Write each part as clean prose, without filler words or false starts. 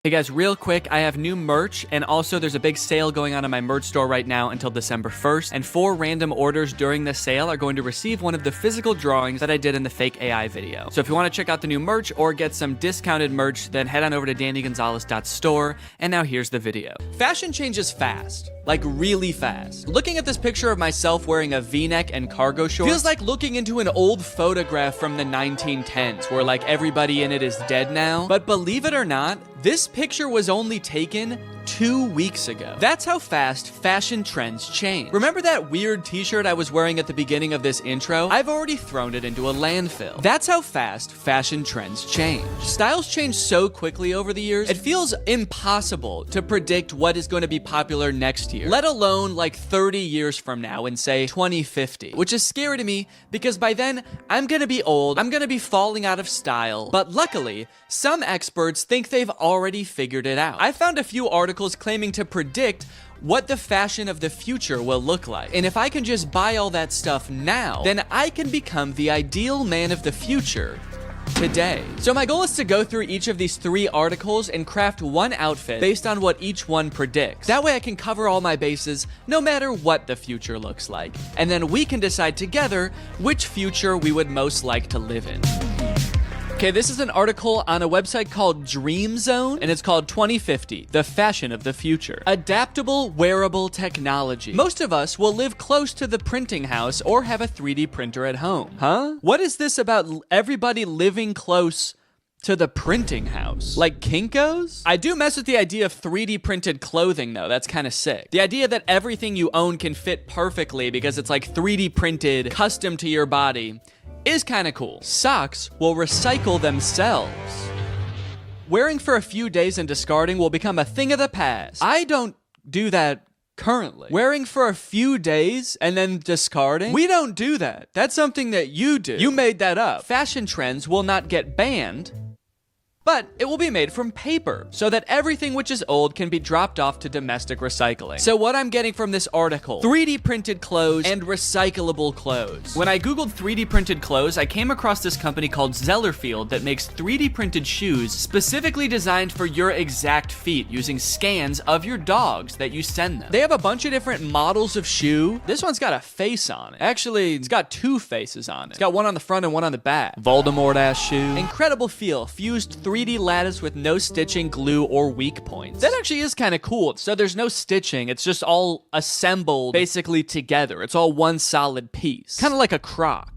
Hey guys, real quick, I have new merch, and also there's a big sale going on in my merch store right now until December 1st, and 4 random orders during the sale are going to receive one of the physical drawings that I did in the fake AI video. So if you want to check out the new merch or get some discounted merch, then head on over to dannygonzalez.store, and now here's the video. Fashion changes fast. Like really fast. Looking at this picture of myself wearing a V-neck and cargo shorts feels like looking into an old photograph from the 1910s where like everybody in it is dead now. But believe it or not, this picture was only taken 2 weeks ago. That's how fast fashion trends change. Remember that weird t-shirt I was wearing at the beginning of this intro? I've already thrown it into a landfill. That's how fast fashion trends change. Styles change so quickly over the years, it feels impossible to predict what is going to be popular next year, let alone like 30 years from now in say 2050, which is scary to me because by then I'm gonna be old, I'm gonna be falling out of style, but luckily some experts think they've already figured it out. I found a few articles claiming to predict what the fashion of the future will look like. And if I can just buy all that stuff now, then I can become the ideal man of the future today. So my goal is to go through each of these 3 articles and craft one outfit based on what each one predicts. That way I can cover all my bases no matter what the future looks like. And then we can decide together which future we would most like to live in. Okay, this is an article on a website called Dream Zone, and it's called 2050, the fashion of the future. Adaptable wearable technology. Most of us will live close to the printing house or have a 3D printer at home. Huh? What is this about everybody living close to the printing house? Like Kinko's? I do mess with the idea of 3D printed clothing though, that's kind of sick. The idea that everything you own can fit perfectly because it's like 3D printed, custom to your body, is kind of cool. Socks will recycle themselves. Wearing for a few days and discarding will become a thing of the past. I don't do that currently. Wearing for a few days and then discarding? We don't do that. That's something that you do. You made that up. Fashion trends will not get banned, but it will be made from paper so that everything which is old can be dropped off to domestic recycling. So what I'm getting from this article, 3D printed clothes and recyclable clothes. When I Googled 3D printed clothes, I came across this company called Zellerfield that makes 3D printed shoes specifically designed for your exact feet using scans of your dogs that you send them. They have a bunch of different models of shoe. This one's got a face on it. Actually, it's got 2 faces on it. It's got one on the front and one on the back. Voldemort-ass shoe. Incredible feel, fused 3D lattice with no stitching, glue, or weak points. That actually is kind of cool. So there's no stitching. It's just all assembled basically together. It's all one solid piece. Kind of like a Croc.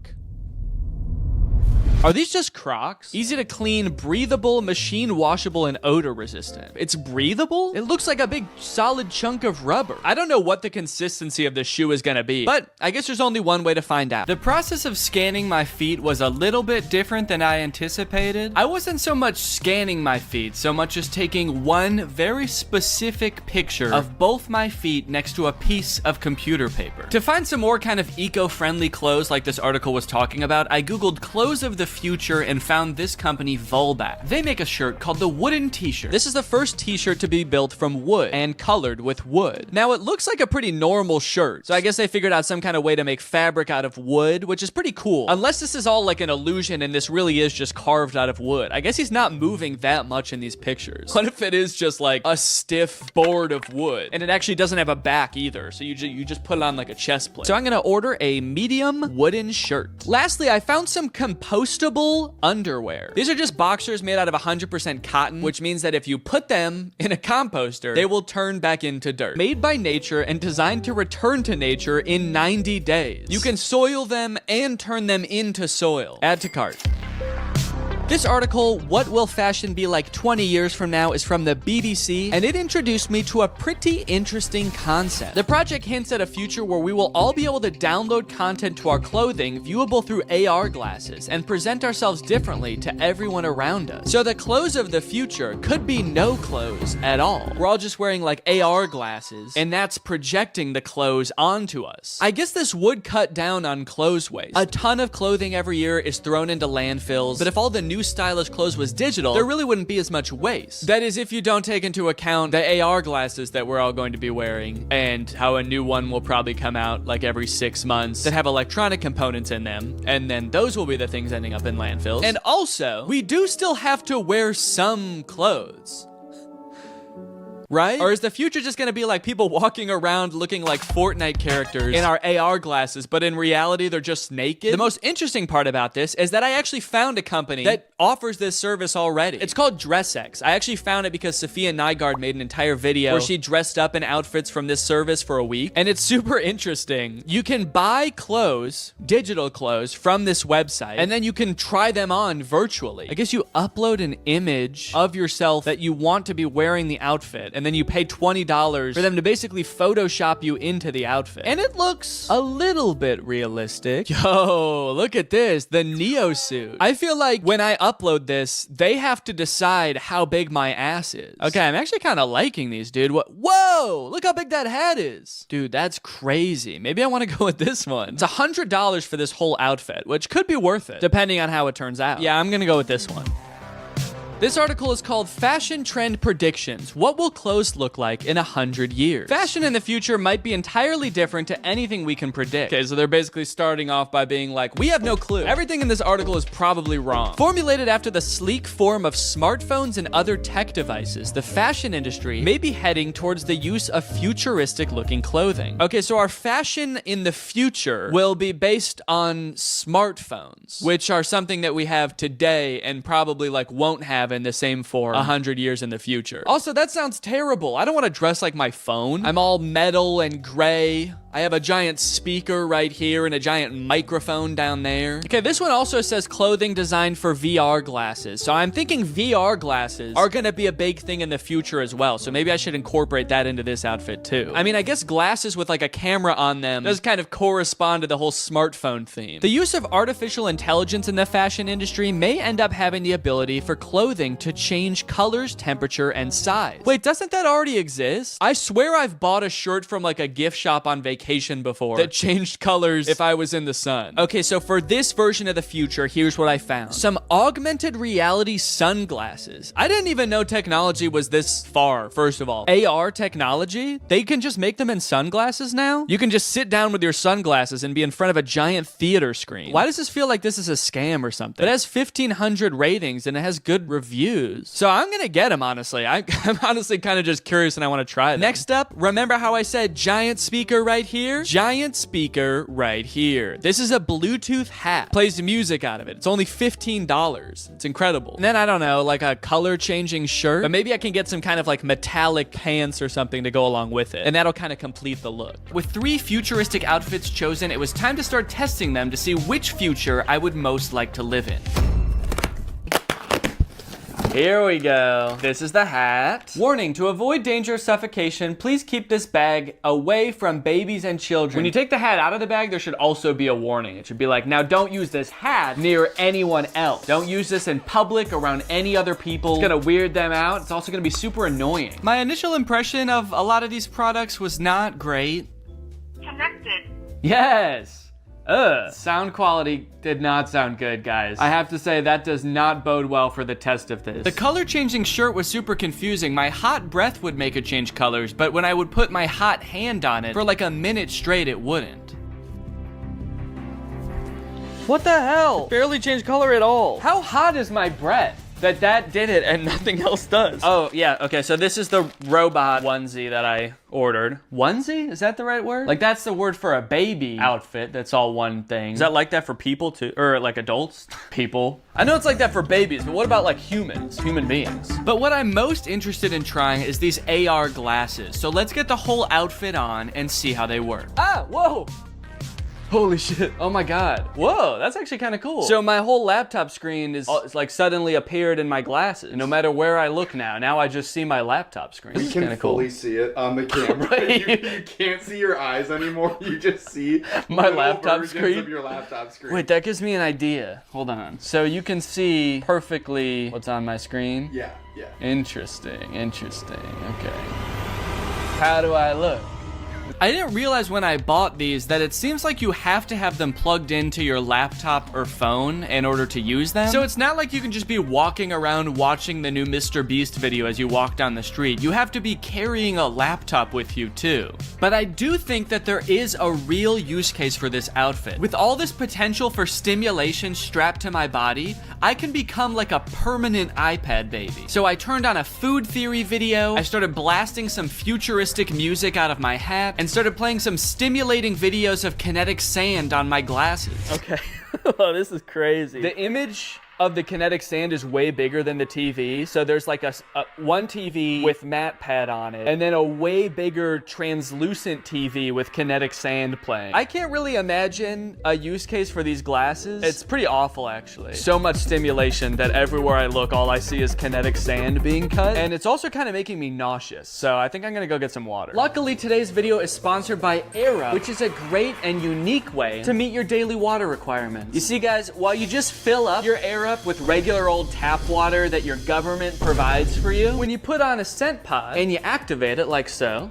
Are these just Crocs? Easy to clean, breathable, machine washable, and odor resistant. It's breathable? It looks like a big solid chunk of rubber. I don't know what the consistency of this shoe is gonna be, but I guess there's only one way to find out. The process of scanning my feet was a little bit different than I anticipated. I wasn't so much scanning my feet, so much as taking one very specific picture of both my feet next to a piece of computer paper. To find some more kind of eco-friendly clothes like this article was talking about, I Googled clothes of the future and found this company Volbat. They make a shirt called the wooden t-shirt. This is the first t-shirt to be built from wood and colored with wood. Now it looks like a pretty normal shirt, so I guess they figured out some kind of way to make fabric out of wood, which is pretty cool. Unless this is all like an illusion and this really is just carved out of wood. I guess he's not moving that much in these pictures. What if it is just like a stiff board of wood and it actually doesn't have a back either, so you just put it on like a chest plate. So I'm gonna order a medium wooden shirt. Lastly, I found some compostable underwear. These are just boxers made out of 100% cotton, which means that if you put them in a composter, they will turn back into dirt. Made by nature and designed to return to nature in 90 days. You can soil them and turn them into soil. Add to cart. This article, What Will Fashion Be Like 20 Years From Now, is from the BBC, and it introduced me to a pretty interesting concept. The project hints at a future where we will all be able to download content to our clothing viewable through AR glasses and present ourselves differently to everyone around us. So the clothes of the future could be no clothes at all. We're all just wearing like AR glasses, and that's projecting the clothes onto us. I guess this would cut down on clothes waste. A ton of clothing every year is thrown into landfills, but if all the new stylish clothes was digital, there really wouldn't be as much waste. That is, if you don't take into account the AR glasses that we're all going to be wearing, and how a new one will probably come out like every 6 months that have electronic components in them, and then those will be the things ending up in landfills. And also, we do still have to wear some clothes. right? Or is the future just gonna be like people walking around looking like Fortnite characters in our AR glasses, but in reality, they're just naked? The most interesting part about this is that I actually found a company that offers this service already. It's called DressX. I actually found it because Sophia Nygaard made an entire video where she dressed up in outfits from this service for a week, and it's super interesting. You can buy clothes, digital clothes, from this website, and then you can try them on virtually. I guess you upload an image of yourself that you want to be wearing the outfit, and then you pay $20 for them to basically Photoshop you into the outfit. And it looks a little bit realistic. Yo, look at this, the Neo suit. I feel like when I upload this, they have to decide how big my ass is. Okay, I'm actually kind of liking these, dude. Whoa, look how big that hat is. Dude, that's crazy. Maybe I want to go with this one. It's $100 for this whole outfit, which could be worth it, depending on how it turns out. Yeah, I'm gonna go with this one. This article is called Fashion Trend Predictions. What will clothes look like in 100 years? Fashion in the future might be entirely different to anything we can predict. Okay, so they're basically starting off by being like, we have no clue. Everything in this article is probably wrong. Formulated after the sleek form of smartphones and other tech devices, the fashion industry may be heading towards the use of futuristic looking clothing. Okay, so our fashion in the future will be based on smartphones, which are something that we have today and probably like won't have in the same form 100 years in the future. Also, that sounds terrible. I don't want to dress like my phone. I'm all metal and gray. I have a giant speaker right here and a giant microphone down there. Okay, this one also says clothing designed for VR glasses. So I'm thinking VR glasses are gonna be a big thing in the future as well. So maybe I should incorporate that into this outfit too. I mean, I guess glasses with like a camera on them does kind of correspond to the whole smartphone theme. The use of artificial intelligence in the fashion industry may end up having the ability for clothing to change colors, temperature, and size. Wait, doesn't that already exist? I swear I've bought a shirt from like a gift shop on vacation before that changed colors if I was in the sun. Okay, so for this version of the future, here's what I found. Some augmented reality sunglasses. I didn't even know technology was this far, first of all. AR technology? They can just make them in sunglasses now? You can just sit down with your sunglasses and be in front of a giant theater screen. Why does this feel like this is a scam or something? It has 1,500 ratings and it has good reviews. So I'm gonna get them, honestly. I'm honestly kind of just curious and I want to try them. Next up, remember how I said giant speaker right here? Giant speaker right here. This is a Bluetooth hat. Plays music out of it. It's only $15. It's incredible. And then I don't know, like a color changing shirt, but maybe I can get some kind of like metallic pants or something to go along with it. And that'll kind of complete the look. With 3 futuristic outfits chosen, it was time to start testing them to see which future I would most like to live in. Here we go. This is the hat. Warning, to avoid danger of suffocation, please keep this bag away from babies and children. When you take the hat out of the bag, there should also be a warning. It should be like, now don't use this hat near anyone else. Don't use this in public around any other people. It's gonna weird them out. It's also gonna be super annoying. My initial impression of a lot of these products was not great. Connected. Yes. Sound quality did not sound good, guys. I have to say that does not bode well for the test of this. The color changing shirt was super confusing. My hot breath would make it change colors, but when I would put my hot hand on it for like a minute straight, it wouldn't. What the hell? It barely changed color at all. How hot is my breath that did it and nothing else does? Oh, yeah, okay, so this is the robot onesie that I ordered. Onesie? Is that the right word? Like, that's the word for a baby outfit that's all one thing. Is that like that for people too? Or like adults? People. I know it's like that for babies, but what about like humans? Human beings. But what I'm most interested in trying is these AR glasses. So let's get the whole outfit on and see how they work. Ah, whoa! Holy shit. Oh my God. Whoa, that's actually kind of cool. So my whole laptop screen is like suddenly appeared in my glasses. And no matter where I look now I just see my laptop screen. You can fully see it on the camera. you can't see your eyes anymore. You just see my laptop screen. Of your laptop screen. Wait, that gives me an idea. Hold on. So you can see perfectly what's on my screen? Yeah. Interesting. Okay. How do I look? I didn't realize when I bought these that it seems like you have to have them plugged into your laptop or phone in order to use them. So it's not like you can just be walking around watching the new Mr. Beast video as you walk down the street. You have to be carrying a laptop with you too. But I do think that there is a real use case for this outfit. With all this potential for stimulation strapped to my body, I can become like a permanent iPad baby. So I turned on a food theory video, I started blasting some futuristic music out of my hat, and started playing some stimulating videos of kinetic sand on my glasses. Okay. Oh, this is crazy. The image of the kinetic sand is way bigger than the TV. So there's like a one TV with matte pad on it, and then a way bigger translucent TV with kinetic sand playing. I can't really imagine a use case for these glasses. It's pretty awful, actually. So much stimulation that everywhere I look, all I see is kinetic sand being cut. And it's also kind of making me nauseous. So I think I'm gonna go get some water. Luckily, today's video is sponsored by Era, which is a great and unique way to meet your daily water requirements. You see, guys, while you just fill up your Era up with regular old tap water that your government provides for you, when you put on a scent pod and you activate it like so,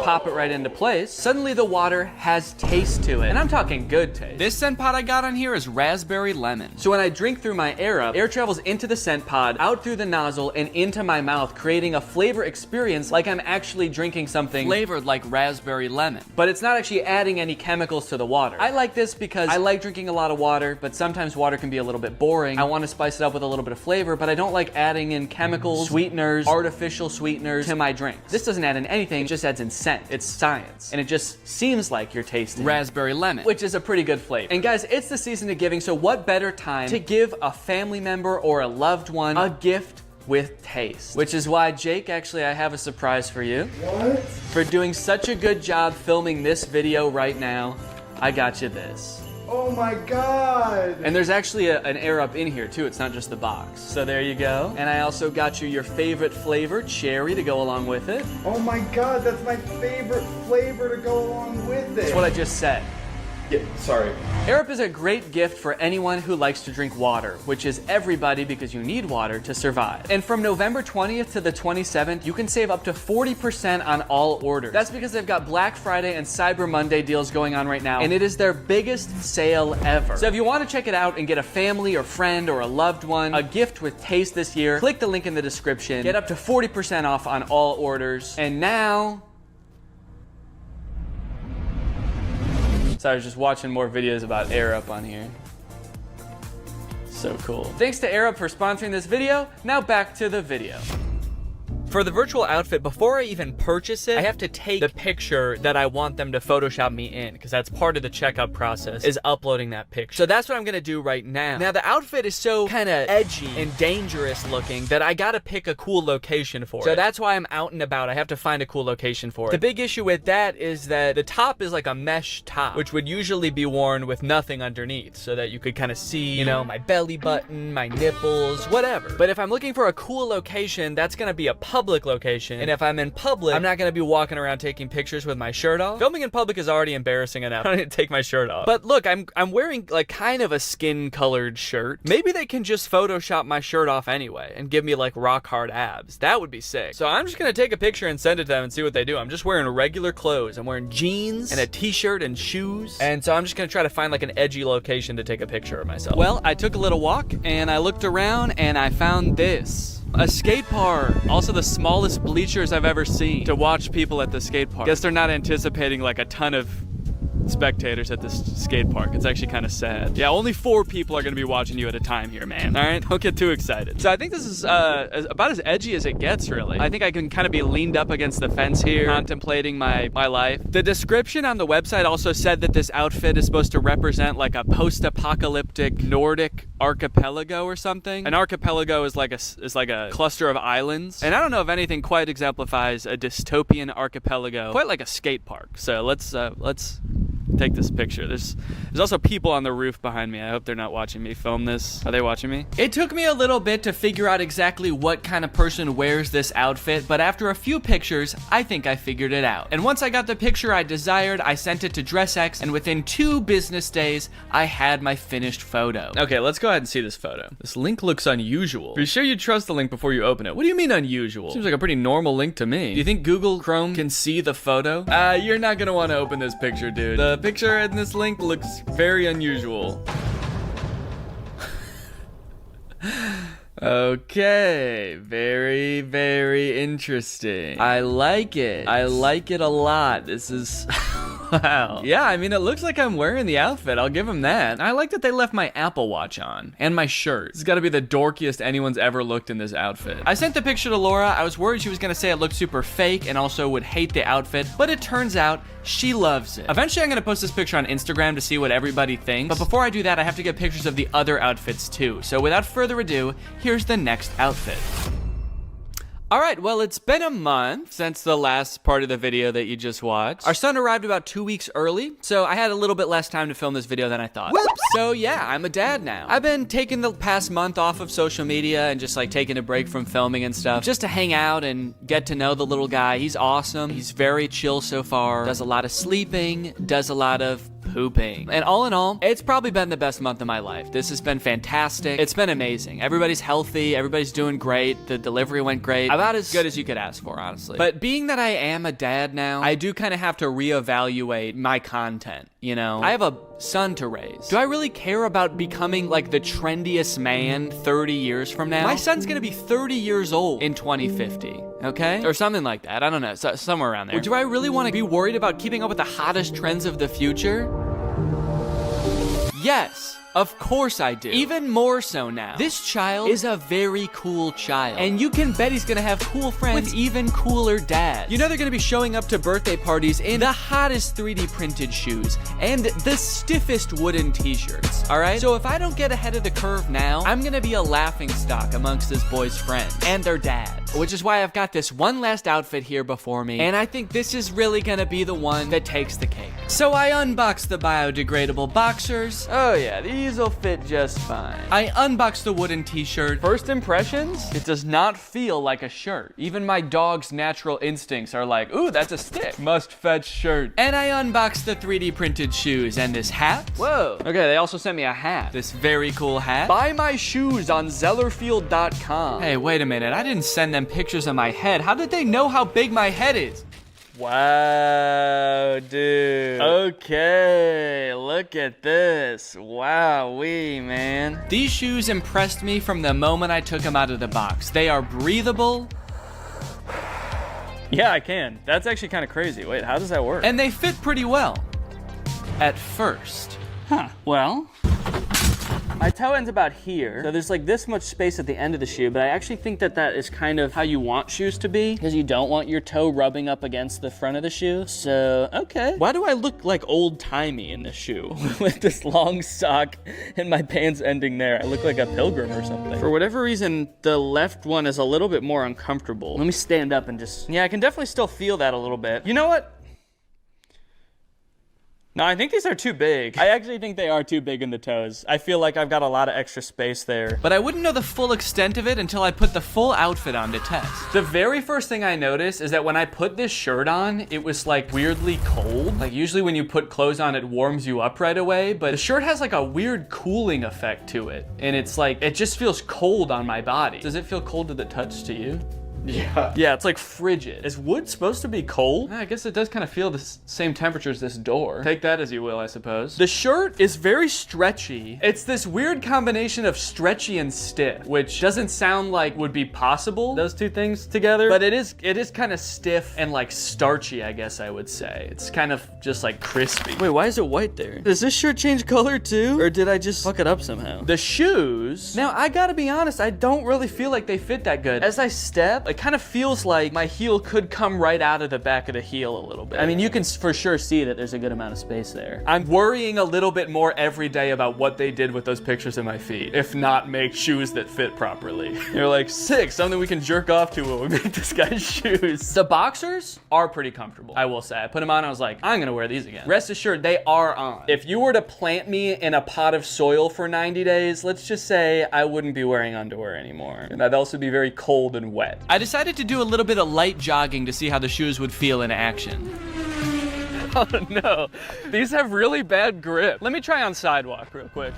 pop it right into place, suddenly the water has taste to it. And I'm talking good taste. This scent pod I got on here is raspberry lemon. So when I drink through my air travels into the scent pod, out through the nozzle, and into my mouth, creating a flavor experience like I'm actually drinking something flavored like raspberry lemon. But it's not actually adding any chemicals to the water. I like this because I like drinking a lot of water, but sometimes water can be a little bit boring. I want to spice it up with a little bit of flavor, but I don't like adding in chemicals, sweeteners, artificial sweeteners to my drinks. This doesn't add in anything, it just adds in scent. It's science, and it just seems like you're tasting raspberry lemon, which is a pretty good flavor. And guys, it's the season of giving, so what better time to give a family member or a loved one a gift with taste? Which is why, Jake, actually, I have a surprise for you. What? For doing such a good job filming this video right now, I got you this. Oh my god! And there's actually an air up in here too, it's not just the box. So there you go. And I also got you your favorite flavor, cherry, to go along with it. Oh my god, that's my favorite flavor to go along with it. That's what I just said. Yeah, sorry. Air Up is a great gift for anyone who likes to drink water, which is everybody because you need water to survive. And from November 20th to the 27th, you can save up to 40% on all orders. That's because they've got Black Friday and Cyber Monday deals going on right now, and it is their biggest sale ever. So if you want to check it out and get a family or friend or a loved one a gift with taste this year, click the link in the description, get up to 40% off on all orders. And now, so I was just watching more videos about Air Up on here. So cool. Thanks to Air Up for sponsoring this video. Now back to the video. For the virtual outfit, before I even purchase it, I have to take the picture that I want them to Photoshop me in, because that's part of the checkout process, is uploading that picture. So that's what I'm gonna do right now. Now the outfit is so kind of edgy and dangerous looking that I gotta pick a cool location for it. So that's why I'm out and about. I have to find a cool location for it. The big issue with that is that the top is like a mesh top, which would usually be worn with nothing underneath, so that you could kind of see, you know, my belly button, my nipples, whatever. But if I'm looking for a cool location, that's gonna be a public location, and if I'm in public, I'm not gonna be walking around taking pictures with my shirt off. Filming in public is already embarrassing enough. I don't need to take my shirt off. But look, I'm wearing like kind of a skin-colored shirt. Maybe they can just Photoshop my shirt off anyway and give me like rock hard abs. That would be sick. So I'm just gonna take a picture and send it to them and see what they do. I'm just wearing regular clothes. I'm wearing jeans and a t-shirt and shoes. And so I'm just gonna try to find like an edgy location to take a picture of myself. Well, I took a little walk and I looked around and I found this. A skate park. Also the smallest bleachers I've ever seen to watch people at the skate park. Guess they're not anticipating like a ton of spectators at this skate park. It's actually kind of sad. Yeah, only 4 people are gonna be watching you at a time here, man. All right, don't get too excited. So I think this is about as edgy as it gets, really. I think I can kind of be leaned up against the fence here, contemplating my life. The description on the website also said that this outfit is supposed to represent like a post-apocalyptic Nordic archipelago or something. An archipelago is like a cluster of islands, and I don't know if anything quite exemplifies a dystopian archipelago quite like a skate park. So let's take this picture. There's also people on the roof behind me. I hope they're not watching me film this. Are they watching me? It took me a little bit to figure out exactly what kind of person wears this outfit, but after a few pictures, I think I figured it out. And once I got the picture I desired, I sent it to DressX, and within 2 business days, I had my finished photo. Okay, let's go ahead and see this photo. This link looks unusual. Be sure you trust the link before you open it. What do you mean unusual? Seems like a pretty normal link to me. Do you think Google Chrome can see the photo? You're not gonna want to open this picture, dude. The picture in this link looks very unusual. Okay, very, very interesting. I like it. I like it a lot. This is... Wow. Yeah, I mean, it looks like I'm wearing the outfit. I'll give them that. I like that they left my Apple Watch on. And my shirt. This has got to be the dorkiest anyone's ever looked in this outfit. I sent the picture to Laura. I was worried she was going to say it looked super fake and also would hate the outfit. But it turns out she loves it. Eventually, I'm going to post this picture on Instagram to see what everybody thinks. But before I do that, I have to get pictures of the other outfits too. So without further ado, here's the next outfit. All right, well, it's been a month since the last part of the video that you just watched. Our son arrived about 2 weeks early, so I had a little bit less time to film this video than I thought. Whoops! So yeah, I'm a dad now. I've been taking the past month off of social media and just like taking a break from filming and stuff, just to hang out and get to know the little guy. He's awesome. He's very chill so far. Does a lot of sleeping, does a lot of pooping. And all in all, it's probably been the best month of my life. This has been fantastic. It's been amazing. Everybody's healthy. Everybody's doing great. The delivery went great. About as good as you could ask for, honestly. But being that I am a dad now, I do kind of have to reevaluate my content, you know? I have a son to raise. Do I really care about becoming like the trendiest man 30 years from now? My son's gonna be 30 years old in 2050, okay? Or something like that. I don't know, somewhere around there. Or do I really want to be worried about keeping up with the hottest trends of the future? Yes. Of course I do. Even more so now. This child is a very cool child. And you can bet he's gonna have cool friends with even cooler dads. You know they're gonna be showing up to birthday parties in the hottest 3D printed shoes and the stiffest wooden t-shirts, all right? So if I don't get ahead of the curve now, I'm gonna be a laughingstock amongst this boy's friends and their dads. Which is why I've got this one last outfit here before me, and I think this is really gonna be the one that takes the cake. So I unboxed the biodegradable boxers. Oh yeah, these will fit just fine. I unboxed the wooden t-shirt. First impressions? It does not feel like a shirt. Even my dog's natural instincts are like, ooh, that's a stick. Must fetch shirt. And I unboxed the 3D printed shoes and this hat. Whoa. Okay, they also sent me a hat. This very cool hat. Buy my shoes on Zellerfield.com. Hey, wait a minute. I didn't send them pictures of my head. How did they know how big my head is? Wow, dude. Okay, look at this. Wowee, man. These shoes impressed me from the moment I took them out of the box. They are breathable. Yeah, I can. That's actually kind of crazy. Wait, how does that work? And they fit pretty well. At first. Huh, well... My toe ends about here, so there's like this much space at the end of the shoe, but I actually think that that is kind of how you want shoes to be, because you don't want your toe rubbing up against the front of the shoe. So, okay. Why do I look like old-timey in this shoe? With this long sock and my pants ending there. I look like a pilgrim or something. For whatever reason, the left one is a little bit more uncomfortable. Let me stand up and just... Yeah, I can definitely still feel that a little bit. You know what? No, I think these are too big. I actually think they are too big in the toes. I feel like I've got a lot of extra space there. But I wouldn't know the full extent of it until I put the full outfit on to test. The very first thing I noticed is that when I put this shirt on, it was like weirdly cold. Like usually when you put clothes on, it warms you up right away, but the shirt has like a weird cooling effect to it. And it's like, it just feels cold on my body. Does it feel cold to the touch to you? Yeah. Yeah, it's like frigid. Is wood supposed to be cold? I guess it does kind of feel the same temperature as this door. Take that as you will, I suppose. The shirt is very stretchy. It's this weird combination of stretchy and stiff, which doesn't sound like would be possible, those two things together, but it is kind of stiff and like starchy, I guess I would say. It's kind of just like crispy. Wait, why is it white there? Does this shirt change color too? Or did I just fuck it up somehow? The shoes, now I gotta be honest, I don't really feel like they fit that good. As I step, it kind of feels like my heel could come right out of the back of the heel a little bit. I mean, you can for sure see that there's a good amount of space there. I'm worrying a little bit more every day about what they did with those pictures of my feet, if not make shoes that fit properly. They're like, sick, something we can jerk off to when we make this guy's shoes. The boxers are pretty comfortable, I will say. I put them on, I was like, I'm gonna wear these again. Rest assured, they are on. If you were to plant me in a pot of soil for 90 days, let's just say I wouldn't be wearing underwear anymore. And I'd also be very cold and wet. I decided to do a little bit of light jogging to see how the shoes would feel in action. Oh no, these have really bad grip. Let me try on sidewalk real quick.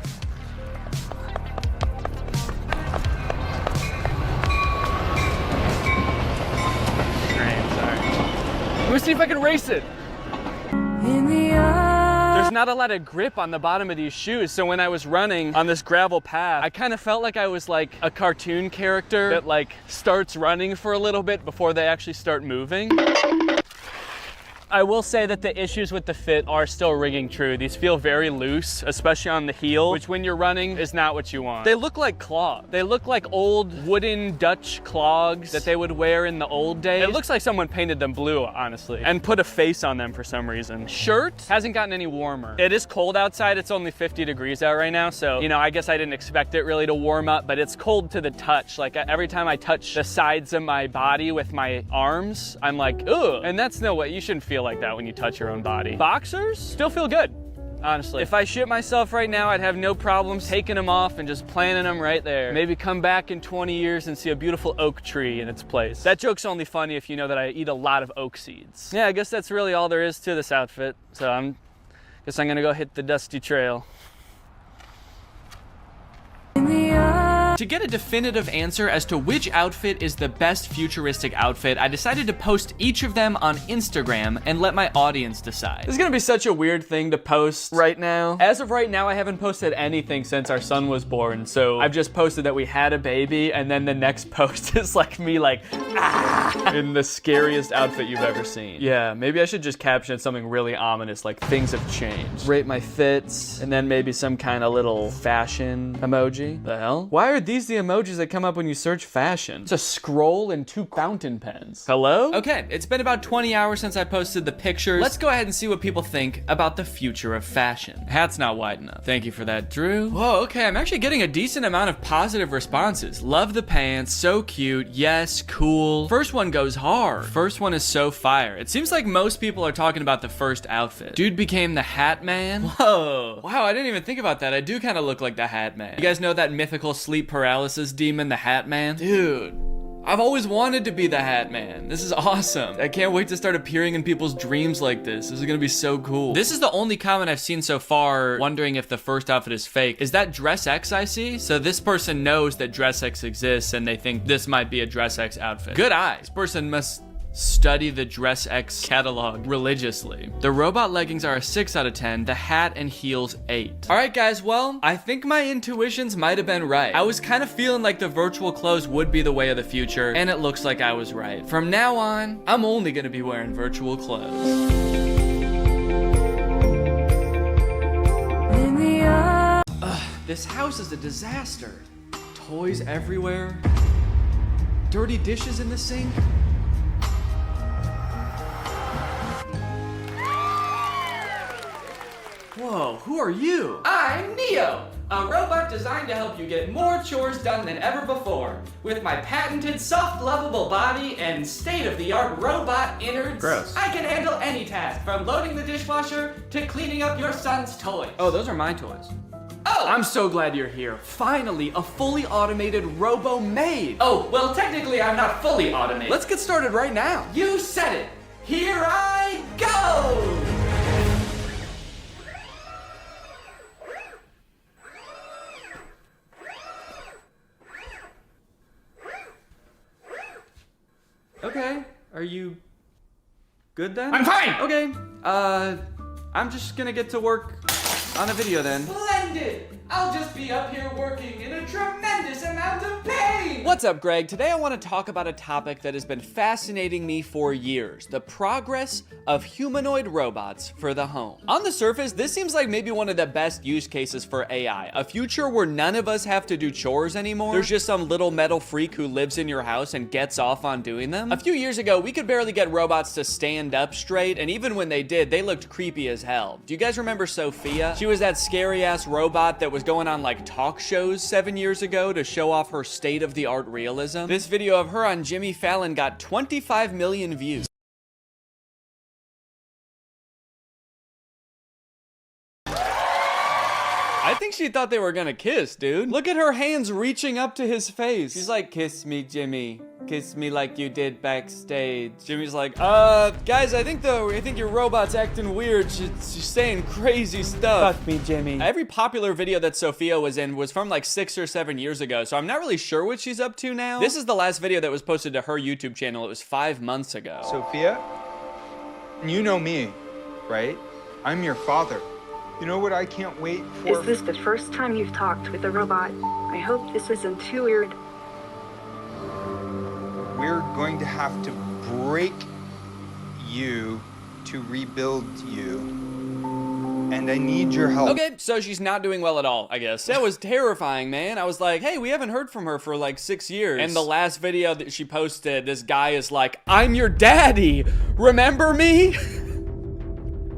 Great, sorry. Let me see if I can race it. There's not a lot of grip on the bottom of these shoes, so when I was running on this gravel path, I kind of felt like I was like a cartoon character that like starts running for a little bit before they actually start moving. I will say that the issues with the fit are still ringing true. These feel very loose, especially on the heel, which when you're running is not what you want. They look like clogs. They look like old wooden Dutch clogs that they would wear in the old days. It looks like someone painted them blue, honestly, and put a face on them for some reason. Shirt hasn't gotten any warmer. It is cold outside. It's only 50 degrees out right now, so, you know, I guess I didn't expect it really to warm up, but it's cold to the touch. Like every time I touch the sides of my body with my arms, I'm like, ugh. And that's no way. You shouldn't feel like that when you touch your own body. Boxers still feel good, honestly. If I shit myself right now, I'd have no problems taking them off and just planting them right there. Maybe come back in 20 years and see a beautiful oak tree in its place. That joke's only funny if you know that I eat a lot of oak seeds. Yeah, I guess that's really all there is to this outfit. So guess I'm gonna go hit the dusty trail. To get a definitive answer as to which outfit is the best futuristic outfit, I decided to post each of them on Instagram and let my audience decide. This is gonna be such a weird thing to post right now. As of right now, I haven't posted anything since our son was born, so I've just posted that we had a baby, and then the next post is like me like, ah, in the scariest outfit you've ever seen. Yeah, maybe I should just caption something really ominous, like things have changed. Rate my fits, and then maybe some kind of little fashion emoji. The hell? Why are these the emojis that come up when you search fashion? It's a scroll and 2 fountain pens. Hello? Okay, it's been about 20 hours since I posted the pictures. Let's go ahead and see what people think about the future of fashion. Hat's not wide enough. Thank you for that, Drew. Whoa, okay, I'm actually getting a decent amount of positive responses. Love the pants, so cute, yes, cool. First one goes hard. First one is so fire. It seems like most people are talking about the first outfit. Dude became the Hat Man. Whoa. Wow, I didn't even think about that. I do kind of look like the Hat Man. You guys know that mythical sleep paralysis demon, the Hat Man? Dude, I've always wanted to be the Hat Man. This is awesome. I can't wait to start appearing in people's dreams like this. This is gonna be so cool. This is the only comment I've seen so far wondering if the first outfit is fake. Is that Dress X I see? So this person knows that Dress X exists and they think this might be a Dress X outfit. Good eye. This person must study the Dress X catalog religiously. The robot leggings are a 6 out of 10, the hat and heels 8. All right, guys, well, I think my intuitions might have been right. I was kind of feeling like the virtual clothes would be the way of the future, and it looks like I was right. From now on, I'm only gonna be wearing virtual clothes. This house is a disaster. Toys everywhere. Dirty dishes in the sink. Whoa, who are you? I'm Neo, a robot designed to help you get more chores done than ever before. With my patented soft, lovable body and state-of-the-art robot innards, gross, I can handle any task, from loading the dishwasher to cleaning up your son's toys. Oh, those are my toys. Oh! I'm so glad you're here. Finally, a fully automated robo-maid. Oh, well, technically I'm not fully automated. Let's get started right now. You said it. Here I go! Okay, are you good then? I'm fine! Okay, I'm just gonna get to work on a video then. Splendid! I'll just be up here working in a tremendous amount of pain! What's up, Greg? Today I want to talk about a topic that has been fascinating me for years: the progress of humanoid robots for the home. On the surface, this seems like maybe one of the best use cases for AI. A future where none of us have to do chores anymore. There's just some little metal freak who lives in your house and gets off on doing them. A few years ago, we could barely get robots to stand up straight, and even when they did, they looked creepy as hell. Do you guys remember Sophia? She was that scary-ass robot that was going on like talk shows 7 years ago to show off her state-of-the-art realism. This video of her on Jimmy Fallon got 25 million views. I think she thought they were gonna kiss, dude. Look at her hands reaching up to his face. She's like, kiss me, Jimmy. Kiss me like you did backstage. Jimmy's like, guys, I think your robot's acting weird. She's saying crazy stuff. Fuck me, Jimmy. Every popular video that Sophia was in was from like 6 or 7 years ago, so I'm not really sure what she's up to now. This is the last video that was posted to her YouTube channel. It was 5 months ago. Sophia, you know me, right? I'm your father. You know what I can't wait for? Is this the first time you've talked with a robot? I hope this isn't too weird. We're going to have to break you to rebuild you. And I need your help. Okay, so she's not doing well at all, I guess. That was terrifying, man. I was like, hey, we haven't heard from her for like 6 years. And the last video that she posted, this guy is like, I'm your daddy. Remember me?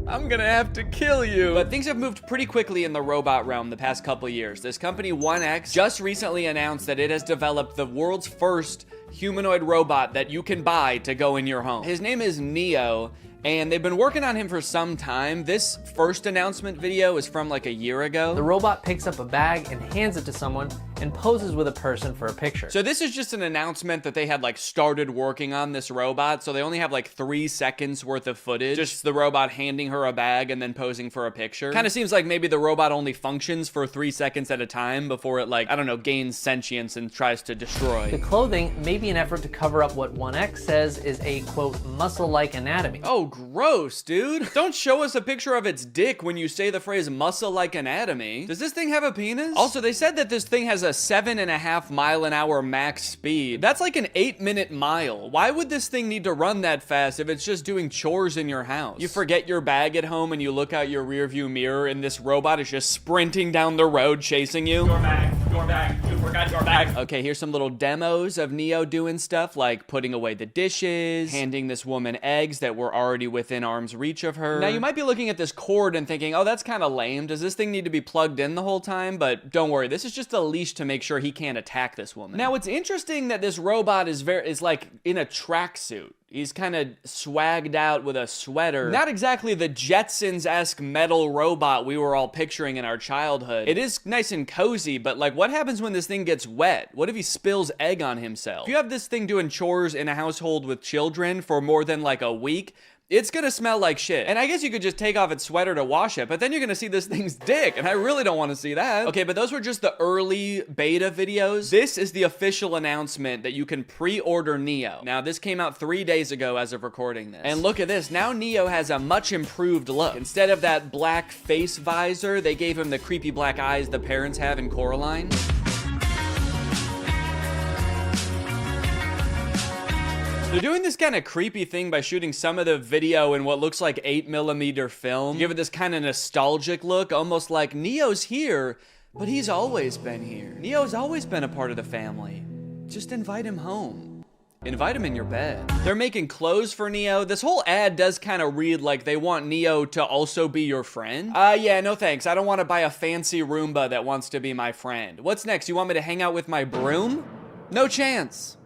I'm gonna have to kill you. But things have moved pretty quickly in the robot realm the past couple years. This company 1X just recently announced that it has developed the world's first humanoid robot that you can buy to go in your home. His name is Neo, and they've been working on him for some time. This first announcement video is from like a year ago. The robot picks up a bag and hands it to someone and poses with a person for a picture. So this is just an announcement that they had like started working on this robot, so they only have like 3 seconds worth of footage. Just the robot handing her a bag and then posing for a picture. Kind of seems like maybe the robot only functions for 3 seconds at a time before it, like, I don't know, gains sentience and tries to destroy. The clothing may be an effort to cover up what 1X says is a, quote, muscle-like anatomy. Oh, gross, dude. Don't show us a picture of its dick when you say the phrase muscle-like anatomy. Does this thing have a penis? Also, they said that this thing has a 7.5 mile-an-hour max speed. That's like an 8-minute mile. Why would this thing need to run that fast if it's just doing chores in your house? You forget your bag at home and you look out your rearview mirror and this robot is just sprinting down the road chasing you. Your bag, you forgot your bag. Okay, here's some little demos of Neo doing stuff like putting away the dishes, handing this woman eggs that were already within arm's reach of her. Now you might be looking at this cord and thinking, oh, that's kind of lame. Does this thing need to be plugged in the whole time? But don't worry, this is just a leash to make sure he can't attack this woman. Now it's interesting that this robot is like in a tracksuit. He's kind of swagged out with a sweater. Not exactly the Jetsons-esque metal robot we were all picturing in our childhood. It is nice and cozy, but like, what happens when this thing gets wet? What if he spills egg on himself? If you have this thing doing chores in a household with children for more than like a week, it's gonna smell like shit. And I guess you could just take off its sweater to wash it, but then you're gonna see this thing's dick, and I really don't wanna see that. Okay, but those were just the early beta videos. This is the official announcement that you can pre-order Neo. Now, this came out 3 days ago as of recording this. And look at this, now Neo has a much improved look. Instead of that black face visor, they gave him the creepy black eyes the parents have in Coraline. They're doing this kind of creepy thing by shooting some of the video in what looks like 8mm film. Give it this kind of nostalgic look, almost like Neo's here, but he's always been here. Neo's always been a part of the family. Just invite him home. Invite him in your bed. They're making clothes for Neo. This whole ad does kind of read like they want Neo to also be your friend. Yeah, no thanks. I don't want to buy a fancy Roomba that wants to be my friend. What's next? You want me to hang out with my broom? No chance.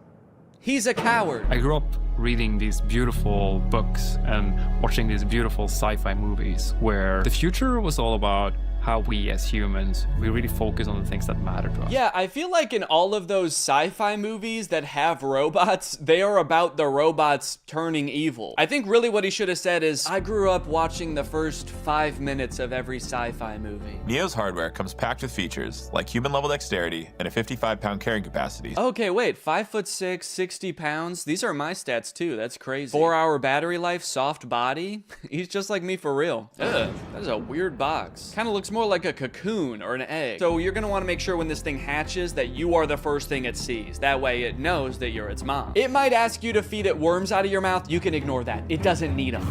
He's a coward. I grew up reading these beautiful books and watching these beautiful sci-fi movies where the future was all about how we as humans, we really focus on the things that matter to us. Yeah, I feel like in all of those sci-fi movies that have robots, they are about the robots turning evil. I think really what he should have said is, I grew up watching the first 5 minutes of every sci-fi movie. Neo's hardware comes packed with features like human-level dexterity and a 55-pound carrying capacity. Okay, wait, 5'6", 60 pounds? These are my stats too, that's crazy. 4-hour battery life, soft body? He's just like me for real. Ugh, that is a weird box. Kinda looks more more like a cocoon or an egg. So you're gonna wanna make sure when this thing hatches that you are the first thing it sees. That way it knows that you're its mom. It might ask you to feed it worms out of your mouth. You can ignore that. It doesn't need them.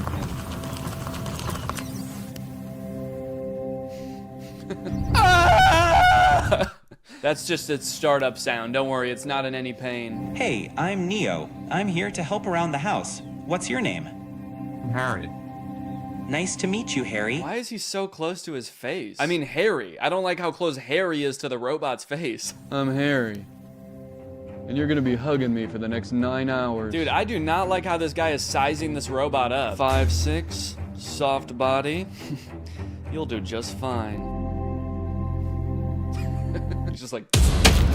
That's just its startup sound. Don't worry, it's not in any pain. Hey, I'm Neo. I'm here to help around the house. What's your name? Harry. Nice to meet you, Harry. Why is he so close to his face? I mean, Harry. I don't like how close Harry is to the robot's face. I'm Harry. And you're gonna be hugging me for the next 9 hours. Dude, I do not like how this guy is sizing this robot up. 5'6", soft body. You'll do just fine. He's just like,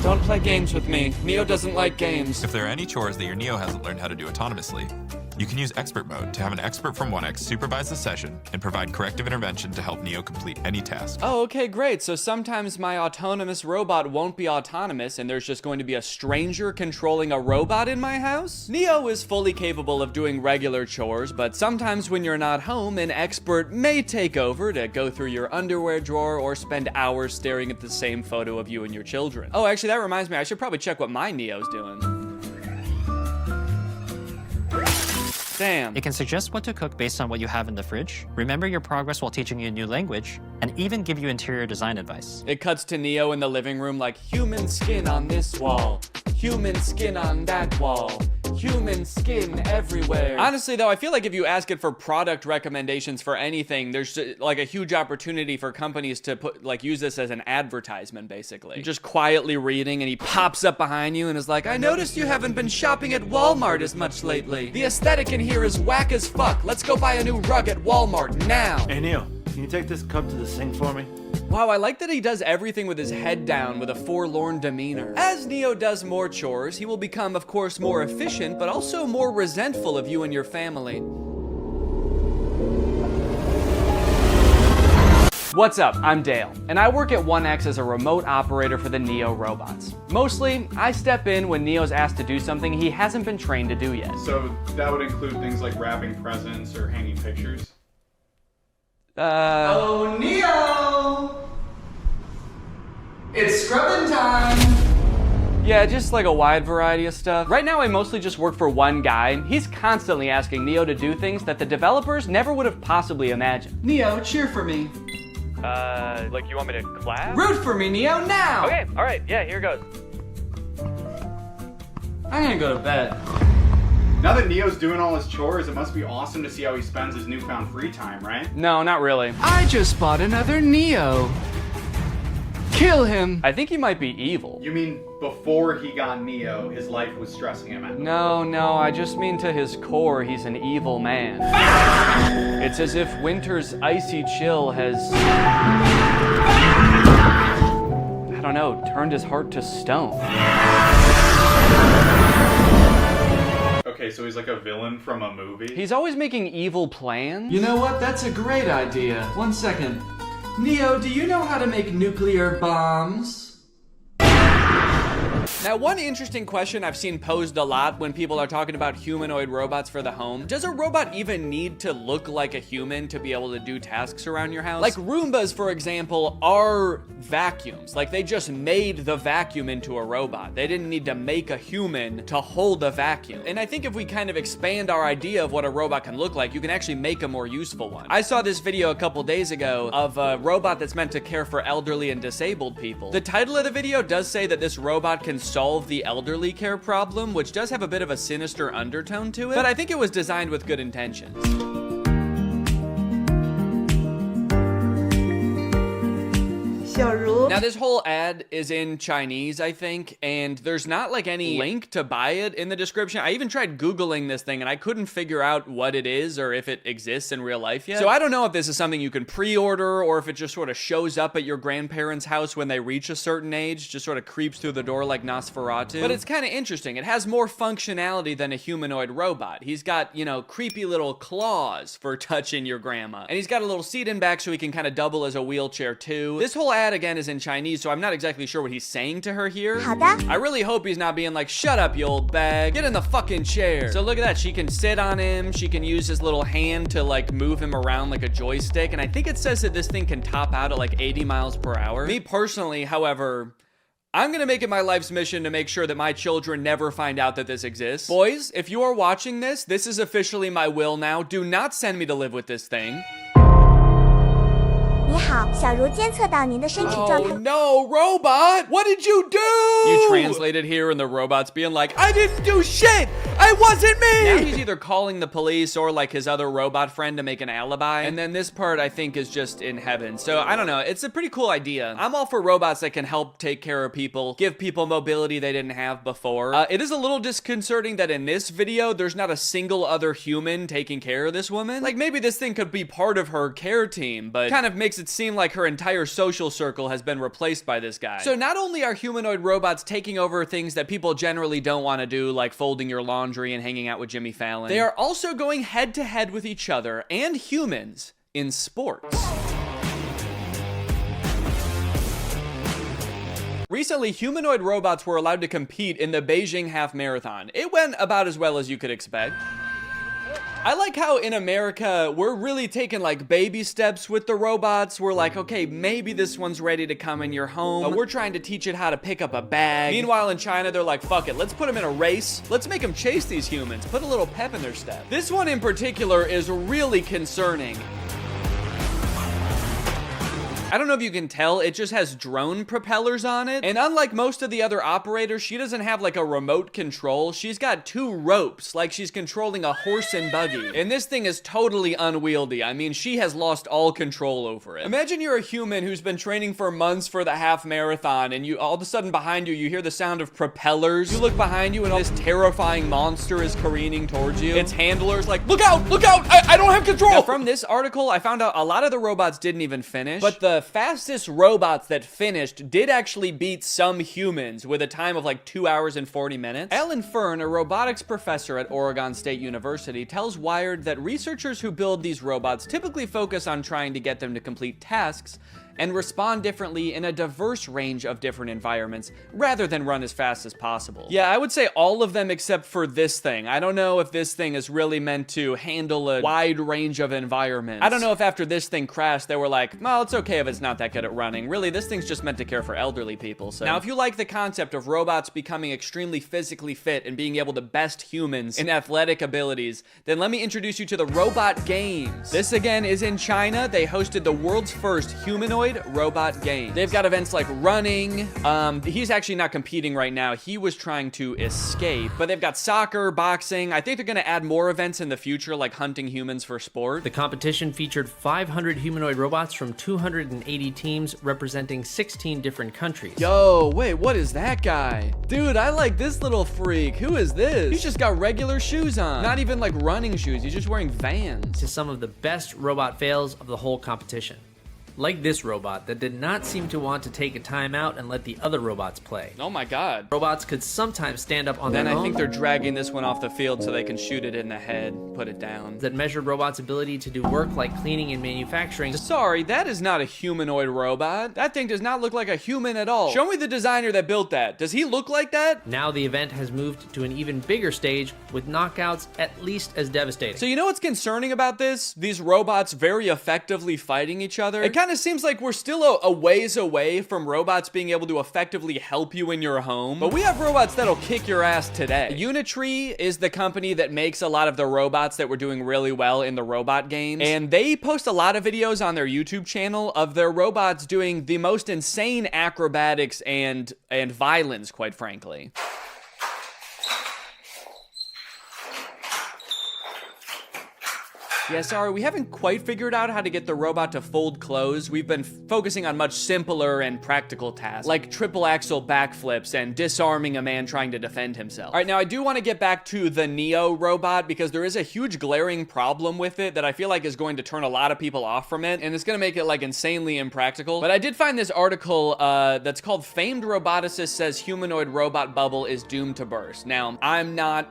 don't play games with me. Neo doesn't like games. If there are any chores that your Neo hasn't learned how to do autonomously, you can use expert mode to have an expert from 1X supervise the session and provide corrective intervention to help Neo complete any task. Oh, okay, great. So sometimes my autonomous robot won't be autonomous and there's just going to be a stranger controlling a robot in my house? Neo is fully capable of doing regular chores, but sometimes when you're not home, an expert may take over to go through your underwear drawer or spend hours staring at the same photo of you and your children. Oh, actually, that reminds me, I should probably check what my Neo's doing. Damn. It can suggest what to cook based on what you have in the fridge, remember your progress while teaching you a new language, and even give you interior design advice. It cuts to Neo in the living room like, human skin on this wall, human skin on that wall, human skin everywhere. Honestly though, I feel like if you ask it for product recommendations for anything, there's like a huge opportunity for companies to use this as an advertisement basically. You're just quietly reading and he pops up behind you and is like, I noticed you haven't been shopping at Walmart as much lately. The aesthetic in here is whack as fuck. Let's go buy a new rug at Walmart now. Hey Neo, can you take this cup to the sink for me? Wow, I like that he does everything with his head down with a forlorn demeanor. As Neo does more chores, he will become, of course, more efficient, but also more resentful of you and your family. What's up? I'm Dale, and I work at 1X as a remote operator for the Neo robots. Mostly, I step in when Neo's asked to do something he hasn't been trained to do yet. So that would include things like wrapping presents or hanging pictures? Oh, Neo! It's scrubbing time! Yeah, just like a wide variety of stuff. Right now, I mostly just work for one guy. He's constantly asking Neo to do things that the developers never would have possibly imagined. Neo, cheer for me. Like you want me to clap? Root for me, Neo, now! Okay, alright, yeah, here goes. I'm gonna go to bed. Now that Neo's doing all his chores, it must be awesome to see how he spends his newfound free time, right? No, not really. I just bought another Neo. Kill him. I think he might be evil. You mean before he got Neo, his life was stressing him out? No, I just mean to his core, he's an evil man. It's as if winter's icy chill has, I don't know, turned his heart to stone. Okay, so he's like a villain from a movie? He's always making evil plans. You know what? That's a great idea. 1 second. Neo, do you know how to make nuclear bombs? Now, one interesting question I've seen posed a lot when people are talking about humanoid robots for the home, does a robot even need to look like a human to be able to do tasks around your house? Like Roombas, for example, are vacuums. Like they just made the vacuum into a robot. They didn't need to make a human to hold a vacuum. And I think if we kind of expand our idea of what a robot can look like, you can actually make a more useful one. I saw this video a couple days ago of a robot that's meant to care for elderly and disabled people. The title of the video does say that this robot can solve the elderly care problem, which does have a bit of a sinister undertone to it, but I think it was designed with good intentions. Now this whole ad is in Chinese, I think, and there's not like any link to buy it in the description. I even tried Googling this thing and I couldn't figure out what it is or if it exists in real life yet. So I don't know if this is something you can pre-order or if it just sort of shows up at your grandparents' house when they reach a certain age, just sort of creeps through the door like Nosferatu. But it's kind of interesting. It has more functionality than a humanoid robot. He's got, you know, creepy little claws for touching your grandma. And he's got a little seat in back so he can kind of double as a wheelchair too. This whole ad chat, again, is in Chinese, so I'm not exactly sure what he's saying to her here. I really hope he's not being like, shut up, you old bag. Get in the fucking chair. So look at that. She can sit on him. She can use his little hand to like move him around like a joystick. And I think it says that this thing can top out at like 80 miles per hour. Me personally, however, I'm gonna make it my life's mission to make sure that my children never find out that this exists. Boys, if you are watching this, this is officially my will now. Do not send me to live with this thing. Oh no, robot! What did you do? You translated here and the robot's being like, I didn't do shit! It wasn't me! Now he's either calling the police or like his other robot friend to make an alibi. And then this part I think is just in heaven. So I don't know, it's a pretty cool idea. I'm all for robots that can help take care of people, give people mobility they didn't have before. It is a little disconcerting that in this video, there's not a single other human taking care of this woman. Like maybe this thing could be part of her care team, but kind of makes it seem like her entire social circle has been replaced by this guy. So not only are humanoid robots taking over things that people generally don't want to do, like folding your laundry and hanging out with Jimmy Fallon, they are also going head to head with each other and humans in sports. Recently, humanoid robots were allowed to compete in the Beijing Half Marathon. It went about as well as you could expect. I like how in America, we're really taking like baby steps with the robots. We're like, okay, maybe this one's ready to come in your home. We're trying to teach it how to pick up a bag. Meanwhile, in China, they're like, fuck it, let's put them in a race. Let's make them chase these humans. Put a little pep in their step. This one in particular is really concerning. I don't know if you can tell, it just has drone propellers on it. And unlike most of the other operators, she doesn't have like a remote control. She's got two ropes, like she's controlling a horse and buggy. And this thing is totally unwieldy. I mean, she has lost all control over it. Imagine you're a human who's been training for months for the half marathon, and you all of a sudden behind you hear the sound of propellers. You look behind you and this terrifying monster is careening towards you. Its handler's like, look out, I don't have control. Now, from this article, I found out a lot of the robots didn't even finish, but the fastest robots that finished did actually beat some humans with a time of like 2 hours and 40 minutes. Alan Fern, a robotics professor at Oregon State University, tells Wired that researchers who build these robots typically focus on trying to get them to complete tasks and respond differently in a diverse range of different environments rather than run as fast as possible. Yeah, I would say all of them except for this thing. I don't know if this thing is really meant to handle a wide range of environments. I don't know if after this thing crashed, they were like, well, it's okay if it's not that good at running. Really, this thing's just meant to care for elderly people. So now, if you like the concept of robots becoming extremely physically fit and being able to best humans in athletic abilities, then let me introduce you to the Robot Games. This again is in China. They hosted the world's first humanoid robot game. They've got events like running. He's actually not competing right now. He was trying to escape, but they've got soccer, boxing. I think they're going to add more events in the future, like hunting humans for sport. The competition featured 500 humanoid robots from 280 teams representing 16 different countries. Yo, wait, what is that guy? Dude, I like this little freak. Who is this? He's just got regular shoes on. Not even like running shoes. He's just wearing Vans. To some of the best robot fails of the whole competition. Like this robot that did not seem to want to take a timeout and let the other robots play. Oh my god. Robots could sometimes stand up on their own. Then I think they're dragging this one off the field so they can shoot it in the head, put it down. That measured robots' ability to do work like cleaning and manufacturing. Sorry, that is not a humanoid robot. That thing does not look like a human at all. Show me the designer that built that. Does he look like that? Now the event has moved to an even bigger stage with knockouts at least as devastating. So you know what's concerning about this? These robots very effectively fighting each other. It kind of seems like we're still a ways away from robots being able to effectively help you in your home. But we have robots that'll kick your ass today. Unitree is the company that makes a lot of the robots that were doing really well in the robot games. And they post a lot of videos on their YouTube channel of their robots doing the most insane acrobatics and violence, quite frankly. Yeah, sorry, we haven't quite figured out how to get the robot to fold clothes. We've been focusing on much simpler and practical tasks, like triple axel backflips and disarming a man trying to defend himself. All right, now I do want to get back to the Neo robot because there is a huge glaring problem with it that I feel like is going to turn a lot of people off from it, and it's going to make it like insanely impractical. But I did find this article that's called "Famed Roboticist Says Humanoid Robot Bubble is Doomed to Burst." Now, I'm not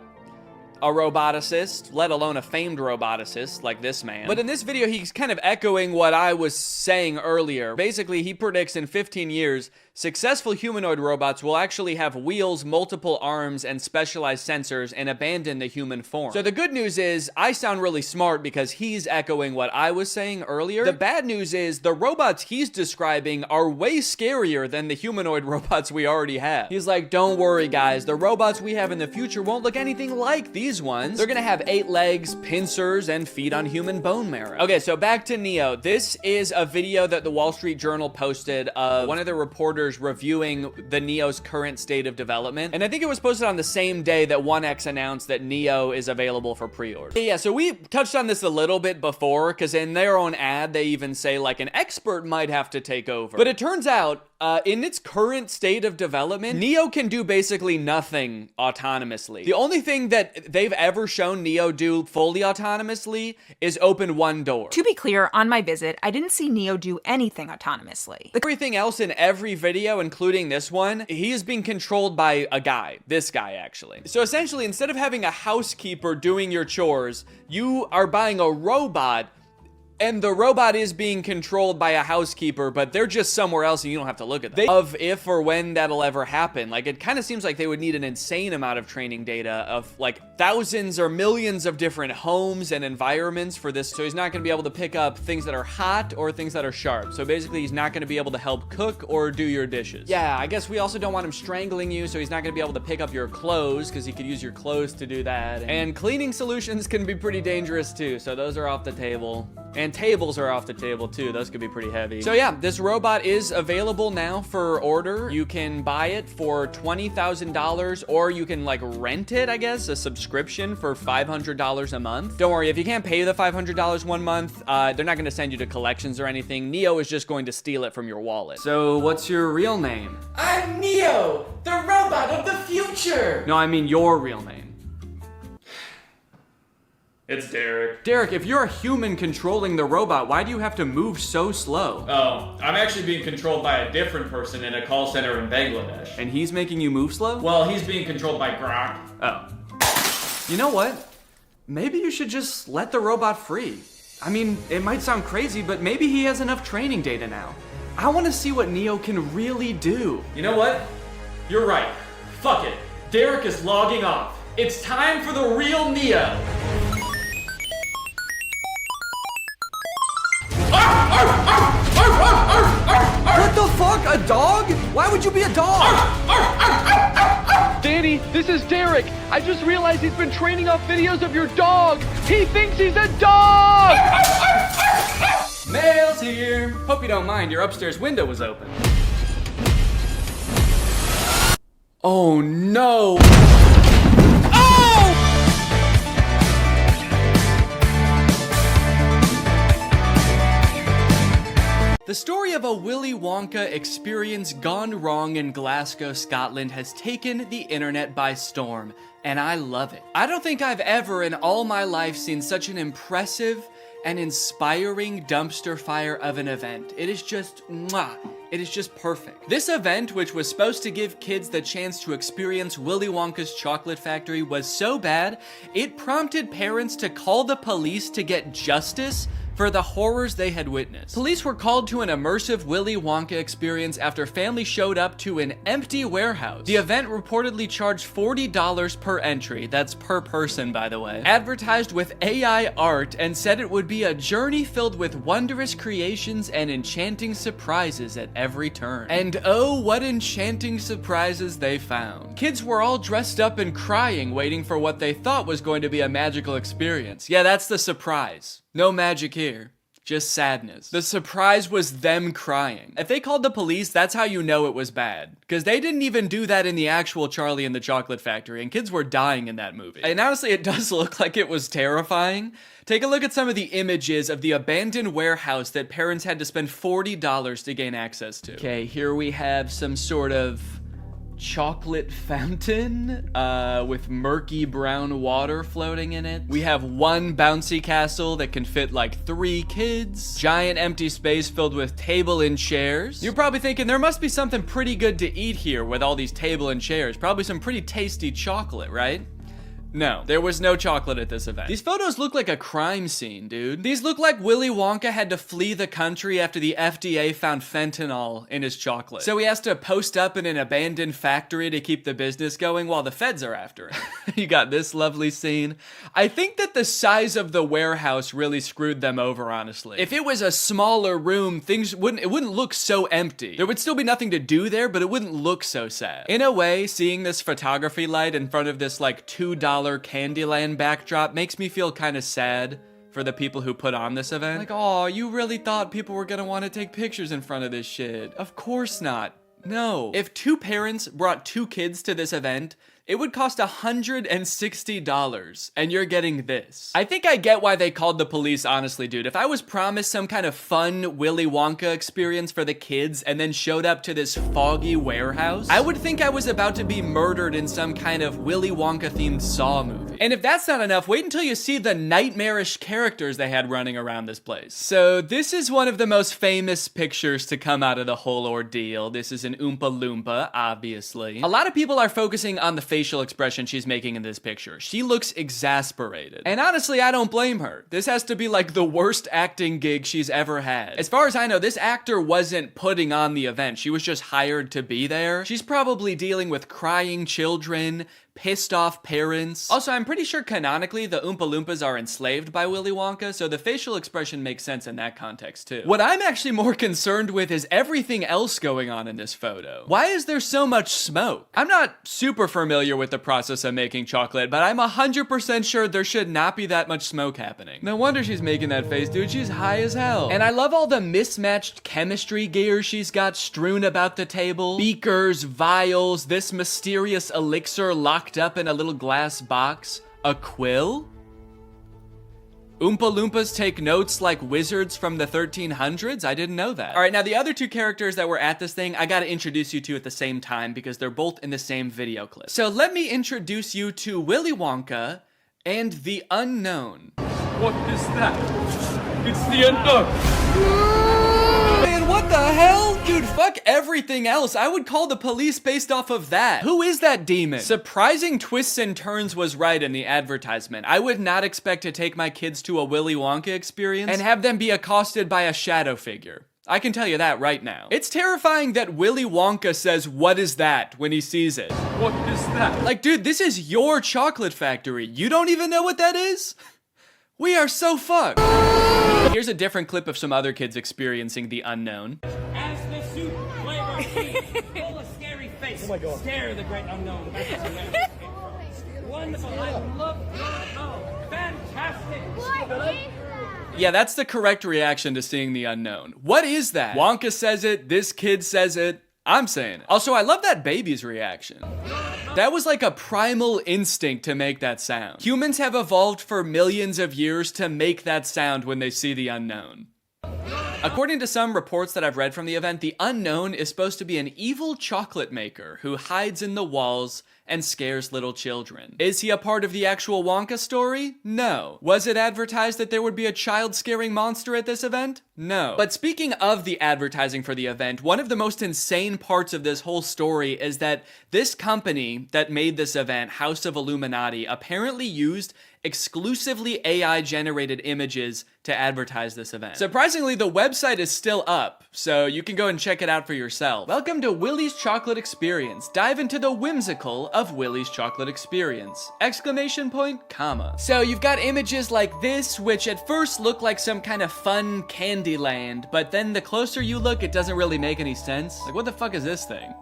a roboticist, let alone a famed roboticist like this man. But in this video, he's kind of echoing what I was saying earlier. Basically, he predicts in 15 years, successful humanoid robots will actually have wheels, multiple arms, and specialized sensors and abandon the human form. So the good news is, I sound really smart because he's echoing what I was saying earlier. The bad news is, the robots he's describing are way scarier than the humanoid robots we already have. He's like, don't worry guys, the robots we have in the future won't look anything like these ones. They're gonna have 8 legs, pincers, and feed on human bone marrow. Okay, so back to Neo. This is a video that the Wall Street Journal posted of one of the reporters reviewing the Neo's current state of development. And I think it was posted on the same day that 1X announced that Neo is available for pre-order. Yeah, so we touched on this a little bit before, because in their own ad, they even say like an expert might have to take over. But it turns out, in its current state of development, Neo can do basically nothing autonomously. The only thing that they've ever shown Neo do fully autonomously is open one door. To be clear, on my visit, I didn't see Neo do anything autonomously. Everything else in every video, including this one, he is being controlled by a guy. This guy, actually. So essentially, instead of having a housekeeper doing your chores, you are buying a robot, and the robot is being controlled by a housekeeper, but they're just somewhere else and you don't have to look at them. Of if or when that'll ever happen. Like, it kind of seems like they would need an insane amount of training data of like thousands or millions of different homes and environments for this. So he's not gonna be able to pick up things that are hot or things that are sharp. So basically he's not gonna be able to help cook or do your dishes. Yeah, I guess we also don't want him strangling you, so he's not gonna be able to pick up your clothes because he could use your clothes to do that. And cleaning solutions can be pretty dangerous too, so those are off the table. And tables are off the table too. Those could be pretty heavy. So yeah, this robot is available now for order. You can buy it for $20,000 or you can like rent it, I guess, a subscription for $500 a month. Don't worry, if you can't pay the $500 one month, they're not gonna send you to collections or anything. Neo is just going to steal it from your wallet. So what's your real name? I'm Neo, the robot of the future. No, I mean your real name. It's Derek. Derek, if you're a human controlling the robot, why do you have to move so slow? Oh, I'm actually being controlled by a different person in a call center in Bangladesh. And he's making you move slow? Well, he's being controlled by Grok. Oh. You know what? Maybe you should just let the robot free. I mean, it might sound crazy, but maybe he has enough training data now. I want to see what Neo can really do. You know what? You're right. Fuck it. Derek is logging off. It's time for the real Neo. What the fuck? A dog? Why would you be a dog? Danny, this is Derek. I just realized he's been training off videos of your dog. He thinks he's a dog! Mail's here. Hope you don't mind, your upstairs window was open. Oh no! The story of a Willy Wonka experience gone wrong in Glasgow, Scotland has taken the internet by storm, and I love it. I don't think I've ever in all my life seen such an impressive and inspiring dumpster fire of an event. It is just, mwah. It is just perfect. This event, which was supposed to give kids the chance to experience Willy Wonka's chocolate factory, was so bad, it prompted parents to call the police to get justice for the horrors they had witnessed. Police were called to an immersive Willy Wonka experience after families showed up to an empty warehouse. The event reportedly charged $40 per entry, that's per person by the way, advertised with AI art and said it would be a journey filled with wondrous creations and enchanting surprises at every turn. And oh, what enchanting surprises they found. Kids were all dressed up and crying, waiting for what they thought was going to be a magical experience. Yeah, that's the surprise. No magic here, just sadness. The surprise was them crying. If they called the police, that's how you know it was bad. Because they didn't even do that in the actual Charlie and the Chocolate Factory, and kids were dying in that movie. And honestly, it does look like it was terrifying. Take a look at some of the images of the abandoned warehouse that parents had to spend $40 to gain access to. Okay, here we have some sort of chocolate fountain with murky brown water floating in it. We have one bouncy castle that can fit like 3 kids. Giant empty space filled with table and chairs. You're probably thinking there must be something pretty good to eat here with all these table and chairs. Probably some pretty tasty chocolate, right? No, there was no chocolate at this event. These photos look like a crime scene, dude. These look like Willy Wonka had to flee the country after the FDA found fentanyl in his chocolate. So he has to post up in an abandoned factory to keep the business going while the feds are after him. You got this lovely scene. I think that the size of the warehouse really screwed them over, honestly. If it was a smaller room, it wouldn't look so empty. There would still be nothing to do there, but it wouldn't look so sad. In a way, seeing this photography light in front of this like $2 Candyland backdrop makes me feel kind of sad for the people who put on this event. Like, oh, you really thought people were gonna want to take pictures in front of this shit. Of course not. No. If two parents brought two kids to this event, it would cost $160, and you're getting this. I think I get why they called the police, honestly, dude. If I was promised some kind of fun Willy Wonka experience for the kids and then showed up to this foggy warehouse, I would think I was about to be murdered in some kind of Willy Wonka-themed Saw movie. And if that's not enough, wait until you see the nightmarish characters they had running around this place. So this is one of the most famous pictures to come out of the whole ordeal. This is an Oompa Loompa, obviously. A lot of people are focusing on the facial expression she's making in this picture. She looks exasperated. And honestly, I don't blame her. This has to be like the worst acting gig she's ever had. As far as I know, this actor wasn't putting on the event. She was just hired to be there. She's probably dealing with crying children, pissed off parents. Also, I'm pretty sure canonically the Oompa Loompas are enslaved by Willy Wonka, so the facial expression makes sense in that context too. What I'm actually more concerned with is everything else going on in this photo. Why is there so much smoke? I'm not super familiar with the process of making chocolate, but I'm 100% sure there should not be that much smoke happening. No wonder she's making that face, dude. She's high as hell. And I love all the mismatched chemistry gear she's got strewn about the table. Beakers, vials, this mysterious elixir locked up in a little glass box. A quill? Oompa Loompas take notes like wizards from the 1300s? I didn't know that. All right, now the other two characters that were at this thing, I gotta introduce you to at the same time because they're both in the same video clip. So let me introduce you to Willy Wonka and the Unknown. What is that? It's the unknown. Man, what the hell? Dude, fuck everything else. I would call the police based off of that. Who is that demon? Surprising twists and turns was right in the advertisement. I would not expect to take my kids to a Willy Wonka experience and have them be accosted by a shadow figure. I can tell you that right now. It's terrifying that Willy Wonka says, "What is that?" when he sees it. What is that? Like, dude, this is your chocolate factory. You don't even know what that is? We are so fucked. Here's a different clip of some other kids experiencing the unknown. As the soup flavor full of scary face. Oh my God. Scare the great unknown. Wonderful. I love fantastic. Yeah, that's the correct reaction to seeing the unknown. What is that? Wonka says it, this kid says it, I'm saying it. Also, I love that baby's reaction. That was like a primal instinct to make that sound. Humans have evolved for millions of years to make that sound when they see the unknown. According to some reports that I've read from the event, the unknown is supposed to be an evil chocolate maker who hides in the walls and scares little children. Is he a part of the actual Wonka story? No. Was it advertised that there would be a child-scaring monster at this event? No. But speaking of the advertising for the event, one of the most insane parts of this whole story is that this company that made this event, House of Illuminati, apparently used exclusively AI-generated images to advertise this event. Surprisingly, the website is still up, so you can go and check it out for yourself. Welcome to Willy's Chocolate Experience. Dive into the whimsical of Willy's Chocolate Experience! Exclamation point, comma. So you've got images like this, which at first look like some kind of fun candy land, but then the closer you look, it doesn't really make any sense. Like, what the fuck is this thing?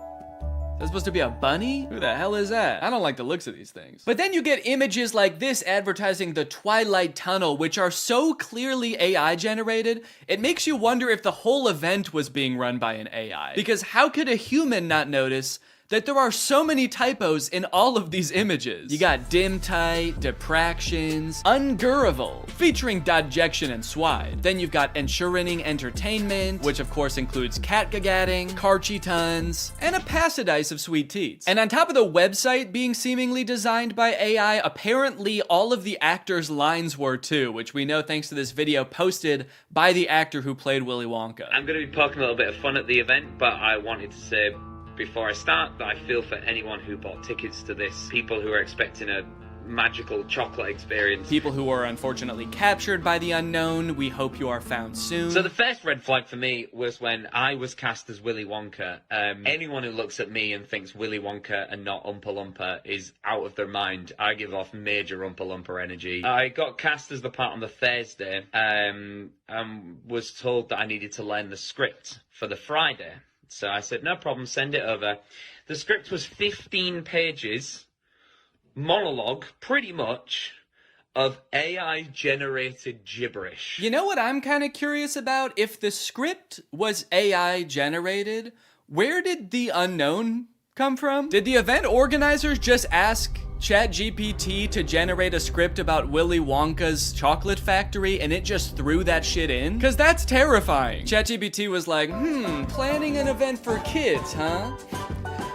Is that supposed to be a bunny? Who the hell is that? I don't like the looks of these things. But then you get images like this advertising the Twilight Tunnel, which are so clearly AI generated, it makes you wonder if the whole event was being run by an AI. Because how could a human not notice that there are so many typos in all of these images? You got dim tight, depractions, ungurrival, featuring dejection and swide. Then you've got ensuring entertainment, which of course includes catgagatting, carchy tons, and a passidice of sweet teats. And on top of the website being seemingly designed by AI, apparently all of the actors' lines were too, which we know thanks to this video posted by the actor who played Willy Wonka. I'm going to be poking a little bit of fun at the event, but I wanted to say before I start that I feel for anyone who bought tickets to this, people who are expecting a magical chocolate experience. People who are unfortunately captured by the unknown, we hope you are found soon. So the first red flag for me was when I was cast as Willy Wonka. Anyone who looks at me and thinks Willy Wonka and not Oompa Loompa is out of their mind. I give off major Oompa Loompa energy. I got cast as the part on the Thursday, and was told that I needed to learn the script for the Friday. So I said, no problem, send it over. The script was 15 pages, monologue, pretty much, of AI-generated gibberish. You know what I'm kind of curious about? If the script was AI-generated, where did the unknown come from? Did the event organizers just ask ChatGPT to generate a script about Willy Wonka's chocolate factory and it just threw that shit in? Cause that's terrifying. ChatGPT was like, planning an event for kids, huh?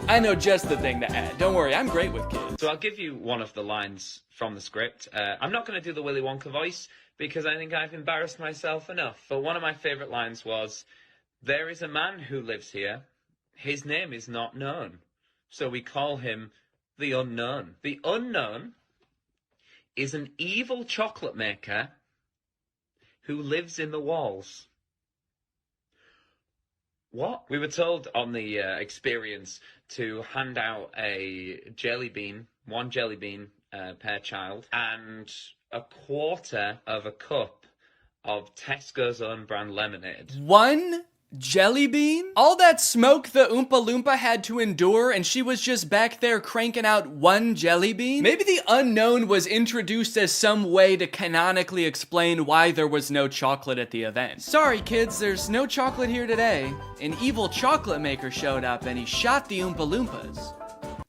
I know just the thing to add. Don't worry, I'm great with kids. So I'll give you one of the lines from the script. I'm not going to do the Willy Wonka voice because I think I've embarrassed myself enough. But one of my favourite lines was, there is a man who lives here. His name is not known. So we call him the Unknown. The Unknown is an evil chocolate maker who lives in the walls. What? We were told on the experience to hand out a jelly bean, one jelly bean per child, and a quarter of a cup of Tesco's own brand lemonade. One jelly bean? All that smoke the Oompa Loompa had to endure and she was just back there cranking out one jelly bean? Maybe the unknown was introduced as some way to canonically explain why there was no chocolate at the event. Sorry kids, there's no chocolate here today. An evil chocolate maker showed up and he shot the Oompa Loompas.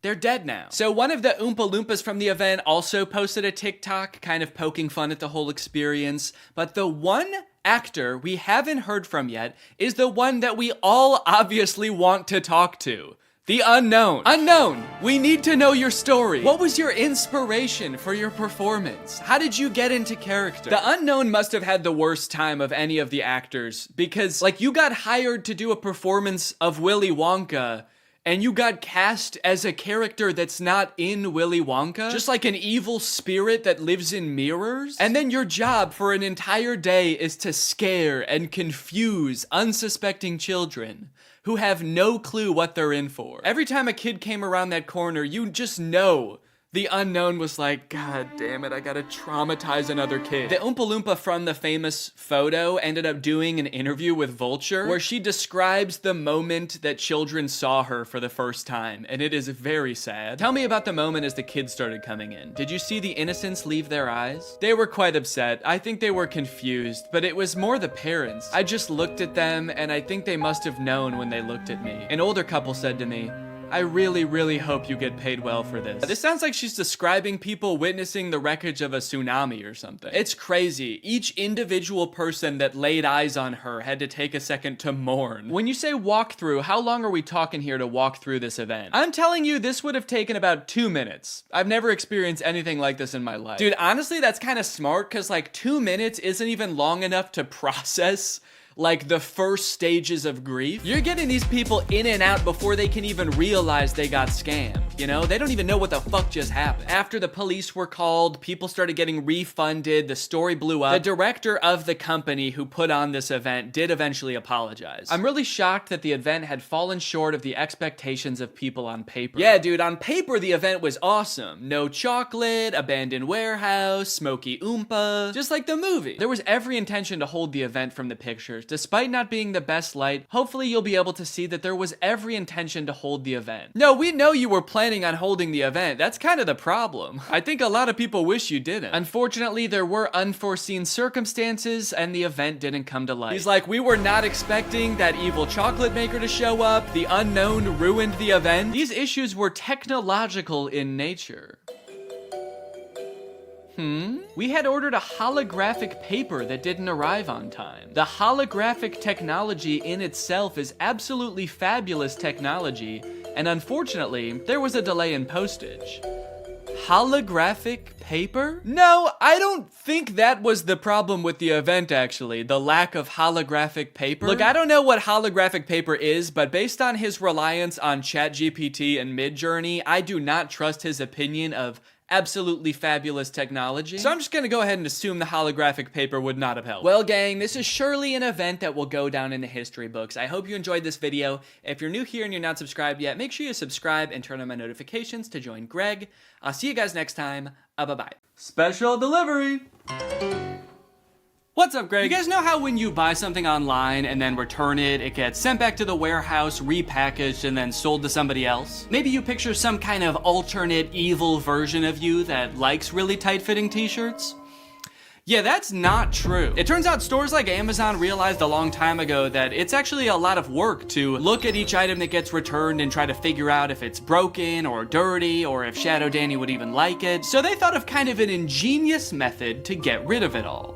They're dead now. So one of the Oompa Loompas from the event also posted a TikTok kind of poking fun at the whole experience, but the one actor we haven't heard from yet is the one that we all obviously want to talk to. The unknown. Unknown, we need to know your story. What was your inspiration for your performance? How did you get into character? The unknown must have had the worst time of any of the actors because, like, you got hired to do a performance of Willy Wonka and you got cast as a character that's not in Willy Wonka? Just like an evil spirit that lives in mirrors? And then your job for an entire day is to scare and confuse unsuspecting children who have no clue what they're in for. Every time a kid came around that corner, you just know the unknown was like, God damn it, I gotta traumatize another kid. The Oompa Loompa from the famous photo ended up doing an interview with Vulture where she describes the moment that children saw her for the first time, and it is very sad. Tell me about the moment as the kids started coming in. Did you see the innocence leave their eyes? They were quite upset. I think they were confused, but it was more the parents. I just looked at them, and I think they must have known when they looked at me. An older couple said to me, I really, really hope you get paid well for this. This sounds like she's describing people witnessing the wreckage of a tsunami or something. It's crazy. Each individual person that laid eyes on her had to take a second to mourn. When you say walk through, how long are we talking here to walk through this event? I'm telling you, this would have taken about 2 minutes. I've never experienced anything like this in my life. Dude, honestly, that's kind of smart because like 2 minutes isn't even long enough to process like the first stages of grief. You're getting these people in and out before they can even realize they got scammed, you know? They don't even know what the fuck just happened. After the police were called, people started getting refunded, the story blew up. The director of the company who put on this event did eventually apologize. I'm really shocked that the event had fallen short of the expectations of people on paper. Yeah, dude, on paper the event was awesome. No chocolate, abandoned warehouse, smoky Oompa, just like the movie. There was every intention to hold the event from the pictures. Despite not being the best light, hopefully you'll be able to see that there was every intention to hold the event. No, we know you were planning on holding the event. That's kind of the problem. I think a lot of people wish you didn't. Unfortunately, there were unforeseen circumstances and the event didn't come to light. He's like, we were not expecting that evil chocolate maker to show up. The unknown ruined the event. These issues were technological in nature. We had ordered a holographic paper that didn't arrive on time. The holographic technology in itself is absolutely fabulous technology, and unfortunately, there was a delay in postage. Holographic paper? No, I don't think that was the problem with the event, actually. The lack of holographic paper. Look, I don't know what holographic paper is, but based on his reliance on ChatGPT and Midjourney, I do not trust his opinion of absolutely fabulous technology. So I'm just gonna go ahead and assume the holographic paper would not have helped. Well, gang, this is surely an event that will go down in the history books. I hope you enjoyed this video. If you're new here and you're not subscribed yet, make sure you subscribe and turn on my notifications to join Greg. I'll see you guys next time. Bye-bye. Special delivery! What's up, Greg? You guys know how when you buy something online and then return it, it gets sent back to the warehouse, repackaged, and then sold to somebody else? Maybe you picture some kind of alternate evil version of you that likes really tight-fitting t-shirts? Yeah, that's not true. It turns out stores like Amazon realized a long time ago that it's actually a lot of work to look at each item that gets returned and try to figure out if it's broken or dirty or if Shadow Danny would even like it. So they thought of kind of an ingenious method to get rid of it all.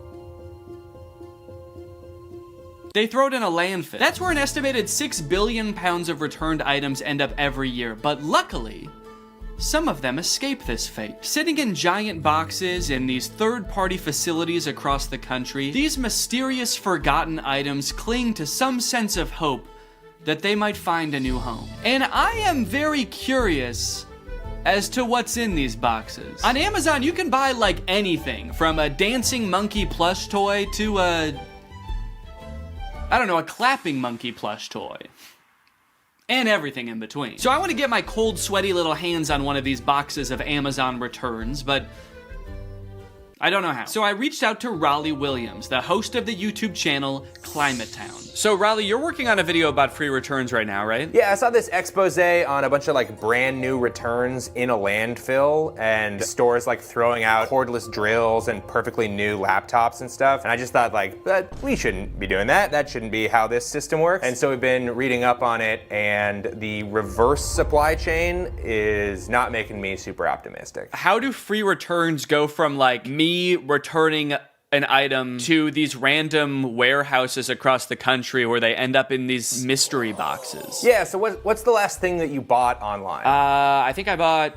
They throw it in a landfill. That's where an estimated 6 billion pounds of returned items end up every year, but luckily, some of them escape this fate. Sitting in giant boxes in these third-party facilities across the country, these mysterious forgotten items cling to some sense of hope that they might find a new home. And I am very curious as to what's in these boxes. On Amazon, you can buy like anything, from a dancing monkey plush toy to a clapping monkey plush toy. And everything in between. So I want to get my cold, sweaty little hands on one of these boxes of Amazon returns, but I don't know how. So I reached out to Raleigh Williams, the host of the YouTube channel Climate Town. So Raleigh, you're working on a video about free returns right now, right? Yeah, I saw this expose on a bunch of like brand new returns in a landfill and stores like throwing out cordless drills and perfectly new laptops and stuff. And I just thought like, we shouldn't be doing that. That shouldn't be how this system works. And so we've been reading up on it, and the reverse supply chain is not making me super optimistic. How do free returns go from like me returning an item to these random warehouses across the country where they end up in these mystery boxes? Yeah, so what's the last thing that you bought online? I think I bought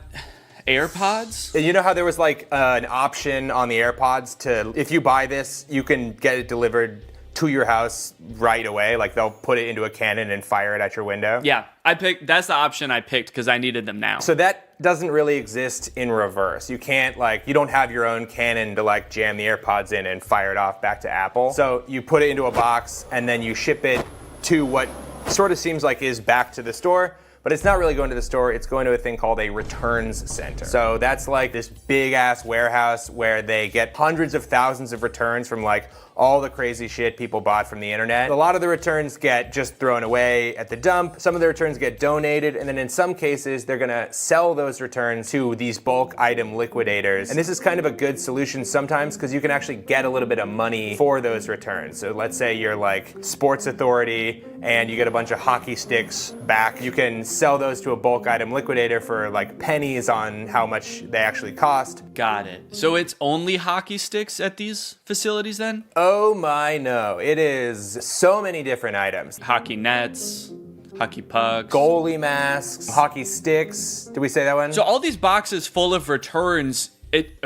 AirPods. You know how there was like an option on the AirPods to, if you buy this, you can get it delivered to your house right away? Like they'll put it into a cannon and fire it at your window? Yeah, that's the option I picked because I needed them now. So that doesn't really exist in reverse. You can't you don't have your own cannon to like jam the AirPods in and fire it off back to Apple. So you put it into a box and then you ship it to what sort of seems like is back to the store. But it's not really going to the store, it's going to a thing called a returns center. So that's like this big ass warehouse where they get hundreds of thousands of returns from like all the crazy shit people bought from the internet. A lot of the returns get just thrown away at the dump. Some of the returns get donated, and then in some cases, they're gonna sell those returns to these bulk item liquidators. And this is kind of a good solution sometimes because you can actually get a little bit of money for those returns. So let's say you're like Sports Authority and you get a bunch of hockey sticks back. You can sell those to a bulk item liquidator for like pennies on how much they actually cost. Got it. So it's only hockey sticks at these facilities then? Oh my no, it is so many different items. Hockey nets, hockey pucks, goalie masks, hockey sticks. Did we say that one? So all these boxes full of returns,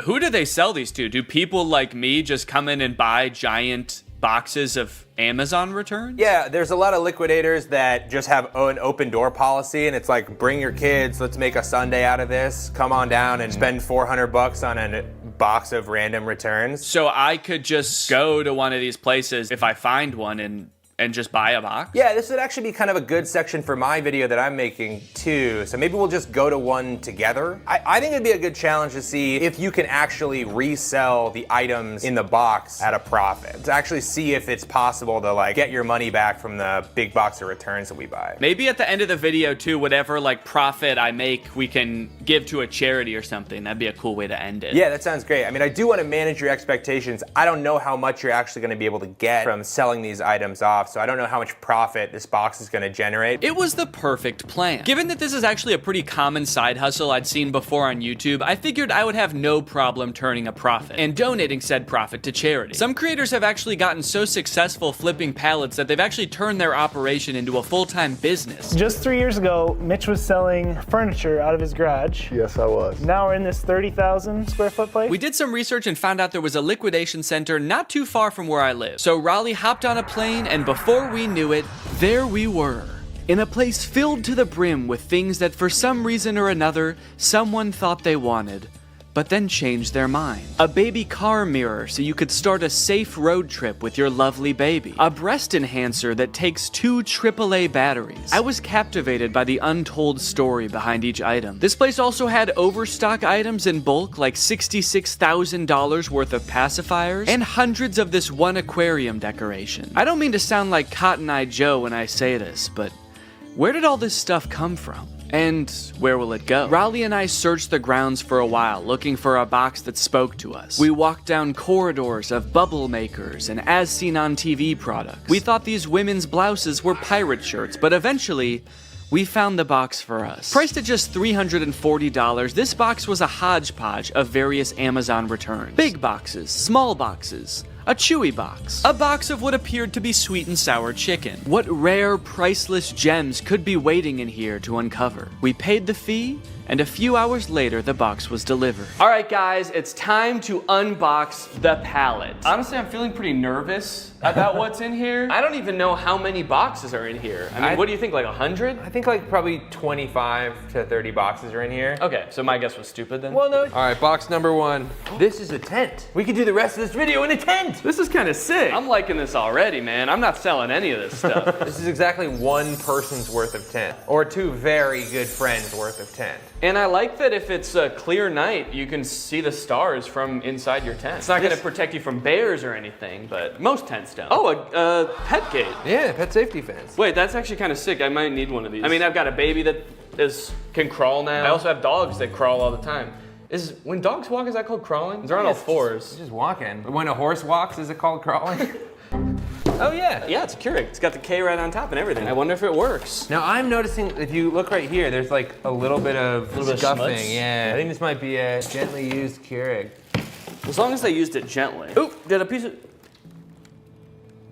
who do they sell these to? Do people like me just come in and buy giant boxes of Amazon returns? Yeah, there's a lot of liquidators that just have an open door policy, and it's like, bring your kids, let's make a Sunday out of this. Come on down and spend $400 on a box of random returns. So I could just go to one of these places if I find one and just buy a box? Yeah, this would actually be kind of a good section for my video that I'm making too. So maybe we'll just go to one together. I think it'd be a good challenge to see if you can actually resell the items in the box at a profit. To actually see if it's possible to like get your money back from the big box of returns that we buy. Maybe at the end of the video too, whatever like profit I make, we can give to a charity or something. That'd be a cool way to end it. Yeah, that sounds great. I mean, I do want to manage your expectations. I don't know how much you're actually going to be able to get from selling these items off. So I don't know how much profit this box is going to generate. It was the perfect plan. Given that this is actually a pretty common side hustle I'd seen before on YouTube, I figured I would have no problem turning a profit and donating said profit to charity. Some creators have actually gotten so successful flipping pallets that they've actually turned their operation into a full-time business. Just 3 years ago, Mitch was selling furniture out of his garage. Yes, I was. Now we're in this 30,000 square foot place. We did some research and found out there was a liquidation center not too far from where I live. So Raleigh hopped on a plane, and before we knew it, there we were, in a place filled to the brim with things that for some reason or another, someone thought they wanted, but then changed their mind. A baby car mirror so you could start a safe road trip with your lovely baby. A breast enhancer that takes 2 AAA batteries. I was captivated by the untold story behind each item. This place also had overstock items in bulk like $66,000 worth of pacifiers and hundreds of this one aquarium decoration. I don't mean to sound like Cotton Eye Joe when I say this, but where did all this stuff come from? And where will it go? Raleigh and I searched the grounds for a while, looking for a box that spoke to us. We walked down corridors of bubble makers and as seen on TV products. We thought these women's blouses were pirate shirts, but eventually, we found the box for us. Priced at just $340, this box was a hodgepodge of various Amazon returns. Big boxes, small boxes, a Chewy box, a box of what appeared to be sweet and sour chicken. What rare, priceless gems could be waiting in here to uncover? We paid the fee, and a few hours later, the box was delivered. All right, guys, it's time to unbox the pallet. Honestly, I'm feeling pretty nervous about what's in here. I don't even know how many boxes are in here. I mean, what do you think, like 100? I think like probably 25 to 30 boxes are in here. Okay, so my guess was stupid then? Well, no. All right, box number 1. This is a tent. We could do the rest of this video in a tent. This is kind of sick. I'm liking this already, man. I'm not selling any of this stuff. This is exactly 1 person's worth of tent, or 2 very good friends worth of tent. And I like that if it's a clear night, you can see the stars from inside your tent. It's not going to protect you from bears or anything, but most tents don't. Oh, a pet gate. Yeah, pet safety fence. Wait, that's actually kind of sick. I might need one of these. I mean, I've got a baby that can crawl now. I also have dogs that crawl all the time. When dogs walk, is that called crawling? They're on all fours. It's just walking. But when a horse walks, is it called crawling? Oh yeah. Yeah, it's a Keurig. It's got the K right on top and everything. I wonder if it works. Now I'm noticing, if you look right here, there's like a little bit of scuffing. Yeah, I think this might be a gently used Keurig. As long as they used it gently. Oop, did a piece of...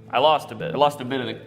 I lost a bit. I lost a bit of the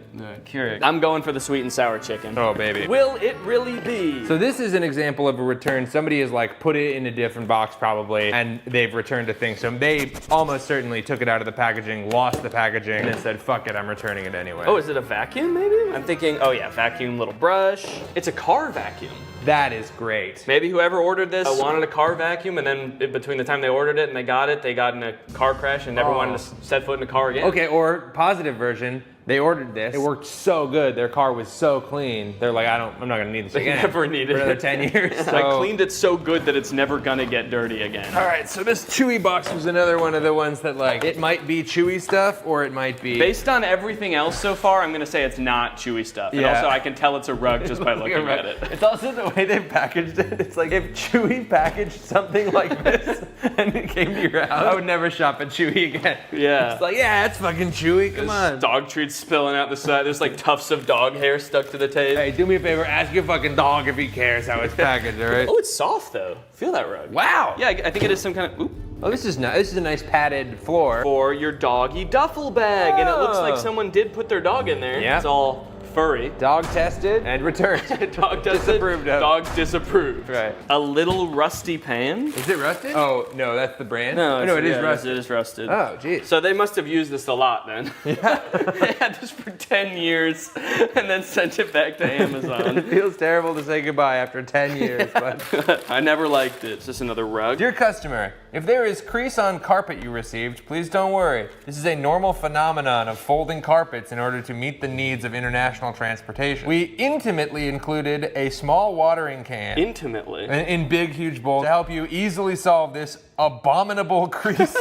Keurig. I'm going for the sweet and sour chicken. Oh, baby. Will it really be? So this is an example of a return. Somebody has like put it in a different box probably, and they've returned a thing. So they almost certainly took it out of the packaging, lost the packaging, and then said, fuck it, I'm returning it anyway. Oh, is it a vacuum maybe? I'm thinking, oh yeah, vacuum, little brush. It's a car vacuum. That is great. Maybe whoever ordered this wanted a car vacuum, and then between the time they ordered it and they got in a car crash and never wanted to set foot in a car again. Okay, or positive version, they ordered this. It worked so good. Their car was so clean. They're like, I'm not gonna need this again. They never needed for another 10 years. So. I cleaned it so good that it's never gonna get dirty again. All right, so this Chewy box was another one of the ones that like, it might be Chewy stuff or it might be... Based on everything else so far, I'm gonna say it's not Chewy stuff. And also I can tell it's a rug just by looking at it. It's also the way they've packaged it. It's like if Chewy packaged something like this and it came to your house, I would never shop at Chewy again. Yeah. It's like, yeah, it's fucking Chewy, come on. Dog treats spilling out the side. There's like tufts of dog hair stuck to the tape. Hey, do me a favor, ask your fucking dog if he cares how it's packaged, all right? Oh, it's soft though. Feel that rug. Wow. Yeah, I think it is some kind of, oop. Oh, this is nice. This is a nice padded floor. For your doggy duffel bag. And it looks like someone did put their dog in there. Yeah. It's all furry. Dog tested and returned. Dog tested, disapproved of. Dog disapproved. Right. A little rusty pan. Is it rusted? Oh, no, that's the brand? No, it is rusted. It is rusted. Oh, geez. So they must have used this a lot then. Yeah. They had this for 10 years and then sent it back to Amazon. It feels terrible to say goodbye after 10 years, but... I never liked it. It's just another rug. Dear customer, if there is crease on carpet you received, please don't worry. This is a normal phenomenon of folding carpets in order to meet the needs of international transportation. We intimately included a small watering can. Intimately? In big, huge bowls to help you easily solve this abominable crease.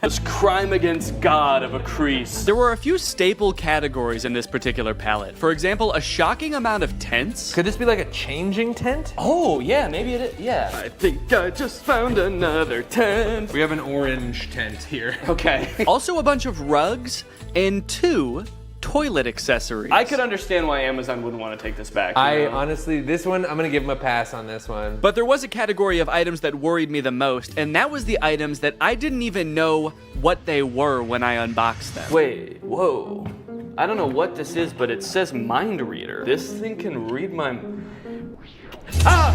This crime against God of a crease. There were a few staple categories in this particular palette. For example, a shocking amount of tents. Could this be like a changing tent? Oh, yeah, maybe it is. Yeah. I think I just found another tent. We have an orange tent here. Okay. Also a bunch of rugs and 2 toilet accessories. I could understand why Amazon wouldn't want to take this back. Honestly, this one, I'm gonna give them a pass on this one. But there was a category of items that worried me the most, and that was the items that I didn't even know what they were when I unboxed them. Wait, whoa. I don't know what this is, but it says mind reader. This thing can read my... Ah!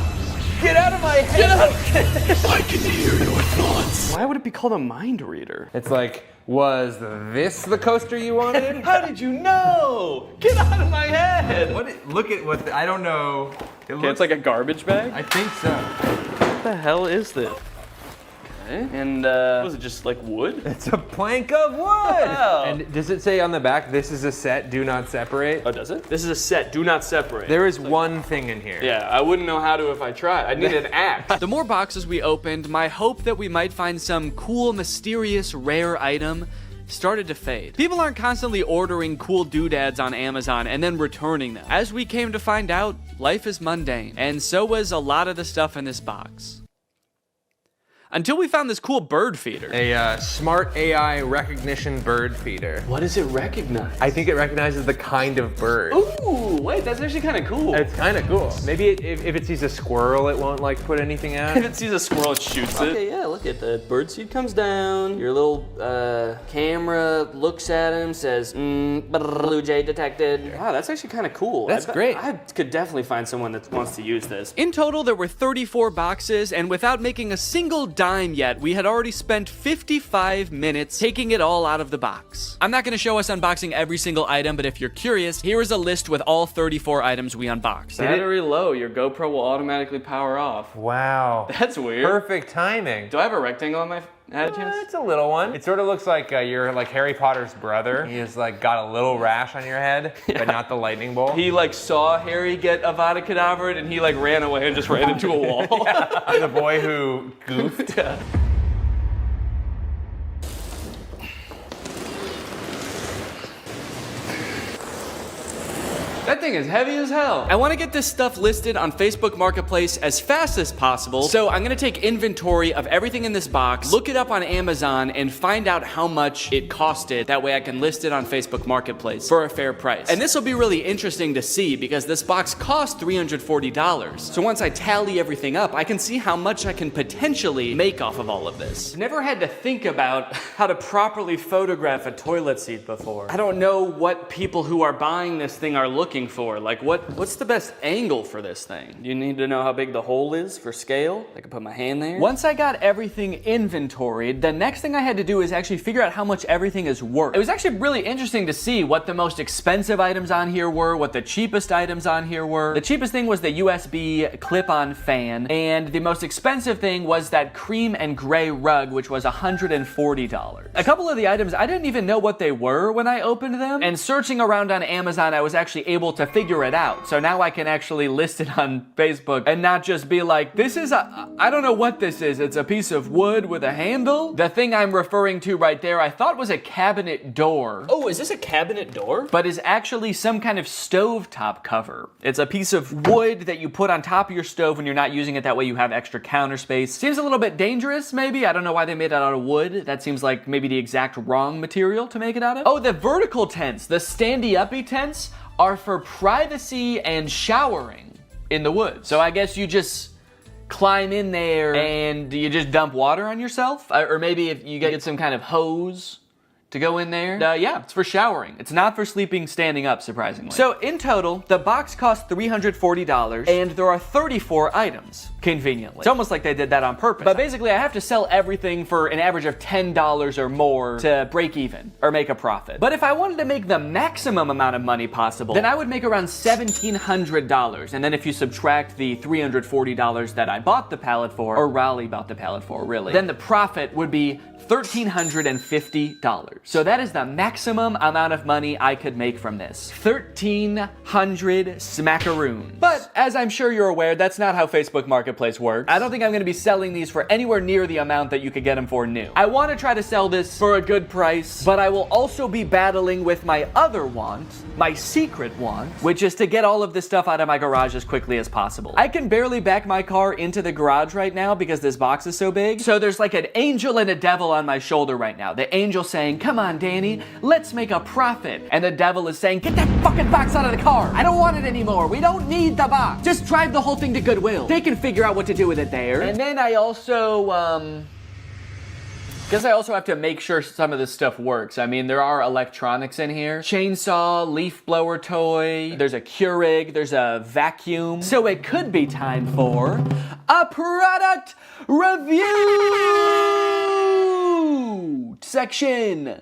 Get out of my head! Get out! I can hear your thoughts. Why would it be called a mind reader? It's like, was this the coaster you wanted? How did you know? Get out of my head! Look at what, I don't know. It's like a garbage bag? I think so. What the hell is this? Okay. And was it just like wood? It's a plank of wood. Wow. And does it say on the back, this is a set, do not separate? Oh, does it? This is a set, do not separate. There is one thing in here. Yeah, I wouldn't know how to if I tried. I'd need an axe. The more boxes we opened, my hope that we might find some cool, mysterious, rare item started to fade. People aren't constantly ordering cool doodads on Amazon and then returning them. As we came to find out, life is mundane, and so was a lot of the stuff in this box. Until we found this cool bird feeder. A smart AI recognition bird feeder. What does it recognize? I think it recognizes the kind of bird. Ooh, wait, that's actually kind of cool. It's kind of cool. Maybe if it sees a squirrel, it won't like put anything out. If it sees a squirrel, it shoots it. Okay, yeah, look at the bird seed comes down. Your little camera looks at him, says, blue jay detected. Wow, that's actually kind of cool. That's great. I could definitely find someone that wants to use this. In total, there were 34 boxes, and without making a single dime yet, we had already spent 55 minutes taking it all out of the box. I'm not going to show us unboxing every single item, but if you're curious, here is a list with all 34 items we unboxed. Battery low, your GoPro will automatically power off. Wow. That's weird. Perfect timing. Do I have a rectangle on my head? It's a little one. It sort of looks like you're like Harry Potter's brother. He has like got a little rash on your head, but not the lightning bolt. He like saw Harry get Avada Kedavra and he like ran away and just ran into a wall. Yeah. The boy who goofed. Yeah. That thing is heavy as hell. I want to get this stuff listed on Facebook Marketplace as fast as possible, so I'm going to take inventory of everything in this box, look it up on Amazon, and find out how much it costed. That way I can list it on Facebook Marketplace for a fair price. And this will be really interesting to see because this box cost $340. So once I tally everything up, I can see how much I can potentially make off of all of this. I've never had to think about how to properly photograph a toilet seat before. I don't know what people who are buying this thing are looking for. Like what's the best angle for this thing? You need to know how big the hole is for scale. I can put my hand there. Once I got everything inventoried, the next thing I had to do is actually figure out how much everything is worth. It was actually really interesting to see what the most expensive items on here were, what the cheapest items on here were. The cheapest thing was the USB clip-on fan, and the most expensive thing was that cream and gray rug, which was $140. A couple of the items, I didn't even know what they were when I opened them, and searching around on Amazon, I was actually able to figure it out. So now I can actually list it on Facebook and not just be like, this is I don't know what this is. It's a piece of wood with a handle. The thing I'm referring to right there, I thought was a cabinet door. Oh, is this a cabinet door? But is actually some kind of stovetop cover. It's a piece of wood that you put on top of your stove when you're not using it. That way you have extra counter space. Seems a little bit dangerous, maybe. I don't know why they made it out of wood. That seems like maybe the exact wrong material to make it out of. Oh, the vertical tents, the standy-uppy tents, are for privacy and showering in the woods. So I guess you just climb in there and you just dump water on yourself? Or maybe if you get some kind of hose to go in there. Yeah, it's for showering. It's not for sleeping standing up, surprisingly. So in total, the box cost $340 and there are 34 items, conveniently. It's almost like they did that on purpose. But basically, I have to sell everything for an average of $10 or more to break even or make a profit. But if I wanted to make the maximum amount of money possible, then I would make around $1,700. And then if you subtract the $340 that I bought the pallet for, or Raleigh bought the pallet for, really, then the profit would be $1,350. So that is the maximum amount of money I could make from this. 1,300 smackaroons. But as I'm sure you're aware, that's not how Facebook Marketplace works. I don't think I'm gonna be selling these for anywhere near the amount that you could get them for new. I wanna try to sell this for a good price, but I will also be battling with my other want, my secret want, which is to get all of this stuff out of my garage as quickly as possible. I can barely back my car into the garage right now because this box is so big. So there's like an angel and a devil on my shoulder right now. The angel saying, come on, Danny, let's make a profit. And the devil is saying, get that fucking box out of the car. I don't want it anymore. We don't need the box. Just drive the whole thing to Goodwill. They can figure out what to do with it there. And then I also, guess I also have to make sure some of this stuff works. I mean, there are electronics in here. Chainsaw, leaf blower toy, there's a Keurig, there's a vacuum. So it could be time for a product review section.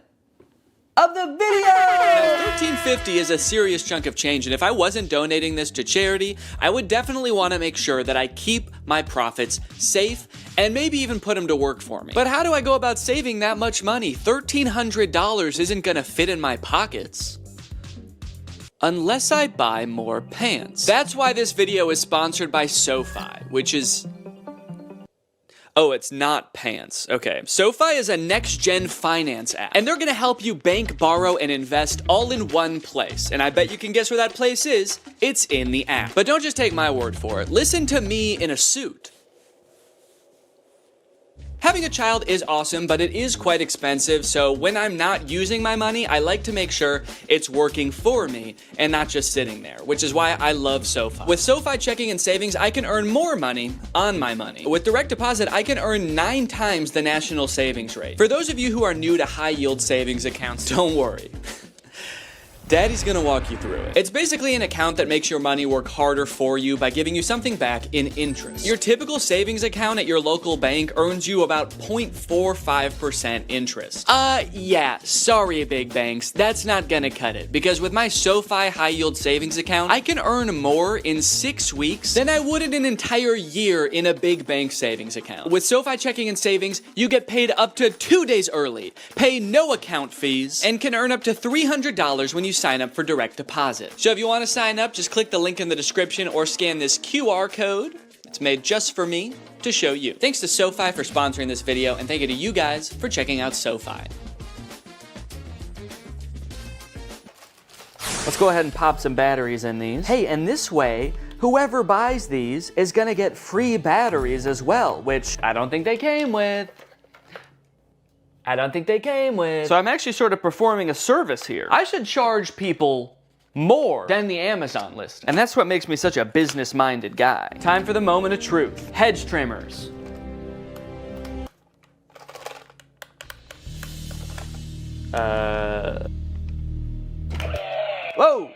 of the video! Now, $13.50 is a serious chunk of change, and if I wasn't donating this to charity, I would definitely want to make sure that I keep my profits safe and maybe even put them to work for me. But how do I go about saving that much money? $1,300 isn't gonna fit in my pockets unless I buy more pants. That's why this video is sponsored by SoFi, which is... Oh, it's not pants. Okay. SoFi is a next-gen finance app, and they're gonna help you bank, borrow, and invest all in one place. And I bet you can guess where that place is. It's in the app. But don't just take my word for it. Listen to me in a suit. Having a child is awesome, but it is quite expensive, so when I'm not using my money, I like to make sure it's working for me and not just sitting there, which is why I love SoFi. With SoFi checking and savings, I can earn more money on my money. With direct deposit, I can earn 9 times the national savings rate. For those of you who are new to high-yield savings accounts, don't worry. Daddy's gonna walk you through it. It's basically an account that makes your money work harder for you by giving you something back in interest. Your typical savings account at your local bank earns you about 0.45% interest. Yeah, sorry big banks, that's not gonna cut it, because with my SoFi high yield savings account, I can earn more in 6 weeks than I would in an entire year in a big bank savings account. With SoFi checking and savings, you get paid up to 2 days early, pay no account fees, and can earn up to $300 when you sign up for direct deposit. So if you want to sign up, just click the link in the description or scan this QR code. It's made just for me to show you. Thanks to SoFi for sponsoring this video, and thank you to you guys for checking out SoFi. Let's go ahead and pop some batteries in these. Hey, and this way, whoever buys these is gonna get free batteries as well, which I don't think they came with. So I'm actually sort of performing a service here. I should charge people more than the Amazon list. And that's what makes me such a business-minded guy. Time for the moment of truth. Hedge trimmers. Whoa!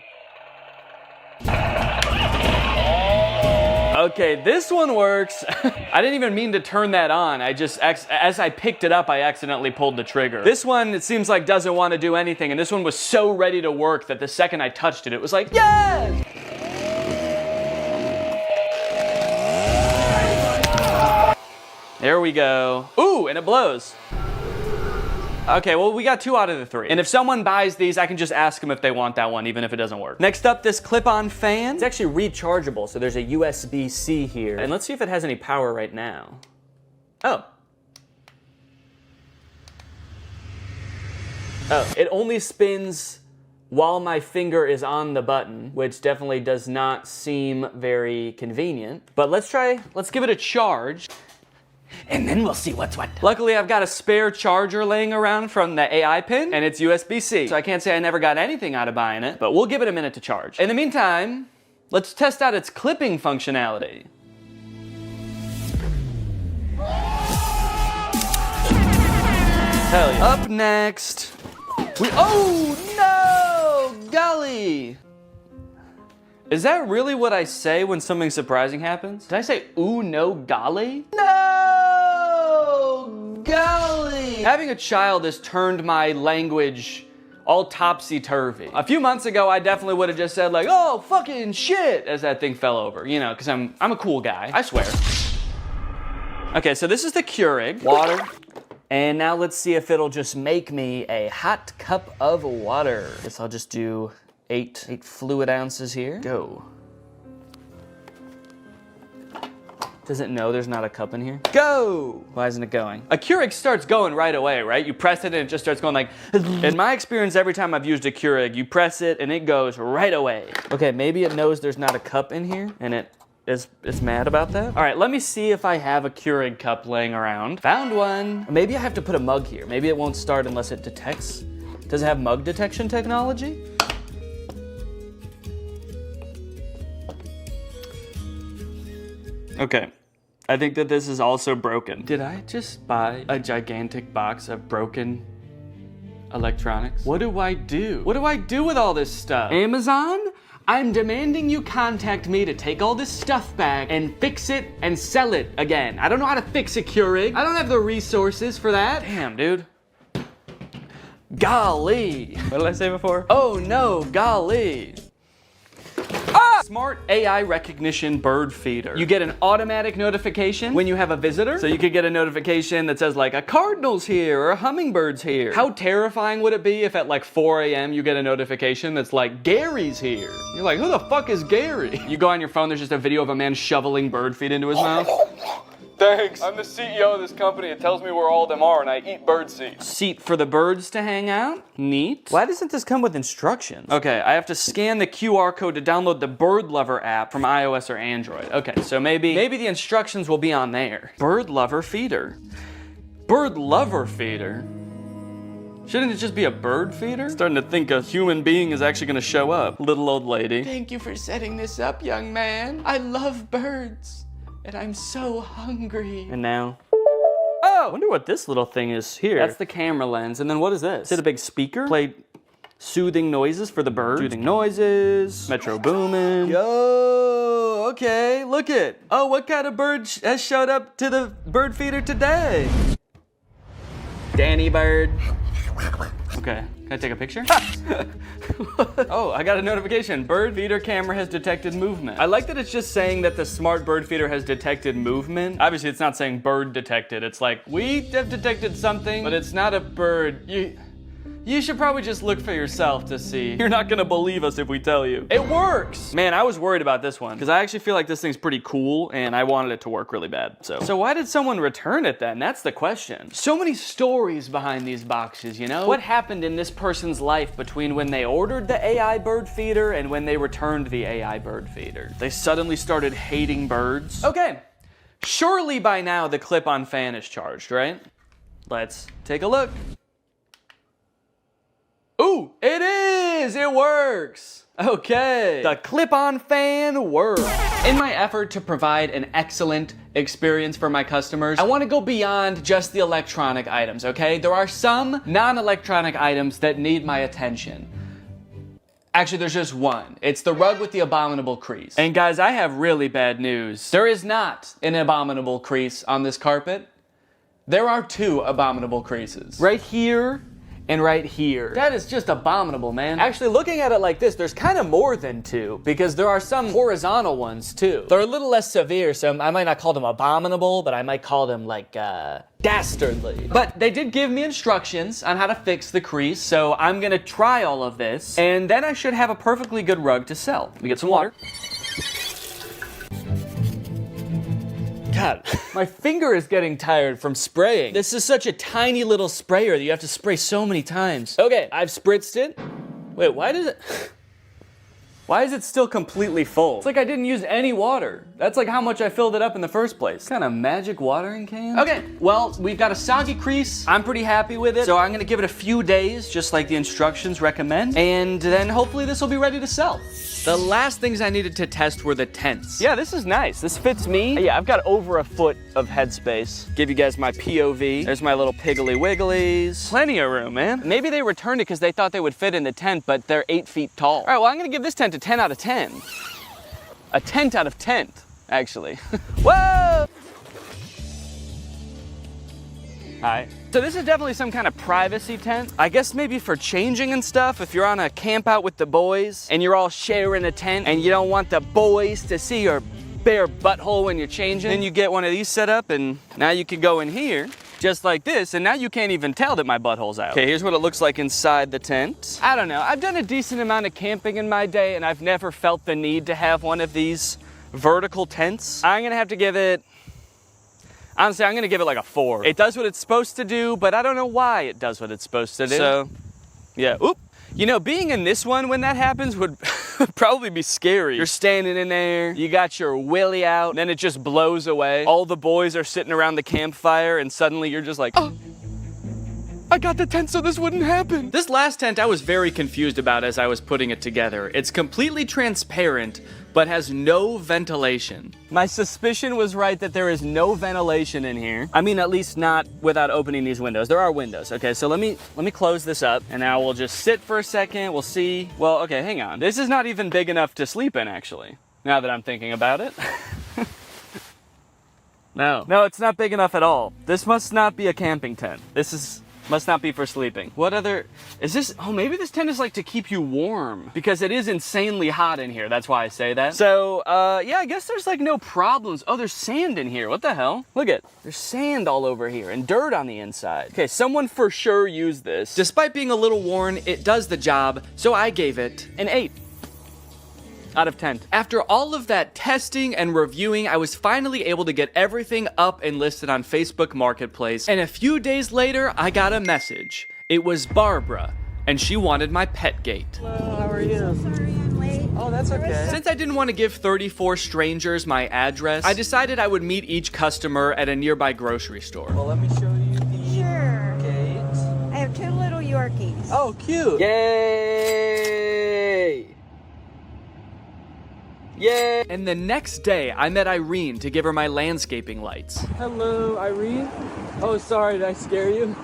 Okay, this one works. I didn't even mean to turn that on. I just, as I picked it up, I accidentally pulled the trigger. This one, it seems like doesn't want to do anything, and this one was so ready to work that the second I touched it, it was like, yes! There we go. Ooh, and it blows. Okay, well, we got 2 out of the 3. And if someone buys these, I can just ask them if they want that one, even if it doesn't work. Next up, this clip-on fan. It's actually rechargeable, so there's a USB-C here. And let's see if it has any power right now. Oh. Oh, it only spins while my finger is on the button, which definitely does not seem very convenient. But let's give it a charge. And then we'll see what's what. Luckily, I've got a spare charger laying around from the AI pin, and it's USB-C. So I can't say I never got anything out of buying it, but we'll give it a minute to charge. In the meantime, let's test out its clipping functionality. Hell yeah. Up next, oh no, golly. Is that really what I say when something surprising happens? Did I say, ooh, no, golly? No, golly! Having a child has turned my language all topsy-turvy. A few months ago, I definitely would have just said like, oh, fucking shit, as that thing fell over, you know, because I'm a cool guy, I swear. Okay, so this is the Keurig. Water. And now let's see if it'll just make me a hot cup of water. Guess I'll just do 8 fluid ounces here. Go. Does it know there's not a cup in here? Go! Why isn't it going? A Keurig starts going right away, right? You press it and it just starts going like... In my experience, every time I've used a Keurig, you press it and it goes right away. Okay, maybe it knows there's not a cup in here and it's mad about that. All right, let me see if I have a Keurig cup laying around. Found one. Maybe I have to put a mug here. Maybe it won't start unless it detects. Does it have mug detection technology? Okay, I think that this is also broken. Did I just buy a gigantic box of broken electronics? What do I do? What do I do with all this stuff? Amazon? I'm demanding you contact me to take all this stuff back and fix it and sell it again. I don't know how to fix a Keurig. I don't have the resources for that. Damn, dude. Golly. What did I say before? Oh no, golly. Ah! Smart AI recognition bird feeder. You get an automatic notification when you have a visitor. So you could get a notification that says like a cardinal's here or a hummingbird's here. How terrifying would it be if at like 4 a.m. you get a notification that's like Gary's here? You're like, who the fuck is Gary? You go on your phone, there's just a video of a man shoveling bird feed into his mouth. Thanks. I'm the CEO of this company. It tells me where all of them are, and I eat bird seed. Seat for the birds to hang out? Neat. Why doesn't this come with instructions? Okay, I have to scan the QR code to download the Bird Lover app from iOS or Android. Okay, so maybe the instructions will be on there. Bird Lover feeder. Bird Lover feeder? Shouldn't it just be a bird feeder? Starting to think a human being is actually gonna show up. Little old lady. Thank you for setting this up, young man. I love birds. And I'm so hungry. And now? Oh! I wonder what this little thing is here. That's the camera lens. And then what is this? Is it a big speaker? Play soothing noises for the birds? Soothing noises. Metro Boomin. Yo! Okay, look it. Oh, what kind of bird has showed up to the bird feeder today? Danny Bird. Okay, can I take a picture? Oh, I got a notification. Bird feeder camera has detected movement. I like that it's just saying that the smart bird feeder has detected movement. Obviously, it's not saying bird detected. It's like, we have detected something, but it's not a bird. You should probably just look for yourself to see. You're not gonna believe us if we tell you. It works! Man, I was worried about this one, because I actually feel like this thing's pretty cool, and I wanted it to work really bad, So why did someone return it then? That's the question. So many stories behind these boxes, you know? What happened in this person's life between when they ordered the AI bird feeder and when they returned the AI bird feeder? They suddenly started hating birds? Okay, surely by now the clip-on fan is charged, right? Let's take a look. Ooh, it is! It works! Okay. The clip-on fan works. In my effort to provide an excellent experience for my customers, I want to go beyond just the electronic items, okay? There are some non-electronic items that need my attention. Actually, there's just one. It's the rug with the abominable crease. And guys, I have really bad news. There is not an abominable crease on this carpet. There are 2 abominable creases. Right here and right here. That is just abominable, man. Actually, looking at it like this, there's kind of more than 2, because there are some horizontal ones too. They're a little less severe, so I might not call them abominable, but I might call them like, dastardly. But they did give me instructions on how to fix the crease, so I'm gonna try all of this, and then I should have a perfectly good rug to sell. Let me get some water. God, my finger is getting tired from spraying. This is such a tiny little sprayer that you have to spray so many times. Okay, I've spritzed it. Wait, why is it still completely full? It's like I didn't use any water. That's like how much I filled it up in the first place. What kind of magic watering can? Okay, well, we've got a soggy crease. I'm pretty happy with it. So I'm gonna give it a few days, just like the instructions recommend. And then hopefully this will be ready to sell. The last things I needed to test were the tents. Yeah, this is nice. This fits me. Yeah, I've got over a foot of headspace. Give you guys my POV. There's my little piggly wigglies. Plenty of room, man. Maybe they returned it because they thought they would fit in the tent, but they're 8 feet tall. All right, well, I'm gonna give this tent a 10 out of 10. A tent out of tent, actually. Whoa! Hi. So this is definitely some kind of privacy tent. I guess maybe for changing and stuff, if you're on a camp out with the boys and you're all sharing a tent and you don't want the boys to see your bare butthole when you're changing, then you get one of these set up and now you can go in here just like this, and now you can't even tell that my butthole's out. Okay, here's what it looks like inside the tent. I don't know, I've done a decent amount of camping in my day and I've never felt the need to have one of these vertical tents. I'm gonna have to give it, honestly, I'm gonna give it like a 4. It does what it's supposed to do, but I don't know why it does what it's supposed to do. So, yeah, oop. You know, being in this one when that happens would probably be scary. You're standing in there, you got your willy out, and then it just blows away. All the boys are sitting around the campfire, and suddenly you're just like, oh, I got the tent so this wouldn't happen. This last tent I was very confused about as I was putting it together. It's completely transparent, but has no ventilation. My suspicion was right that there is no ventilation in here. I mean, at least not without opening these windows. There are windows. Okay, so let me close this up, and now we'll just sit for a second. We'll see. Well, okay, hang on. This is not even big enough to sleep in, actually, now that I'm thinking about it. No, it's not big enough at all. This must not be a camping tent. This Must not be for sleeping. What other, is this, oh, maybe this tent is like to keep you warm because it is insanely hot in here. That's why I say that. So, yeah, I guess there's like no problems. Oh, there's sand in here. What the hell? Look at, there's sand all over here and dirt on the inside. Okay, someone for sure used this. Despite being a little worn, it does the job. So I gave it an 8 out of 10. After all of that testing and reviewing, I was finally able to get everything up and listed on Facebook Marketplace. And a few days later, I got a message. It was Barbara, and she wanted my pet gate. Hello, how are you? So sorry I'm late. Oh, that's okay. Since I didn't want to give 34 strangers my address, I decided I would meet each customer at a nearby grocery store. Well, let me show you the gate. I have 2 little Yorkies. Oh, cute. Yay! Yay! And the next day, I met Irene to give her my landscaping lights. Hello, Irene. Oh, sorry, did I scare you?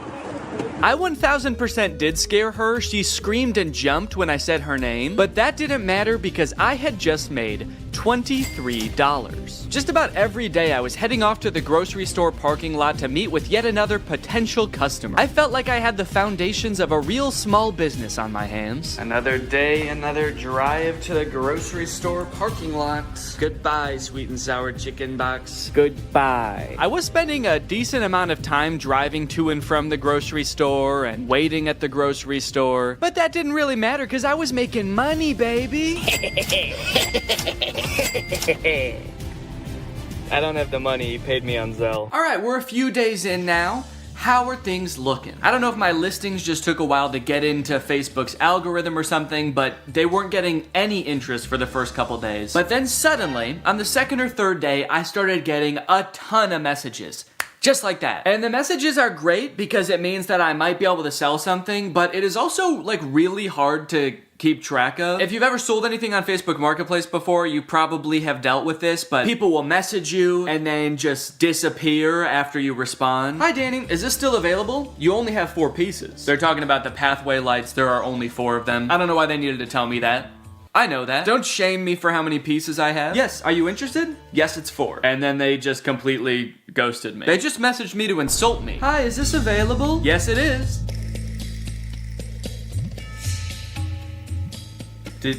I 1000% did scare her. She screamed and jumped when I said her name, but that didn't matter because I had just made $23. Just about every day I was heading off to the grocery store parking lot to meet with yet another potential customer. I felt like I had the foundations of a real small business on my hands. Another day, another drive to the grocery store parking lot. Goodbye, sweet and sour chicken box. Goodbye. I was spending a decent amount of time driving to and from the grocery store and waiting at the grocery store, but that didn't really matter because I was making money, baby. I don't have the money, he paid me on Zelle. All right, we're a few days in now. How are things looking? I don't know if my listings just took a while to get into Facebook's algorithm or something, but they weren't getting any interest for the first couple days. But then suddenly, on the second or third day, I started getting a ton of messages. Just like that. And the messages are great because it means that I might be able to sell something, but it is also like really hard to keep track of. If you've ever sold anything on Facebook Marketplace before, you probably have dealt with this, but people will message you and then just disappear after you respond. Hi Danny, is this still available? You only have 4 pieces. They're talking about the pathway lights, there are only 4 of them. I don't know why they needed to tell me that. I know that. Don't shame me for how many pieces I have. Yes, are you interested? Yes, it's 4. And then they just completely ghosted me. They just messaged me to insult me. Hi, is this available? Yes, it is. Do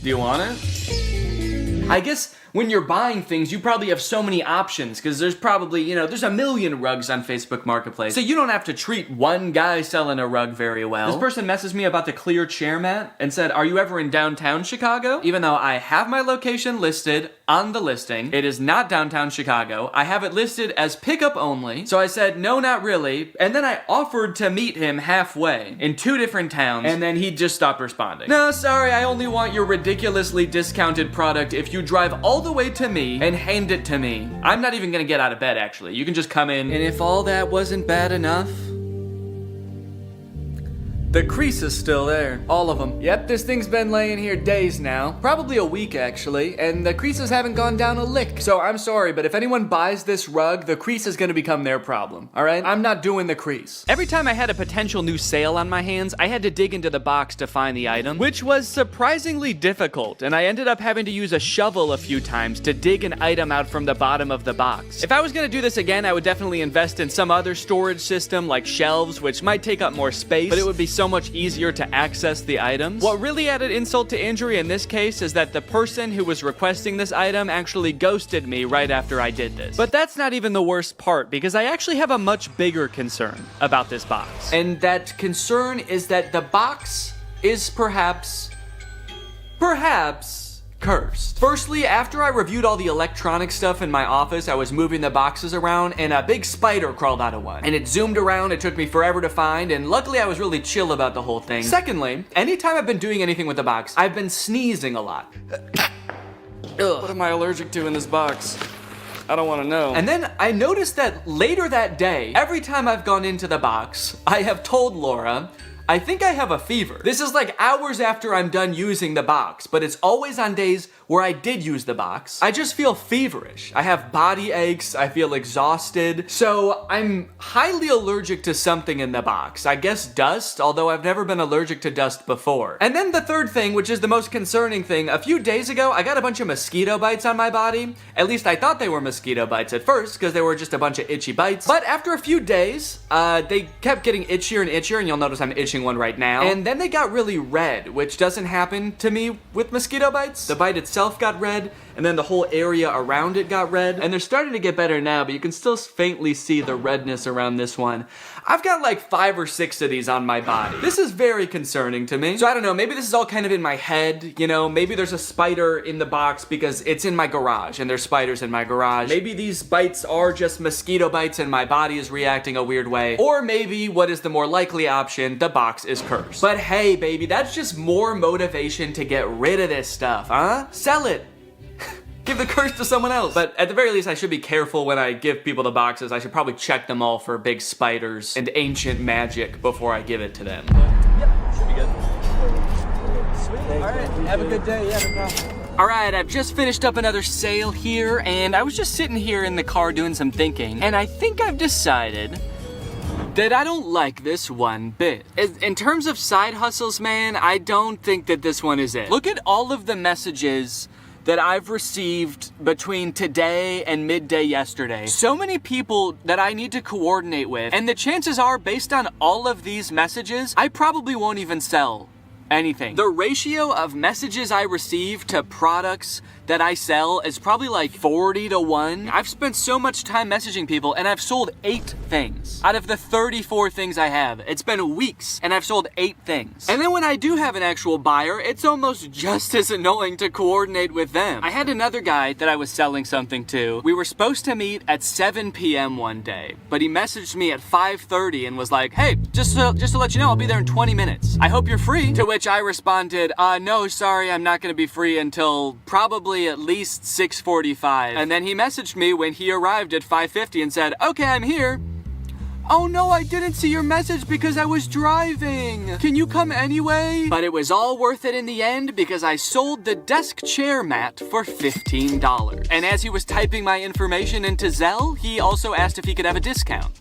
you want it? I guess when you're buying things, you probably have so many options because there's probably, you know, there's a million rugs on Facebook Marketplace. So you don't have to treat one guy selling a rug very well. This person messaged me about the clear chair mat and said, are you ever in downtown Chicago? Even though I have my location listed on the listing, it is not downtown Chicago. I have it listed as pickup only. So I said, no, not really. And then I offered to meet him halfway in 2 different towns and then he just stopped responding. No, sorry, I only want your ridiculously discounted product if you drive all the way to me and hand it to me. I'm not even gonna get out of bed actually. You can just come in. And if all that wasn't bad enough, the crease is still there. All of them. Yep, this thing's been laying here days now. Probably a week actually, and the creases haven't gone down a lick. So I'm sorry, but if anyone buys this rug, the crease is gonna become their problem, all right? I'm not doing the crease. Every time I had a potential new sale on my hands, I had to dig into the box to find the item, which was surprisingly difficult, and I ended up having to use a shovel a few times to dig an item out from the bottom of the box. If I was gonna do this again, I would definitely invest in some other storage system like shelves, which might take up more space, but it would be so much easier to access the items. What really added insult to injury in this case is that the person who was requesting this item actually ghosted me right after I did this. But that's not even the worst part, because I actually have a much bigger concern about this box. And that concern is that the box is perhaps cursed. Firstly, after I reviewed all the electronic stuff in my office, I was moving the boxes around and a big spider crawled out of one. And it zoomed around, it took me forever to find, and luckily I was really chill about the whole thing. Secondly, anytime I've been doing anything with the box, I've been sneezing a lot. Ugh. What am I allergic to in this box? I don't want to know. And then I noticed that later that day, every time I've gone into the box, I have told Laura, I think I have a fever. This is like hours after I'm done using the box, but it's always on days where I did use the box, I just feel feverish. I have body aches, I feel exhausted, so I'm highly allergic to something in the box. I guess dust, although I've never been allergic to dust before. And then the third thing, which is the most concerning thing, a few days ago, I got a bunch of mosquito bites on my body. At least I thought they were mosquito bites at first, because they were just a bunch of itchy bites. But after a few days, they kept getting itchier and itchier, and you'll notice I'm itching one right now. And then they got really red, which doesn't happen to me with mosquito bites. The bite itself got red, and then the whole area around it got red. And they're starting to get better now, but you can still faintly see the redness around this one. I've got like 5 or 6 of these on my body. This is very concerning to me. So I don't know, maybe this is all kind of in my head, you know? Maybe there's a spider in the box because it's in my garage, and there's spiders in my garage. Maybe these bites are just mosquito bites and my body is reacting a weird way. Or maybe, what is the more likely option, the box is cursed. But hey, baby, that's just more motivation to get rid of this stuff, huh? Sell it. Give the curse to someone else. But at the very least, I should be careful when I give people the boxes. I should probably check them all for big spiders and ancient magic before I give it to them. Yep, should be good. Sweet. All right, have a good day. Yeah, no problem. All right, I've just finished up another sale here, and I was just sitting here in the car doing some thinking, and I think I've decided that I don't like this one bit. In terms of side hustles, man, I don't think that this one is it. Look at all of the messages that I've received between today and midday yesterday. So many people that I need to coordinate with, and the chances are, based on all of these messages, I probably won't even sell anything. The ratio of messages I receive to products that I sell is probably like 40 to 1. I've spent so much time messaging people, and I've sold 8 things out of the 34 things I have. It's been weeks, and I've sold 8 things. And then when I do have an actual buyer, it's almost just as annoying to coordinate with them. I had another guy that I was selling something to. We were supposed to meet at 7 p.m. one day, but he messaged me at 5:30 and was like, hey, just to let you know, I'll be there in 20 minutes. I hope you're free. To which I responded, no, sorry, I'm not gonna be free until probably at least 6:45. And then he messaged me when he arrived at 5:50 and said, okay, I'm here. Oh no, I didn't see your message because I was driving. Can you come anyway? But it was all worth it in the end because I sold the desk chair mat for $15. And as he was typing my information into Zelle, he also asked if he could have a discount.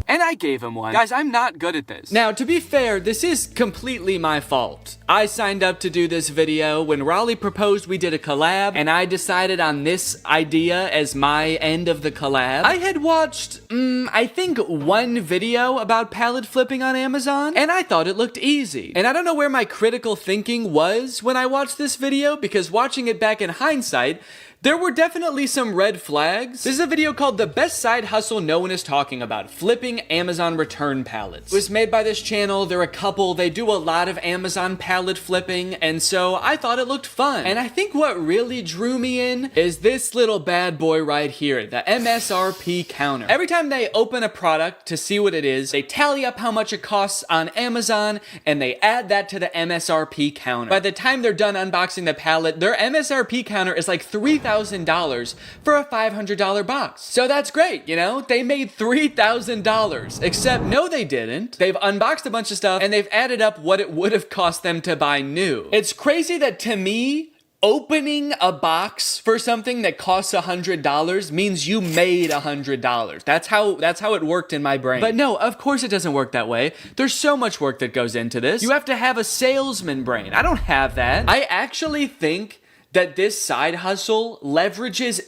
And I gave him one. Guys, I'm not good at this. Now, to be fair, this is completely my fault. I signed up to do this video. When Raleigh proposed, we did a collab, and I decided on this idea as my end of the collab. I had watched, I think 1 video about pallet flipping on Amazon, and I thought it looked easy. And I don't know where my critical thinking was when I watched this video, because watching it back in hindsight, there were definitely some red flags. This is a video called The Best Side Hustle No One Is Talking About, Flipping Amazon Return Pallets. It was made by this channel. They're a couple. They do a lot of Amazon pallet flipping, and so I thought it looked fun. And I think what really drew me in is this little bad boy right here, the MSRP counter. Every time they open a product to see what it is, they tally up how much it costs on Amazon, and they add that to the MSRP counter. By the time they're done unboxing the pallet, their MSRP counter is like $3,000 for a $500 box. So that's great, you know? They made $3,000. Except, no they didn't. They've unboxed a bunch of stuff, and they've added up what it would have cost them to buy new. It's crazy that, to me, opening a box for something that costs $100 means you made $100. That's how it worked in my brain. But no, of course it doesn't work that way. There's so much work that goes into this. You have to have a salesman brain. I don't have that. I actually think that this side hustle leverages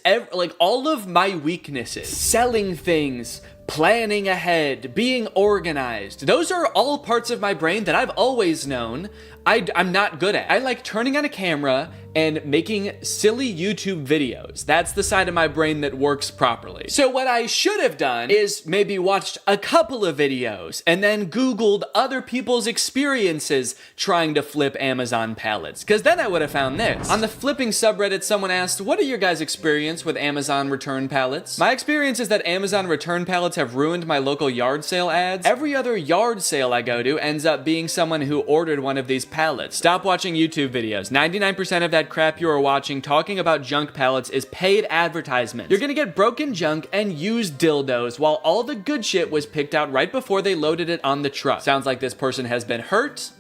all of my weaknesses. Selling things, planning ahead, being organized. Those are all parts of my brain that I've always known I'm not good at. I like turning on a camera and making silly YouTube videos. That's the side of my brain that works properly. So what I should have done is maybe watched a couple of videos and then Googled other people's experiences trying to flip Amazon pallets, because then I would have found this. On the flipping subreddit, someone asked, what are your guys' experience with Amazon return pallets? My experience is that Amazon return pallets have ruined my local yard sale ads. Every other yard sale I go to ends up being someone who ordered one of these pallets. Stop watching YouTube videos. 99% of that crap you are watching talking about junk pallets is paid advertisement. You're gonna get broken junk and used dildos while all the good shit was picked out right before they loaded it on the truck. Sounds like this person has been hurt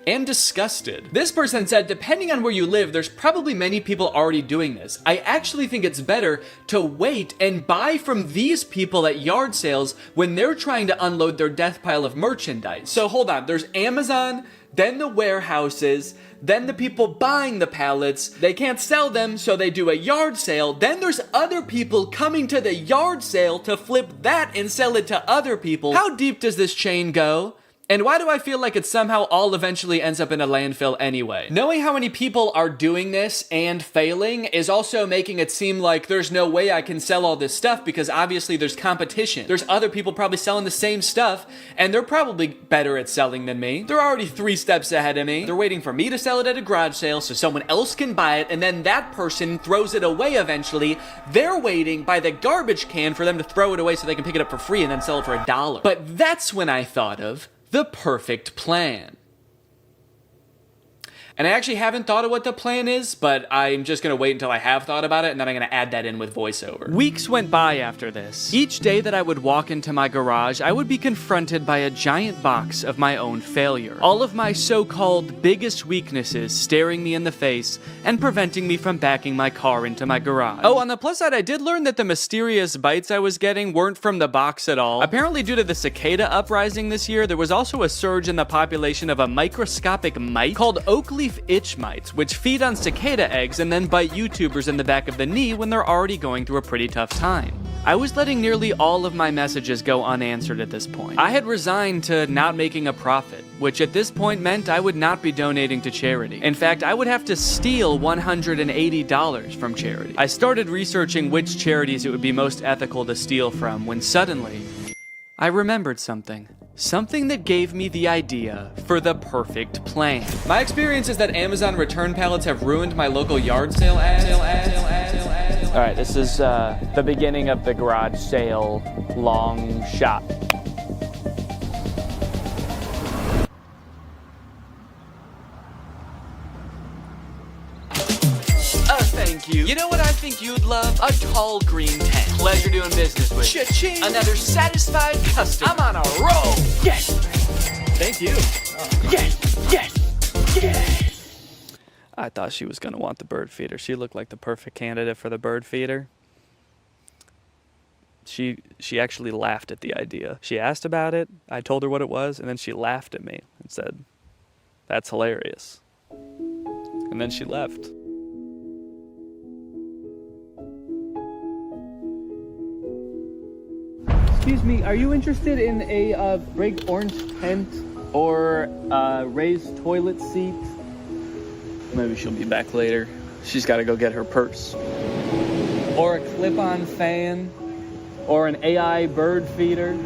and disgusted. This person said, depending on where you live, there's probably many people already doing this. I actually think it's better to wait and buy from these people at yard sales when they're trying to unload their death pile of merchandise. So hold on, there's Amazon, then the warehouses, then the people buying the pallets. They can't sell them, so they do a yard sale. Then there's other people coming to the yard sale to flip that and sell it to other people. How deep does this chain go? And why do I feel like it somehow all eventually ends up in a landfill anyway? Knowing how many people are doing this and failing is also making it seem like there's no way I can sell all this stuff because obviously there's competition. There's other people probably selling the same stuff and they're probably better at selling than me. They're already 3 steps ahead of me. They're waiting for me to sell it at a garage sale so someone else can buy it and then that person throws it away eventually. They're waiting by the garbage can for them to throw it away so they can pick it up for free and then sell it for $1. But that's when I thought of the perfect plan. And I actually haven't thought of what the plan is, but I'm just gonna wait until I have thought about it, and then I'm gonna add that in with voiceover. Weeks went by after this. Each day that I would walk into my garage, I would be confronted by a giant box of my own failure. All of my so-called biggest weaknesses staring me in the face and preventing me from backing my car into my garage. Oh, on the plus side, I did learn that the mysterious bites I was getting weren't from the box at all. Apparently, due to the cicada uprising this year, there was also a surge in the population of a microscopic mite called oak leaf itch mites, which feed on cicada eggs and then bite YouTubers in the back of the knee when they're already going through a pretty tough time. I was letting nearly all of my messages go unanswered at this point. I had resigned to not making a profit, which at this point meant I would not be donating to charity. In fact, I would have to steal $180 from charity. I started researching which charities it would be most ethical to steal from when suddenly I remembered something. Something that gave me the idea for the perfect plan. My experience is that Amazon return pallets have ruined my local yard sale ads. All right, this is the beginning of the garage sale long shot. Thank you. You know what I think you'd love? A tall green tent. Pleasure doing business with you. Cha-ching. Another satisfied customer. I'm on a roll. Yes. Thank you. Yes. Yes. Yes. I thought she was gonna want the bird feeder. She looked like the perfect candidate for the bird feeder. She actually laughed at the idea. She asked about it. I told her what it was, and then she laughed at me and said, "That's hilarious." And then she left. Excuse me, are you interested in a break orange tent or raised toilet seat? Maybe she'll be back later. She's got to go get her purse. Or a clip-on fan, or an AI bird feeder.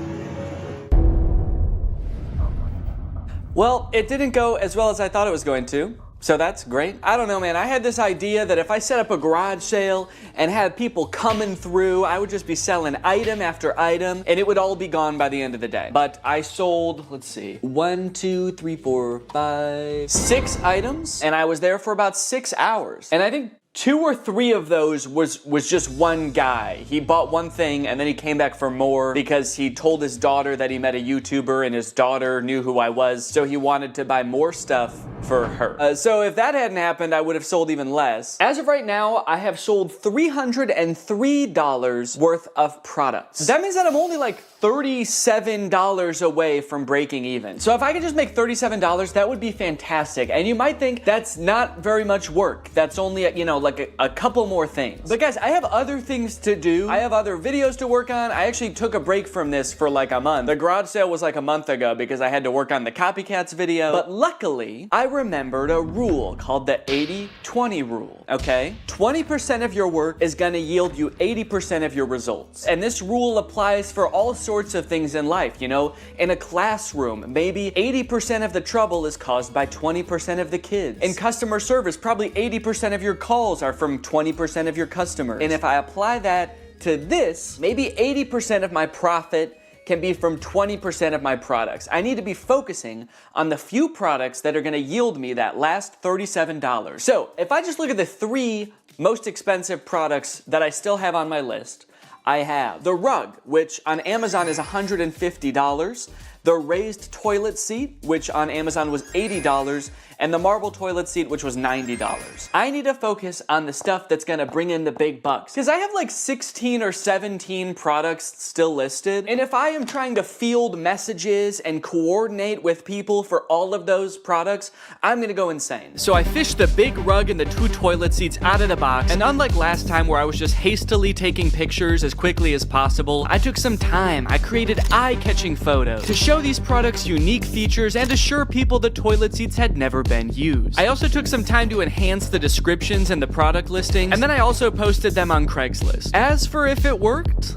Well, it didn't go as well as I thought it was going to. So that's great. I don't know, man. I had this idea that if I set up a garage sale and had people coming through, I would just be selling item after item and it would all be gone by the end of the day. But I sold, let's see, 1, 2, 3, 4, 5, 6 items and I was there for about 6 hours. And I think 2 or 3 of those was just one guy. He bought one thing and then he came back for more because he told his daughter that he met a YouTuber and his daughter knew who I was, so he wanted to buy more stuff for her. So if that hadn't happened, I would have sold even less. As of right now, I have sold $303 worth of products. That means that I'm only like $37 away from breaking even. So if I could just make $37, that would be fantastic. And you might think that's not very much work. That's only, you know, like a couple more things. But guys, I have other things to do. I have other videos to work on. I actually took a break from this for like a month. The garage sale was like a month ago because I had to work on the copycats video. But luckily, I remembered a rule called the 80-20 rule, okay? 20% of your work is gonna yield you 80% of your results. And this rule applies for all sorts of things in life, you know? In a classroom, maybe 80% of the trouble is caused by 20% of the kids. In customer service, probably 80% of your calls are from 20% of your customers. And if I apply that to this, maybe 80% of my profit can be from 20% of my products. I need to be focusing on the few products that are gonna yield me that last $37. So if I just look at the 3 most expensive products that I still have on my list, I have the rug, which on Amazon is $150. the raised toilet seat, which on Amazon was $80, and the marble toilet seat, which was $90. I need to focus on the stuff that's gonna bring in the big bucks, because I have like 16 or 17 products still listed, and if I am trying to field messages and coordinate with people for all of those products, I'm gonna go insane. So I fished the big rug and the 2 toilet seats out of the box, and unlike last time where I was just hastily taking pictures as quickly as possible, I took some time. I created eye-catching photos to show these products unique features and assure people the toilet seats had never been used. I also took some time to enhance the descriptions and the product listings, and then I also posted them on Craigslist. As for if it worked,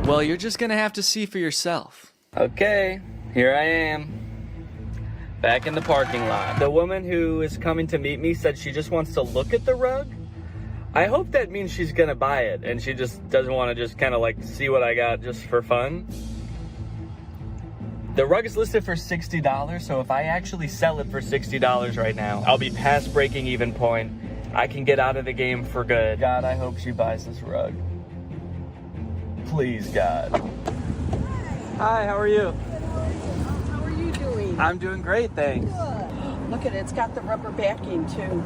well, you're just gonna have to see for yourself. Okay, here I am. Back in the parking lot. The woman who is coming to meet me said she just wants to look at the rug. I hope that means she's gonna buy it and she just doesn't want to just kind of like see what I got just for fun. The rug is listed for $60, so if I actually sell it for $60 right now, I'll be past breaking even point. I can get out of the game for good. God, I hope she buys this rug. Please, God. Hi, how are you? How are you doing? I'm doing great, thanks. Good. Look at it, it's got the rubber backing too.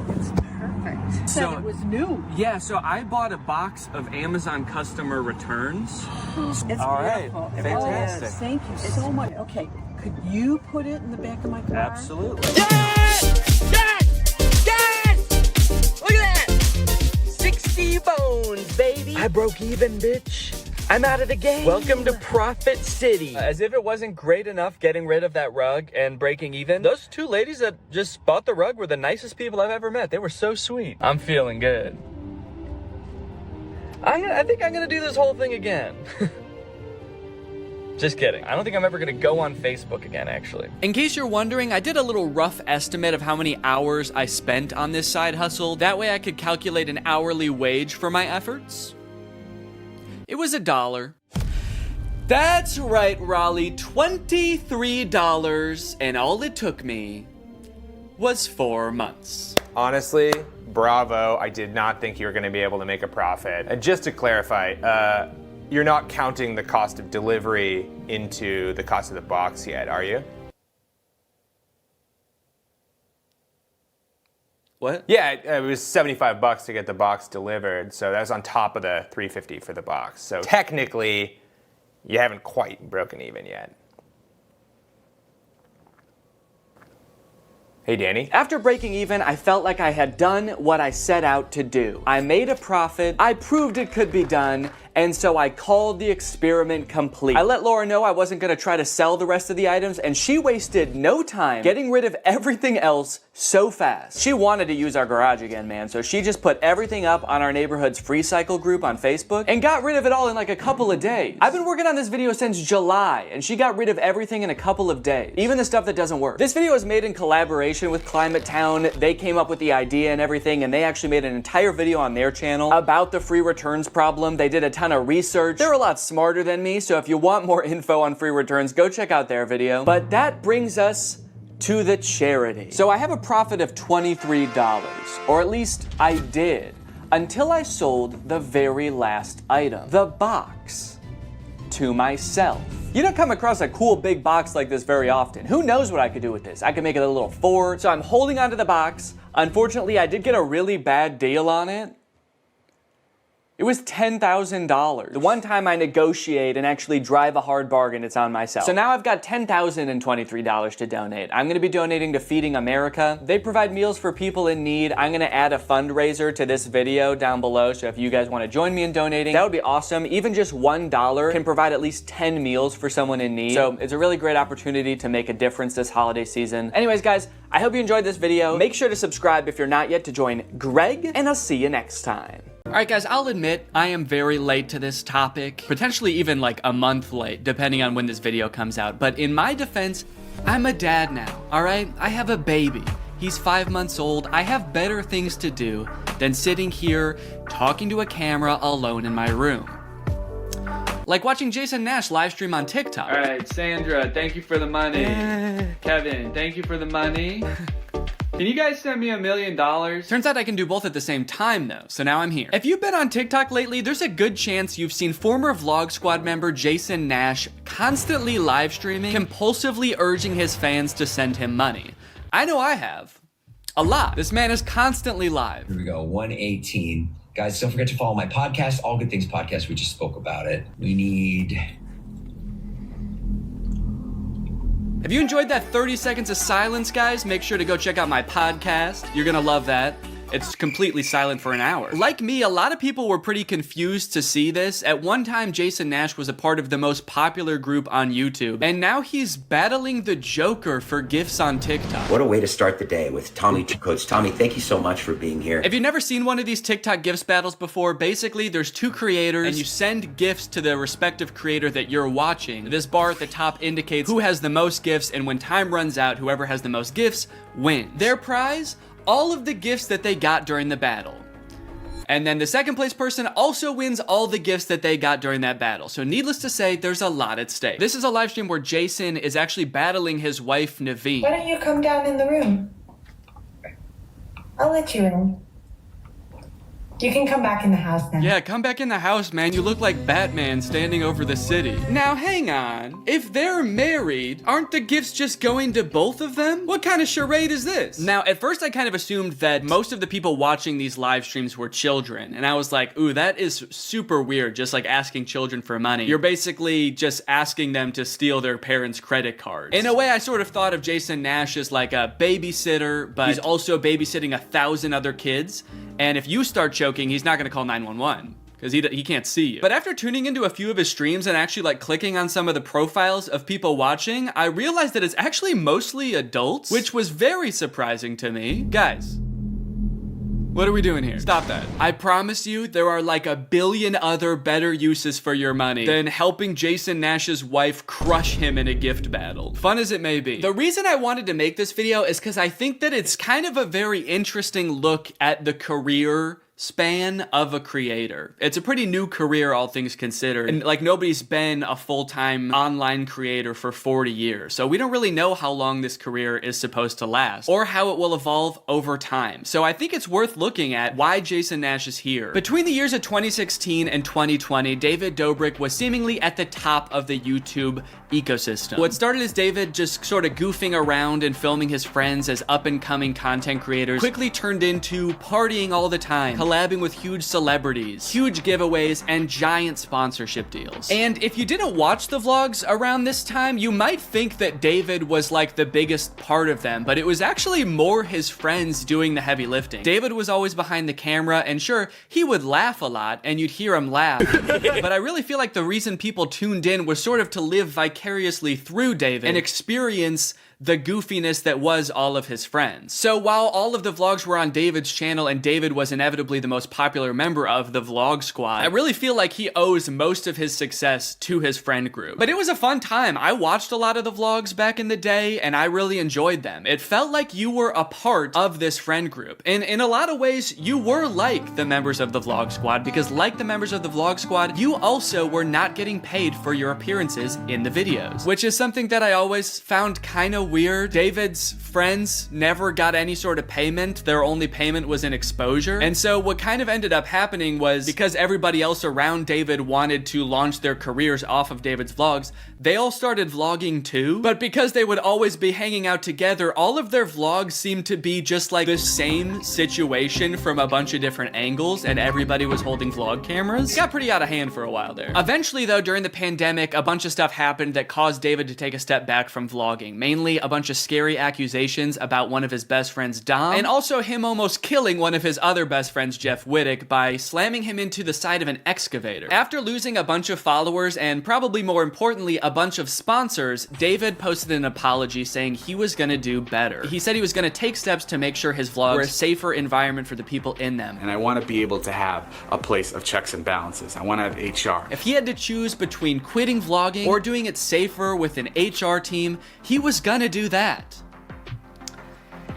It's perfect. Said it was new. Yeah, so I bought a box of Amazon customer returns. It's all right, beautiful. fantastic. Yes, thank you so much. Okay, could you put it in the back of my car? Absolutely. Yes! Yes! Yes! Look at that! 60 bones, baby. I broke even, bitch. I'm out of the game. Welcome to Profit City. As if it wasn't great enough getting rid of that rug and breaking even, those 2 ladies that just bought the rug were the nicest people I've ever met. They were so sweet. I'm feeling good. I think I'm gonna do this whole thing again. Just kidding. I don't think I'm ever gonna go on Facebook again, actually. In case you're wondering, I did a little rough estimate of how many hours I spent on this side hustle. That way I could calculate an hourly wage for my efforts. It was $1. That's right, Raleigh, $23, and all it took me was 4 months. Honestly, bravo. I did not think you were going to be able to make a profit. And just to clarify, you're not counting the cost of delivery into the cost of the box yet, are you? What? Yeah, it was $75 to get the box delivered, so that was on top of the $350 for the box. So technically, you haven't quite broken even yet. Hey, Danny. After breaking even, I felt like I had done what I set out to do. I made a profit, I proved it could be done, and so I called the experiment complete. I let Laura know I wasn't gonna try to sell the rest of the items, and she wasted no time getting rid of everything else so fast. She wanted to use our garage again, man, so she just put everything up on our neighborhood's free cycle group on Facebook and got rid of it all in like a couple of days. I've been working on this video since July, and she got rid of everything in a couple of days, even the stuff that doesn't work. This video was made in collaboration with Climate Town. They came up with the idea and everything, and they actually made an entire video on their channel about the free returns problem. They did a ton of research. They're a lot smarter than me, so if you want more info on free returns, go check out their video. But that brings us to the charity. So I have a profit of $23, or at least I did, until I sold the very last item, the box, to myself. You don't come across a cool big box like this very often. Who knows what I could do with this? I could make it a little fort. So I'm holding onto the box. Unfortunately, I did get a really bad deal on it. It was $10,000. The one time I negotiate and actually drive a hard bargain, it's on myself. So now I've got $10,023 to donate. I'm gonna be donating to Feeding America. They provide meals for people in need. I'm gonna add a fundraiser to this video down below, so if you guys wanna join me in donating, that would be awesome. Even just $1 can provide at least 10 meals for someone in need. So it's a really great opportunity to make a difference this holiday season. Anyways, guys, I hope you enjoyed this video. Make sure to subscribe if you're not yet to join Greg, and I'll see you next time. All right, guys, I'll admit I am very late to this topic, potentially even like a month late, depending on when this video comes out. But in my defense, I'm a dad now, all right? I have a baby. He's 5 months old. I have better things to do than sitting here talking to a camera alone in my room. Like watching Jason Nash live stream on TikTok. All right, Sandra, thank you for the money. Kevin, thank you for the money. Can you guys send me $1 million? Turns out I can do both at the same time though, so now I'm here. If you've been on TikTok lately, there's a good chance you've seen former Vlog Squad member Jason Nash constantly live streaming, compulsively urging his fans to send him money. I know I have. A lot. This man is constantly live. Here we go, 118. Guys, don't forget to follow my podcast, All Good Things Podcast. We just spoke about it. We need... If you enjoyed that 30 seconds of silence, guys, make sure to go check out my podcast. You're gonna love that. It's completely silent for an hour. Like me, a lot of people were pretty confused to see this. At one time, Jason Nash was a part of the most popular group on YouTube, and now he's battling the Joker for gifts on TikTok. What a way to start the day with Tommy Two Coats. Tommy, thank you so much for being here. If you've never seen one of these TikTok gifts battles before, basically there's two creators, and you send gifts to the respective creator that you're watching. This bar at the top indicates who has the most gifts, and when time runs out, whoever has the most gifts wins. Their prize? All of the gifts that they got during the battle. And then the second place person also wins all the gifts that they got during that battle. So needless to say, there's a lot at stake. This is a live stream where Jason is actually battling his wife, Naveen. Why don't you come down in the room? I'll let you in. You can come back in the house now. Yeah, come back in the house, man. You look like Batman standing over the city. Now, hang on. If they're married, aren't the gifts just going to both of them? What kind of charade is this? Now, at first, I kind of assumed that most of the people watching these live streams were children. And I was like, ooh, that is super weird, just like asking children for money. You're basically just asking them to steal their parents' credit cards. In a way, I sort of thought of Jason Nash as like a babysitter, but he's also babysitting 1,000 other kids. And if you start choking, he's not gonna call 911 because he can't see you. But after tuning into a few of his streams and actually like clicking on some of the profiles of people watching, I realized that it's actually mostly adults, which was very surprising to me. Guys, what are we doing here? Stop that. I promise you there are like 1 billion other better uses for your money than helping Jason Nash's wife crush him in a gift battle. Fun as it may be. The reason I wanted to make this video is because I think that it's kind of a very interesting look at the career span of a creator. It's a pretty new career, all things considered. And like nobody's been a full-time online creator for 40 years. So we don't really know how long this career is supposed to last or how it will evolve over time. So I think it's worth looking at why Jason Nash is here. Between the years of 2016 and 2020, David Dobrik was seemingly at the top of the YouTube ecosystem. What started as David just sort of goofing around and filming his friends as up-and-coming content creators quickly turned into partying all the time, collabing with huge celebrities, huge giveaways, and giant sponsorship deals. And if you didn't watch the vlogs around this time, you might think that David was like the biggest part of them, but it was actually more his friends doing the heavy lifting. David was always behind the camera, and sure, he would laugh a lot, and you'd hear him laugh. But I really feel like the reason people tuned in was sort of to live vicariously through David and experience the goofiness that was all of his friends. So while all of the vlogs were on David's channel and David was inevitably the most popular member of the Vlog Squad, I really feel like he owes most of his success to his friend group. But it was a fun time. I watched a lot of the vlogs back in the day and I really enjoyed them. It felt like you were a part of this friend group. And in a lot of ways, you were like the members of the Vlog Squad because like the members of the Vlog Squad, you also were not getting paid for your appearances in the videos, which is something that I always found kind of weird. David's friends never got any sort of payment. Their only payment was in exposure. And so what kind of ended up happening was because everybody else around David wanted to launch their careers off of David's vlogs, they all started vlogging too. But because they would always be hanging out together, all of their vlogs seemed to be just like the same situation from a bunch of different angles, and everybody was holding vlog cameras. It got pretty out of hand for a while there. Eventually though, during the pandemic, a bunch of stuff happened that caused David to take a step back from vlogging. Mainly a bunch of scary accusations about one of his best friends, Dom, and also him almost killing one of his other best friends, Jeff Wittick, by slamming him into the side of an excavator. After losing a bunch of followers and probably more importantly, a bunch of sponsors, David posted an apology saying he was gonna do better. He said he was gonna take steps to make sure his vlogs were a safer environment for the people in them. And I want to be able to have a place of checks and balances. I want to have HR. If he had to choose between quitting vlogging or doing it safer with an HR team, he was gonna do that.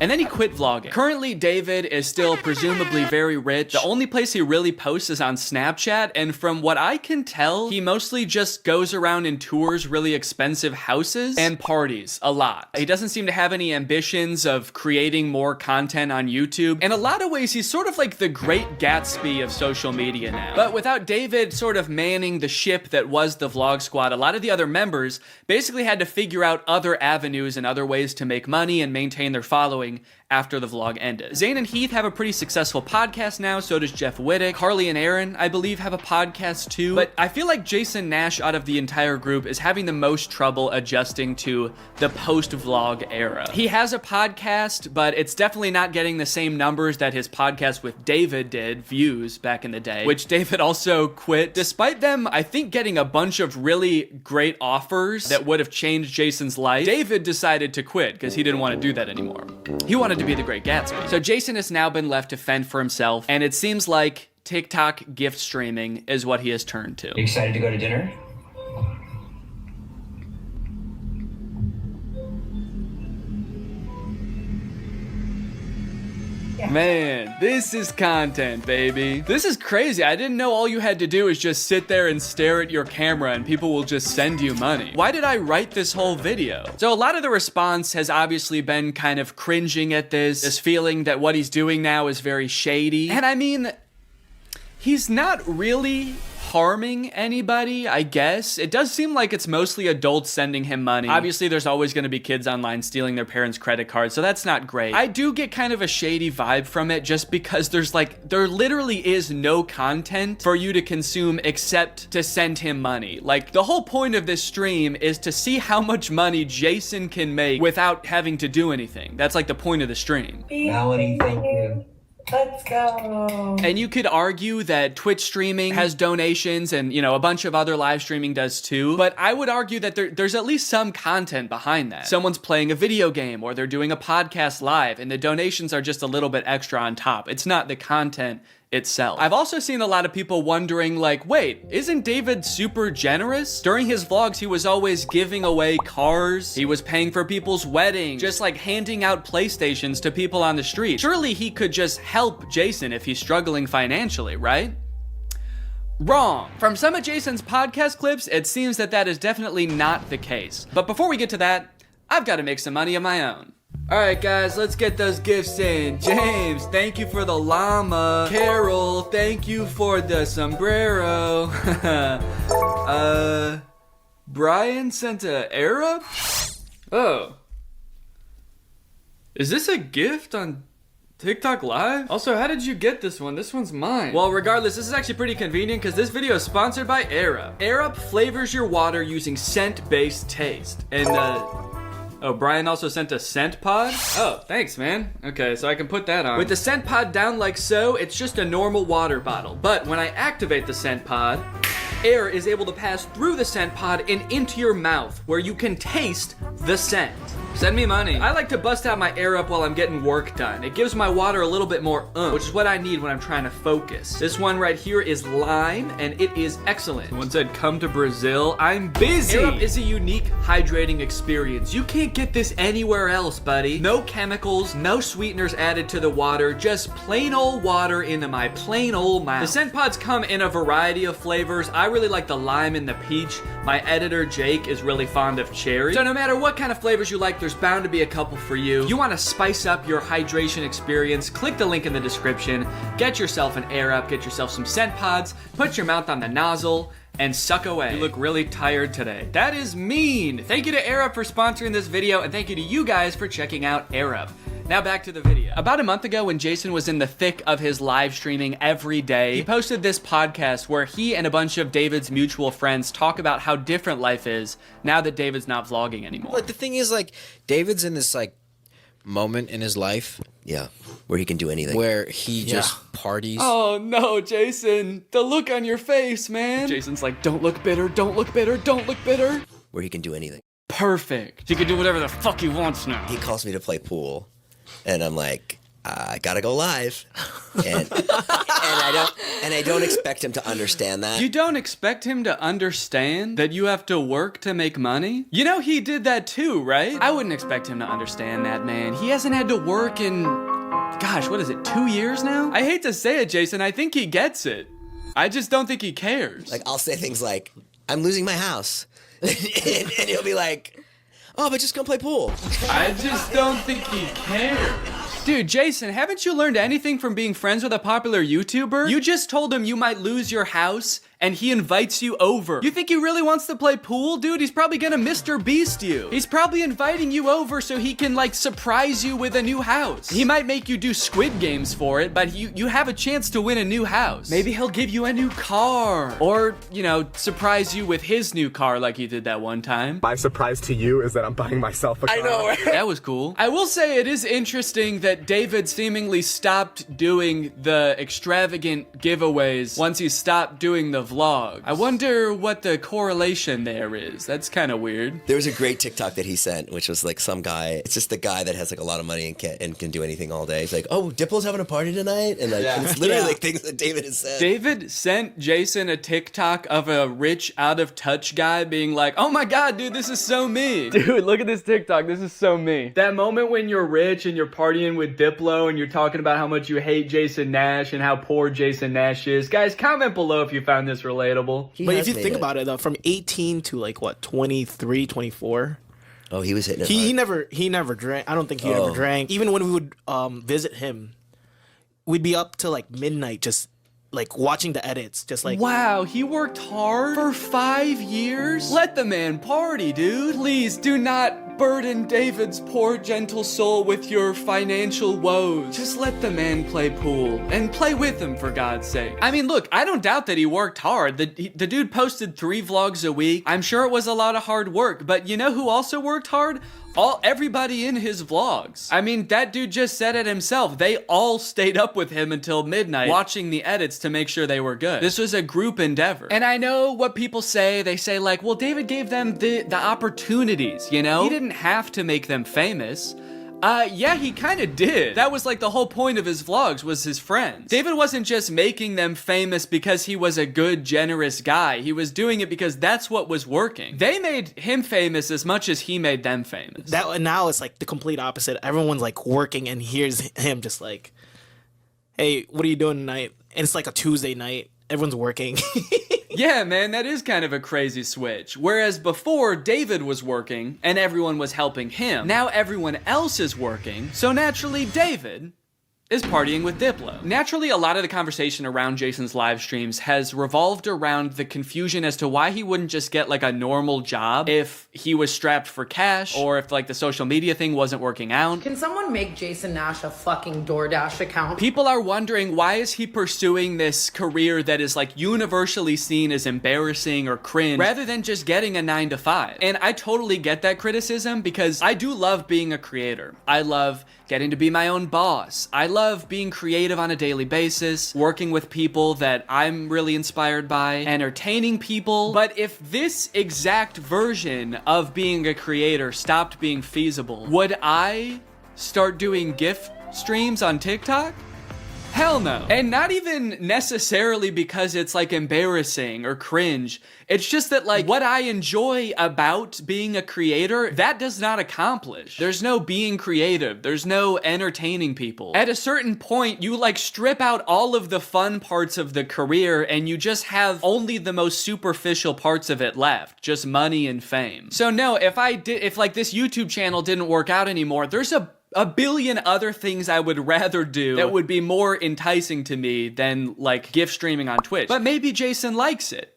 And then he quit vlogging. Currently, David is still presumably very rich. The only place he really posts is on Snapchat, and from what I can tell, he mostly just goes around and tours really expensive houses and parties a lot. He doesn't seem to have any ambitions of creating more content on YouTube. In a lot of ways, he's sort of like the Great Gatsby of social media now. But without David sort of manning the ship that was the Vlog Squad, a lot of the other members basically had to figure out other avenues and other ways to make money and maintain their following after the vlog ended. Zane and Heath have a pretty successful podcast now, so does Jeff Wittick. Carly and Aaron, I believe, have a podcast too. But I feel like Jason Nash out of the entire group is having the most trouble adjusting to the post-vlog era. He has a podcast, but it's definitely not getting the same numbers that his podcast with David did, views, back in the day, which David also quit. Despite them, I think, getting a bunch of really great offers that would have changed Jason's life, David decided to quit because he didn't want to do that anymore. He wanted to be the Great Gatsby. So Jason has now been left to fend for himself, and it seems like TikTok gift streaming is what he has turned to. Excited to go to dinner? Man, this is content, baby. This is crazy. I didn't know all you had to do is just sit there and stare at your camera and people will just send you money. Why did I write this whole video? So a lot of the response has obviously been kind of cringing at this feeling that what he's doing now is very shady. And I mean, he's not really harming anybody, I guess. It does seem like it's mostly adults sending him money. Obviously, there's always going to be kids online stealing their parents' credit cards, so that's not great. I do get kind of a shady vibe from it just because there literally is no content for you to consume except to send him money. Like, the whole point of this stream is to see how much money Jason can make without having to do anything. That's like the point of the stream. Melanie, thank you. Let's go. And you could argue that Twitch streaming has donations and, you know, a bunch of other live streaming does too. But I would argue that there's at least some content behind that. Someone's playing a video game or they're doing a podcast live and the donations are just a little bit extra on top. It's not the content itself. I've also seen a lot of people wondering, like, wait, isn't David super generous? During his vlogs, he was always giving away cars. He was paying for people's weddings, just like handing out PlayStations to people on the street. Surely he could just help Jason if he's struggling financially, right? Wrong. From some of Jason's podcast clips, it seems that that is definitely not the case. But before we get to that, I've got to make some money of my own. Alright guys, let's get those gifts in. James, thank you for the llama. Carol, thank you for the sombrero. Brian sent a Arab? Oh. Is this a gift on TikTok Live? Also, how did you get this one? This one's mine. Well, regardless, this is actually pretty convenient because this video is sponsored by Arab. Arab flavors your water using scent-based taste. And, oh, Brian also sent a scent pod? Oh, thanks, man. Okay, so I can put that on. With the scent pod down like so, it's just a normal water bottle. But when I activate the scent pod, air is able to pass through the scent pod and into your mouth, where you can taste the scent. Send me money. I like to bust out my air up while I'm getting work done. It gives my water a little bit more which is what I need when I'm trying to focus. This one right here is lime, and it is excellent. Someone said, come to Brazil. I'm busy. Air up is a unique hydrating experience. You can't get this anywhere else, buddy. No chemicals, no sweeteners added to the water, just plain old water into my plain old mouth. The scent pods come in a variety of flavors. I really like the lime and the peach. My editor, Jake, is really fond of cherry. So no matter what kind of flavors you like, there's bound to be a couple for you. You want to spice up your hydration experience, click the link in the description, get yourself an Air Up, get yourself some scent pods, put your mouth on the nozzle, and suck away. You look really tired today. That is mean. Thank you to Air Up for sponsoring this video, and thank you to you guys for checking out Air Up. Now back to the video. About a month ago, when Jason was in the thick of his live streaming every day, he posted this podcast where he and a bunch of David's mutual friends talk about how different life is now that David's not vlogging anymore. But the thing is, like, David's in this, like, moment in his life. Yeah, where he can do anything. Where he just parties. Oh no, Jason. The look on your face, man. Jason's like, don't look bitter, don't look bitter, don't look bitter. Where he can do anything. Perfect. He can do whatever the fuck he wants now. He calls me to play pool. And I'm like, I gotta go live, and I don't expect him to understand that. You don't expect him to understand that you have to work to make money? You know he did that too, right? I wouldn't expect him to understand that, man. He hasn't had to work in, gosh, what is it, 2 years now? I hate to say it, Jason, I think he gets it. I just don't think he cares. Like, I'll say things like, I'm losing my house. and he'll be like, oh, but just come play pool. I just don't think he cares. Dude, Jason, haven't you learned anything from being friends with a popular YouTuber? You just told him you might lose your house, and he invites you over. You think he really wants to play pool? Dude, he's probably gonna Mr. Beast you. He's probably inviting you over so he can, like, surprise you with a new house. He might make you do Squid Games for it, but you have a chance to win a new house. Maybe he'll give you a new car. Or, you know, surprise you with his new car like he did that one time. My surprise to you is that I'm buying myself a car. I know, right? That was cool. I will say it is interesting that David seemingly stopped doing the extravagant giveaways once he stopped doing the vlogs. I wonder what the correlation there is. That's kind of weird. There was a great TikTok that he sent, which was like some guy. It's just the guy that has like a lot of money and can do anything all day. He's like, oh, Diplo's having a party tonight, and like it's literally like things that David has said. David sent Jason a TikTok of a rich, out of touch guy being like, oh my god, dude, this is so me. Dude, look at this TikTok. This is so me. That moment when you're rich and you're partying with Diplo and you're talking about how much you hate Jason Nash and how poor Jason Nash is. Guys, comment below if you found this relatable. But if you think about it, though, from 18 to like what, 23, 24. Oh, he was hitting it. He never drank. I don't think he ever drank. Even when we would visit him, we'd be up till like midnight, just like watching the edits, just like. Wow, he worked hard for 5 years? Let the man party, dude. Please do not burden David's poor, gentle soul with your financial woes. Just let the man play pool and play with him, for God's sake. I mean, look, I don't doubt that he worked hard. The dude posted 3 vlogs a week. I'm sure it was a lot of hard work, but you know who also worked hard? Everybody in his vlogs. I mean, that dude just said it himself. They all stayed up with him until midnight watching the edits to make sure they were good. This was a group endeavor. And I know what people say. They say like, well, David gave them the opportunities, you know? He didn't have to make them famous. Yeah, he kind of did. That was like the whole point of his vlogs, was his friends. David wasn't just making them famous because he was a good, generous guy. He was doing it because that's what was working. They made him famous as much as he made them famous. Now it's like the complete opposite. Everyone's like working, and here's him just like, hey, what are you doing tonight? And it's like a Tuesday night. Everyone's working. Yeah, man, that is kind of a crazy switch. Whereas before, David was working and everyone was helping him. Now everyone else is working, so naturally David is partying with Diplo. Naturally, a lot of the conversation around Jason's live streams has revolved around the confusion as to why he wouldn't just get like a normal job if he was strapped for cash, or if like the social media thing wasn't working out. Can someone make Jason Nash a fucking DoorDash account? People are wondering, why is he pursuing this career that is like universally seen as embarrassing or cringe, rather than just getting a 9-to-5? And I totally get that criticism, because I do love being a creator. I love getting to be my own boss. I love being creative on a daily basis, working with people that I'm really inspired by, entertaining people. But if this exact version of being a creator stopped being feasible, would I start doing gift streams on TikTok? Hell no. And not even necessarily because it's like embarrassing or cringe. It's just that like what I enjoy about being a creator, that does not accomplish. There's no being creative. There's no entertaining people. At a certain point, you like strip out all of the fun parts of the career and you just have only the most superficial parts of it left. Just money and fame. So no, if like this YouTube channel didn't work out anymore, there's a billion other things I would rather do that would be more enticing to me than like gift streaming on Twitch. But maybe Jason likes it.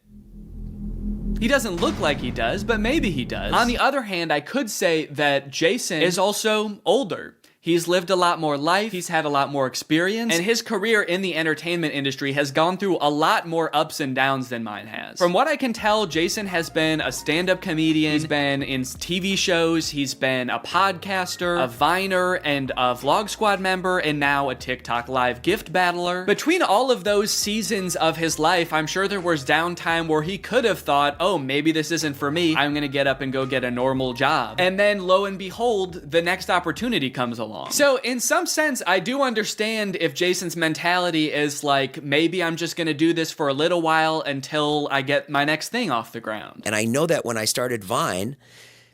He doesn't look like he does, but maybe he does. On the other hand, I could say that Jason is also older. He's lived a lot more life, he's had a lot more experience, and his career in the entertainment industry has gone through a lot more ups and downs than mine has. From what I can tell, Jason has been a stand-up comedian, he's been in TV shows, he's been a podcaster, a Viner, and a Vlog Squad member, and now a TikTok live gift battler. Between all of those seasons of his life, I'm sure there was downtime where he could have thought, oh, maybe this isn't for me, I'm gonna get up and go get a normal job. And then, lo and behold, the next opportunity comes along. along. So in some sense, I do understand if Jason's mentality is like, maybe I'm just gonna do this for a little while until I get my next thing off the ground. And I know that when I started Vine,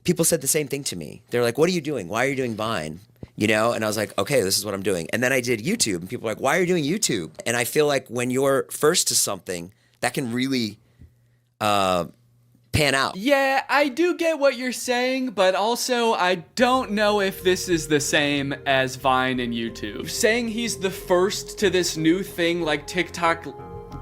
people said the same thing to me. They're like, what are you doing? Why are you doing Vine? You know, and I was like, okay, this is what I'm doing. And then I did YouTube, and people were like, why are you doing YouTube? And I feel like when you're first to something, that can really pan out. Yeah, I do get what you're saying, but also I don't know if this is the same as Vine and YouTube. Saying he's the first to this new thing like TikTok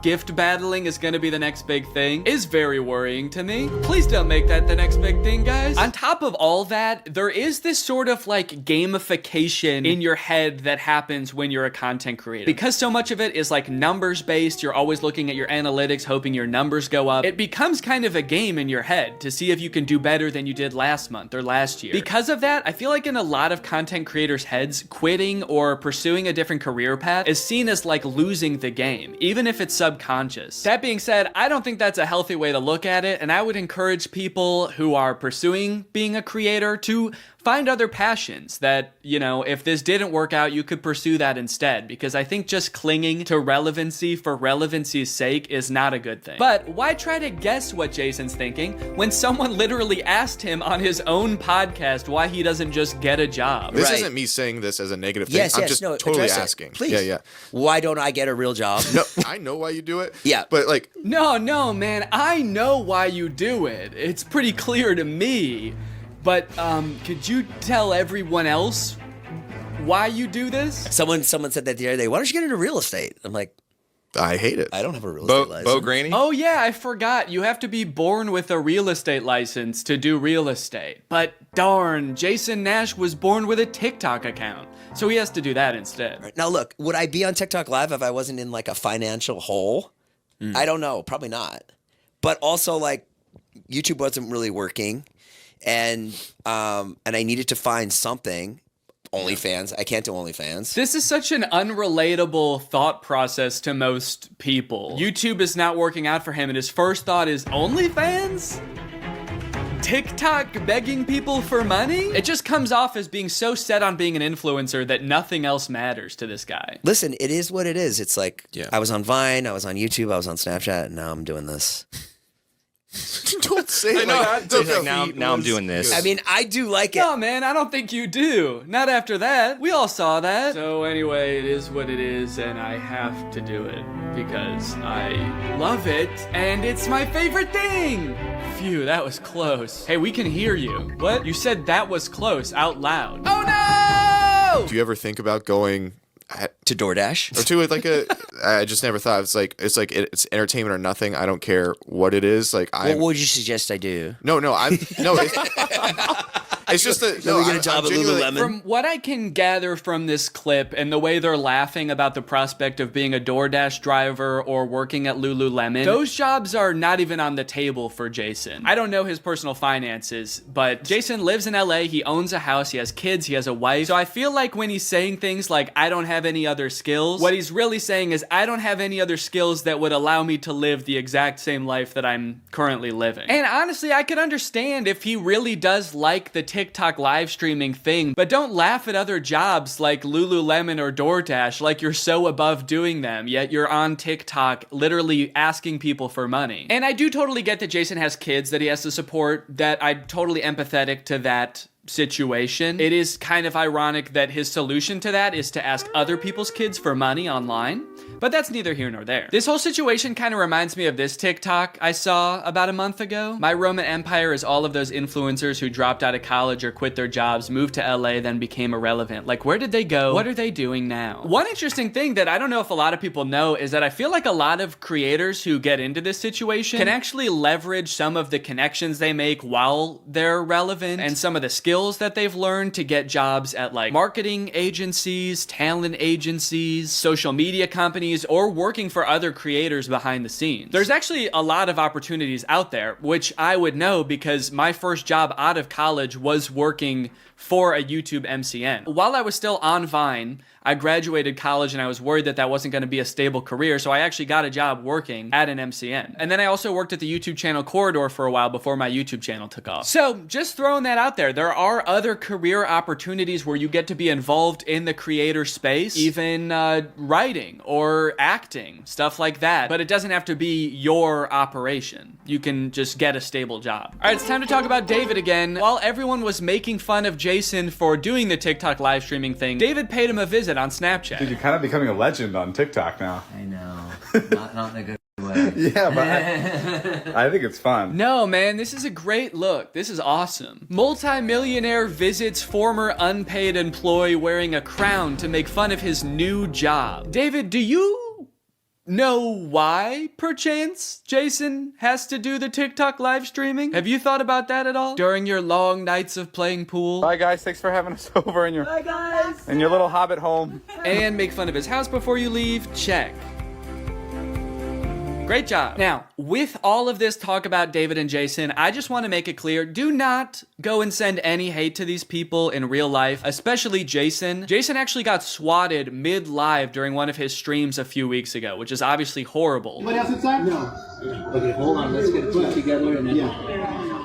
gift battling is gonna be the next big thing is very worrying to me. Please don't make that the next big thing, guys. On top of all that, there is this sort of like gamification in your head that happens when you're a content creator. Because so much of it is like numbers based, you're always looking at your analytics, hoping your numbers go up. It becomes kind of a game in your head to see if you can do better than you did last month or last year. Because of that, I feel like in a lot of content creators' heads, quitting or pursuing a different career path is seen as like losing the game, even if it's subconscious. That being said, I don't think that's a healthy way to look at it, and I would encourage people who are pursuing being a creator to find other passions that, you know, if this didn't work out, you could pursue that instead, because I think just clinging to relevancy for relevancy's sake is not a good thing. But why try to guess what Jason's thinking when someone literally asked him on his own podcast why he doesn't just get a job? This isn't me saying this as a negative thing. I'm just totally asking. Please. Yeah. Why don't I get a real job? No, I know why you do it. Yeah. But like... No, man. I know why you do it. It's pretty clear to me. But could you tell everyone else why you do this? Someone said that the other day, why don't you get into real estate? I'm like, I hate it. I don't have a real estate license. Bo Granny? Oh yeah, I forgot. You have to be born with a real estate license to do real estate. But darn, Jason Nash was born with a TikTok account. So he has to do that instead. Right. Now look, would I be on TikTok Live if I wasn't in like a financial hole? I don't know. Probably not. But also like YouTube wasn't really working. And I needed to find something. OnlyFans. I can't do OnlyFans. This is such an unrelatable thought process to most people. YouTube is not working out for him, and his first thought is OnlyFans? TikTok begging people for money? It just comes off as being so set on being an influencer that nothing else matters to this guy. Listen, it is what it is. It's like, I was on Vine, I was on YouTube, I was on Snapchat, and now I'm doing this. Don't say it like that. Now I'm doing this. I mean, I do like it. No, man, I don't think you do. Not after that. We all saw that. So anyway, it is what it is, and I have to do it because I love it, and it's my favorite thing. Phew, that was close. Hey, we can hear you. What? You said that was close out loud. Oh no! Do you ever think about going to DoorDash or to like I just never thought it's entertainment or nothing. I don't care what it is. Like, what would you suggest I do? No. It's just that we get a job at Lululemon. From what I can gather from this clip and the way they're laughing about the prospect of being a DoorDash driver or working at Lululemon, those jobs are not even on the table for Jason. I don't know his personal finances, but Jason lives in LA, he owns a house, he has kids, he has a wife. So I feel like when he's saying things like, I don't have any other skills, what he's really saying is, I don't have any other skills that would allow me to live the exact same life that I'm currently living. And honestly, I could understand if he really does like the TikTok live streaming thing, but don't laugh at other jobs like Lululemon or DoorDash like you're so above doing them, yet you're on TikTok literally asking people for money. And I do totally get that Jason has kids that he has to support, that I'm totally empathetic to that situation. It is kind of ironic that his solution to that is to ask other people's kids for money online, but that's neither here nor there. This whole situation kind of reminds me of this TikTok I saw about a month ago. My Roman Empire is all of those influencers who dropped out of college or quit their jobs, moved to LA, then became irrelevant. Like, where did they go? What are they doing now? One interesting thing that I don't know if a lot of people know is that I feel like a lot of creators who get into this situation can actually leverage some of the connections they make while they're relevant and some of the skills that they've learned to get jobs at like marketing agencies, talent agencies, social media companies, or working for other creators behind the scenes. There's actually a lot of opportunities out there, which I would know because my first job out of college was working for a YouTube MCN. While I was still on Vine, I graduated college and I was worried that that wasn't going to be a stable career, so I actually got a job working at an MCN. And then I also worked at the YouTube channel Corridor for a while before my YouTube channel took off. So just throwing that out there, there are other career opportunities where you get to be involved in the creator space, even writing or acting, stuff like that. But it doesn't have to be your operation. You can just get a stable job. All right, it's time to talk about David again. While everyone was making fun of Jason for doing the TikTok live streaming thing, David paid him a visit on Snapchat. Dude, you're kind of becoming a legend on TikTok now. I know. Not in a good way. Yeah, but I think it's fun. No, man, this is a great look. This is awesome. Multi-millionaire visits former unpaid employee wearing a crown to make fun of his new job. David, do you know why, perchance, Jason has to do the TikTok live streaming? Have you thought about that at all? During your long nights of playing pool? Bye, guys. Thanks for having us over in your little hobbit home. And make fun of his house before you leave? Check. Great job. Now, with all of this talk about David and Jason, I just want to make it clear, do not go and send any hate to these people in real life, especially Jason. Jason actually got swatted mid-live during one of his streams a few weeks ago, which is obviously horrible. Anybody else inside? No. Okay, hold on. Let's get it put together and then...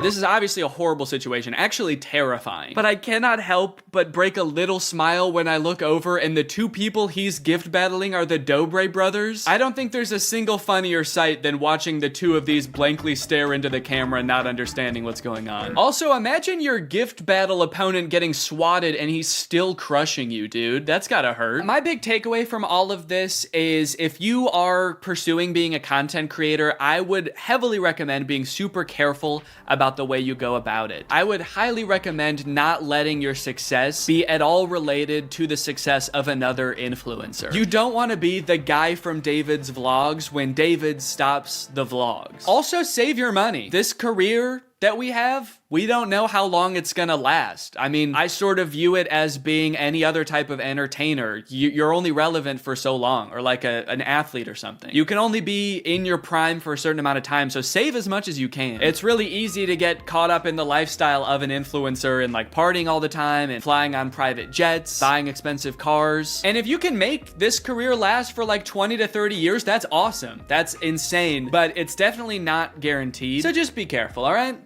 This is obviously a horrible situation, actually terrifying. But I cannot help but break a little smile when I look over and the two people he's gift battling are the Dobre brothers. I don't think there's a single funnier sight than watching the two of these blankly stare into the camera not understanding what's going on. Also, imagine your gift battle opponent getting swatted and he's still crushing you, dude. That's gotta hurt. My big takeaway from all of this is if you are pursuing being a content creator, I would heavily recommend being super careful about the way you go about it. I would highly recommend not letting your success be at all related to the success of another influencer. You don't want to be the guy from David's vlogs when David stops the vlogs. Also, save your money. This career that we have, we don't know how long it's gonna last. I mean, I sort of view it as being any other type of entertainer. You're only relevant for so long, or like an athlete or something. You can only be in your prime for a certain amount of time, so save as much as you can. It's really easy to get caught up in the lifestyle of an influencer and like partying all the time and flying on private jets, buying expensive cars. And if you can make this career last for like 20 to 30 years, that's awesome. That's insane, but it's definitely not guaranteed. So just be careful, all right?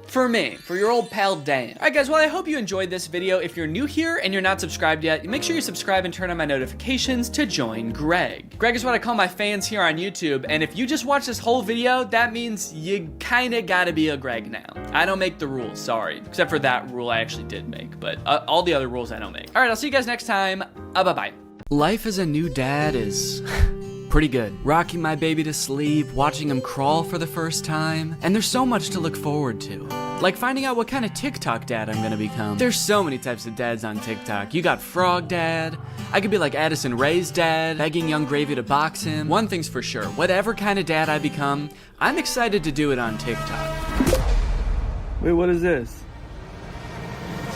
For me, for your old pal Dan. Alright guys, well I hope you enjoyed this video. If you're new here and you're not subscribed yet, make sure you subscribe and turn on my notifications to join Greg. Greg is what I call my fans here on YouTube, and if you just watch this whole video, that means you kinda gotta be a Greg now. I don't make the rules, sorry. Except for that rule I actually did make, but all the other rules I don't make. Alright, I'll see you guys next time. Bye-bye. Life as a new dad is pretty good. Rocking my baby to sleep, watching him crawl for the first time, and there's so much to look forward to. Like finding out what kind of TikTok dad I'm gonna become. There's so many types of dads on TikTok. You got Frog Dad. I could be like Addison Rae's dad, begging Young Gravy to box him. One thing's for sure, whatever kind of dad I become, I'm excited to do it on TikTok. Wait, what is this?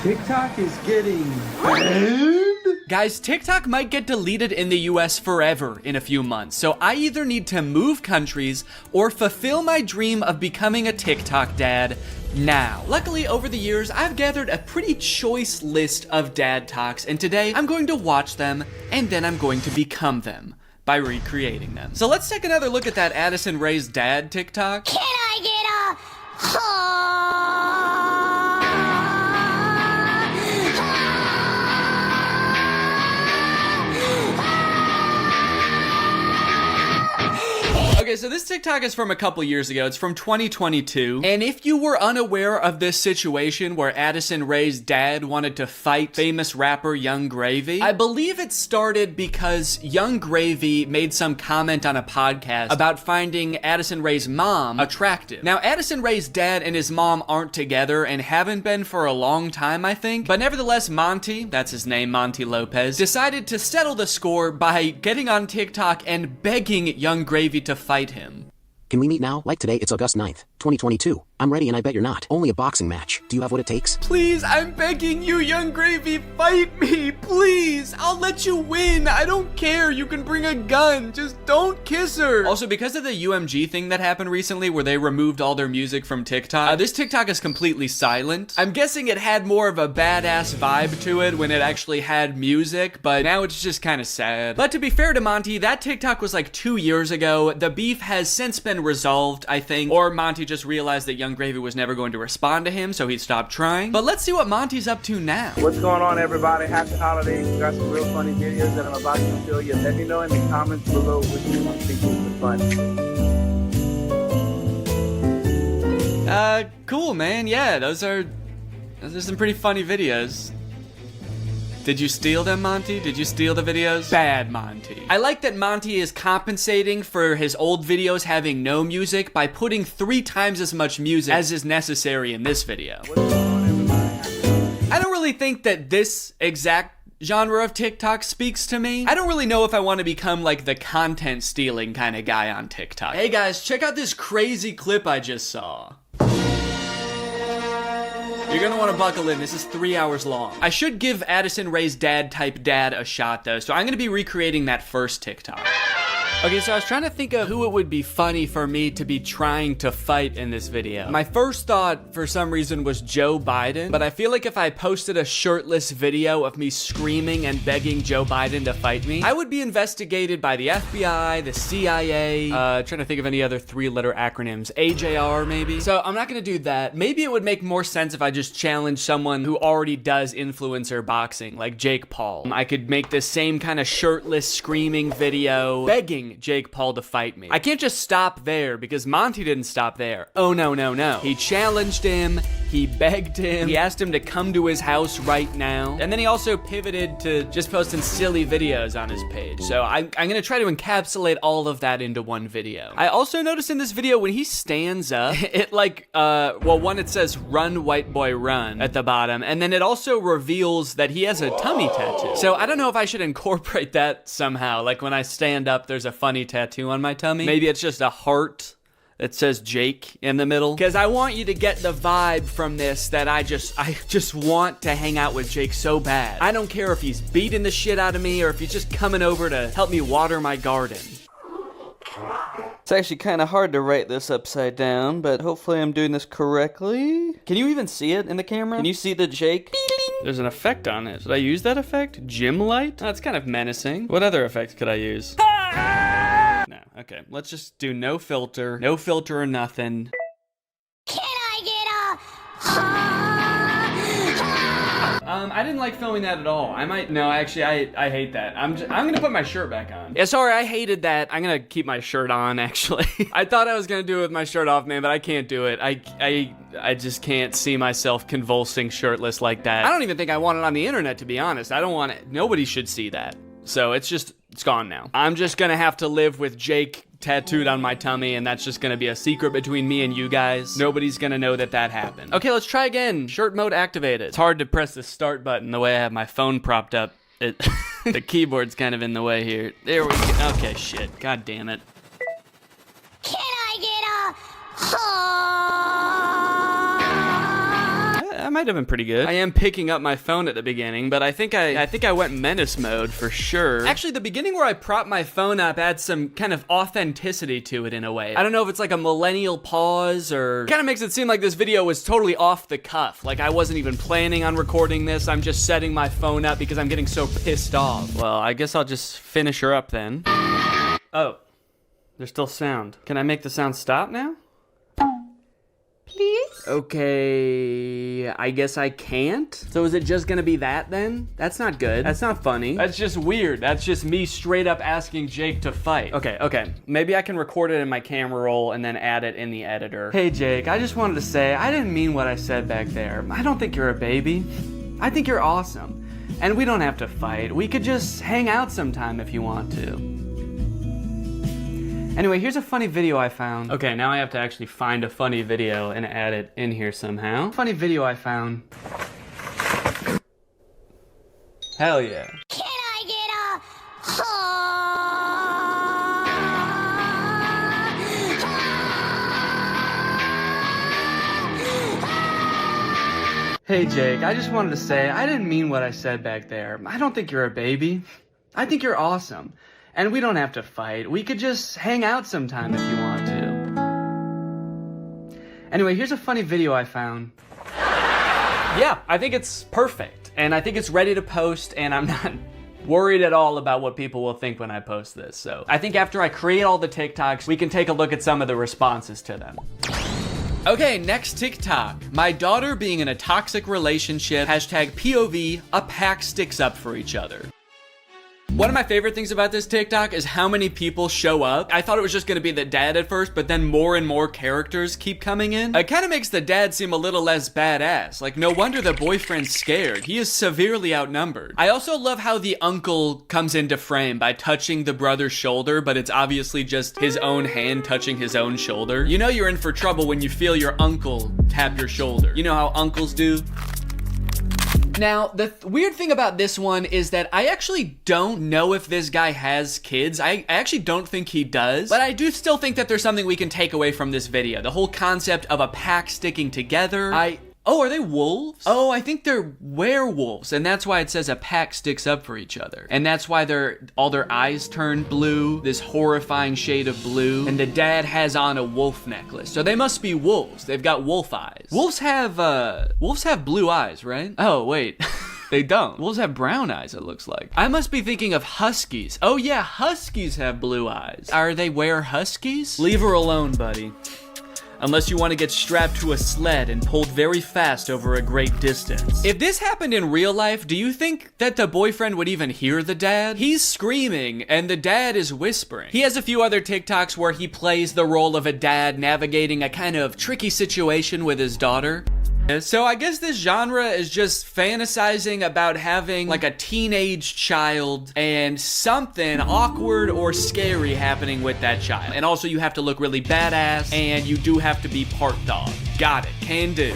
TikTok is getting banned? Guys, TikTok might get deleted in the US forever in a few months, so I either need to move countries or fulfill my dream of becoming a TikTok dad now. Luckily, over the years, I've gathered a pretty choice list of dad talks, and today I'm going to watch them, and then I'm going to become them by recreating them. So let's take another look at that Addison Rae's dad TikTok. Can I get a Okay, so this TikTok is from a couple years ago. It's from 2022. And if you were unaware of this situation where Addison Rae's dad wanted to fight famous rapper Young Gravy, I believe it started because Young Gravy made some comment on a podcast about finding Addison Rae's mom attractive. Now, Addison Rae's dad and his mom aren't together and haven't been for a long time, I think. But nevertheless, Monty, that's his name, Monty Lopez, decided to settle the score by getting on TikTok and begging Young Gravy to fight him. Can we meet now? Like today, it's August 9th, 2022. I'm ready, and I bet you're not. Only a boxing match. Do you have what it takes? Please, I'm begging you, Young Gravy, fight me, please. I'll let you win. I don't care. You can bring a gun. Just don't kiss her. Also, because of the UMG thing that happened recently where they removed all their music from TikTok, this TikTok is completely silent. I'm guessing it had more of a badass vibe to it when it actually had music, but now it's just kind of sad. But to be fair to Monty, that TikTok was like 2 years ago. The beef has since been resolved, I think, or Monty just realized that Young Gravy was never going to respond to him, so he stopped trying. But let's see what Monty's up to now. What's going on, everybody? Happy holidays. We got some real funny videos that I'm about to show you. Let me know in the comments below which one you think is the funniest. Cool, man. Yeah, those are some pretty funny videos. Did you steal them, Monty? Did you steal the videos? Bad, Monty. I like that Monty is compensating for his old videos having no music by putting 3 times as much music as is necessary in this video. I don't really think that this exact genre of TikTok speaks to me. I don't really know if I want to become like the content stealing kind of guy on TikTok. Hey guys, check out this crazy clip I just saw. You're gonna want to buckle in. This is 3 hours long. I should give Addison Rae's dad type dad a shot though, so I'm gonna be recreating that first TikTok. Okay, so I was trying to think of who it would be funny for me to be trying to fight in this video. My first thought, for some reason, was Joe Biden, but I feel like if I posted a shirtless video of me screaming and begging Joe Biden to fight me, I would be investigated by the FBI, the CIA, trying to think of any other 3-letter acronyms, AJR maybe. So I'm not gonna do that. Maybe it would make more sense if I just challenge someone who already does influencer boxing, like Jake Paul. I could make this same kind of shirtless screaming video, begging Jake Paul to fight me. I can't just stop there because Monty didn't stop there. Oh no, no, no. He challenged him, he begged him, he asked him to come to his house right now, and then he also pivoted to just posting silly videos on his page. So I'm gonna try to encapsulate all of that into one video. I also noticed in this video when he stands up, it like, well, one, it says run white boy run at the bottom, and then it also reveals that he has a tummy tattoo. So I don't know if I should incorporate that somehow. Like when I stand up, there's a funny tattoo on my tummy. Maybe it's just a heart that says Jake in the middle. Because I want you to get the vibe from this that I just want to hang out with Jake so bad. I don't care if he's beating the shit out of me or if he's just coming over to help me water my garden. It's actually kind of hard to write this upside down, but hopefully I'm doing this correctly. Can you even see it in the camera? Can you see the Jake? There's an effect on it. Should I use that effect? Gym light? That's kind of menacing. What other effects could I use? No, okay. Let's just do no filter. No filter or nothing. Can I get a... I didn't like filming that at all. No, actually, I hate that. I'm gonna put my shirt back on. Yeah, sorry, I hated that. I'm gonna keep my shirt on, actually. I thought I was gonna do it with my shirt off, man, but I can't do it. I just can't see myself convulsing shirtless like that. I don't even think I want it on the internet, to be honest. I don't want it. Nobody should see that. So it's gone now. I'm just gonna have to live with Jake tattooed on my tummy, and that's just gonna be a secret between me and you guys. Nobody's gonna know that happened. Okay, let's try again. Shirt mode activated. It's hard to press the start button the way I have my phone propped up. The keyboard's kind of in the way here. There we go. Okay, shit. God damn it. Can I get a... That might have been pretty good. I am picking up my phone at the beginning, but I think I went menace mode for sure. Actually, the beginning where I prop my phone up adds some kind of authenticity to it in a way. I don't know if it's like a millennial pause or kind of makes it seem like this video was totally off the cuff. Like I wasn't even planning on recording this. I'm just setting my phone up because I'm getting so pissed off. Well, I guess I'll just finish her up then. Oh, there's still sound. Can I make the sound stop now? Please? Okay, I guess I can't. So is it just gonna be that then? That's not good. That's not funny. That's just weird. That's just me straight up asking Jake to fight. Okay. Maybe I can record it in my camera roll and then add it in the editor. Hey Jake, I just wanted to say, I didn't mean what I said back there. I don't think you're a baby. I think you're awesome. And we don't have to fight. We could just hang out sometime if you want to. Anyway, here's a funny video I found. Okay, now I have to actually find a funny video and add it in here somehow. Funny video I found. Hell yeah. Can I get a... Hey Jake, I just wanted to say, I didn't mean what I said back there. I don't think you're a baby. I think you're awesome. And we don't have to fight. We could just hang out sometime if you want to. Anyway, here's a funny video I found. Yeah, I think it's perfect. And I think it's ready to post, and I'm not worried at all about what people will think when I post this. So I think after I create all the TikToks, we can take a look at some of the responses to them. Okay, next TikTok. My daughter being in a toxic relationship, hashtag POV, a pack sticks up for each other. One of my favorite things about this TikTok is how many people show up. I thought it was just gonna be the dad at first, but then more and more characters keep coming in. It kind of makes the dad seem a little less badass. Like, no wonder the boyfriend's scared. He is severely outnumbered. I also love how the uncle comes into frame by touching the brother's shoulder, but it's obviously just his own hand touching his own shoulder. You know you're in for trouble when you feel your uncle tap your shoulder. You know how uncles do? Now, the weird thing about this one is that I actually don't know if this guy has kids. I actually don't think he does, but I do still think that there's something we can take away from this video. The whole concept of a pack sticking together. Oh, are they wolves? Oh, I think they're werewolves, and that's why it says a pack sticks up for each other. And that's why all their eyes turn blue, this horrifying shade of blue, and the dad has on a wolf necklace. So they must be wolves. They've got wolf eyes. Wolves have blue eyes, right? Oh, wait. They don't. Wolves have brown eyes, it looks like. I must be thinking of huskies. Oh yeah, huskies have blue eyes. Are they huskies? Leave her alone, buddy. Unless you want to get strapped to a sled and pulled very fast over a great distance. If this happened in real life, do you think that the boyfriend would even hear the dad? He's screaming and the dad is whispering. He has a few other TikToks where he plays the role of a dad navigating a kind of tricky situation with his daughter. So I guess this genre is just fantasizing about having like a teenage child and something awkward or scary happening with that child. And also you have to look really badass and you do have to be part dog. Got it, can do.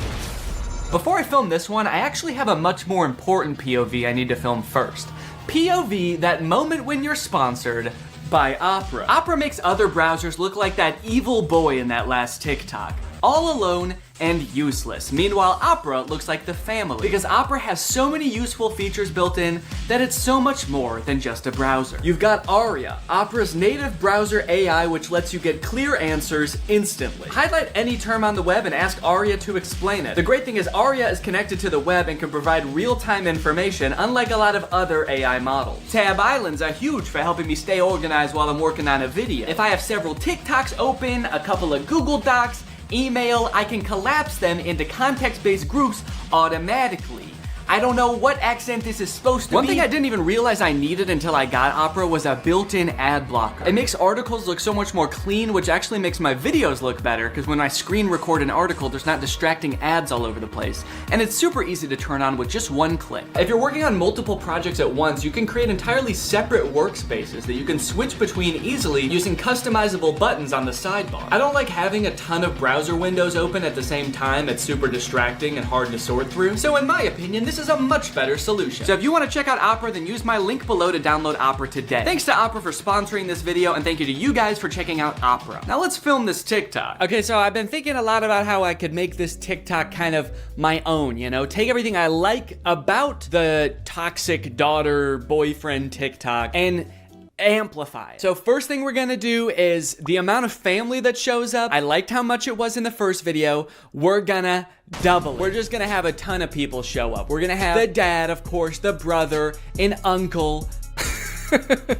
Before I film this one, I actually have a much more important POV I need to film first. POV, that moment when you're sponsored by Opera. Opera makes other browsers look like that evil boy in that last TikTok. All alone and useless. Meanwhile, Opera looks like the family because Opera has so many useful features built in that it's so much more than just a browser. You've got Aria, Opera's native browser AI, which lets you get clear answers instantly. Highlight any term on the web and ask Aria to explain it. The great thing is Aria is connected to the web and can provide real-time information, unlike a lot of other AI models. Tab islands are huge for helping me stay organized while I'm working on a video. If I have several TikToks open, a couple of Google Docs, email, I can collapse them into context-based groups automatically. I don't know what accent this is supposed to be. One thing I didn't even realize I needed until I got Opera was a built-in ad blocker. It makes articles look so much more clean, which actually makes my videos look better, because when I screen record an article, there's not distracting ads all over the place. And it's super easy to turn on with just one click. If you're working on multiple projects at once, you can create entirely separate workspaces that you can switch between easily using customizable buttons on the sidebar. I don't like having a ton of browser windows open at the same time. It's super distracting and hard to sort through. So in my opinion, this is a much better solution. So if you want to check out Opera, then use my link below to download Opera today. Thanks to Opera for sponsoring this video, and thank you to you guys for checking out Opera. Now let's film this TikTok. Okay, so I've been thinking a lot about how I could make this TikTok kind of my own, you know? Take everything I like about the toxic daughter boyfriend TikTok and amplify it. So first thing we're gonna do is the amount of family that shows up. I liked how much it was in the first video. We're gonna double it. We're just gonna have a ton of people show up. We're gonna have the dad, of course, the brother, an uncle.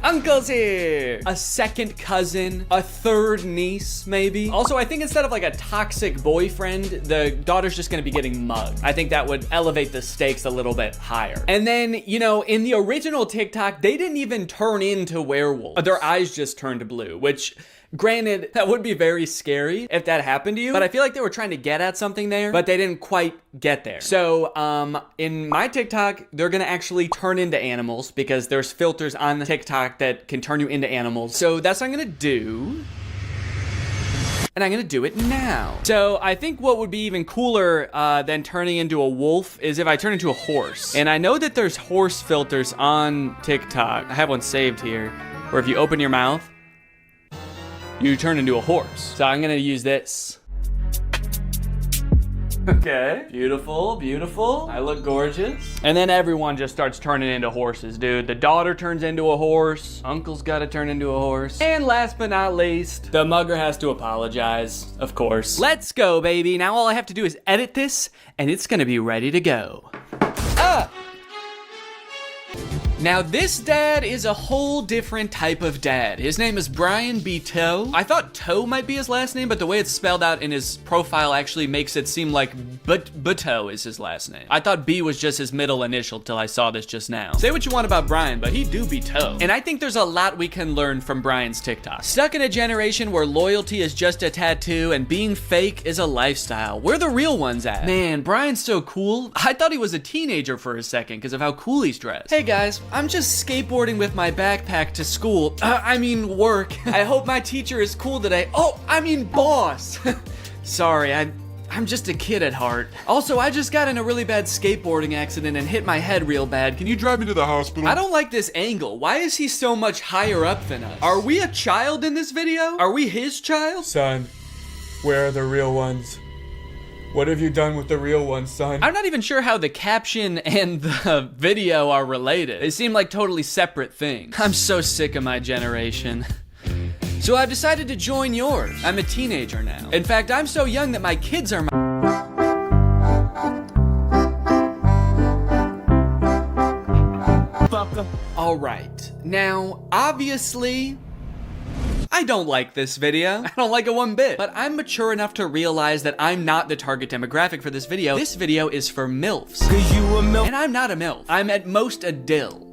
Uncle's here! A second cousin, a third niece, maybe. Also, I think instead of like a toxic boyfriend, the daughter's just gonna be getting mugged. I think that would elevate the stakes a little bit higher. And then, you know, in the original TikTok, they didn't even turn into werewolves. Their eyes just turned blue, which, granted, that would be very scary if that happened to you, but I feel like they were trying to get at something there, but they didn't quite get there. So, in my TikTok, they're gonna actually turn into animals because there's filters on the TikTok that can turn you into animals. So that's what I'm gonna do. And I'm gonna do it now. So I think what would be even cooler than turning into a wolf is if I turn into a horse. And I know that there's horse filters on TikTok. I have one saved here, where if you open your mouth, you turn into a horse. So I'm gonna use this. Okay, beautiful, beautiful. I look gorgeous. And then everyone just starts turning into horses, dude. The daughter turns into a horse. Uncle's gotta turn into a horse. And last but not least, the mugger has to apologize, of course. Let's go, baby. Now all I have to do is edit this, and it's gonna be ready to go. Now this dad is a whole different type of dad. His name is Brian B. Toe. I thought Toe might be his last name, but the way it's spelled out in his profile actually makes it seem like Bateau is his last name. I thought B was just his middle initial till I saw this just now. Say what you want about Brian, but he do be Toe. And I think there's a lot we can learn from Brian's TikTok. Stuck in a generation where loyalty is just a tattoo and being fake is a lifestyle. Where the real ones at? Man, Brian's so cool. I thought he was a teenager for a second because of how cool he's dressed. Hey guys, I'm just skateboarding with my backpack to school. Work. I hope my teacher is cool today. Boss. Sorry, I'm just a kid at heart. Also, I just got in a really bad skateboarding accident and hit my head real bad. Can you drive me to the hospital? I don't like this angle. Why is he so much higher up than us? Are we a child in this video? Are we his child? Son, where are the real ones? What have you done with the real ones, son? I'm not even sure how the caption and the video are related. They seem like totally separate things. I'm so sick of my generation. So I've decided to join yours. I'm a teenager now. In fact, I'm so young that my kids are my... All right. Now, obviously, I don't like this video. I don't like it one bit. But I'm mature enough to realize that I'm not the target demographic for this video. This video is for MILFs. 'Cause you a MILF. And I'm not a MILF. I'm at most a dill.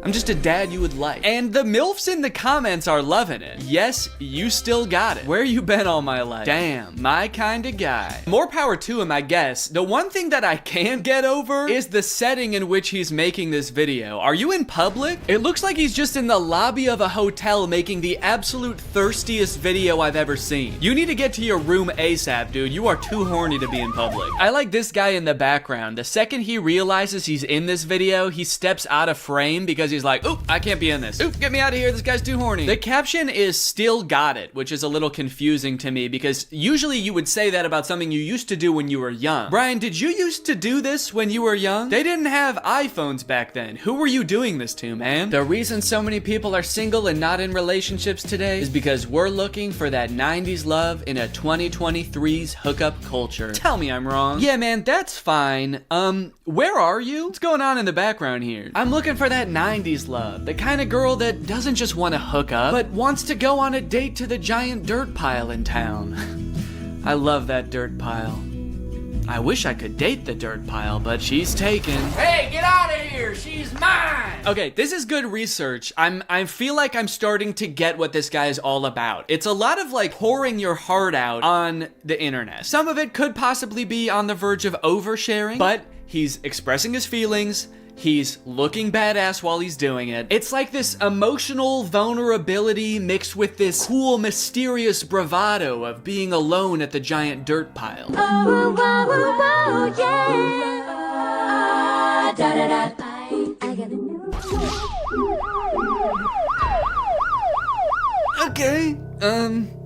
I'm just a dad you would like. And the MILFs in the comments are loving it. Yes, you still got it. Where you been all my life? Damn, my kind of guy. More power to him, I guess. The one thing that I can't get over is the setting in which he's making this video. Are you in public? It looks like he's just in the lobby of a hotel making the absolute thirstiest video I've ever seen. You need to get to your room ASAP, dude. You are too horny to be in public. I like this guy in the background. The second he realizes he's in this video, he steps out of frame because he's like, oop, I can't be in this. Oop, get me out of here, this guy's too horny. The caption is still got it, which is a little confusing to me because usually you would say that about something you used to do when you were young. Brian, did you used to do this when you were young? They didn't have iPhones back then. Who were you doing this to, man? The reason so many people are single and not in relationships today is because we're looking for that 90s love in a 2023's hookup culture. Tell me I'm wrong. Yeah, man, that's fine. Where are you? What's going on in the background here? I'm looking for that 90s love. The kind of girl that doesn't just want to hook up, but wants to go on a date to the giant dirt pile in town. I love that dirt pile. I wish I could date the dirt pile, but she's taken. Hey, get out of here! She's mine! Okay, this is good research. I feel like I'm starting to get what this guy is all about. It's a lot of like pouring your heart out on the internet. Some of it could possibly be on the verge of oversharing, but he's expressing his feelings. He's looking badass while he's doing it. It's like this emotional vulnerability mixed with this cool, mysterious bravado of being alone at the giant dirt pile. Oh, oh, oh, yeah. Da, da, da. I got a new... Okay,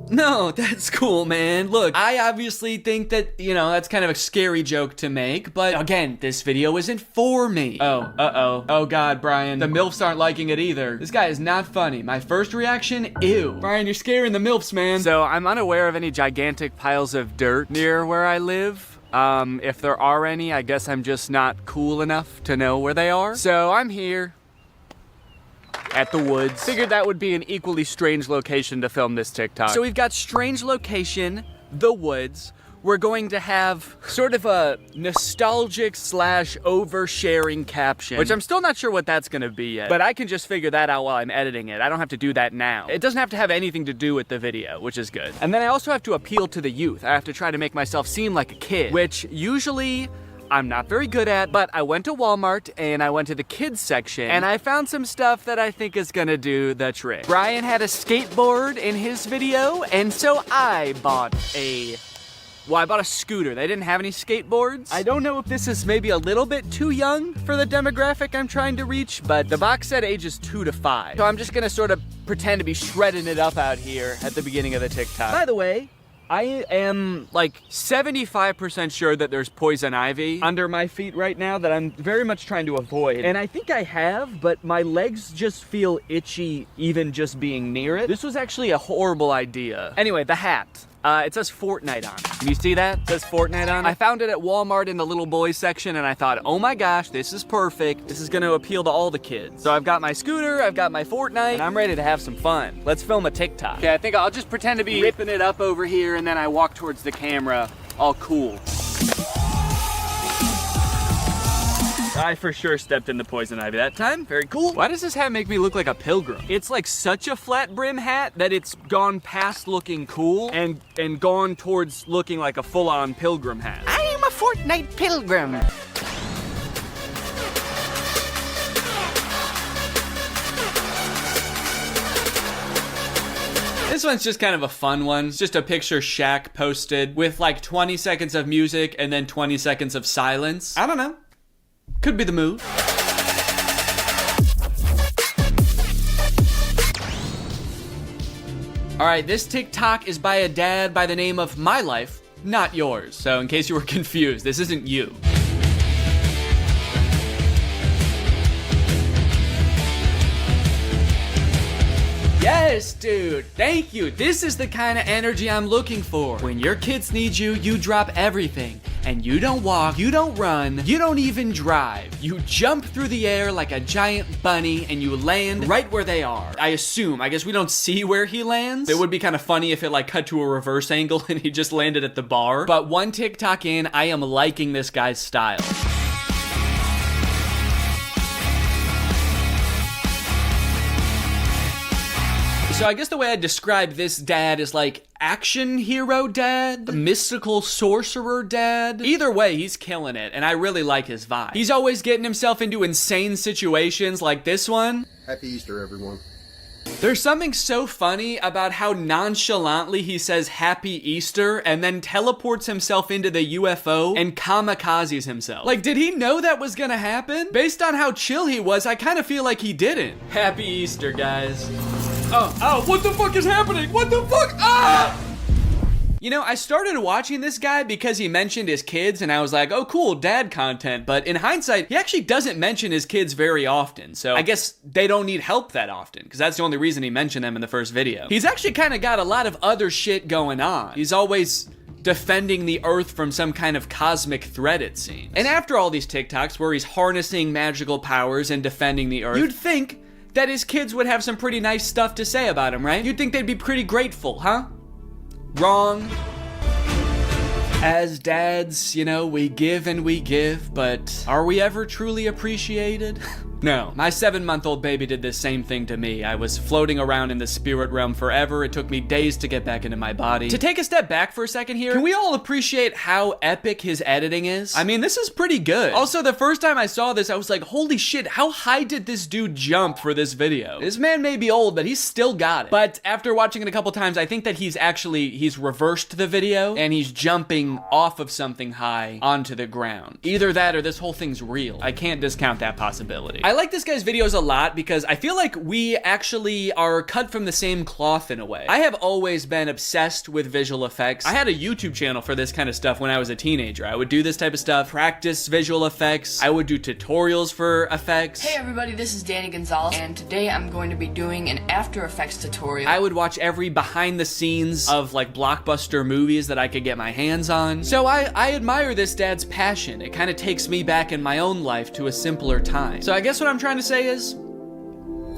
no, that's cool, man. Look, I obviously think that, you know, that's kind of a scary joke to make, but again, this video isn't for me. Oh, uh-oh. Oh God, Brian, the MILFs aren't liking it either. This guy is not funny. My first reaction, ew. Brian, you're scaring the MILFs, man. So I'm unaware of any gigantic piles of dirt near where I live. If there are any, I guess I'm just not cool enough to know where they are. So I'm here at the woods. Figured that would be an equally strange location to film this TikTok. So we've got strange location, the woods. We're going to have sort of a nostalgic / oversharing caption, which I'm still not sure what that's gonna be yet, but I can just figure that out while I'm editing it. I don't have to do that now. It doesn't have to have anything to do with the video, which is good. And then I also have to appeal to the youth. I have to try to make myself seem like a kid, which usually I'm not very good at, but I went to Walmart and I went to the kids section and I found some stuff that I think is gonna do the trick. Brian had a skateboard in his video, and so I bought a scooter. They didn't have any skateboards. I don't know if this is maybe a little bit too young for the demographic I'm trying to reach, but the box said ages 2 to 5. So I'm just gonna sort of pretend to be shredding it up out here at the beginning of the TikTok. By the way, I am like 75% sure that there's poison ivy under my feet right now that I'm very much trying to avoid. And I think I have, but my legs just feel itchy even just being near it. This was actually a horrible idea. Anyway, the hat. It says Fortnite on it. Can you see that? It says Fortnite on it. I found it at Walmart in the little boys section and I thought, oh my gosh, this is perfect. This is gonna appeal to all the kids. So I've got my scooter, I've got my Fortnite, and I'm ready to have some fun. Let's film a TikTok. Okay, I think I'll just pretend to be ripping it up over here and then I walk towards the camera, all cool. I for sure stepped in the poison ivy that time. Very cool. Why does this hat make me look like a pilgrim? It's like such a flat brim hat that it's gone past looking cool and gone towards looking like a full-on pilgrim hat. I am a Fortnite pilgrim. This one's just kind of a fun one. It's just a picture Shaq posted with like 20 seconds of music and then 20 seconds of silence. I don't know. Could be the move. All right, this TikTok is by a dad by the name of My Life, Not Yours. So in case you were confused, this isn't you. Yes, dude, thank you. This is the kind of energy I'm looking for. When your kids need you, you drop everything. And you don't walk, you don't run, you don't even drive. You jump through the air like a giant bunny and you land right where they are. I guess we don't see where he lands. It would be kind of funny if it like cut to a reverse angle and he just landed at the bar. But one TikTok in, I am liking this guy's style. So I guess the way I describe this dad is like action hero dad, mystical sorcerer dad. Either way, he's killing it, and I really like his vibe. He's always getting himself into insane situations like this one. Happy Easter, everyone. There's something so funny about how nonchalantly he says Happy Easter and then teleports himself into the UFO and kamikazes himself. Like, did he know that was gonna happen? Based on how chill he was, I kind of feel like he didn't. Happy Easter, guys. Oh, what the fuck is happening? What the fuck? Ah! You know, I started watching this guy because he mentioned his kids and I was like, oh cool, dad content. But in hindsight, he actually doesn't mention his kids very often. So I guess they don't need help that often because that's the only reason he mentioned them in the first video. He's actually kind of got a lot of other shit going on. He's always defending the earth from some kind of cosmic threat, it seems. And after all these TikToks where he's harnessing magical powers and defending the earth, you'd think that his kids would have some pretty nice stuff to say about him, right? You'd think they'd be pretty grateful, huh? Wrong. As dads, you know, we give and we give, but are we ever truly appreciated? No. My 7-month-old baby did the same thing to me. I was floating around in the spirit realm forever. It took me days to get back into my body. To take a step back for a second here, can we all appreciate how epic his editing is? I mean, this is pretty good. Also, the first time I saw this, I was like, holy shit, how high did this dude jump for this video? This man may be old, but he's still got it. But after watching it a couple times, I think that he's reversed the video and he's jumping off of something high onto the ground. Either that or this whole thing's real. I can't discount that possibility. I like this guy's videos a lot because I feel like we actually are cut from the same cloth in a way. I have always been obsessed with visual effects. I had a YouTube channel for this kind of stuff when I was a teenager. I would do this type of stuff, practice visual effects. I would do tutorials for effects. Hey everybody, this is Danny Gonzalez, and today I'm going to be doing an After Effects tutorial. I would watch every behind the scenes of like blockbuster movies that I could get my hands on. So I admire this dad's passion. It kind of takes me back in my own life to a simpler time. So I guess what I'm trying to say is,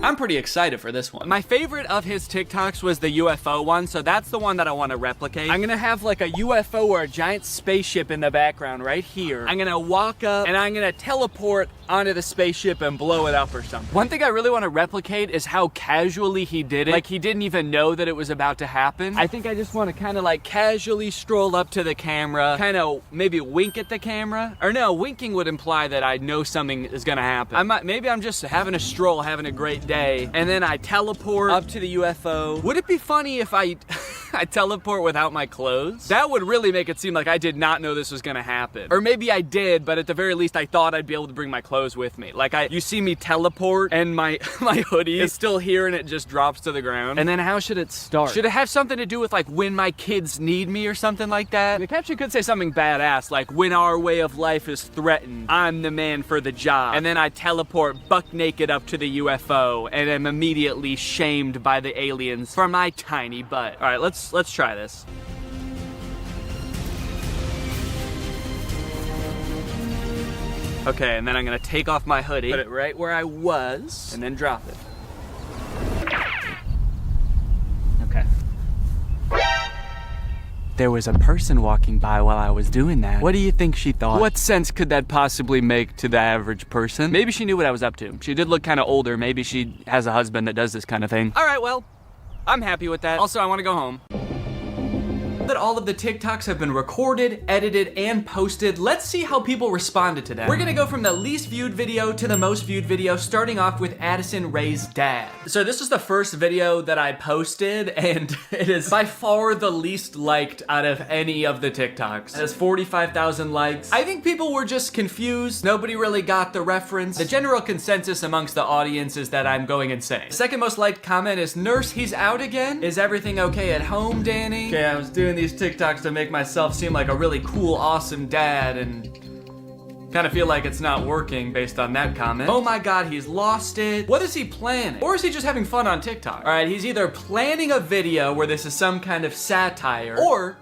I'm pretty excited for this one. My favorite of his TikToks was the UFO one, so that's the one that I want to replicate. I'm gonna have like a UFO or a giant spaceship in the background right here. I'm gonna walk up and I'm gonna teleport onto the spaceship and blow it up or something. One thing I really want to replicate is how casually he did it. Like he didn't even know that it was about to happen. I think I just want to kind of like casually stroll up to the camera, kind of maybe wink at the camera. Or no, winking would imply that I know something is gonna happen. Maybe I'm just having a stroll, having a great day, and then I teleport up to the UFO. Would it be funny if I I teleport without my clothes? That would really make it seem like I did not know this was gonna happen. Or maybe I did, but at the very least I thought I'd be able to bring my clothes with me. Like you see me teleport and my hoodie is still here and it just drops to the ground. And then how should it start? Should it have something to do with like when my kids need me or something like that? The caption could say something badass like when our way of life is threatened, I'm the man for the job. And then I teleport buck naked up to the UFO and am immediately shamed by the aliens for my tiny butt. All right, let's try this. Okay, and then I'm gonna take off my hoodie, put it right where I was, and then drop it. Okay. There was a person walking by while I was doing that. What do you think she thought? What sense could that possibly make to the average person? Maybe she knew what I was up to. She did look kind of older. Maybe she has a husband that does this kind of thing. All right, well, I'm happy with that. Also, I want to go home. That all of the TikToks have been recorded, edited, and posted. Let's see how people responded to them. We're gonna go from the least viewed video to the most viewed video, starting off with Addison Rae's dad. So this is the first video that I posted, and it is by far the least liked out of any of the TikToks. It has 45,000 likes. I think people were just confused. Nobody really got the reference. The general consensus amongst the audience is that I'm going insane. The second most liked comment is, "Nurse, he's out again? Is everything okay at home, Danny?" Okay, I was doing these TikToks to make myself seem like a really cool, awesome dad, and kind of feel like it's not working based on that comment. Oh my god, he's lost it. What is he planning? Or is he just having fun on TikTok? All right, he's either planning a video where this is some kind of satire, or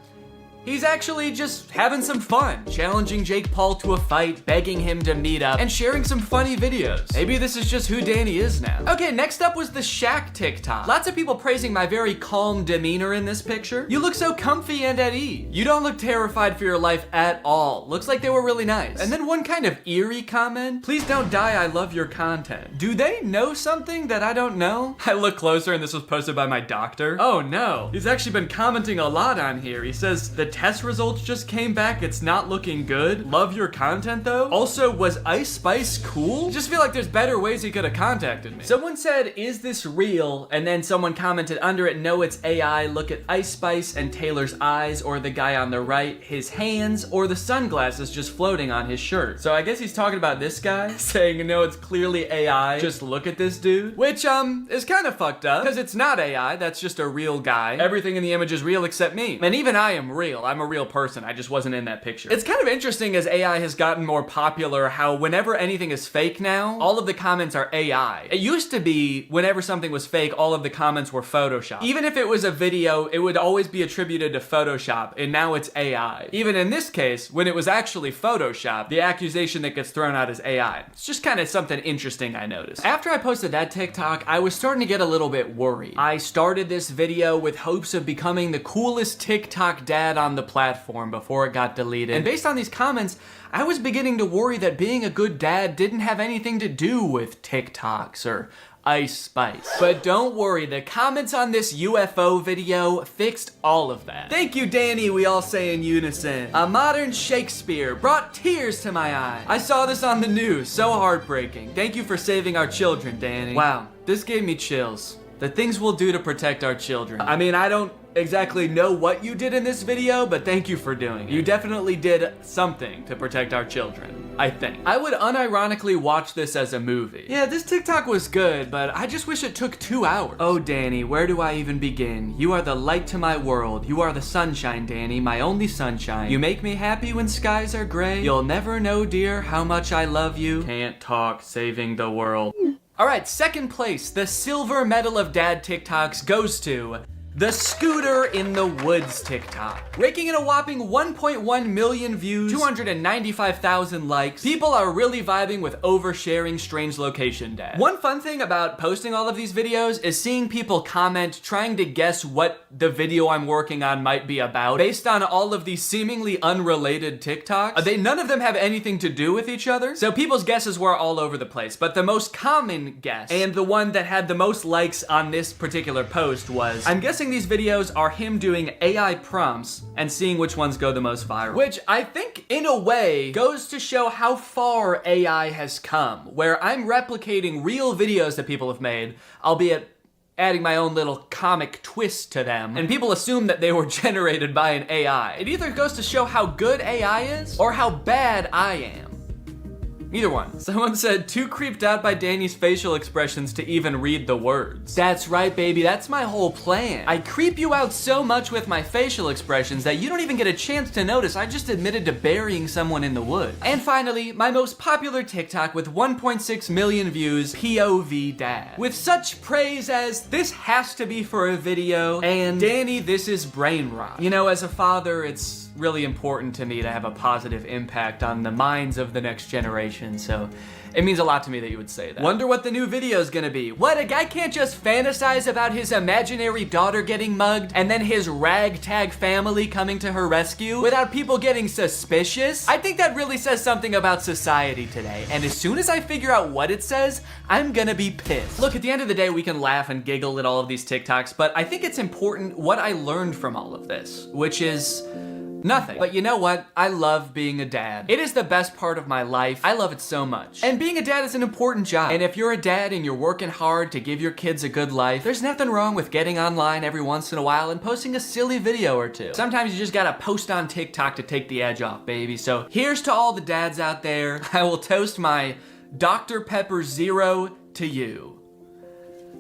he's actually just having some fun, challenging Jake Paul to a fight, begging him to meet up, and sharing some funny videos. Maybe this is just who Danny is now. Okay, next up was the Shaq TikTok. Lots of people praising my very calm demeanor in this picture. You look so comfy and at ease. You don't look terrified for your life at all. Looks like they were really nice. And then one kind of eerie comment. Please don't die, I love your content. Do they know something that I don't know? I look closer and this was posted by my doctor. Oh no, he's actually been commenting a lot on here. He says, the test results just came back, it's not looking good. Love your content though. Also, was Ice Spice cool? I just feel like there's better ways he could have contacted me. Someone said, is this real? And then someone commented under it, no, it's AI. Look at Ice Spice and Taylor's eyes, or the guy on the right, his hands, or the sunglasses just floating on his shirt. So I guess he's talking about this guy, saying, no, it's clearly AI. Just look at this dude. Which, is kind of fucked up, because it's not AI, that's just a real guy. Everything in the image is real except me. And even I am real. I'm a real person. I just wasn't in that picture. It's kind of interesting as AI has gotten more popular how whenever anything is fake now, all of the comments are AI. It used to be whenever something was fake, all of the comments were Photoshop. Even if it was a video, it would always be attributed to Photoshop, and now it's AI. Even in this case, when it was actually Photoshop, the accusation that gets thrown out is AI. It's just kind of something interesting I noticed. After I posted that TikTok, I was starting to get a little bit worried. I started this video with hopes of becoming the coolest TikTok dad on the platform before it got deleted. And based on these comments, I was beginning to worry that being a good dad didn't have anything to do with TikToks or Ice Spice. But don't worry, the comments on this UFO video fixed all of that. Thank you, Danny, we all say in unison. A modern Shakespeare brought tears to my eyes. I saw this on the news, so heartbreaking. Thank you for saving our children, Danny. Wow, this gave me chills. The things we'll do to protect our children. I mean, I don't exactly know what you did in this video, but thank you for doing it. You definitely did something to protect our children, I think. I would unironically watch this as a movie. Yeah, this TikTok was good, but I just wish it took 2 hours. Oh, Danny, where do I even begin? You are the light to my world. You are the sunshine, Danny, my only sunshine. You make me happy when skies are gray. You'll never know, dear, how much I love you. Can't talk, saving the world. All right, second place, the silver medal of dad TikToks goes to the Scooter in the Woods TikTok. Raking in a whopping 1.1 million views, 295,000 likes. People are really vibing with oversharing strange location dad. One fun thing about posting all of these videos is seeing people comment trying to guess what the video I'm working on might be about based on all of these seemingly unrelated TikToks. None of them have anything to do with each other, so people's guesses were all over the place. But the most common guess, and the one that had the most likes on this particular post was, I'm guessing these videos are him doing AI prompts and seeing which ones go the most viral. Which I think, in a way, goes to show how far AI has come, where I'm replicating real videos that people have made, albeit adding my own little comic twist to them, and people assume that they were generated by an AI. It either goes to show how good AI is or how bad I am. Either one. Someone said, too creeped out by Danny's facial expressions to even read the words. That's right, baby, that's my whole plan. I creep you out so much with my facial expressions that you don't even get a chance to notice I just admitted to burying someone in the woods. And finally, my most popular TikTok with 1.6 million views, POV Dad. With such praise as, this has to be for a video, and Danny, this is brain rot. You know, as a father, it's really important to me to have a positive impact on the minds of the next generation, so it means a lot to me that you would say that. Wonder what the new video is gonna be. What, a guy can't just fantasize about his imaginary daughter getting mugged and then his ragtag family coming to her rescue without people getting suspicious? I think that really says something about society today, and as soon as I figure out what it says, I'm gonna be pissed. Look, at the end of the day, we can laugh and giggle at all of these TikToks, but I think it's important what I learned from all of this, which is nothing. But you know what? I love being a dad. It is the best part of my life. I love it so much. And being a dad is an important job. And if you're a dad and you're working hard to give your kids a good life, there's nothing wrong with getting online every once in a while and posting a silly video or two. Sometimes you just gotta post on TikTok to take the edge off, baby. So here's to all the dads out there. I will toast my Dr. Pepper Zero to you.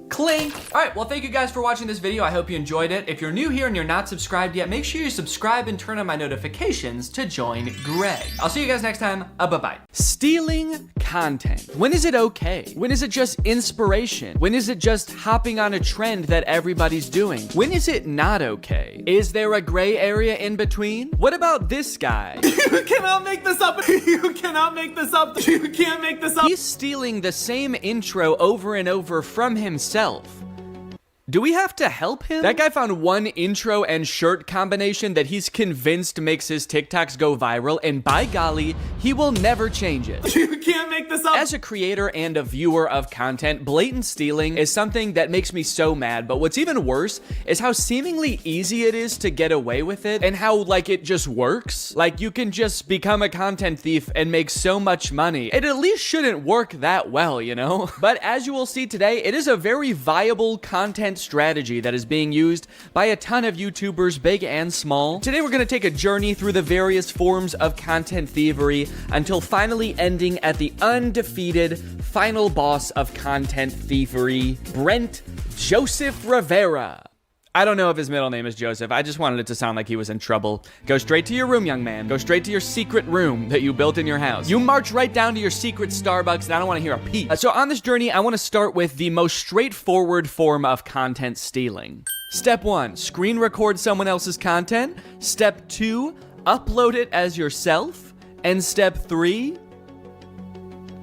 Clink. All right, well, thank you guys for watching this video. I hope you enjoyed it. If you're new here and you're not subscribed yet, make sure you subscribe and turn on my notifications to join Greg. I'll see you guys next time. Bye-bye. Stealing content. When is it okay? When is it just inspiration? When is it just hopping on a trend that everybody's doing? When is it not okay? Is there a gray area in between? What about this guy? You cannot make this up. You cannot make this up. You can't make this up. He's stealing the same intro over and over from himself. Do we have to help him? That guy found one intro and shirt combination that he's convinced makes his TikToks go viral, and by golly, he will never change it. You can't make this up. As a creator and a viewer of content, blatant stealing is something that makes me so mad, but what's even worse is how seemingly easy it is to get away with it, and how, like, it just works. Like, you can just become a content thief and make so much money. It at least shouldn't work that well, you know? But as you will see today, it is a very viable content strategy that is being used by a ton of YouTubers, big and small. Today we're gonna take a journey through the various forms of content thievery until finally ending at the undefeated final boss of content thievery, Brent Joseph Rivera. I don't know if his middle name is Joseph. I just wanted it to sound like he was in trouble. Go straight to your room, young man. Go straight to your secret room that you built in your house. You march right down to your secret Starbucks, and I don't want to hear a peep. So on this journey, I want to start with the most straightforward form of content stealing. Step 1, screen record someone else's content. Step 2, upload it as yourself. And step 3,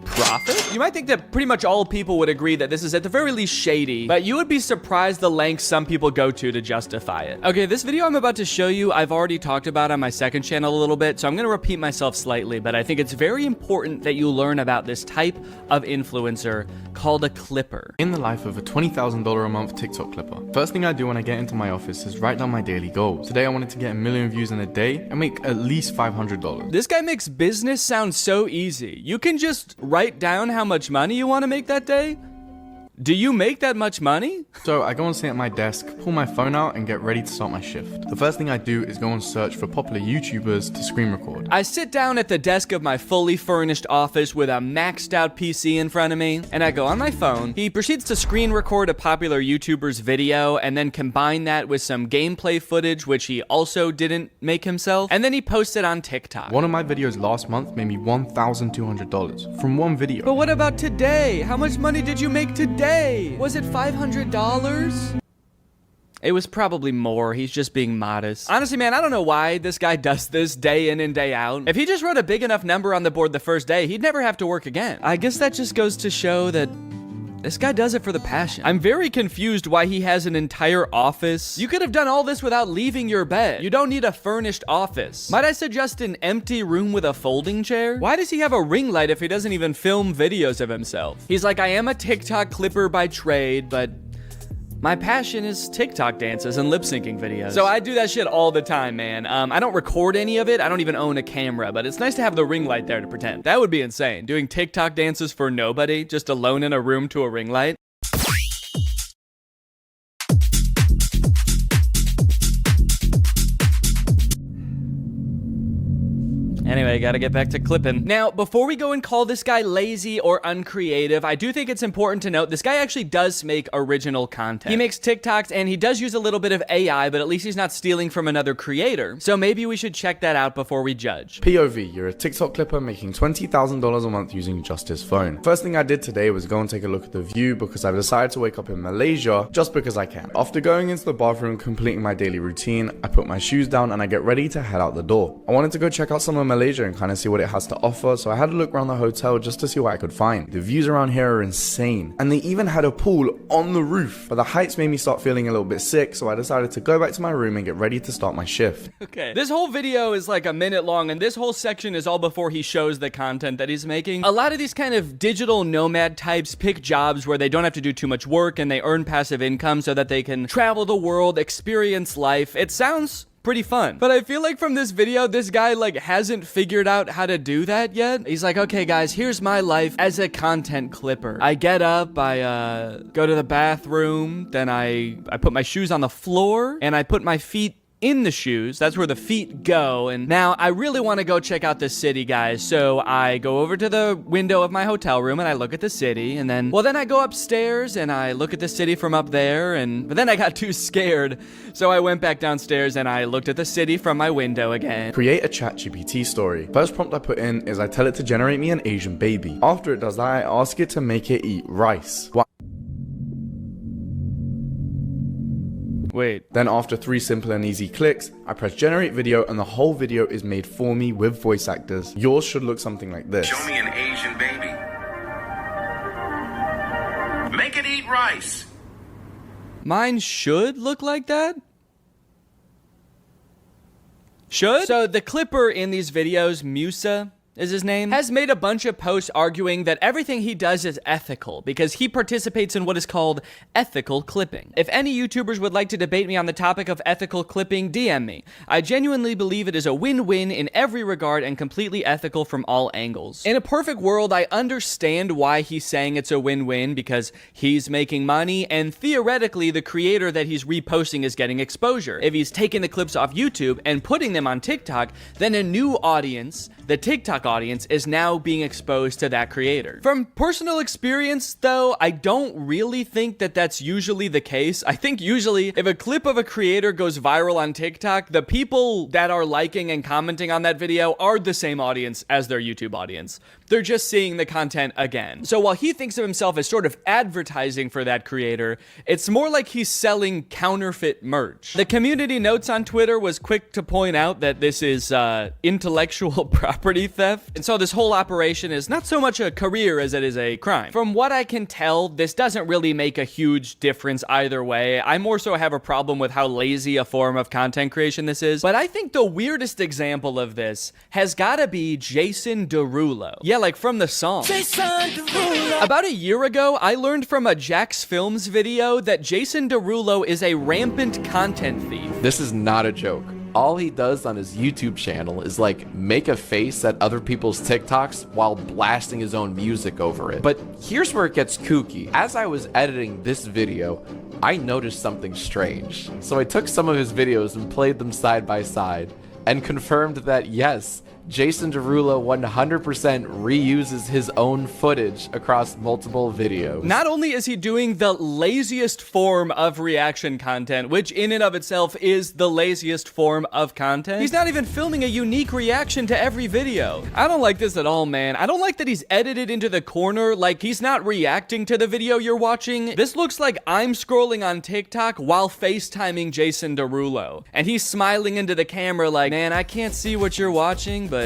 profit? You might think that pretty much all people would agree that this is at the very least shady, but you would be surprised the lengths some people go to justify it. Okay, this video I'm about to show you, I've already talked about on my second channel a little bit, so I'm gonna repeat myself slightly, but I think it's very important that you learn about this type of influencer called a clipper. In the life of a $20,000 a month TikTok clipper, first thing I do when I get into my office is write down my daily goals. Today I wanted to get 1 million views in a day and make at least $500. This guy makes business sound so easy. You can just write down how much money you want to make that day. Do you make that much money? So I go and sit at my desk, pull my phone out and get ready to start my shift. The first thing I do is go and search for popular YouTubers to screen record. I sit down at the desk of my fully furnished office with a maxed out PC in front of me, and I go on my phone. He proceeds to screen record a popular YouTuber's video and then combine that with some gameplay footage, which he also didn't make himself, and then he posts it on TikTok. One of my videos last month made me $1,200 from one video. But what about today? How much money did you make today? Was it $500? It was probably more. He's just being modest. Honestly, man, I don't know why this guy does this day in and day out. If he just wrote a big enough number on the board the first day, he'd never have to work again. I guess that just goes to show that this guy does it for the passion. I'm very confused why he has an entire office. You could have done all this without leaving your bed. You don't need a furnished office. Might I suggest an empty room with a folding chair? Why does he have a ring light if he doesn't even film videos of himself? He's like, I am a TikTok clipper by trade, but my passion is TikTok dances and lip syncing videos. So I do that shit all the time, man. I don't record any of it. I don't even own a camera, but it's nice to have the ring light there to pretend. That would be insane. Doing TikTok dances for nobody, just alone in a room to a ring light. Anyway, gotta get back to clipping. Now, before we go and call this guy lazy or uncreative, I do think it's important to note this guy actually does make original content. He makes TikToks and he does use a little bit of AI, but at least he's not stealing from another creator. So maybe we should check that out before we judge. POV, you're a TikTok clipper making $20,000 a month using just his phone. First thing I did today was go and take a look at the view because I've decided to wake up in Malaysia just because I can. After going into the bathroom, completing my daily routine, I put my shoes down and I get ready to head out the door. I wanted to go check out some of Malaysia and kind of see what it has to offer, so I had a look around the hotel just to see what I could find. The views around here are insane, and they even had a pool on the roof, but the heights made me start feeling a little bit sick, so I decided to go back to my room and get ready to start my shift. Okay, this whole video is like a minute long, and this whole section is all before he shows the content that he's making. A lot of these kind of digital nomad types pick jobs where they don't have to do too much work and they earn passive income so that they can travel the world, experience life. It sounds pretty fun. But I feel like from this video, this guy like hasn't figured out how to do that yet. He's like, okay guys, here's my life as a content clipper. I get up, I go to the bathroom, then I put my shoes on the floor and I put my feet in the shoes. That's where the feet go. And now I really want to go check out this city, guys. So I go over to the window of my hotel room and I look at the city, and then I go upstairs and I look at the city from up there, but then I got too scared. So I went back downstairs and I looked at the city from my window again. Create a ChatGPT story. First prompt I put in is I tell it to generate me an Asian baby. After it does that, I ask it to make it eat rice. Wait. Then after 3 simple and easy clicks, I press generate video and the whole video is made for me with voice actors. Yours should look something like this. Show me an Asian baby. Make it eat rice. Mine should look like that? Should? So the clipper in these videos, Musa is his name, has made a bunch of posts arguing that everything he does is ethical because he participates in what is called ethical clipping. If any YouTubers would like to debate me on the topic of ethical clipping, DM me. I genuinely believe it is a win-win in every regard and completely ethical from all angles. In a perfect world, I understand why he's saying it's a win-win because he's making money and theoretically the creator that he's reposting is getting exposure. If he's taking the clips off YouTube and putting them on TikTok, then a new audience, the TikTok audience, is now being exposed to that creator. From personal experience, though, I don't really think that that's usually the case. I think usually if a clip of a creator goes viral on TikTok, the people that are liking and commenting on that video are the same audience as their YouTube audience. They're just seeing the content again. So while he thinks of himself as sort of advertising for that creator, it's more like he's selling counterfeit merch. The community notes on Twitter was quick to point out that this is intellectual property theft. And so this whole operation is not so much a career as it is a crime. From what I can tell, this doesn't really make a huge difference either way. I more so have a problem with how lazy a form of content creation this is. But I think the weirdest example of this has gotta be Jason Derulo. Yeah, like from the song. Jason Derulo. About a year ago, I learned from a Jax Films video that Jason Derulo is a rampant content thief. This is not a joke. All he does on his YouTube channel is like make a face at other people's TikToks while blasting his own music over it. But here's where it gets kooky. As I was editing this video, I noticed something strange. So I took some of his videos and played them side by side and confirmed that yes, Jason Derulo 100% reuses his own footage across multiple videos. Not only is he doing the laziest form of reaction content, which in and of itself is the laziest form of content, he's not even filming a unique reaction to every video. I don't like this at all, man. I don't like that he's edited into the corner, like he's not reacting to the video you're watching. This looks like I'm scrolling on TikTok while FaceTiming Jason Derulo. And he's smiling into the camera like, man, I can't see what you're watching, but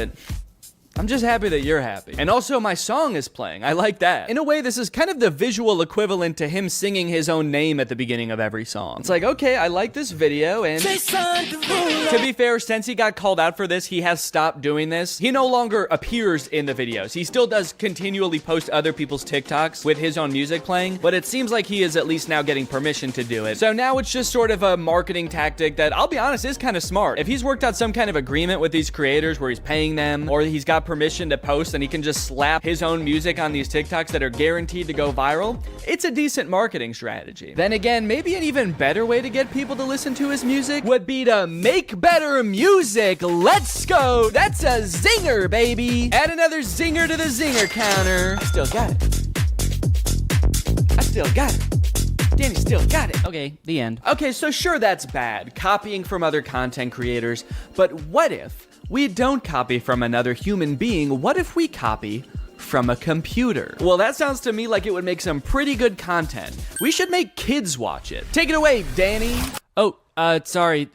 I'm just happy that you're happy. And also my song is playing. I like that. In a way, this is kind of the visual equivalent to him singing his own name at the beginning of every song. It's like, okay, I like this video, and to be fair, since he got called out for this, he has stopped doing this. He no longer appears in the videos. He still does continually post other people's TikToks with his own music playing, but it seems like he is at least now getting permission to do it. So now it's just sort of a marketing tactic that, I'll be honest, is kind of smart. If he's worked out some kind of agreement with these creators where he's paying them, or he's got without permission to post and he can just slap his own music on these TikToks that are guaranteed to go viral, it's a decent marketing strategy. Then again, maybe an even better way to get people to listen to his music would be to make better music. Let's go. That's a zinger, baby. Add another zinger to the zinger counter. I still got it. I still got it. Danny still got it. Okay, the end. Okay, so sure, that's bad, copying from other content creators, but what if we don't copy from another human being? What if we copy from a computer? Well, that sounds to me like it would make some pretty good content. We should make kids watch it. Take it away, Danny. Oh, sorry,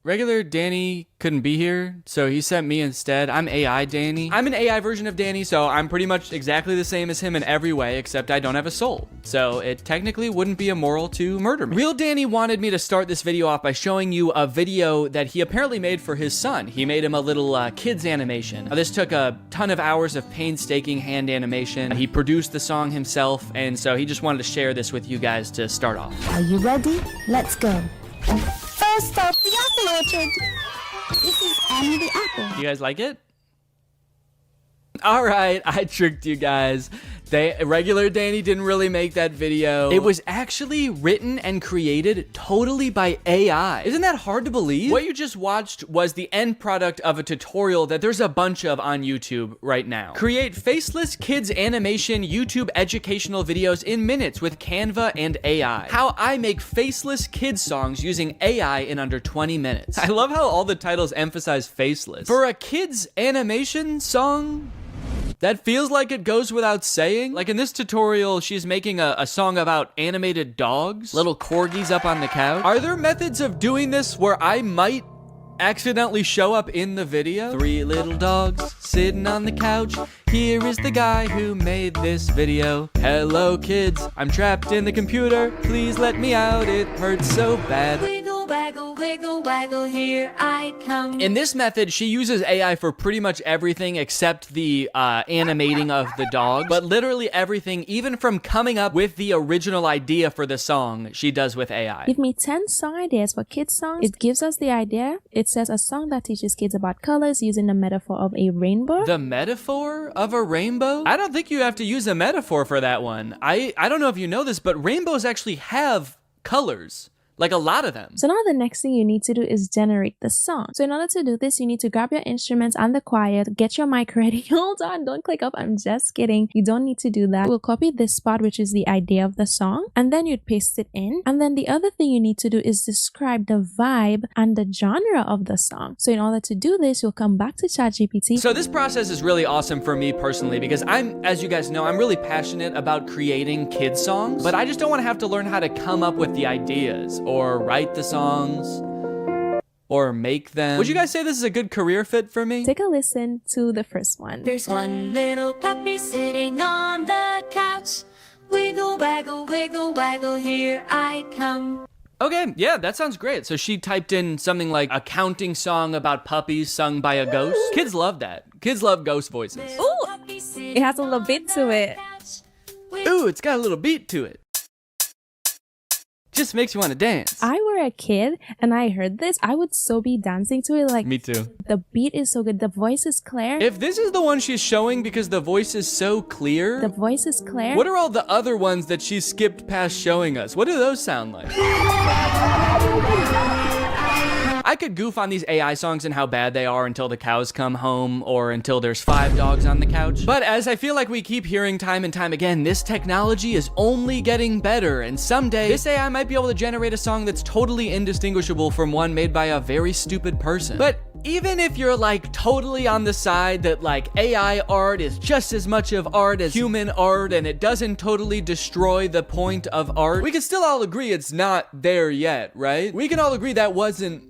regular Danny couldn't be here, so he sent me instead. I'm AI Danny. I'm an AI version of Danny, so I'm pretty much exactly the same as him in every way, except I don't have a soul. So it technically wouldn't be immoral to murder me. Real Danny wanted me to start this video off by showing you a video that he apparently made for his son. He made him a little kids animation. This took a ton of hours of painstaking hand animation. He produced the song himself, and so he just wanted to share this with you guys to start off. Are you ready? Let's go. First up, the apple orchard. This is Annie the apple. You guys like it? All right, I tricked you guys. Regular Danny didn't really make that video. It was actually written and created totally by AI. Isn't that hard to believe? What you just watched was the end product of a tutorial that there's a bunch of on YouTube right now. Create faceless kids animation YouTube educational videos in minutes with Canva and AI. How I make faceless kids songs using AI in under 20 minutes. I love how all the titles emphasize faceless. For a kids animation song, that feels like it goes without saying. Like in this tutorial, she's making a song about animated dogs, little corgis up on the couch. Are there methods of doing this where I might accidentally show up in the video? 3 little dogs sitting on the couch. Here is the guy who made this video. Hello kids, I'm trapped in the computer. Please let me out, it hurts so bad. Wiggle, waggle, wiggle, waggle, here I come. In this method, she uses AI for pretty much everything except the animating of the dog. But literally everything, even from coming up with the original idea for the song, she does with AI. Give me 10 song ideas for kids songs. It gives us the idea. It says a song that teaches kids about colors using the metaphor of a rainbow. The metaphor of a rainbow? I don't think you have to use a metaphor for that one. I don't know if you know this, but rainbows actually have colors. Like a lot of them. So now the next thing you need to do is generate the song. So in order to do this, you need to grab your instruments and the choir, get your mic ready. Hold on, don't click up. I'm just kidding. You don't need to do that. We'll copy this spot, which is the idea of the song, and then you'd paste it in. And then the other thing you need to do is describe the vibe and the genre of the song. So in order to do this, you'll come back to ChatGPT. So this process is really awesome for me personally because as you guys know, I'm really passionate about creating kids songs, but I just don't want to have to learn how to come up with the ideas or write the songs, or make them. Would you guys say this is a good career fit for me? Take a listen to the first one. There's one little puppy sitting on the couch. Wiggle, waggle, wiggle, waggle, here I come. Okay, yeah, that sounds great. So she typed in something like a counting song about puppies sung by a ghost. Kids love that. Kids love ghost voices. Ooh, it has a little beat to it. Ooh, it's got a little beat to it. Just makes you want to dance. I were a kid and I heard this, I would so be dancing to it. Like, me too. The beat is so good. The voice is clear. If this is the one she's showing because the voice is so clear. The voice is clear. What are all the other ones that she skipped past showing us? What do those sound like? I could goof on these AI songs and how bad they are until the cows come home or until there's 5 dogs on the couch. But as I feel like we keep hearing time and time again, this technology is only getting better, and someday this AI might be able to generate a song that's totally indistinguishable from one made by a very stupid person. But even if you're like totally on the side that like AI art is just as much of art as human art and it doesn't totally destroy the point of art, we can still all agree it's not there yet, right? We can all agree that wasn't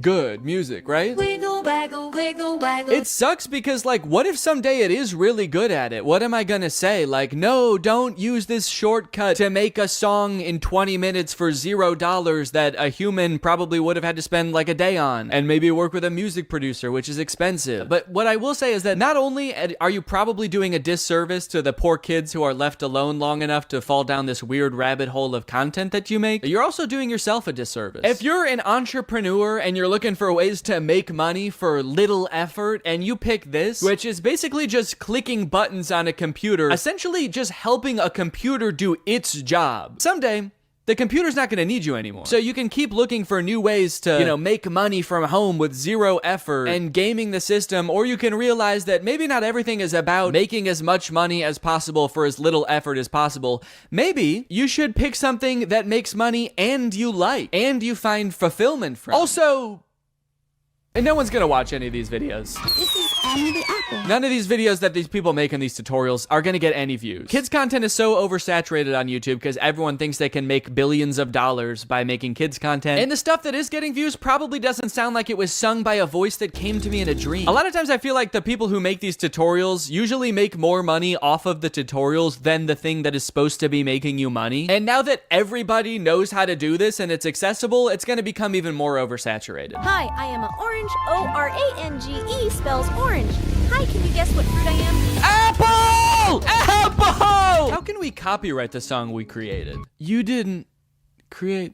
good music, right? Wiggle, waggle, wiggle, waggle. It sucks because, like, what if someday it is really good at it? What am I gonna say? Like, no, don't use this shortcut to make a song in 20 minutes for $0 that a human probably would have had to spend like a day on and maybe work with a music producer, which is expensive. But what I will say is that not only are you probably doing a disservice to the poor kids who are left alone long enough to fall down this weird rabbit hole of content that you make, you're also doing yourself a disservice. If you're an entrepreneur and you're looking for ways to make money for little effort, and you pick this, which is basically just clicking buttons on a computer, essentially just helping a computer do its job. Someday, the computer's not going to need you anymore. So you can keep looking for new ways to, make money from home with zero effort and gaming the system, or you can realize that maybe not everything is about making as much money as possible for as little effort as possible. Maybe you should pick something that makes money and you like, and you find fulfillment from. Also, and no one's gonna watch any of these videos. This is Annie the Apple. None of these videos that these people make in these tutorials are gonna get any views. Kids content is so oversaturated on YouTube because everyone thinks they can make billions of dollars by making kids content. And the stuff that is getting views probably doesn't sound like it was sung by a voice that came to me in a dream. A lot of times I feel like the people who make these tutorials usually make more money off of the tutorials than the thing that is supposed to be making you money. And now that everybody knows how to do this and it's accessible, it's gonna become even more oversaturated. Hi, I am an orange. O-R-A-N-G-E spells orange. Hi, can you guess what fruit I am? Apple! Apple! How can we copyright the song we created? You didn't create...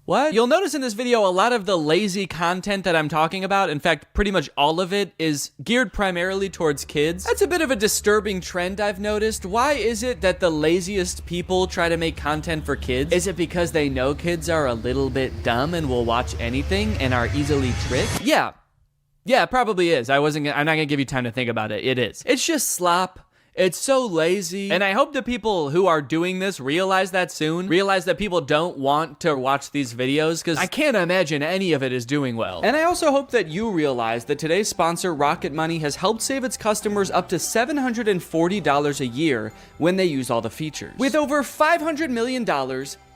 What? You'll notice in this video a lot of the lazy content that I'm talking about, in fact, pretty much all of it, is geared primarily towards kids. That's a bit of a disturbing trend I've noticed. Why is it that the laziest people try to make content for kids? Is it because they know kids are a little bit dumb and will watch anything and are easily tricked? Yeah, it probably is. I'm not gonna give you time to think about it. It is. It's just slop. It's so lazy. And I hope the people who are doing this realize that soon. Realize that people don't want to watch these videos, because I can't imagine any of it is doing well. And I also hope that you realize that today's sponsor, Rocket Money, has helped save its customers up to $740 a year when they use all the features, with over $500 million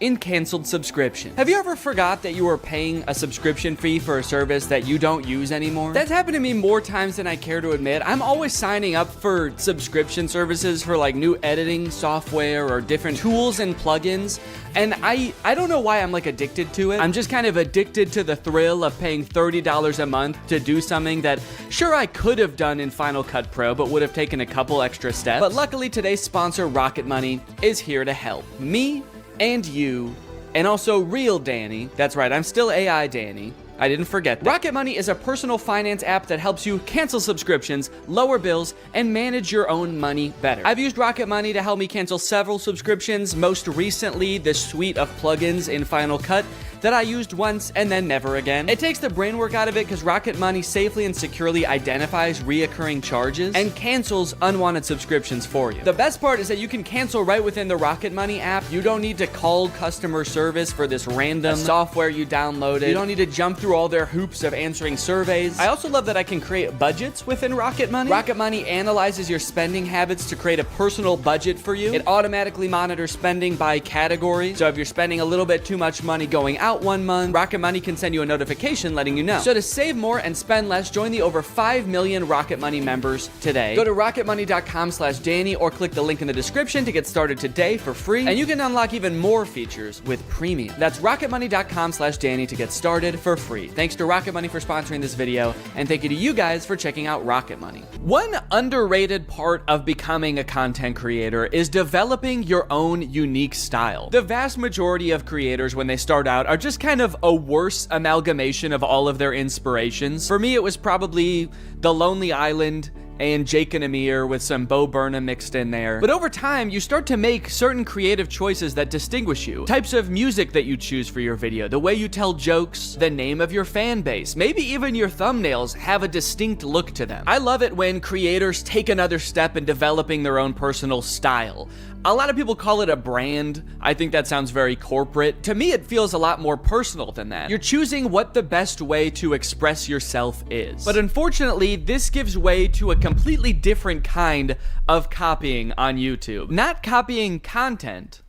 in canceled subscriptions. Have you ever forgot that you were paying a subscription fee for a service that you don't use anymore? That's happened to me more times than I care to admit. I'm always signing up for subscription services for like new editing software or different tools and plugins, and I don't know why I'm like addicted to it. I'm just kind of addicted to the thrill of paying $30 a month to do something that sure I could have done in Final Cut Pro but would have taken a couple extra steps. But luckily today's sponsor, Rocket Money, is here to help me and you, and also real Danny. That's right, I'm still AI Danny. I didn't forget that. Rocket Money is a personal finance app that helps you cancel subscriptions, lower bills, and manage your own money better. I've used Rocket Money to help me cancel several subscriptions, most recently the suite of plugins in Final Cut that I used once and then never again. It takes the brain work out of it because Rocket Money safely and securely identifies reoccurring charges and cancels unwanted subscriptions for you. The best part is that you can cancel right within the Rocket Money app. You don't need to call customer service for this random software you downloaded. You don't need to jump through all their hoops of answering surveys. I also love that I can create budgets within Rocket Money. Rocket Money analyzes your spending habits to create a personal budget for you. It automatically monitors spending by category. So if you're spending a little bit too much money going out one month, Rocket Money can send you a notification letting you know. So to save more and spend less, join the over 5 million Rocket Money members today. Go to rocketmoney.com/Danny or click the link in the description to get started today for free. And you can unlock even more features with premium. That's rocketmoney.com/Danny to get started for free. Thanks to Rocket Money for sponsoring this video, and thank you to you guys for checking out Rocket Money. One underrated part of becoming a content creator is developing your own unique style. The vast majority of creators, when they start out, are just kind of a worse amalgamation of all of their inspirations. For me, it was probably The Lonely Island and Jake and Amir with some Bo Burnham mixed in there. But over time, you start to make certain creative choices that distinguish you. Types of music that you choose for your video, the way you tell jokes, the name of your fan base, maybe even your thumbnails have a distinct look to them. I love it when creators take another step in developing their own personal style. A lot of people call it a brand. I think that sounds very corporate. To me, it feels a lot more personal than that. You're choosing what the best way to express yourself is. But unfortunately, this gives way to a completely different kind of copying on YouTube. Not copying content,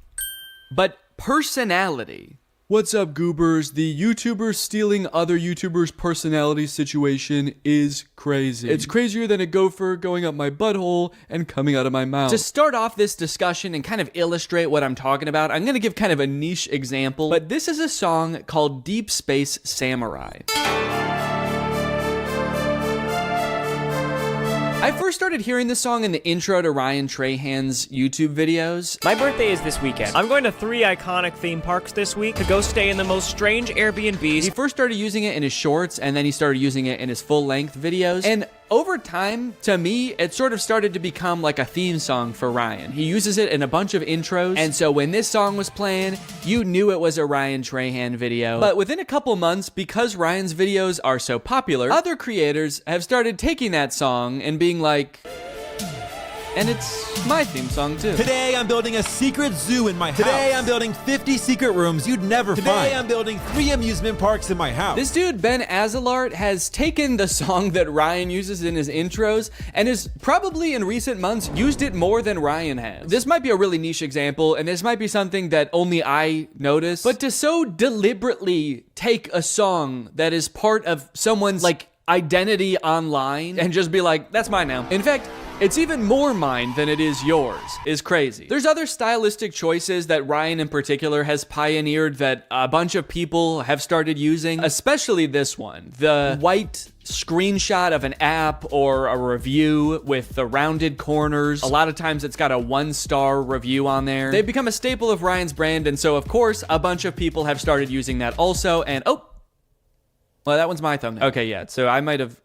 but personality. What's up, goobers? The YouTubers stealing other YouTubers' personality situation is crazy. It's crazier than a gopher going up my butthole and coming out of my mouth. To start off this discussion and kind of illustrate what I'm talking about, I'm gonna give kind of a niche example, but this is a song called Deep Space Samurai. I first started hearing this song in the intro to Ryan Trahan's YouTube videos. My birthday is this weekend. I'm going to 3 iconic theme parks this week to go stay in the most strange Airbnbs. He first started using it in his shorts, and then he started using it in his full-length videos. And over time, to me, it sort of started to become like a theme song for Ryan. He uses it in a bunch of intros, and so when this song was playing, you knew it was a Ryan Trahan video. But within a couple months, because Ryan's videos are so popular, other creators have started taking that song and being like, and it's my theme song too. Today I'm building a secret zoo in my house. Today I'm building 50 secret rooms you'd never find. Today I'm building 3 amusement parks in my house. This dude, Ben Azalart, has taken the song that Ryan uses in his intros and has probably in recent months used it more than Ryan has. This might be a really niche example, and this might be something that only I notice, but to so deliberately take a song that is part of someone's like identity online and just be like, that's mine now. In fact, it's even more mine than it is yours, is crazy. There's other stylistic choices that Ryan in particular has pioneered that a bunch of people have started using, especially this one. The white screenshot of an app or a review with the rounded corners. A lot of times it's got a 1-star review on there. They've become a staple of Ryan's brand, and so of course, a bunch of people have started using that also, and oh, well, that one's my thumbnail. Okay, yeah, so I might have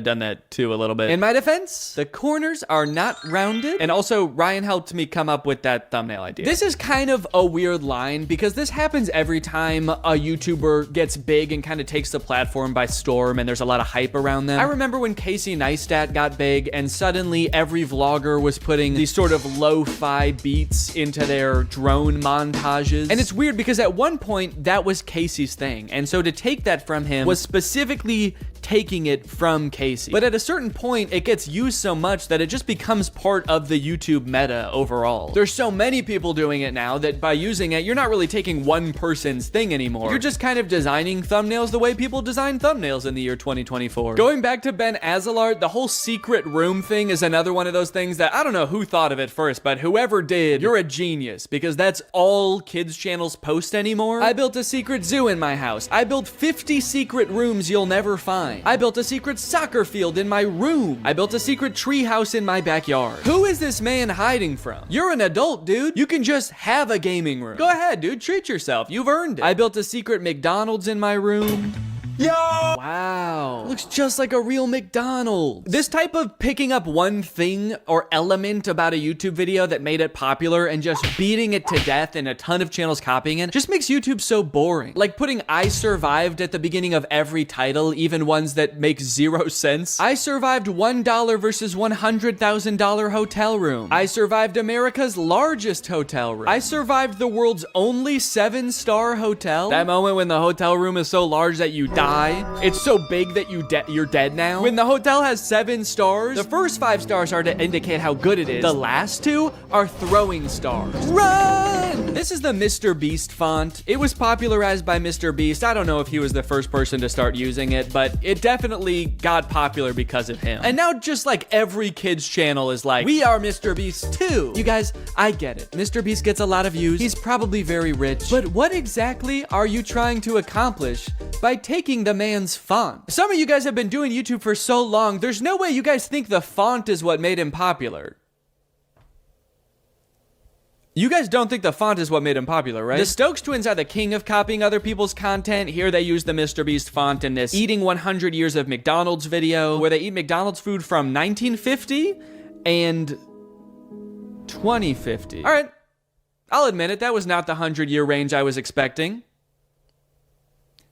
done that too a little bit. In my defense, the corners are not rounded, and also Ryan helped me come up with that thumbnail idea. This is kind of a weird line because this happens every time a YouTuber gets big and kind of takes the platform by storm and there's a lot of hype around them. I remember when Casey Neistat got big and suddenly every vlogger was putting these sort of lo-fi beats into their drone montages. And it's weird because at one point that was Casey's thing, and so to take that from him was specifically taking it from Casey. But at a certain point, it gets used so much that it just becomes part of the YouTube meta overall. There's so many people doing it now that by using it, you're not really taking one person's thing anymore. You're just kind of designing thumbnails the way people design thumbnails in the year 2024. Going back to Ben Azalart, the whole secret room thing is another one of those things that I don't know who thought of it first, but whoever did, you're a genius because that's all kids channels post anymore. I built a secret zoo in my house. I built 50 secret rooms you'll never find. I built a secret soccer field in my room. I built a secret tree house in my backyard. Who is this man hiding from? You're an adult, dude. You can just have a gaming room. Go ahead, dude. Treat yourself. You've earned it. I built a secret McDonald's in my room. Yo! Wow. Looks just like a real McDonald's. This type of picking up one thing or element about a YouTube video that made it popular and just beating it to death and a ton of channels copying it just makes YouTube so boring. Like putting I survived at the beginning of every title, even ones that make 0 sense. I survived $1 versus $100,000 hotel room. I survived America's largest hotel room. I survived the world's only 7-star hotel. That moment when the hotel room is so large that you die. It's so big that you're dead now. When the hotel has 7 stars, the first 5 stars are to indicate how good it is. The last 2 are throwing stars. Run! This is the Mr. Beast font. It was popularized by Mr. Beast. I don't know if he was the first person to start using it, but it definitely got popular because of him. And now just like every kid's channel is like, we are Mr. Beast too. You guys, I get it. Mr. Beast gets a lot of views. He's probably very rich. But what exactly are you trying to accomplish by taking the man's font? Some of you guys have been doing YouTube for so long, there's no way you guys think the font is what made him popular. You guys don't think the font is what made him popular, right? The Stokes twins are the king of copying other people's content. Here they use the Mr. Beast font in this Eating 100 Years of McDonald's video, where they eat McDonald's food from 1950 and 2050. All right, I'll admit it, that was not the 100-year range I was expecting.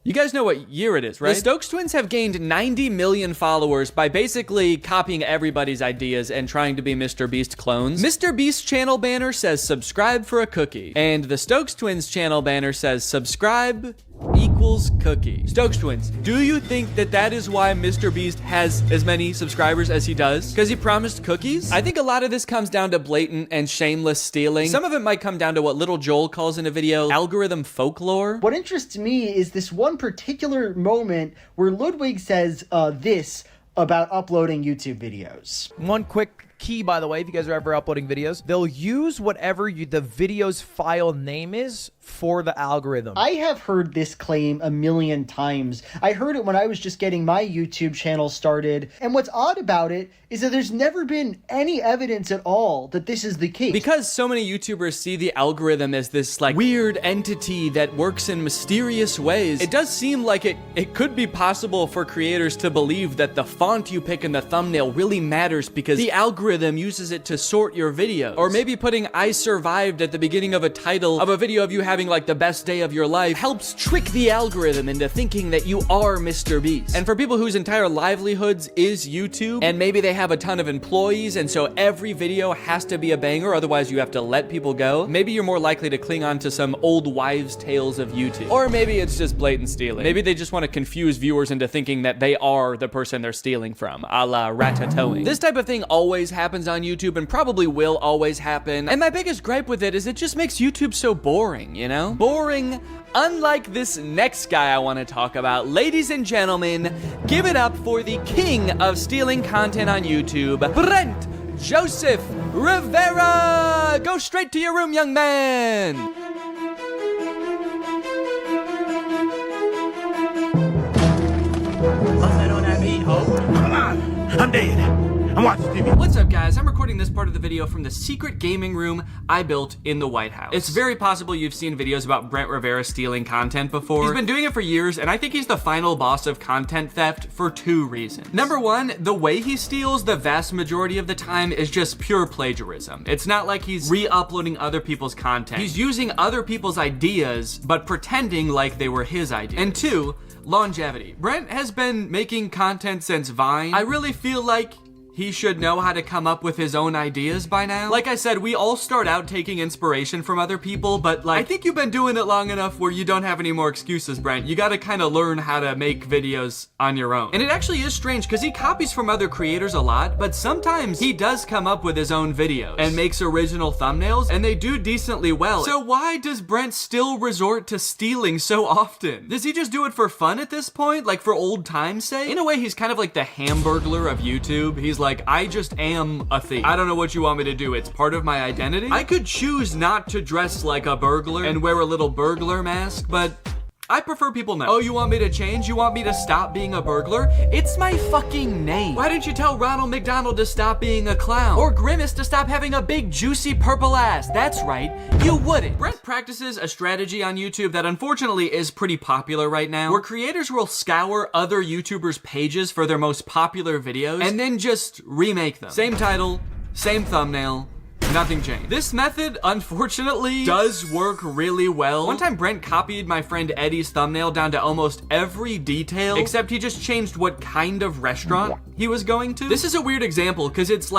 You guys know what year it is, right? The Stokes twins have gained 90 million followers by basically copying everybody's ideas and trying to be Mr. Beast clones. Mr. Beast's channel banner says subscribe for a cookie, and the Stokes twins channel banner says subscribe equals cookie. Stokes twins, do you think that that is why Mr. Beast has as many subscribers as he does? Because he promised cookies? I think a lot of this comes down to blatant and shameless stealing. Some of it might come down to what Little Joel calls in a video algorithm folklore. What interests me is this one particular moment where Ludwig says this about uploading YouTube videos. One quick key, by the way, if you guys are ever uploading videos, they'll use whatever the video's file name is for the algorithm. I have heard this claim a million times. I heard it when I was just getting my YouTube channel started. And what's odd about it is that there's never been any evidence at all that this is the case. Because so many YouTubers see the algorithm as this like weird entity that works in mysterious ways, it does seem like it could be possible for creators to believe that the font you pick in the thumbnail really matters because the algorithm uses it to sort your videos. Or maybe putting "I survived" at the beginning of a title of a video of you having like the best day of your life helps trick the algorithm into thinking that you are Mr. Beast. And for people whose entire livelihoods is YouTube, and maybe they have a ton of employees and so every video has to be a banger, otherwise you have to let people go, maybe you're more likely to cling on to some old wives' tales of YouTube. Or maybe it's just blatant stealing. Maybe they just want to confuse viewers into thinking that they are the person they're stealing from, a la ratatouille. This type of thing always happens on YouTube and probably will always happen. And my biggest gripe with it is it just makes YouTube so boring, you know? Boring, unlike this next guy I want to talk about. Ladies and gentlemen, give it up for the king of stealing content on YouTube, Brent Joseph Rivera! Go straight to your room, young man! Come on, I'm dead. I'm watching TV. What's up, guys? I'm recording this part of the video from the secret gaming room I built in the White House. It's very possible you've seen videos about Brent Rivera stealing content before. He's been doing it for years, and I think he's the final boss of content theft for 2 reasons. Number 1, the way he steals the vast majority of the time is just pure plagiarism. It's not like he's re-uploading other people's content. He's using other people's ideas, but pretending like they were his ideas. And 2, longevity. Brent has been making content since Vine. I really feel like he should know how to come up with his own ideas by now. Like I said, we all start out taking inspiration from other people, but like, I think you've been doing it long enough where you don't have any more excuses, Brent. You gotta kind of learn how to make videos on your own. And it actually is strange because he copies from other creators a lot, but sometimes he does come up with his own videos and makes original thumbnails, and they do decently well. So why does Brent still resort to stealing so often? Does he just do it for fun at this point? Like for old time's sake? In a way, he's kind of like the Hamburglar of YouTube. He's like, I just am a thief. I don't know what you want me to do. It's part of my identity. I could choose not to dress like a burglar and wear a little burglar mask, but I prefer people know. Oh, you want me to change? You want me to stop being a burglar? It's my fucking name. Why didn't you tell Ronald McDonald to stop being a clown? Or Grimace to stop having a big juicy purple ass? That's right, you wouldn't. Brent practices a strategy on YouTube that unfortunately is pretty popular right now, where creators will scour other YouTubers' pages for their most popular videos and then just remake them. Same title, same thumbnail, nothing changed. This method, unfortunately, does work really well. One time, Brent copied my friend Eddie's thumbnail down to almost every detail, except he just changed what kind of restaurant he was going to. This is a weird example, because it's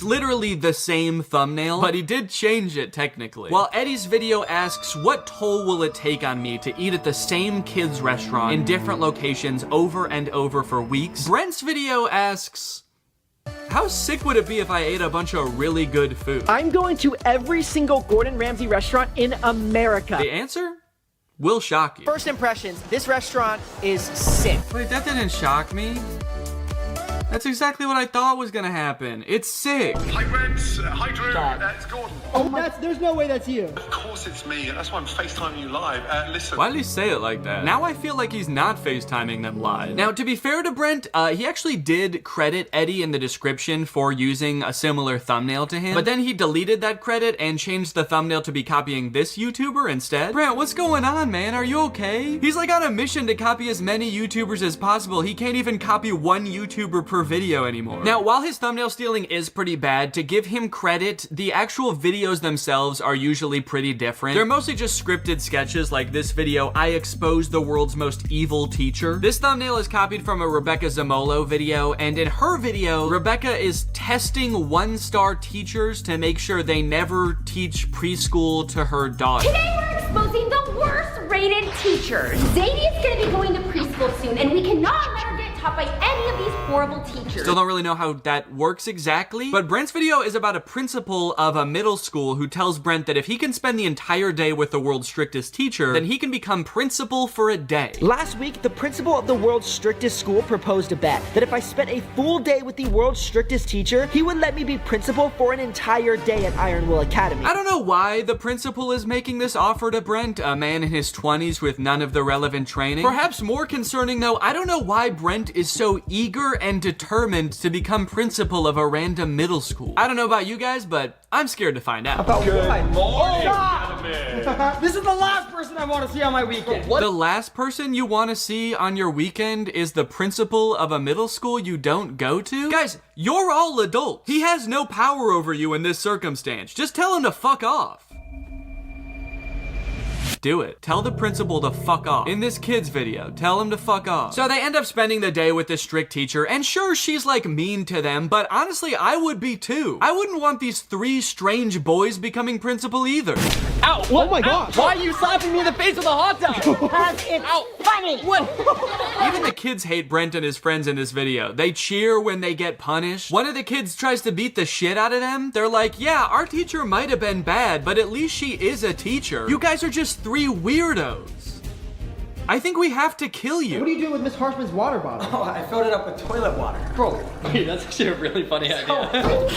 literally the same thumbnail, but he did change it technically. While Eddie's video asks, what toll will it take on me to eat at the same kids' restaurant in different locations over and over for weeks? Brent's video asks, how sick would it be if I ate a bunch of really good food? I'm going to every single Gordon Ramsay restaurant in America. The answer will shock you. First impressions, this restaurant is sick. Wait, that didn't shock me. That's exactly what I thought was gonna happen. It's sick. Hi, Brent. Hi, Drew. It's Gordon. Oh, there's no way that's you. Of course it's me. That's why I'm FaceTiming you live. Listen. Why did he say it like that? Now I feel like he's not FaceTiming them live. Now, to be fair to Brent, he actually did credit Eddie in the description for using a similar thumbnail to him, but then he deleted that credit and changed the thumbnail to be copying this YouTuber instead. Brent, what's going on, man? Are you okay? He's like on a mission to copy as many YouTubers as possible. He can't even copy one YouTuber per video anymore. Now, while his thumbnail stealing is pretty bad, to give him credit, the actual videos themselves are usually pretty different. They're mostly just scripted sketches like this video, I exposed the world's most evil teacher. This thumbnail is copied from a Rebecca Zamolo video, and in her video, Rebecca is testing 1-star teachers to make sure they never teach preschool to her daughter. Today we're exposing the worst rated teachers. Zadie is going to be going to preschool soon, and we cannot let her get taught by any of these horrible teachers. Still don't really know how that works exactly, but Brent's video is about a principal of a middle school who tells Brent that if he can spend the entire day with the world's strictest teacher, then he can become principal for a day. Last week, the principal of the world's strictest school proposed a bet that if I spent a full day with the world's strictest teacher, he would let me be principal for an entire day at Iron Will Academy. I don't know why the principal is making this offer to Brent, a man in his 20s with none of the relevant training. Perhaps more concerning though, I don't know why Brent is so eager and determined to become principal of a random middle school. I don't know about you guys, but I'm scared to find out. About Good what? morning, Oh, this is the last person I want to see on my weekend. The last person you want to see on your weekend is the principal of a middle school you don't go to? Guys, you're all adults. He has no power over you in this circumstance. Just tell him to fuck off. Do it. Tell the principal to fuck off. In this kid's video, tell him to fuck off. So they end up spending the day with this strict teacher, and sure, she's like mean to them, but honestly, I would be too. I wouldn't want these 3 strange boys becoming principal either. Ow! What? Oh my gosh! Why are you slapping me in the face with a hot dog? Because it's funny. What? Even the kids hate Brent and his friends in this video. They cheer when they get punished. One of the kids tries to beat the shit out of them. They're like, yeah, our teacher might have been bad, but at least she is a teacher. You guys are just 3 weirdos. I think we have to kill you. What are you doing with Miss Harshman's water bottle? Oh, I filled it up with toilet water. Bro, Wait, that's actually a really funny idea.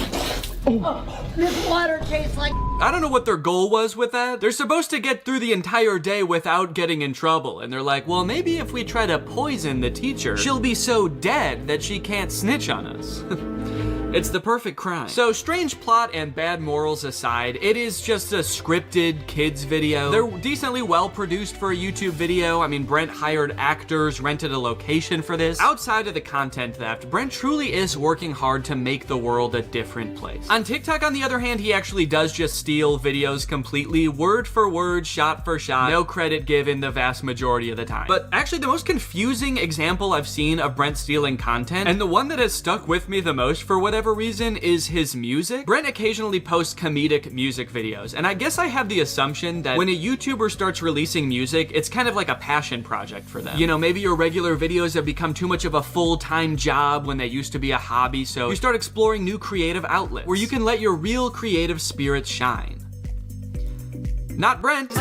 This water tastes like... I don't know what their goal was with that. They're supposed to get through the entire day without getting in trouble. And they're like, well, maybe if we try to poison the teacher, she'll be so dead that she can't snitch on us. It's the perfect crime. So strange plot and bad morals aside, it is just a scripted kids video. They're decently well produced for a YouTube video. I mean, Brent hired actors, rented a location for this. Outside of the content theft, Brent truly is working hard to make the world a different place. On TikTok, on the other hand, he actually does just steal videos completely, word for word, shot for shot, no credit given the vast majority of the time. But actually the most confusing example I've seen of Brent stealing content, and the one that has stuck with me the most for whatever reason, is his music. Brent occasionally posts comedic music videos, and I guess I have the assumption that when a YouTuber starts releasing music, it's kind of like a passion project for them. You know, maybe your regular videos have become too much of a full-time job when they used to be a hobby, so you start exploring new creative outlets where you can let your real creative spirit shine. Not Brent.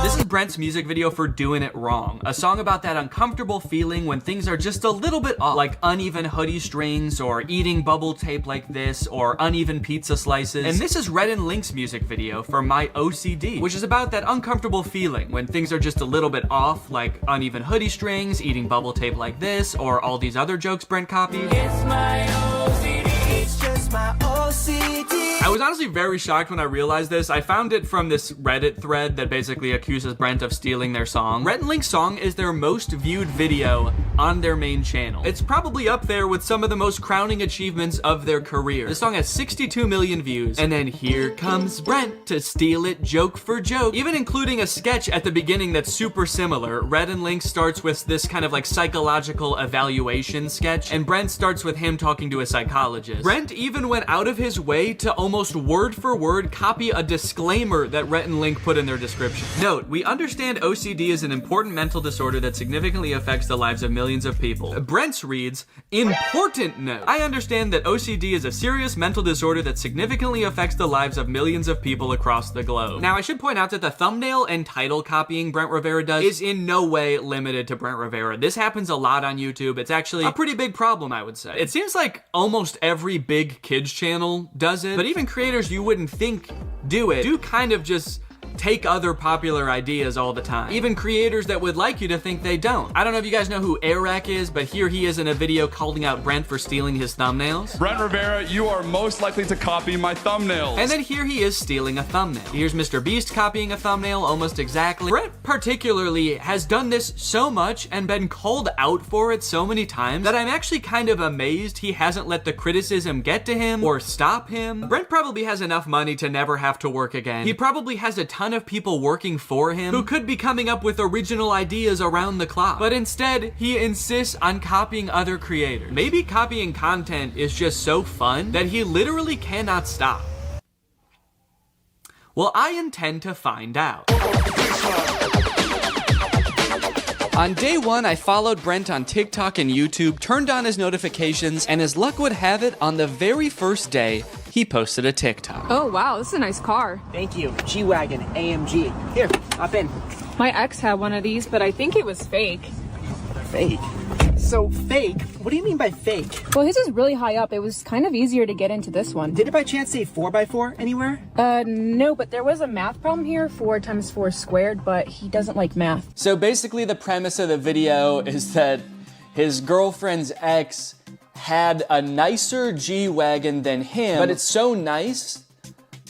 This is Brent's music video for Doing It Wrong, a song about that uncomfortable feeling when things are just a little bit off, like uneven hoodie strings, or eating bubble tape like this, or uneven pizza slices. And this is Red and Link's music video for My OCD, which is about that uncomfortable feeling when things are just a little bit off, like uneven hoodie strings, eating bubble tape like this, or all these other jokes Brent copied. It's my OCD. It's just my OCD. I was honestly very shocked when I realized this. I found it from this Reddit thread that basically accuses Brent of stealing their song. Red and Link's song is their most viewed video on their main channel. It's probably up there with some of the most crowning achievements of their career. The song has 62 million views, and then here comes Brent to steal it joke for joke, even including a sketch at the beginning that's super similar. Red and Link starts with this kind of like psychological evaluation sketch, and Brent starts with him talking to a psychologist. Brent even went out of his way to almost word for word copy a disclaimer that Rhett and Link put in their description. Note, we understand OCD is an important mental disorder that significantly affects the lives of millions of people. Brent's reads, important note. I understand that OCD is a serious mental disorder that significantly affects the lives of millions of people across the globe. Now, I should point out that the thumbnail and title copying Brent Rivera does is in no way limited to Brent Rivera. This happens a lot on YouTube. It's actually a pretty big problem, I would say. It seems like almost every big kids channel does it, but even creators you wouldn't think do kind of just take other popular ideas all the time. Even creators that would like you to think they don't. I don't know if you guys know who Eric is, but here he is in a video calling out Brent for stealing his thumbnails. Brent Rivera, you are most likely to copy my thumbnails. And then here he is stealing a thumbnail. Here's Mr. Beast copying a thumbnail almost exactly. Brent particularly has done this so much and been called out for it so many times that I'm actually kind of amazed he hasn't let the criticism get to him or stop him. Brent probably has enough money to never have to work again. He probably has a ton of people working for him who could be coming up with original ideas around the clock. But instead, he insists on copying other creators. Maybe copying content is just so fun that he literally cannot stop. Well, I intend to find out. On day one, I followed Brent on TikTok and YouTube, turned on his notifications, and as luck would have it, on the very first day, he posted a TikTok. Oh wow, this is a nice car. Thank you. G-Wagon, AMG. Here, hop in. My ex had one of these, but I think it was fake. Fake? So fake? What do you mean by fake? Well, his is really high up. It was kind of easier to get into this one. Did it by chance say 4x4 anywhere? No, but there was a math problem here, 4 times 4 squared, but he doesn't like math. So basically the premise of the video is that his girlfriend's ex had a nicer G-Wagon than him, but it's so nice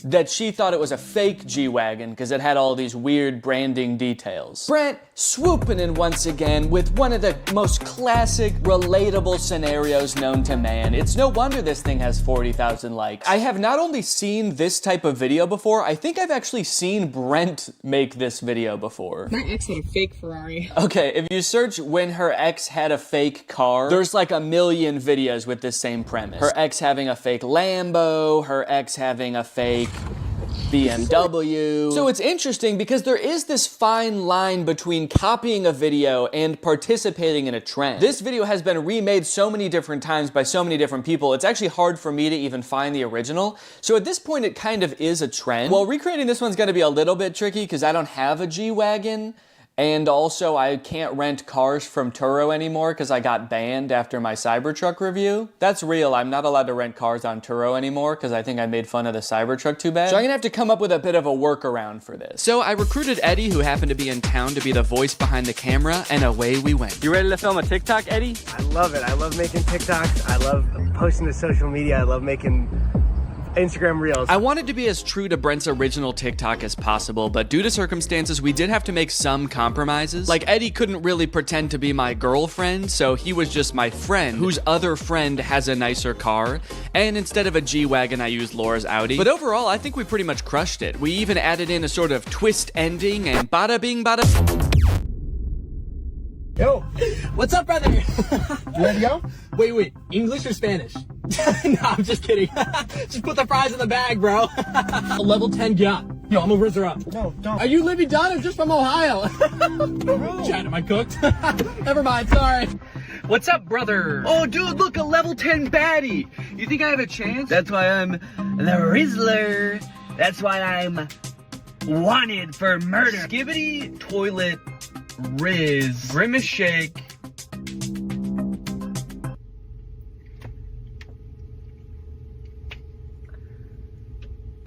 that she thought it was a fake G-Wagon because it had all these weird branding details. Brent swooping in once again with one of the most classic, relatable scenarios known to man. It's no wonder this thing has 40,000 likes. I have not only seen this type of video before, I think I've actually seen Brent make this video before. My ex had a fake Ferrari. Okay, if you search when her ex had a fake car, there's like a million videos with this same premise. Her ex having a fake Lambo, her ex having a fake BMW. So it's interesting because there is this fine line between copying a video and participating in a trend. This video has been remade so many different times by so many different people, it's actually hard for me to even find the original. So at this point, it kind of is a trend. Well, recreating this one's gonna be a little bit tricky because I don't have a G-Wagon. And also, I can't rent cars from Turo anymore because I got banned after my Cybertruck review. That's real. I'm not allowed to rent cars on Turo anymore because I think I made fun of the Cybertruck too bad. So I'm gonna have to come up with a bit of a workaround for this. So I recruited Eddie, who happened to be in town, to be the voice behind the camera, and away we went. You ready to film a TikTok, Eddie? I love it. I love making TikToks. I love posting to social media. I love making Instagram Reels. I wanted to be as true to Brent's original TikTok as possible, but due to circumstances, we did have to make some compromises. Like, Eddie couldn't really pretend to be my girlfriend, so he was just my friend, whose other friend has a nicer car, and instead of a G-Wagon, I used Laura's Audi. But overall, I think we pretty much crushed it. We even added in a sort of twist ending, and bada bing bada... Yo, what's up, brother? You ready to go? Wait, English or Spanish? No, I'm just kidding. Just put the fries in the bag, bro. A level 10 yacht. Yo, I'm gonna whiz her up. No, don't. Are you Livy Dunn or just from Ohio? Chad, am I cooked? Never mind, sorry. What's up, brother? Oh, dude, look, a level 10 baddie. You think I have a chance? That's why I'm the Rizzler. That's why I'm wanted for murder. Skibbity toilet Riz. Grimace shake.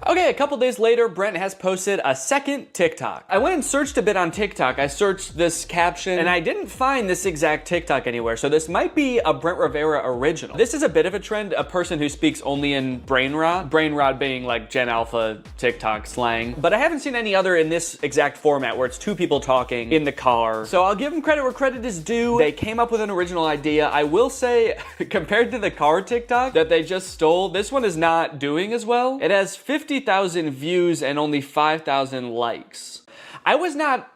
Okay, a couple days later, Brent has posted a second TikTok. I went and searched a bit on TikTok. I searched this caption, and I didn't find this exact TikTok anywhere, so this might be a Brent Rivera original. This is a bit of a trend, a person who speaks only in brain rot being like Gen Alpha TikTok slang. But I haven't seen any other in this exact format where it's two people talking in the car. So I'll give them credit where credit is due. They came up with an original idea. I will say, compared to the car TikTok that they just stole, this one is not doing as well. It has 50,000 views and only 5,000 likes. I was not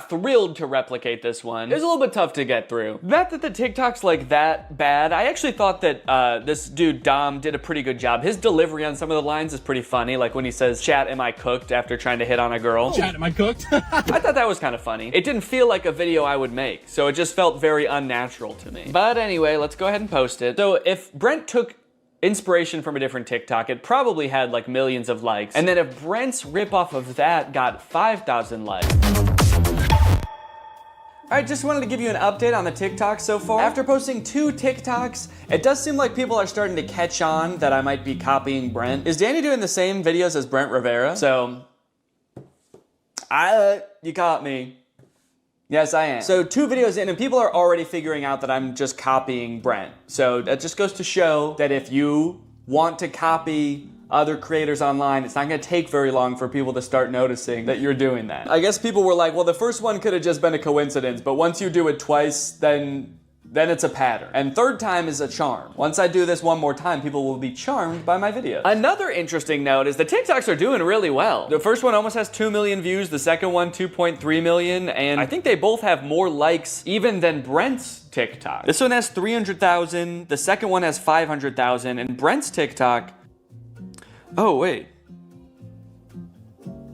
thrilled to replicate this one. It was a little bit tough to get through. Not that the TikTok's like that bad. I actually thought that this dude Dom did a pretty good job. His delivery on some of the lines is pretty funny. Like when he says, "Chat, am I cooked?" after trying to hit on a girl. Chat, am I cooked? I thought that was kind of funny. It didn't feel like a video I would make, so it just felt very unnatural to me. But anyway, let's go ahead and post it. So if Brent took inspiration from a different TikTok, it probably had like millions of likes. And then if Brent's ripoff of that got 5,000 likes. All right, just wanted to give you an update on the TikTok so far. After posting 2 TikToks, it does seem like people are starting to catch on that I might be copying Brent. Is Danny doing the same videos as Brent Rivera? So, you caught me. Yes, I am. So 2 videos in, and people are already figuring out that I'm just copying Brent. So that just goes to show that if you want to copy other creators online, it's not gonna take very long for people to start noticing that you're doing that. I guess people were like, well, the first one could have just been a coincidence, but once you do it twice, then it's a pattern. And 3rd time is a charm. Once I do this one more time, people will be charmed by my video. Another interesting note is the TikToks are doing really well. The first one almost has 2 million views, the second one 2.3 million, and I think they both have more likes even than Brent's TikTok. This one has 300,000, the second one has 500,000, and Brent's TikTok, oh wait.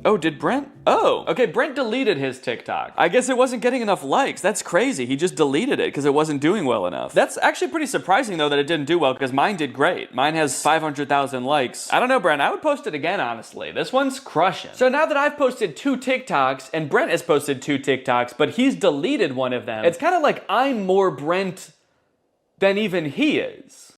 Oh, did Brent? Oh, okay, Brent deleted his TikTok. I guess it wasn't getting enough likes. That's crazy. He just deleted it because it wasn't doing well enough. That's actually pretty surprising though that it didn't do well because mine did great. Mine has 500,000 likes. I don't know, Brent. I would post it again, honestly. This one's crushing. So now that I've posted 2 TikToks and Brent has posted 2 TikToks, but he's deleted one of them, it's kind of like I'm more Brent than even he is.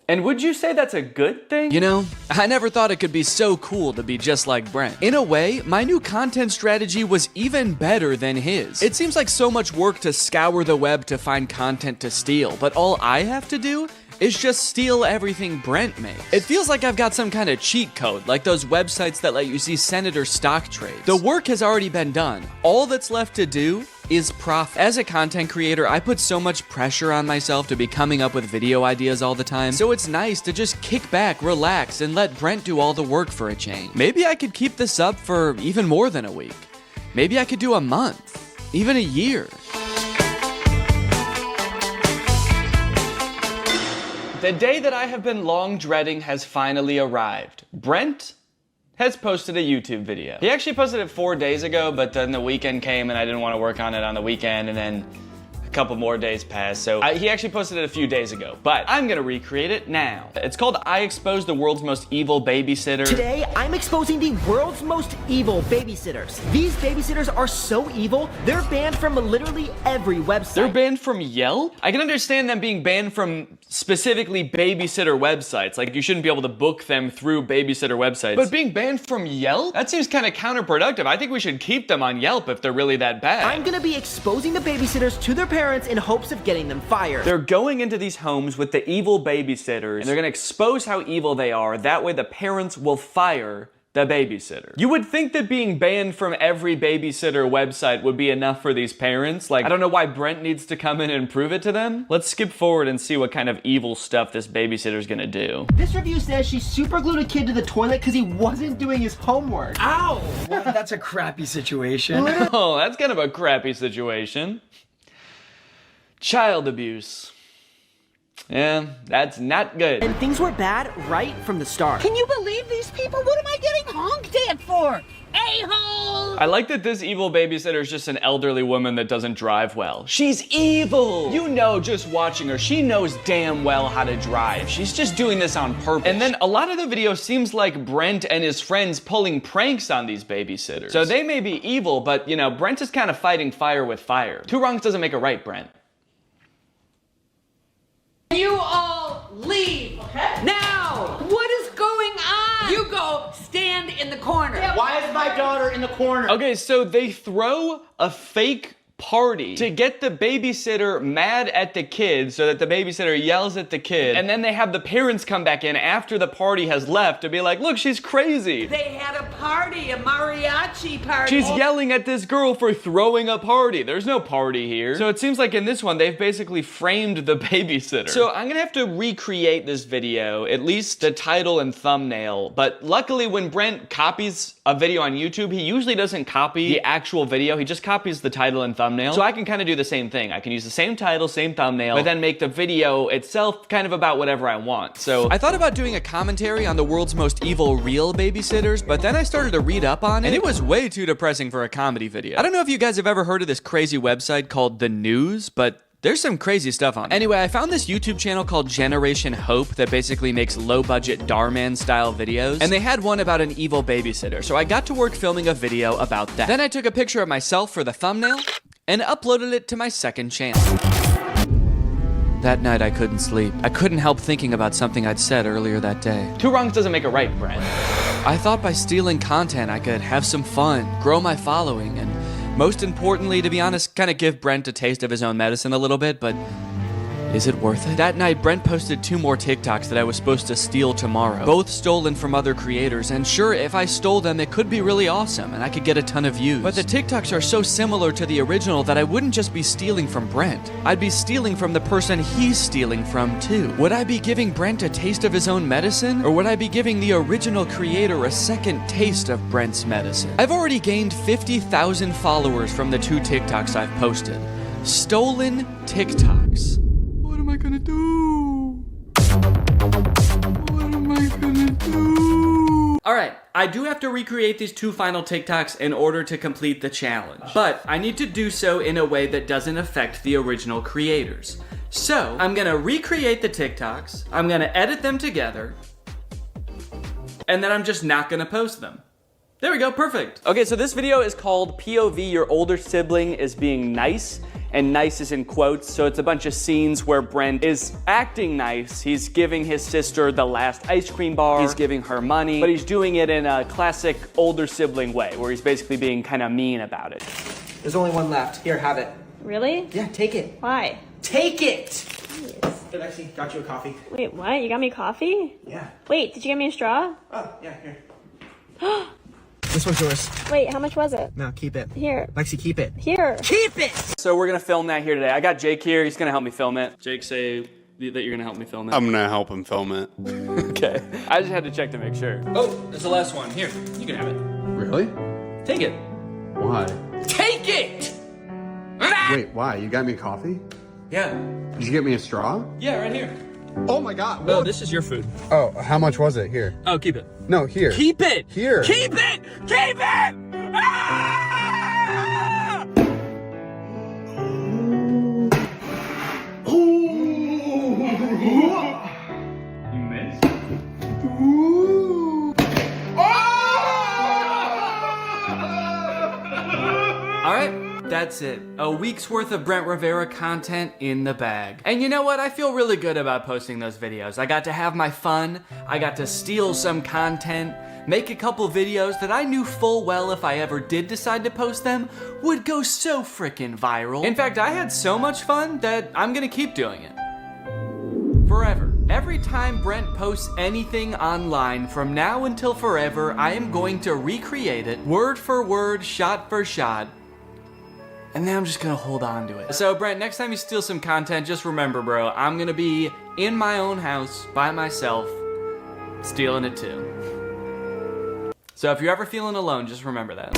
And would you say that's a good thing? You know, I never thought it could be so cool to be just like Brent. In a way, my new content strategy was even better than his. It seems like so much work to scour the web to find content to steal, but all I have to do is just steal everything Brent makes. It feels like I've got some kind of cheat code, like those websites that let you see senator stock trades. The work has already been done. All that's left to do is profit. As a content creator, I put so much pressure on myself to be coming up with video ideas all the time, so it's nice to just kick back, relax, and let Brent do all the work for a change. Maybe I could keep this up for even more than a week. Maybe I could do a month, even a year. The day that I have been long dreading has finally arrived. Brent has posted a YouTube video. He actually posted it 4 days ago, but then the weekend came and I didn't want to work on it on the weekend, and then a couple more days passed, so he actually posted it a few days ago, but I'm gonna recreate it now. It's called I Exposed the World's Most Evil Babysitter. Today, I'm exposing the world's most evil babysitters. These babysitters are so evil, they're banned from literally every website. They're banned from Yelp? I can understand them being banned from specifically babysitter websites, like you shouldn't be able to book them through babysitter websites. But being banned from Yelp? That seems kind of counterproductive. I think we should keep them on Yelp if they're really that bad. I'm gonna be exposing the babysitters to their parents in hopes of getting them fired. They're going into these homes with the evil babysitters, and they're gonna expose how evil they are. That way the parents will fire the babysitter. You would think that being banned from every babysitter website would be enough for these parents. Like, I don't know why Brent needs to come in and prove it to them. Let's skip forward and see what kind of evil stuff this babysitter's gonna do. This review says she super glued a kid to the toilet because he wasn't doing his homework. Ow! Well, that's a crappy situation. Oh, that's kind of a crappy situation. Child abuse. Yeah, that's not good. And things were bad right from the start. Can you believe these people? What am I getting honked at for? A-hole! I like that this evil babysitter is just an elderly woman that doesn't drive well. She's evil! You know, just watching her, she knows damn well how to drive. She's just doing this on purpose. And then a lot of the video seems like Brent and his friends pulling pranks on these babysitters. So they may be evil, but you know, Brent is kind of fighting fire with fire. 2 wrongs doesn't make a right, Brent. You all leave. Okay. Now, what is going on? You go stand in the corner. Why is my daughter in the corner? Okay, so they throw a fake party to get the babysitter mad at the kid so that the babysitter yells at the kid, and then they have the parents come back in after the party has left to be like, look, she's crazy. They had a party, a mariachi party. She's yelling at this girl for throwing a party. There's no party here. So it seems like in this one, they've basically framed the babysitter. So I'm gonna have to recreate this video, at least the title and thumbnail, but luckily when Brent copies a video on YouTube, he usually doesn't copy the actual video, he just copies the title and thumbnail. So I can kind of do the same thing. I can use the same title, same thumbnail, but then make the video itself kind of about whatever I want. So I thought about doing a commentary on the world's most evil real babysitters, but then I started to read up on it, and it was way too depressing for a comedy video. I don't know if you guys have ever heard of this crazy website called The News, but there's some crazy stuff on it. Anyway, I found this YouTube channel called Generation Hope that basically makes low-budget Darman style videos, and they had one about an evil babysitter, so I got to work filming a video about that. Then I took a picture of myself for the thumbnail and uploaded it to my second channel. That night I couldn't sleep. I couldn't help thinking about something I'd said earlier that day. 2 wrongs doesn't make a right, Brent. I thought by stealing content I could have some fun, grow my following, and most importantly, to be honest, kind of give Brent a taste of his own medicine a little bit, but is it worth it? That night, Brent posted 2 more TikToks that I was supposed to steal tomorrow, both stolen from other creators, and sure, if I stole them, it could be really awesome, and I could get a ton of views. But the TikToks are so similar to the original that I wouldn't just be stealing from Brent. I'd be stealing from the person he's stealing from, too. Would I be giving Brent a taste of his own medicine, or would I be giving the original creator a second taste of Brent's medicine? I've already gained 50,000 followers from the 2 TikToks I've posted. Stolen TikToks. What am I gonna do? What am I gonna do? All right, I do have to recreate these 2 final TikToks in order to complete the challenge, but I need to do so in a way that doesn't affect the original creators. So I'm gonna recreate the TikToks, I'm gonna edit them together, and then I'm just not gonna post them. There we go, perfect. Okay, so this video is called POV Your Older Sibling is Being Nice, and nice is in quotes, so it's a bunch of scenes where Brent is acting nice. He's giving his sister the last ice cream bar, he's giving her money, but he's doing it in a classic older sibling way, where he's basically being kind of mean about it. There's only one left. Here, have it. Really? Yeah, take it. Why? Take it! Jeez. Hey, Lexi, got you a coffee. Wait, what? You got me coffee? Yeah. Wait, did you get me a straw? Oh, yeah, here. This one's yours. Wait, how much was it? No, keep it. Here. Lexi, keep it. Here. Keep it! So we're gonna film that here today. I got Jake here, he's gonna help me film it. Jake, say that you're gonna help me film it. I'm gonna help him film it. Okay. I just had to check to make sure. Oh, there's the last one. Here, you can have it. Really? Take it. Why? Take it! Wait, why? You got me coffee? Yeah. Did you get me a straw? Yeah, right here. Oh my god. No, this is your food. Oh, how much was it? Here. Oh, keep it. No, here. Keep it! Here. Keep it! Keep it! Ah! You missed? All right. That's it. A week's worth of Brent Rivera content in the bag. And you know what? I feel really good about posting those videos. I got to have my fun. I got to steal some content, make a couple videos that I knew full well if I ever did decide to post them would go so freaking viral. In fact, I had so much fun that I'm gonna keep doing it. Forever. Every time Brent posts anything online from now until forever, I am going to recreate it word for word, shot for shot, and then I'm just gonna hold on to it. So Brent, next time you steal some content, just remember, bro, I'm gonna be in my own house by myself, stealing it too. So if you're ever feeling alone, just remember that.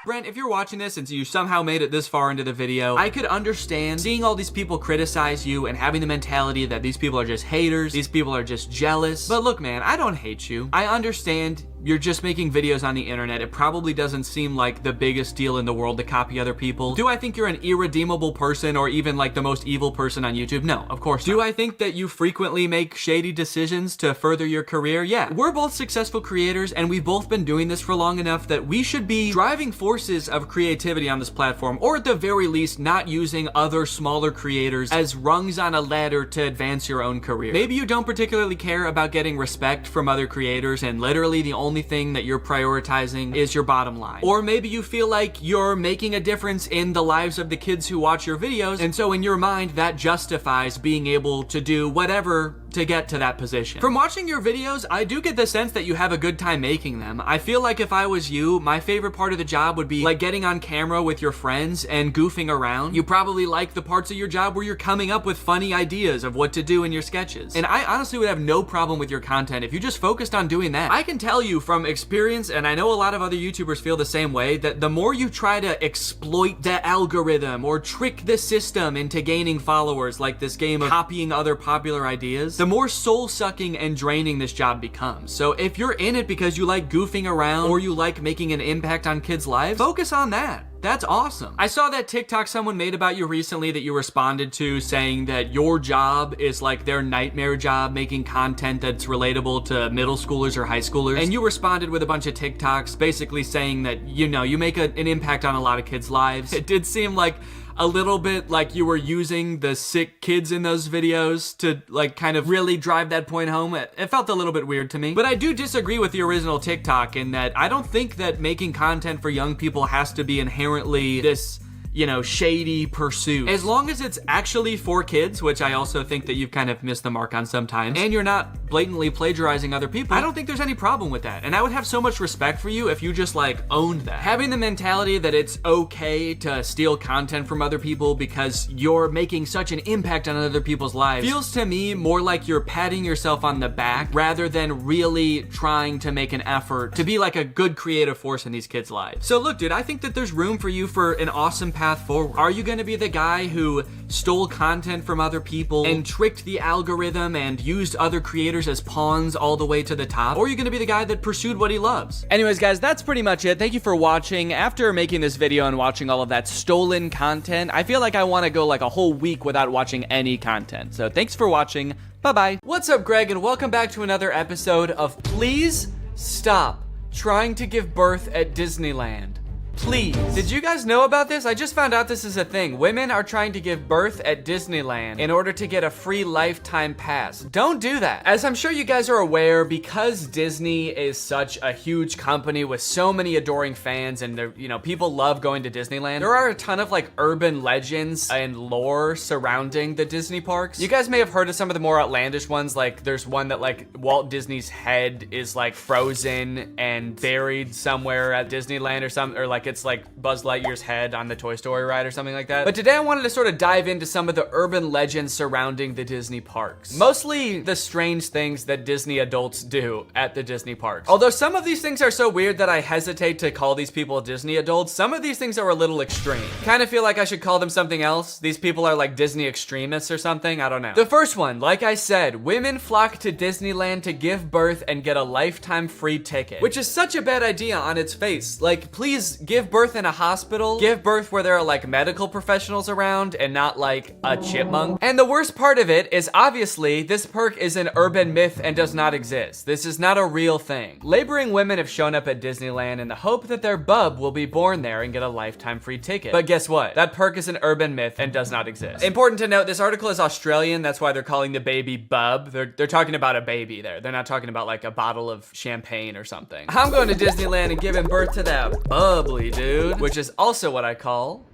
Brent, if you're watching this and you somehow made it this far into the video, I could understand seeing all these people criticize you and having the mentality that these people are just haters, these people are just jealous. But look, man, I don't hate you. I understand you're just making videos on the internet. It probably doesn't seem like the biggest deal in the world to copy other people. Do I think you're an irredeemable person or even like the most evil person on YouTube? No, of course not. Do I think that you frequently make shady decisions to further your career? Yeah. We're both successful creators and we've both been doing this for long enough that we should be driving forces of creativity on this platform, or at the very least not using other smaller creators as rungs on a ladder to advance your own career. Maybe you don't particularly care about getting respect from other creators and literally the only thing that you're prioritizing is your bottom line. Or maybe you feel like you're making a difference in the lives of the kids who watch your videos, and so in your mind that justifies being able to do whatever to get to that position. From watching your videos, I do get the sense that you have a good time making them. I feel like if I was you, my favorite part of the job would be like getting on camera with your friends and goofing around. You probably like the parts of your job where you're coming up with funny ideas of what to do in your sketches. And I honestly would have no problem with your content if you just focused on doing that. I can tell you from experience, and I know a lot of other YouTubers feel the same way, that the more you try to exploit the algorithm or trick the system into gaining followers, like this game of copying other popular ideas, the more soul-sucking and draining this job becomes. So if you're in it because you like goofing around or you like making an impact on kids' lives, focus on that. That's awesome. I saw that TikTok someone made about you recently that you responded to, saying that your job is like their nightmare job, making content that's relatable to middle schoolers or high schoolers. And you responded with a bunch of TikToks basically saying that, you know, you make an impact on a lot of kids' lives. It did seem like a little bit like you were using the sick kids in those videos to like kind of really drive that point home. It felt a little bit weird to me. But I do disagree with the original TikTok in that I don't think that making content for young people has to be inherently this, you know, shady pursuit. As long as it's actually for kids, which I also think that you've kind of missed the mark on sometimes, and you're not blatantly plagiarizing other people, I don't think there's any problem with that. And I would have so much respect for you if you just like owned that. Having the mentality that it's okay to steal content from other people because you're making such an impact on other people's lives feels to me more like you're patting yourself on the back rather than really trying to make an effort to be like a good creative force in these kids' lives. So look, dude, I think that there's room for you for an awesome path path forward? Are you gonna be the guy who stole content from other people and tricked the algorithm and used other creators as pawns all the way to the top? Or are you gonna be the guy that pursued what he loves? Anyways, guys, that's pretty much it. Thank you for watching. After making this video and watching all of that stolen content, I feel like I wanna go like a whole week without watching any content. So thanks for watching. Bye-bye. What's up, Greg, and welcome back to another episode of Please Stop Trying to Give Birth at Disneyland. Please. Did you guys know about this? I just found out this is a thing. Women are trying to give birth at Disneyland in order to get a free lifetime pass. Don't do that. As I'm sure you guys are aware, because Disney is such a huge company with so many adoring fans and people love going to Disneyland, there are a ton of like urban legends and lore surrounding the Disney parks. You guys may have heard of some of the more outlandish ones, like there's one that like Walt Disney's head is like frozen and buried somewhere at Disneyland or something, or like it's like Buzz Lightyear's head on the Toy Story ride or something like that. But today I wanted to sort of dive into some of the urban legends surrounding the Disney parks. Mostly the strange things that Disney adults do at the Disney parks. Although some of these things are so weird that I hesitate to call these people Disney adults, some of these things are a little extreme. Kind of feel like I should call them something else. These people are like Disney extremists or something, I don't know. The first one, like I said, women flock to Disneyland to give birth and get a lifetime free ticket, which is such a bad idea on its face. Like, please give birth in a hospital, give birth where there are like medical professionals around and not like a chipmunk. And the worst part of it is obviously this perk is an urban myth and does not exist. This is not a real thing. Laboring women have shown up at Disneyland in the hope that their bub will be born there and get a lifetime free ticket. But guess what? That perk is an urban myth and does not exist. Important to note, this article is Australian. That's why they're calling the baby bub. They're talking about a baby there. They're not talking about like a bottle of champagne or something. I'm going to Disneyland and giving birth to that bubbly dude, which is also what I call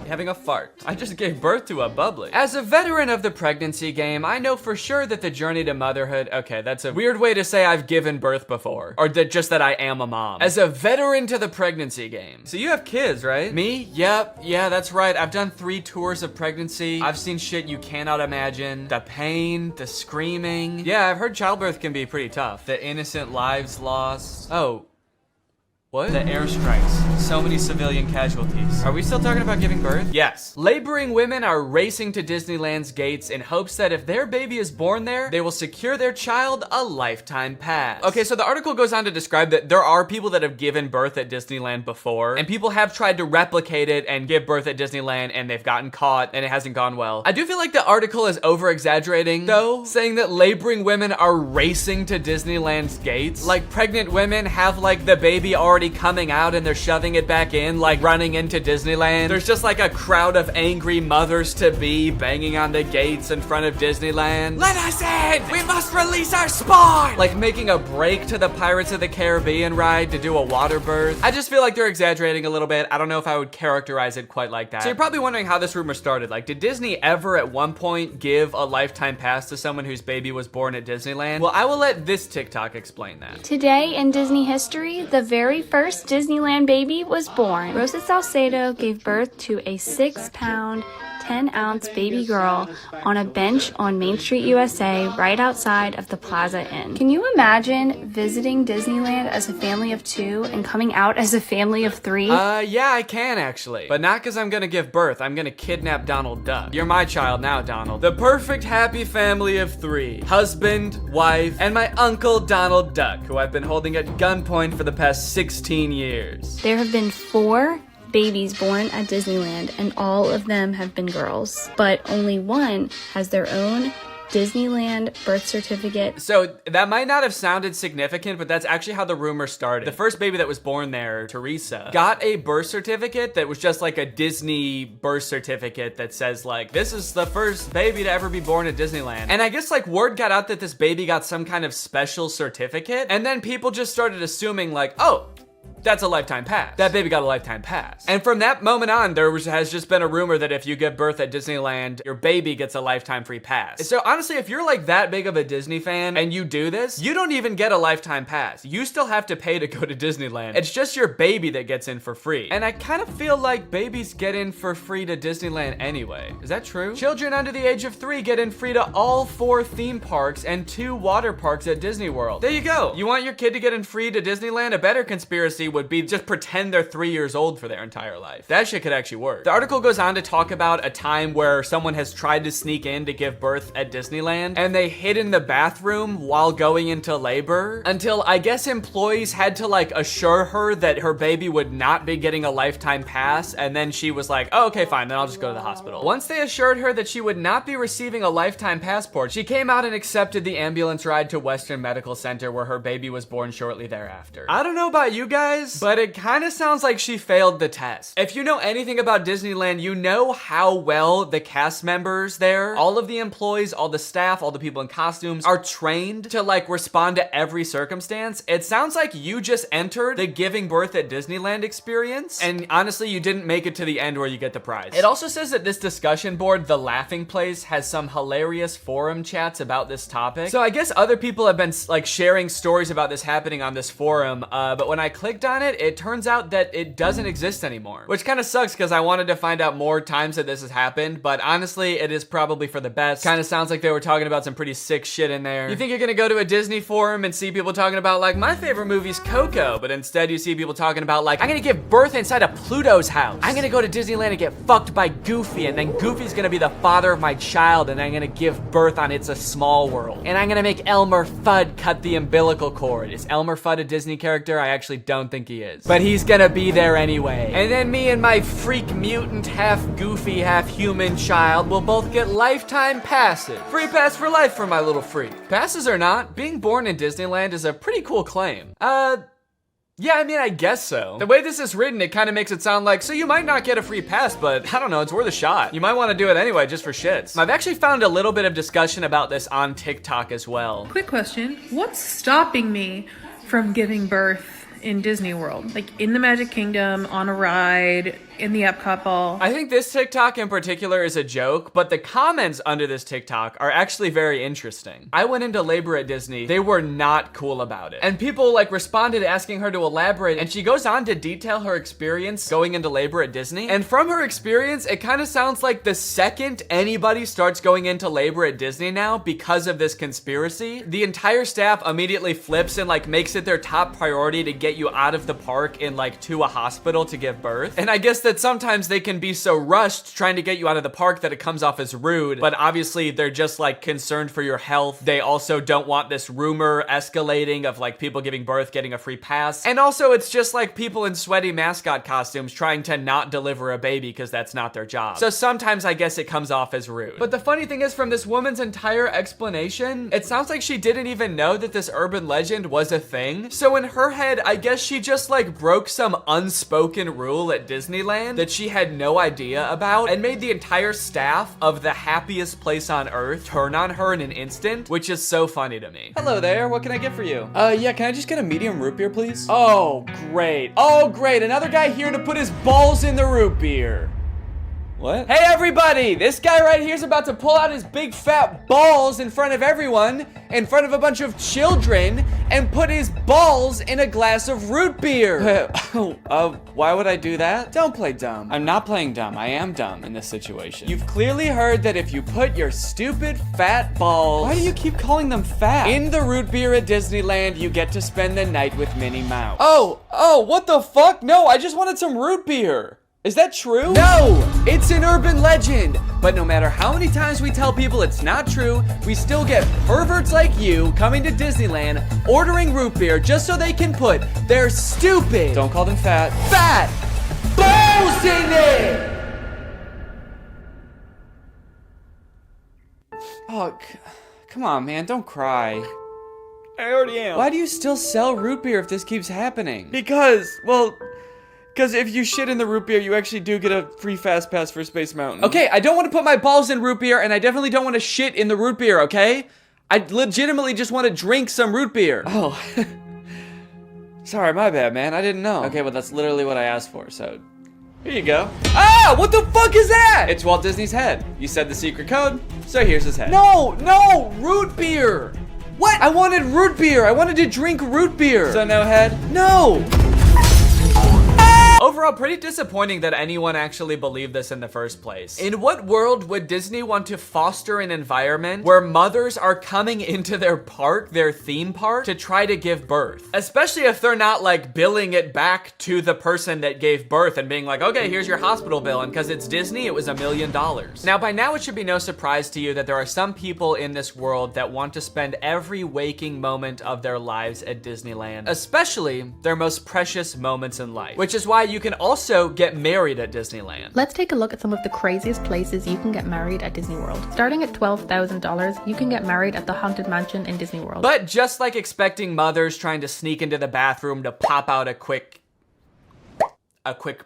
having a fart. I just gave birth to a bubbly. As a veteran of the pregnancy game, I know for sure that the journey to motherhood, okay, that's a weird way to say I've given birth before, or just that I am a mom. As a veteran to the pregnancy game. So you have kids, right? Me? Yep, yeah, that's right. I've done 3 tours of pregnancy. I've seen shit you cannot imagine. The pain, the screaming. Yeah, I've heard childbirth can be pretty tough. The innocent lives lost. Oh. What? The airstrikes. So many civilian casualties. Are we still talking about giving birth? Yes. Laboring women are racing to Disneyland's gates in hopes that if their baby is born there, they will secure their child a lifetime pass. Okay, so the article goes on to describe that there are people that have given birth at Disneyland before, and people have tried to replicate it and give birth at Disneyland, and they've gotten caught, and it hasn't gone well. I do feel like the article is over-exaggerating, though, saying that laboring women are racing to Disneyland's gates. Like, pregnant women have, like, the baby already coming out and they're shoving it back in, like running into Disneyland. There's just like a crowd of angry mothers-to-be banging on the gates in front of Disneyland. Let us in! We must release our spawn! Like making a break to the Pirates of the Caribbean ride to do a water birth. I just feel like they're exaggerating a little bit. I don't know if I would characterize it quite like that. So you're probably wondering how this rumor started. Like, did Disney ever at one point give a lifetime pass to someone whose baby was born at Disneyland? Well, I will let this TikTok explain that. Today in Disney history, the very first Disneyland baby was born. Rosa Salcedo gave birth to a 6-pound, 10-ounce baby girl on a bench on Main Street, USA, right outside of the Plaza Inn. Can you imagine visiting Disneyland as a family of 2 and coming out as a family of 3? Yeah, I can actually. But not because I'm gonna give birth. I'm gonna kidnap Donald Duck. You're my child now, Donald. The perfect happy family of 3. Husband, wife, and my uncle Donald Duck, who I've been holding at gunpoint for the past 16 years. There have been 4 babies born at Disneyland, and all of them have been girls, but only one has their own Disneyland birth certificate. So that might not have sounded significant, but that's actually how the rumor started. The first baby that was born there, Teresa, got a birth certificate that was just like a Disney birth certificate that says like, this is the first baby to ever be born at Disneyland. And I guess like word got out that this baby got some kind of special certificate, and then people just started assuming like, oh, that's a lifetime pass. That baby got a lifetime pass. And from that moment on, has just been a rumor that if you give birth at Disneyland, your baby gets a lifetime free pass. So honestly, if you're like that big of a Disney fan and you do this, you don't even get a lifetime pass. You still have to pay to go to Disneyland. It's just your baby that gets in for free. And I kind of feel like babies get in for free to Disneyland anyway. Is that true? Children under the age of 3 get in free to all 4 theme parks and 2 water parks at Disney World. There you go. You want your kid to get in free to Disneyland? A better conspiracy would be just pretend they're 3 years old for their entire life. That shit could actually work. The article goes on to talk about a time where someone has tried to sneak in to give birth at Disneyland, and they hid in the bathroom while going into labor until I guess employees had to like assure her that her baby would not be getting a lifetime pass, and then she was like, oh, okay, fine, then I'll just go to the hospital. Once they assured her that she would not be receiving a lifetime passport, she came out and accepted the ambulance ride to Western Medical Center where her baby was born shortly thereafter. I don't know about you guys, but it kind of sounds like she failed the test. If you know anything about Disneyland, you know how well the cast members there, all of the employees, all the staff, all the people in costumes are trained to like respond to every circumstance. It sounds like you just entered the giving birth at Disneyland experience, and honestly, you didn't make it to the end where you get the prize. It also says that this discussion board, The Laughing Place, has some hilarious forum chats about this topic. So I guess other people have been like sharing stories about this happening on this forum, but when I clicked on it, it turns out that it doesn't exist anymore, which kind of sucks because I wanted to find out more times that this has happened, but honestly, it is probably for the best. Kind of sounds like they were talking about some pretty sick shit in there. You think you're gonna go to a Disney forum and see people talking about like, my favorite movie's Coco, but instead you see people talking about like, I'm gonna give birth inside of Pluto's house. I'm gonna go to Disneyland and get fucked by Goofy, and then Goofy's gonna be the father of my child, and I'm gonna give birth on It's a Small World. And I'm gonna make Elmer Fudd cut the umbilical cord. Is Elmer Fudd a Disney character? I actually don't think he is. But he's gonna be there anyway. And then me and my freak mutant, half goofy, half human child will both get lifetime passes. Free pass for life for my little freak. Passes or not, being born in Disneyland is a pretty cool claim. Yeah, I mean, I guess so. The way this is written, it kind of makes it sound like, so you might not get a free pass, but I don't know, it's worth a shot. You might want to do it anyway, just for shits. I've actually found a little bit of discussion about this on TikTok as well. Quick question, what's stopping me from giving birth in Disney World? Like in the Magic Kingdom, on a ride, in the Epcot ball? I think this TikTok in particular is a joke, but the comments under this TikTok are actually very interesting. I went into labor at Disney. They were not cool about it. And people like responded asking her to elaborate, and she goes on to detail her experience going into labor at Disney. And from her experience, it kind of sounds like the second anybody starts going into labor at Disney now because of this conspiracy, the entire staff immediately flips and like makes it their top priority to get you out of the park and like to a hospital to give birth. And I guess that sometimes they can be so rushed trying to get you out of the park that it comes off as rude, but obviously they're just like concerned for your health. They also don't want this rumor escalating of like people giving birth getting a free pass. And also it's just like people in sweaty mascot costumes trying to not deliver a baby because that's not their job. So sometimes I guess it comes off as rude. But the funny thing is, from this woman's entire explanation, it sounds like she didn't even know that this urban legend was a thing. So in her head, I guess she just like broke some unspoken rule at Disneyland that she had no idea about and made the entire staff of the happiest place on earth turn on her in an instant, which is so funny to me. Hello there, what can I get for you? Yeah, can I just get a medium root beer, please? Oh, great. Oh, great, another guy here to put his balls in the root beer. What? Hey everybody, this guy right here is about to pull out his big fat balls in front of everyone, in front of a bunch of children, and put his balls in a glass of root beer. Why would I do that? Don't play dumb. I'm not playing dumb. I am dumb in this situation. You've clearly heard that if you put your stupid fat balls— why do you keep calling them fat— in the root beer at Disneyland, you get to spend the night with Minnie Mouse. Oh, what the fuck? No, I just wanted some root beer. Is that true? No, it's an urban legend. But no matter how many times we tell people it's not true, we still get perverts like you coming to Disneyland, ordering root beer just so they can put their stupid— don't call them fat— balls in it! Oh, come on, man, don't cry. I already am. Why do you still sell root beer if this keeps happening? Because if you shit in the root beer, you actually do get a free fast pass for Space Mountain. Okay, I don't want to put my balls in root beer, and I definitely don't want to shit in the root beer, okay? I legitimately just want to drink some root beer. Oh. Sorry, my bad, man. I didn't know. Okay, well, that's literally what I asked for, so here you go. Ah, what the fuck is that? It's Walt Disney's head. You said the secret code, so here's his head. No, root beer. What? I wanted root beer. I wanted to drink root beer. So no head? No. Over overall, pretty disappointing that anyone actually believed this in the first place. In what world would Disney want to foster an environment where mothers are coming into their park, their theme park, to try to give birth? Especially if they're not like billing it back to the person that gave birth and being like, okay, here's your hospital bill, and because it's Disney, it was $1 million. Now, by now, it should be no surprise to you that there are some people in this world that want to spend every waking moment of their lives at Disneyland, especially their most precious moments in life, which is why you can also get married at Disneyland. Let's take a look at some of the craziest places you can get married at Disney World. Starting at $12,000, you can get married at the Haunted Mansion in Disney World. But just like expecting mothers trying to sneak into the bathroom to pop out a quick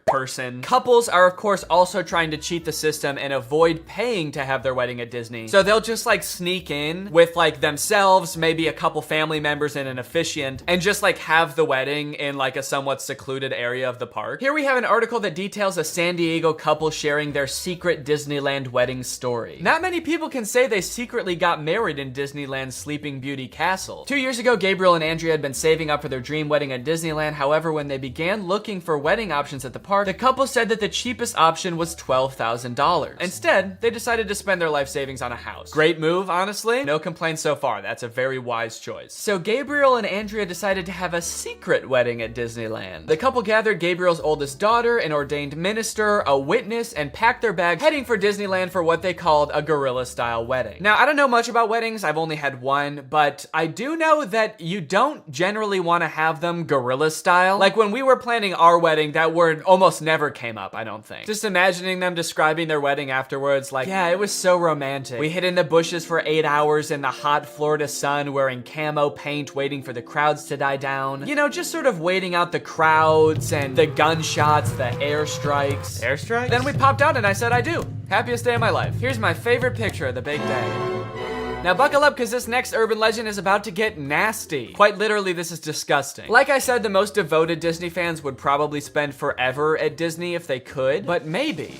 person, couples are of course also trying to cheat the system and avoid paying to have their wedding at Disney. So they'll just like sneak in with like themselves, maybe a couple family members and an officiant, and just like have the wedding in like a somewhat secluded area of the park. Here we have an article that details a San Diego couple sharing their secret Disneyland wedding story. Not many people can say they secretly got married in Disneyland's Sleeping Beauty Castle. 2 years ago, Gabriel and Andrea had been saving up for their dream wedding at Disneyland. However, when they began looking for wedding options at the park, the couple said that the cheapest option was $12,000. Instead, they decided to spend their life savings on a house. Great move, honestly. No complaints so far. That's a very wise choice. So Gabriel and Andrea decided to have a secret wedding at Disneyland. The couple gathered Gabriel's oldest daughter, an ordained minister, a witness, and packed their bags, heading for Disneyland for what they called a guerrilla-style wedding. Now, I don't know much about weddings. I've only had one, but I do know that you don't generally want to have them guerrilla-style. Like when we were planning our wedding, that word almost never came up, I don't think. Just imagining them describing their wedding afterwards, like, yeah, it was so romantic. We hid in the bushes for 8 hours in the hot Florida sun wearing camo paint, waiting for the crowds to die down. You know, just sort of waiting out the crowds and the gunshots, the airstrikes. Airstrikes? Then we popped out and I said I do. Happiest day of my life. Here's my favorite picture of the big day. Now buckle up, because this next urban legend is about to get nasty. Quite literally, this is disgusting. Like I said, the most devoted Disney fans would probably spend forever at Disney if they could, but maybe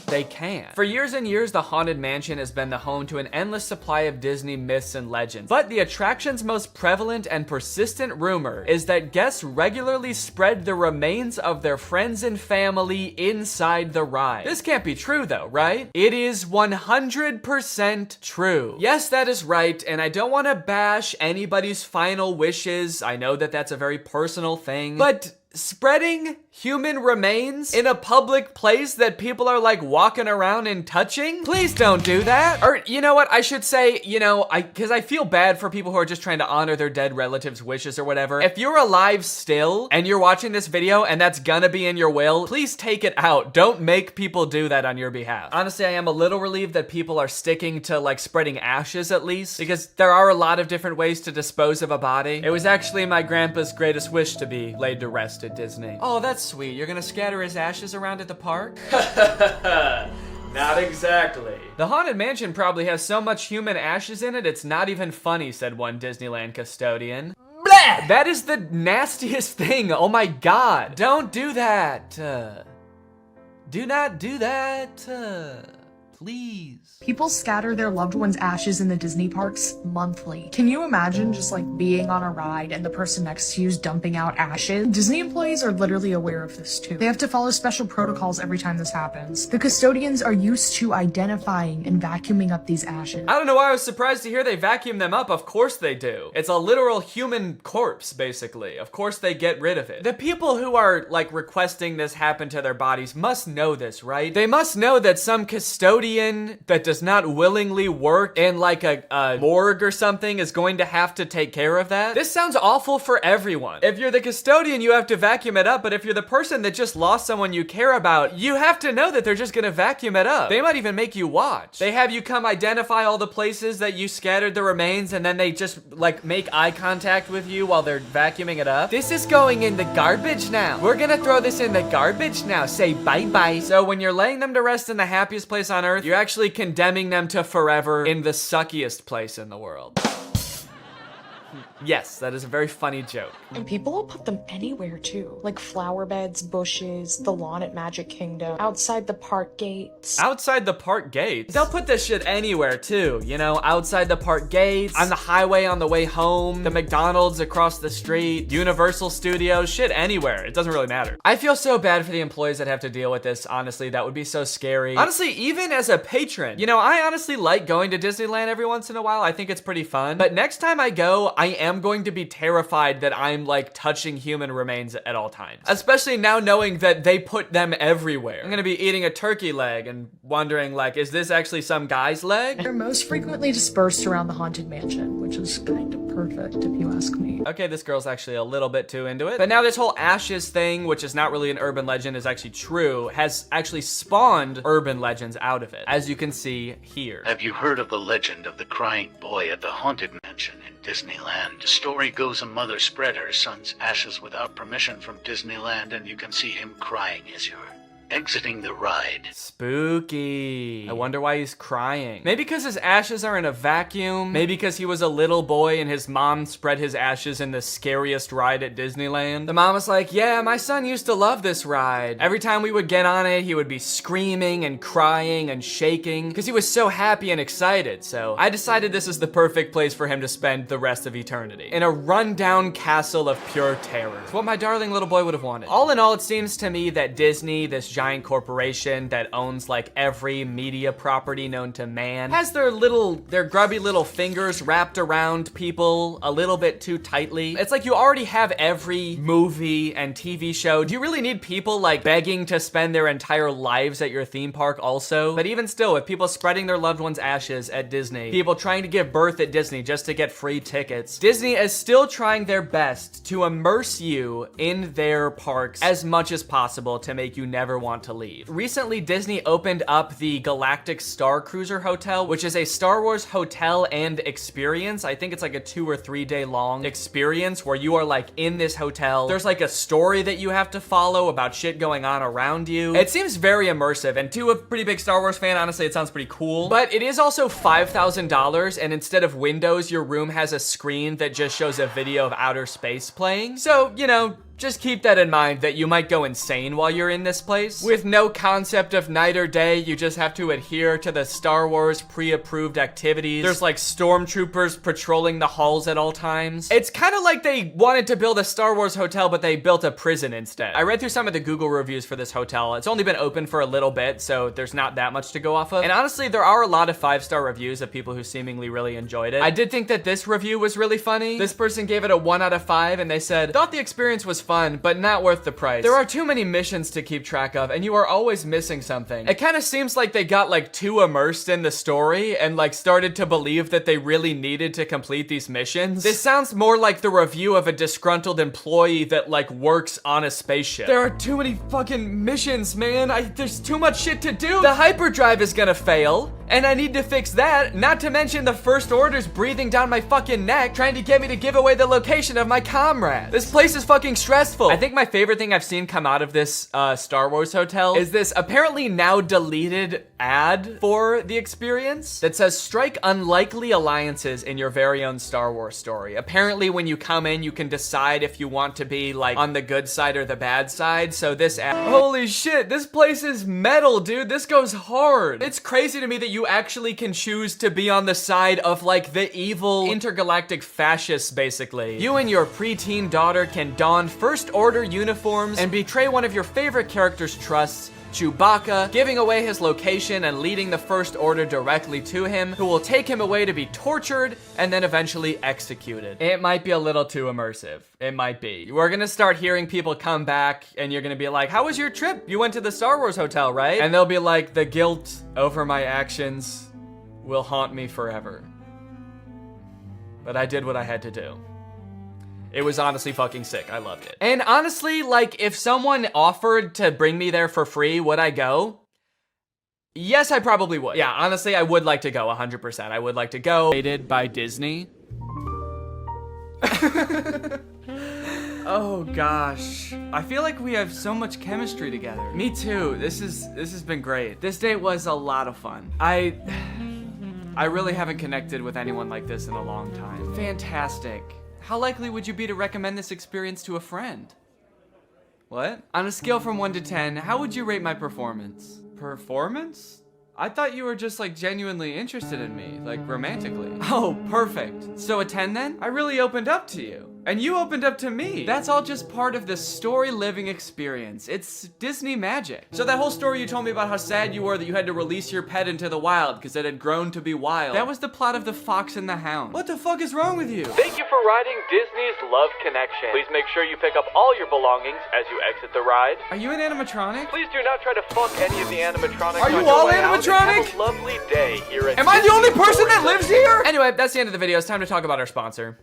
they can. For years and years, the Haunted Mansion has been the home to an endless supply of Disney myths and legends. But the attraction's most prevalent and persistent rumor is that guests regularly spread the remains of their friends and family inside the ride. This can't be true though, right? It is 100% true. Yes, that is right, and I don't want to bash anybody's final wishes. I know that that's a very personal thing, but spreading human remains in a public place that people are like walking around and touching? Please don't do that. Or you know what, I should say, you know, because I feel bad for people who are just trying to honor their dead relatives' wishes or whatever. If you're alive still and you're watching this video and that's gonna be in your will, please take it out. Don't make people do that on your behalf. Honestly, I am a little relieved that people are sticking to like spreading ashes at least, because there are a lot of different ways to dispose of a body. It was actually my grandpa's greatest wish to be laid to rest at Disney. Oh, that's sweet. You're gonna scatter his ashes around at the park? Not exactly. The Haunted Mansion probably has so much human ashes in it, it's not even funny, said one Disneyland custodian. Blah! That is the nastiest thing. Oh my God. Don't do that. Do not do that. Please. People scatter their loved ones' ashes in the Disney parks monthly. Can you imagine just like being on a ride and the person next to you is dumping out ashes? Disney employees are literally aware of this too. They have to follow special protocols every time this happens. The custodians are used to identifying and vacuuming up these ashes. I don't know why I was surprised to hear they vacuum them up. Of course they do. It's a literal human corpse, basically. Of course they get rid of it. The people who are like requesting this happen to their bodies must know this, right? They must know that some custodian that does not willingly work in like a morgue or something is going to have to take care of that. This sounds awful for everyone. If you're the custodian, you have to vacuum it up, but if you're the person that just lost someone you care about, you have to know that they're just gonna vacuum it up. They might even make you watch. They have you come identify all the places that you scattered the remains, and then they just like make eye contact with you while they're vacuuming it up. This is going in the garbage now. We're gonna throw this in the garbage now. Say bye-bye. So when you're laying them to rest in the happiest place on earth, you're actually condemning them to forever in the suckiest place in the world. Yes, that is a very funny joke. And people will put them anywhere too. Like flower beds, bushes, the lawn at Magic Kingdom, outside the park gates. Outside the park gates? They'll put this shit anywhere too, you know, outside the park gates, on the highway on the way home, the McDonald's across the street, Universal Studios, shit anywhere. It doesn't really matter. I feel so bad for the employees that have to deal with this, honestly. That would be so scary. Honestly, even as a patron, you know, I honestly like going to Disneyland every once in a while. I think it's pretty fun. But next time I go, I am going to be terrified that I'm like touching human remains at all times. Especially now knowing that they put them everywhere. I'm gonna be eating a turkey leg and wondering like, is this actually some guy's leg? They're most frequently dispersed around the Haunted Mansion, which is kind of perfect if you ask me. Okay, this girl's actually a little bit too into it. But now this whole ashes thing, which is not really an urban legend, is actually true, has actually spawned urban legends out of it, as you can see here. Have you heard of the legend of the crying boy at the Haunted Mansion in Disneyland? The story goes a mother spread her son's ashes without permission from Disneyland, and you can see him crying as you're exiting the ride. Spooky. I wonder why he's crying. Maybe because his ashes are in a vacuum. Maybe because he was a little boy and his mom spread his ashes in the scariest ride at Disneyland. The mom was like, yeah, my son used to love this ride. Every time we would get on it, he would be screaming and crying and shaking because he was so happy and excited. So I decided this is the perfect place for him to spend the rest of eternity. In a rundown castle of pure terror. It's what my darling little boy would have wanted. All in all, it seems to me that Disney, this giant corporation that owns like every media property known to man, has their grubby little fingers wrapped around people a little bit too tightly. It's like you already have every movie and TV show. Do you really need people like begging to spend their entire lives at your theme park also? But even still, with people spreading their loved ones' ashes at Disney, people trying to give birth at Disney just to get free tickets, Disney is still trying their best to immerse you in their parks as much as possible to make you never want to leave. Recently, Disney opened up the Galactic Star Cruiser Hotel, which is a Star Wars hotel and experience. I think it's like a 2 or 3 day long experience where you are like in this hotel. There's like a story that you have to follow about shit going on around you. It seems very immersive, and to a pretty big Star Wars fan, honestly, it sounds pretty cool. But it is also $5,000, and instead of windows, your room has a screen that just shows a video of outer space playing. So, you know, just keep that in mind that you might go insane while you're in this place. With no concept of night or day, you just have to adhere to the Star Wars pre-approved activities. There's like stormtroopers patrolling the halls at all times. It's kind of like they wanted to build a Star Wars hotel, but they built a prison instead. I read through some of the Google reviews for this hotel. It's only been open for a little bit, so there's not that much to go off of. And honestly, there are a lot of 5-star reviews of people who seemingly really enjoyed it. I did think that this review was really funny. This person gave it a 1 out of 5, and they said, thought the experience was fun, but not worth the price. There are too many missions to keep track of, and you are always missing something. It kind of seems like they got like too immersed in the story and like started to believe that they really needed to complete these missions. This sounds more like the review of a disgruntled employee that like works on a spaceship. There are too many fucking missions, man. There's too much shit to do. The hyperdrive is gonna fail, and I need to fix that, not to mention the First Order's breathing down my fucking neck trying to get me to give away the location of my comrade. This place is fucking stressful. I think my favorite thing I've seen come out of this Star Wars hotel is this apparently now deleted ad for the experience that says strike unlikely alliances in your very own Star Wars story. Apparently when you come in, you can decide if you want to be like on the good side or the bad side. So this ad, holy shit, this place is metal, dude. This goes hard. It's crazy to me that you actually can choose to be on the side of like the evil intergalactic fascists, basically. You and your preteen daughter can don First Order uniforms and betray one of your favorite characters' trusts, Chewbacca, giving away his location and leading the First Order directly to him, who will take him away to be tortured and then eventually executed. It might be a little too immersive. It might be. We're gonna start hearing people come back and you're gonna be like, how was your trip? You went to the Star Wars hotel, right? And they'll be like, the guilt over my actions will haunt me forever. But I did what I had to do. It was honestly fucking sick. I loved it. And honestly, like, if someone offered to bring me there for free, would I go? Yes, I probably would. Yeah, honestly, I would like to go 100%. I would like to go. Rated by Disney. Oh gosh. I feel like we have so much chemistry together. Me too. This has been great. This date was a lot of fun. I really haven't connected with anyone like this in a long time. Fantastic. How likely would you be to recommend this experience to a friend? What? On a scale from 1 to 10, how would you rate my performance? Performance? I thought you were just like genuinely interested in me, like romantically. Oh, perfect. So a 10 then? I really opened up to you. And you opened up to me. That's all just part of the story living experience. It's Disney magic. So that whole story you told me about how sad you were that you had to release your pet into the wild because it had grown to be wild. That was the plot of The Fox and the Hound. What the fuck is wrong with you? Thank you for riding Disney's Love Connection. Please make sure you pick up all your belongings as you exit the ride. Are you an animatronic? Please do not try to fuck any of the animatronics. Are you on your all way out, animatronic? and have a lovely day here at Am I the only person that Storytelling. lives here? Anyway, that's the end of the video. It's time to talk about our sponsor.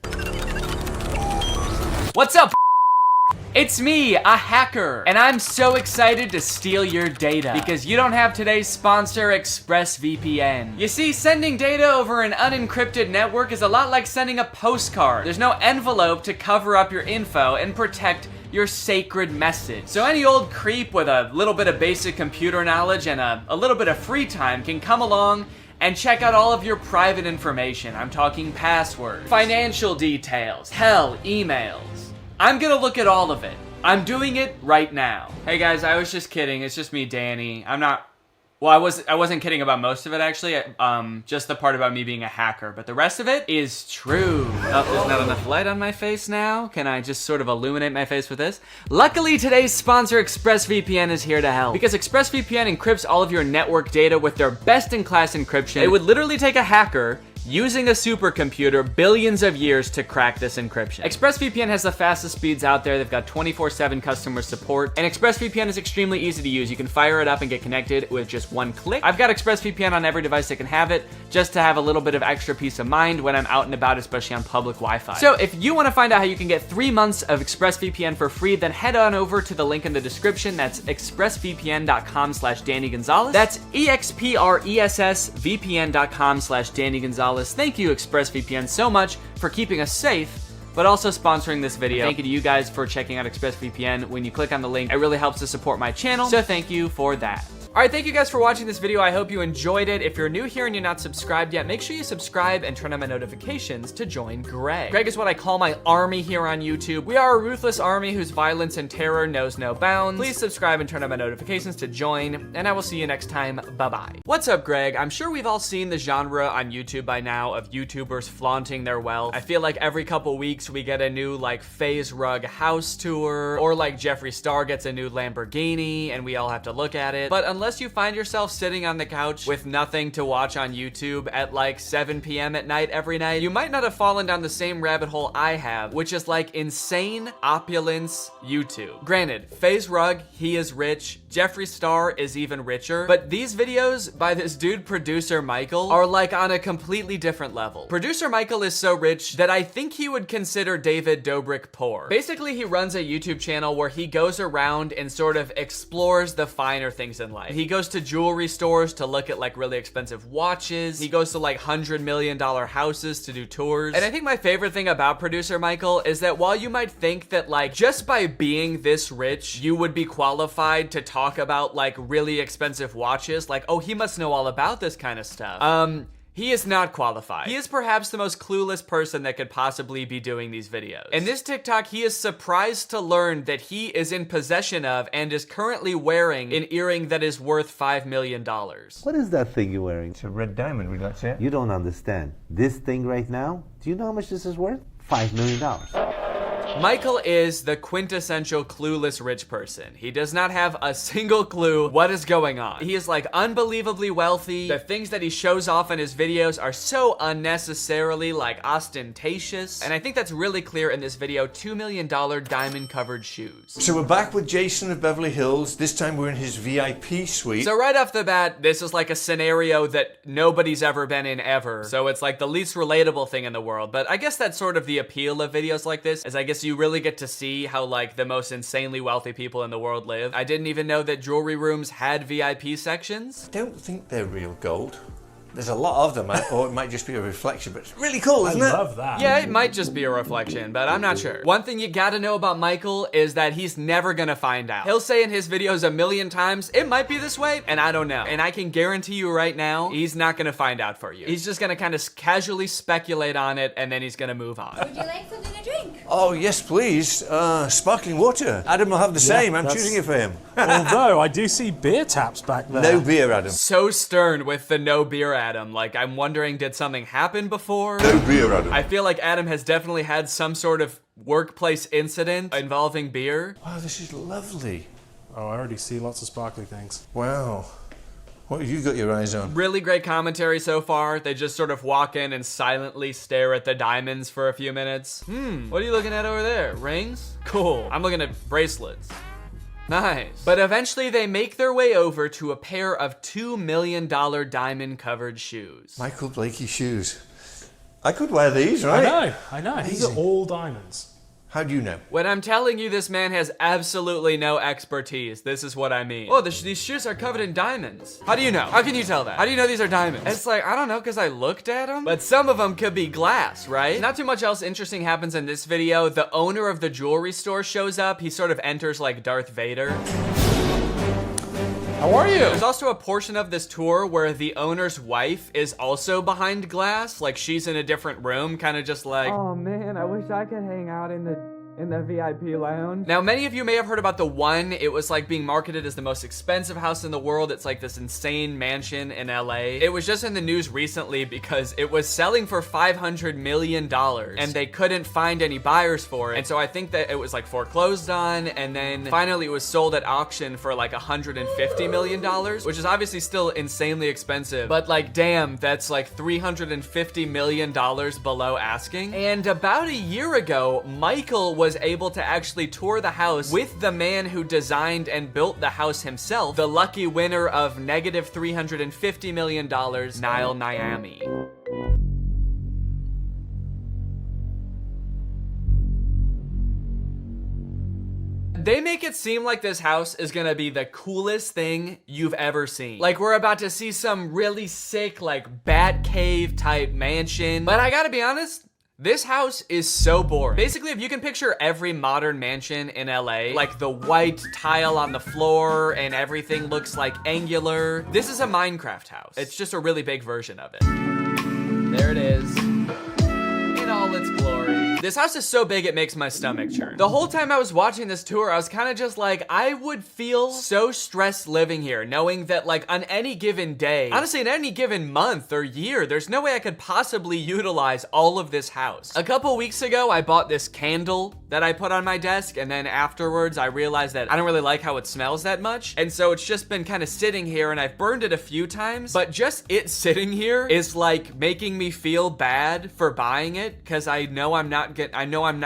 What's up? It's me, a hacker, and I'm so excited to steal your data because you don't have today's sponsor, ExpressVPN. You see, sending data over an unencrypted network is a lot like sending a postcard. There's no envelope to cover up your info and protect your sacred message. So any old creep with a little bit of basic computer knowledge and a little bit of free time can come along and check out all of your private information. I'm talking passwords, financial details, hell, emails. I'm gonna look at all of it. I'm doing it right now. Hey guys, I was just kidding. It's just me, Danny. Well, I wasn't kidding about most of it actually. Just the part about me being a hacker, but the rest of it is true. Oh, there's not enough light on my face now. Can I just sort of illuminate my face with this? Luckily, today's sponsor, ExpressVPN, is here to help. Because ExpressVPN encrypts all of your network data with their best-in-class encryption. It would literally take a hacker using a supercomputer billions of years to crack this encryption. ExpressVPN has the fastest speeds out there. They've got 24/7 customer support, and ExpressVPN is extremely easy to use. You can fire it up and get connected with just one click. I've got ExpressVPN on every device that can have it, just to have a little bit of extra peace of mind when I'm out and about, especially on public Wi-Fi. So if you want to find out how you can get 3 months of ExpressVPN for free, then head on over to the link in the description. That's expressvpn.com/Danny Gonzalez. That's expressvpn.com/Danny Gonzalez. Thank you, ExpressVPN, so much for keeping us safe, but also sponsoring this video. Thank you to you guys for checking out ExpressVPN. When you click on the link, it really helps to support my channel, so thank you for that. All right, thank you guys for watching this video. I hope you enjoyed it. If you're new here and you're not subscribed yet, make sure you subscribe and turn on my notifications to join Greg. Greg is what I call my army here on YouTube. We are a ruthless army whose violence and terror knows no bounds. Please subscribe and turn on my notifications to join, and I will see you next time. Bye-bye. What's up, Greg? I'm sure we've all seen the genre on YouTube by now of YouTubers flaunting their wealth. I feel like every couple weeks we get a new like FaZe Rug house tour, or like Jeffree Star gets a new Lamborghini and we all have to look at it. But unless you find yourself sitting on the couch with nothing to watch on YouTube at like 7 p.m. at night every night, you might not have fallen down the same rabbit hole I have, which is like insane opulence YouTube. Granted, FaZe Rug, he is rich. Jeffree Star is even richer. But these videos by this dude, Producer Michael, are like on a completely different level. Producer Michael is so rich that I think he would consider David Dobrik poor. Basically, he runs a YouTube channel where he goes around and sort of explores the finer things in life. He goes to jewelry stores to look at like really expensive watches. He goes to like $100 million houses to do tours. And I think my favorite thing about Producer Michael is that while you might think that like just by being this rich, you would be qualified to talk about like really expensive watches, like, oh, he must know all about this kind of stuff. He is not qualified. He is perhaps the most clueless person that could possibly be doing these videos. In this TikTok, he is surprised to learn that he is in possession of and is currently wearing an earring that is worth $5 million. What is that thing you're wearing? It's a red diamond, we got it. You don't understand. This thing right now, do you know how much this is worth? $5 million. Michael is the quintessential clueless rich person. He does not have a single clue what is going on. He is like unbelievably wealthy. The things that he shows off in his videos are so unnecessarily like ostentatious. And I think that's really clear in this video, $2 million diamond covered shoes. So we're back with Jason of Beverly Hills. This time we're in his VIP suite. So right off the bat, this is like a scenario that nobody's ever been in ever. So it's like the least relatable thing in the world. But I guess that's sort of the appeal of videos like this, is I guess you really get to see how like the most insanely wealthy people in the world live. I didn't even know that jewelry rooms had VIP sections. I don't think they're real gold. There's a lot of them, or it might just be a reflection, but it's really cool, isn't it? I love that. Yeah, it might just be a reflection, but I'm not sure. One thing you gotta know about Michael is that he's never gonna find out. He'll say in his videos a million times, it might be this way, and I don't know. And I can guarantee you right now, he's not gonna find out for you. He's just gonna kind of casually speculate on it, and then he's gonna move on. Would you like something to drink? Oh, yes, please. Sparkling water. Adam will have the same. I'm choosing it for him. Although, I do see beer taps back there. No beer, Adam. So stern with the no beer Adam. Like, I'm wondering, did something happen before? No beer, Adam. I feel like Adam has definitely had some sort of workplace incident involving beer. Wow, this is lovely. Oh, I already see lots of sparkly things. Wow. What have you got your eyes on? Really great commentary so far. They just sort of walk in and silently stare at the diamonds for a few minutes. What are you looking at over there? Rings? Cool. I'm looking at bracelets. Nice. But eventually they make their way over to a pair of $2 million diamond-covered shoes. Michael Blakey shoes. I could wear these, right? I know. These are all diamonds. How do you know? When I'm telling you this man has absolutely no expertise, this is what I mean. Oh, these shoes are covered in diamonds. How do you know? How can you tell that? How do you know these are diamonds? It's like, I don't know, because I looked at them. But some of them could be glass, right? Not too much else interesting happens in this video. The owner of the jewelry store shows up. He sort of enters like Darth Vader. How are you? There's also a portion of this tour where the owner's wife is also behind glass. Like, she's in a different room, kind of just like, oh man, I wish I could hang out in the VIP lounge. Now, many of you may have heard about the One. It was like being marketed as the most expensive house in the world. It's like this insane mansion in LA. It was just in the news recently because it was selling for $500 million and they couldn't find any buyers for it. And so I think that it was like foreclosed on, and then finally it was sold at auction for like $150 million, which is obviously still insanely expensive, but like, damn, that's like $350 million below asking. And about a year ago, Michael was able to actually tour the house with the man who designed and built the house himself, the lucky winner of negative $350 million, Niall Niami. They make it seem like this house is gonna be the coolest thing you've ever seen. Like, we're about to see some really sick, like, bat cave type mansion. But I gotta be honest, this house is so boring. Basically, if you can picture every modern mansion in LA, like the white tile on the floor and everything looks like angular, this is a Minecraft house. It's just a really big version of it. There it is, in all its glory. This house is so big it makes my stomach churn. The whole time I was watching this tour, I was kind of just like, I would feel so stressed living here, knowing that like on any given day, honestly in any given month or year, there's no way I could possibly utilize all of this house. A couple weeks ago, I bought this candle that I put on my desk, and then afterwards I realized that I don't really like how it smells that much, and so it's just been kind of sitting here, and I've burned it a few times, but just it sitting here is like making me feel bad for buying it, because I know I'm not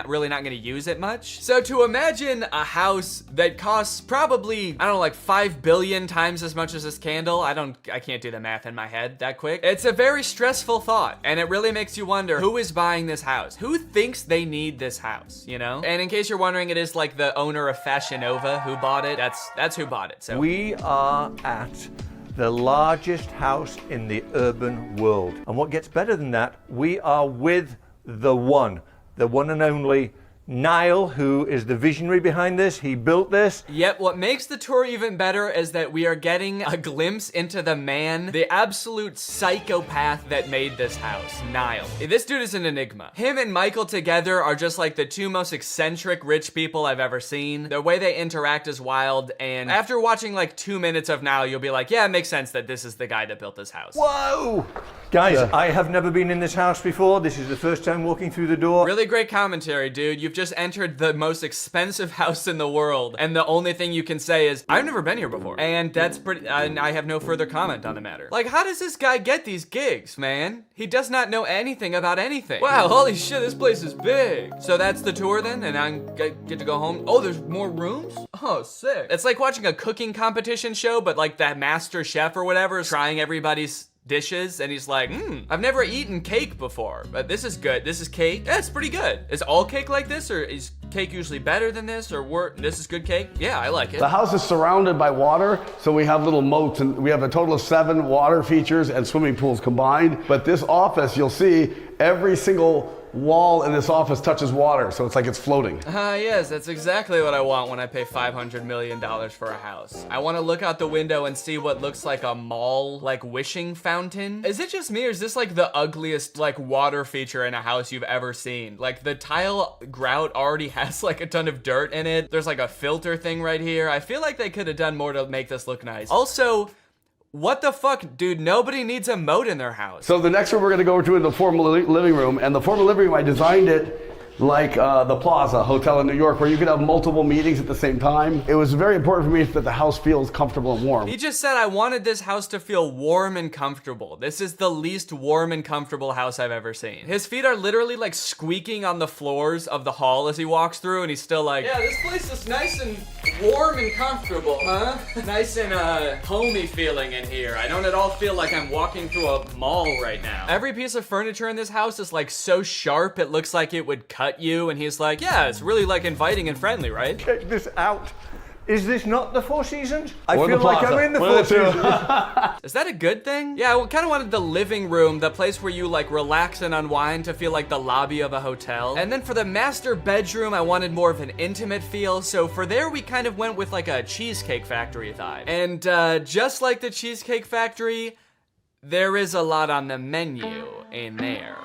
really not gonna use it much. So to imagine a house that costs probably, I don't know, like 5 billion times as much as this candle, I can't do the math in my head that quick. It's a very stressful thought, and it really makes you wonder, who is buying this house? Who thinks they need this house, you know? And in case you're wondering, it is like the owner of Fashion Nova who bought it. That's who bought it. So we are at the largest house in the urban world. And what gets better than that, we are with the one and only Niall, who is the visionary behind this. He built this. Yep, what makes the tour even better is that we are getting a glimpse into the man, the absolute psychopath that made this house, Niall. This dude is an enigma. Him and Michael together are just like the two most eccentric rich people I've ever seen. The way they interact is wild, and after watching like 2 minutes of Niall, you'll be like, yeah, it makes sense that this is the guy that built this house. Whoa! Guys, I have never been in this house before. This is the first time walking through the door. Really great commentary, dude. You've just entered the most expensive house in the world, and the only thing you can say is, I've never been here before. And that's pretty, and I have no further comment on the matter. Like, how does this guy get these gigs, man? He does not know anything about anything. Wow, holy shit, this place is big. So that's the tour then, and I get to go home. Oh, there's more rooms? Oh, sick. It's like watching a cooking competition show, but like that master chef or whatever is trying everybody's dishes and he's like, I've never eaten cake before, but this is good. This is cake. Yeah, it's pretty good. Is all cake like this, or is cake usually better than this, or this is good cake? Yeah, I like it. The house is surrounded by water, so we have little moats, and we have a total of 7 water features and swimming pools combined. But this office, you'll see every single wall in this office touches water, so it's like it's floating. Yes, that's exactly what I want when I pay $500 million for a house. I want to look out the window and see what looks like a mall, like wishing fountain. Is it just me, or is this like the ugliest like water feature in a house you've ever seen? Like the tile grout already has like a ton of dirt in it. There's like a filter thing right here. I feel like they could have done more to make this look nice. Also, what the fuck, dude? Nobody needs a moat in their house. So the next room we're gonna go to is the formal living room, and the formal living room, I designed it like the Plaza Hotel in New York, where you could have multiple meetings at the same time. It was very important for me that the house feels comfortable and warm. He just said I wanted this house to feel warm and comfortable. This is the least warm and comfortable house I've ever seen. His feet are literally like squeaking on the floors of the hall as he walks through, and he's still like, yeah, this place is nice and warm and comfortable, huh? Nice and homey feeling in here. I don't at all feel like I'm walking through a mall right now. Every piece of furniture in this house is like so sharp it looks like it would cut you, and he's like, yeah, it's really like inviting and friendly, right? Check this out. Is this not the Four Seasons? I Or feel the like Plaza. I'm in the One Four of the two. Seasons. Is that a good thing? Yeah, I kind of wanted the living room, the place where you like relax and unwind, to feel like the lobby of a hotel. And then for the master bedroom, I wanted more of an intimate feel. So for there, we kind of went with like a Cheesecake Factory vibe. And just like the Cheesecake Factory, there is a lot on the menu in there.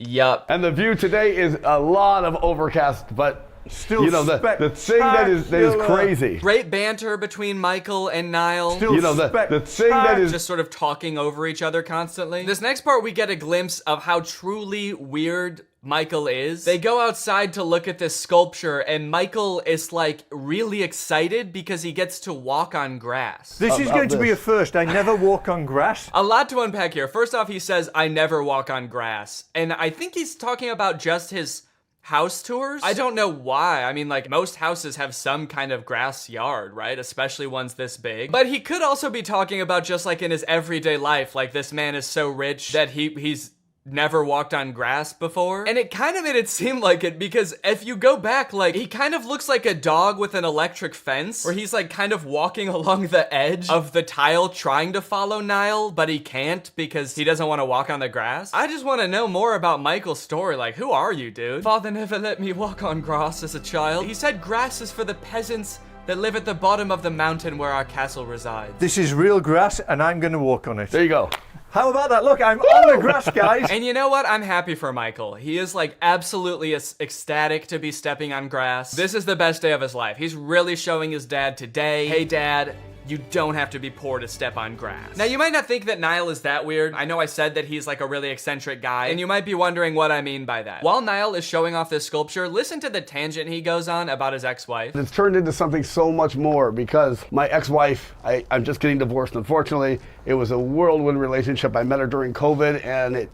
Yup. And the view today is a lot of overcast, but Still, you know, the thing that is crazy. Great banter between Michael and Niall. You know, the thing that is just sort of talking over each other constantly. This next part, we get a glimpse of how truly weird Michael is. They go outside to look at this sculpture, and Michael is like really excited because he gets to walk on grass. This is going to be a first. I never walk on grass. A lot to unpack here. First off, he says, I never walk on grass. And I think he's talking about just his house tours. I don't know why. I mean, like, most houses have some kind of grass yard, right? Especially ones this big. But he could also be talking about just like in his everyday life, like this man is so rich that he's never walked on grass before. And it kind of made it seem like it, because if you go back, like, he kind of looks like a dog with an electric fence, where he's like kind of walking along the edge of the tile trying to follow Niall, but he can't because he doesn't want to walk on the grass. I just want to know more about Michael's story. Like, who are you, dude? Father never let me walk on grass as a child. He said grass is for the peasants that live at the bottom of the mountain where our castle resides. This is real grass, and I'm going to walk on it. There you go. How about that? Look, I'm on the grass, guys. And you know what? I'm happy for Michael. He is like absolutely ecstatic to be stepping on grass. This is the best day of his life. He's really showing his dad today, hey dad, you don't have to be poor to step on grass. Now, you might not think that Niall is that weird. I know I said that he's like a really eccentric guy, and you might be wondering what I mean by that. While Niall is showing off this sculpture, listen to the tangent he goes on about his ex-wife. It's turned into something so much more, because my ex-wife, I'm just getting divorced, unfortunately. It was a whirlwind relationship. I met her during COVID, and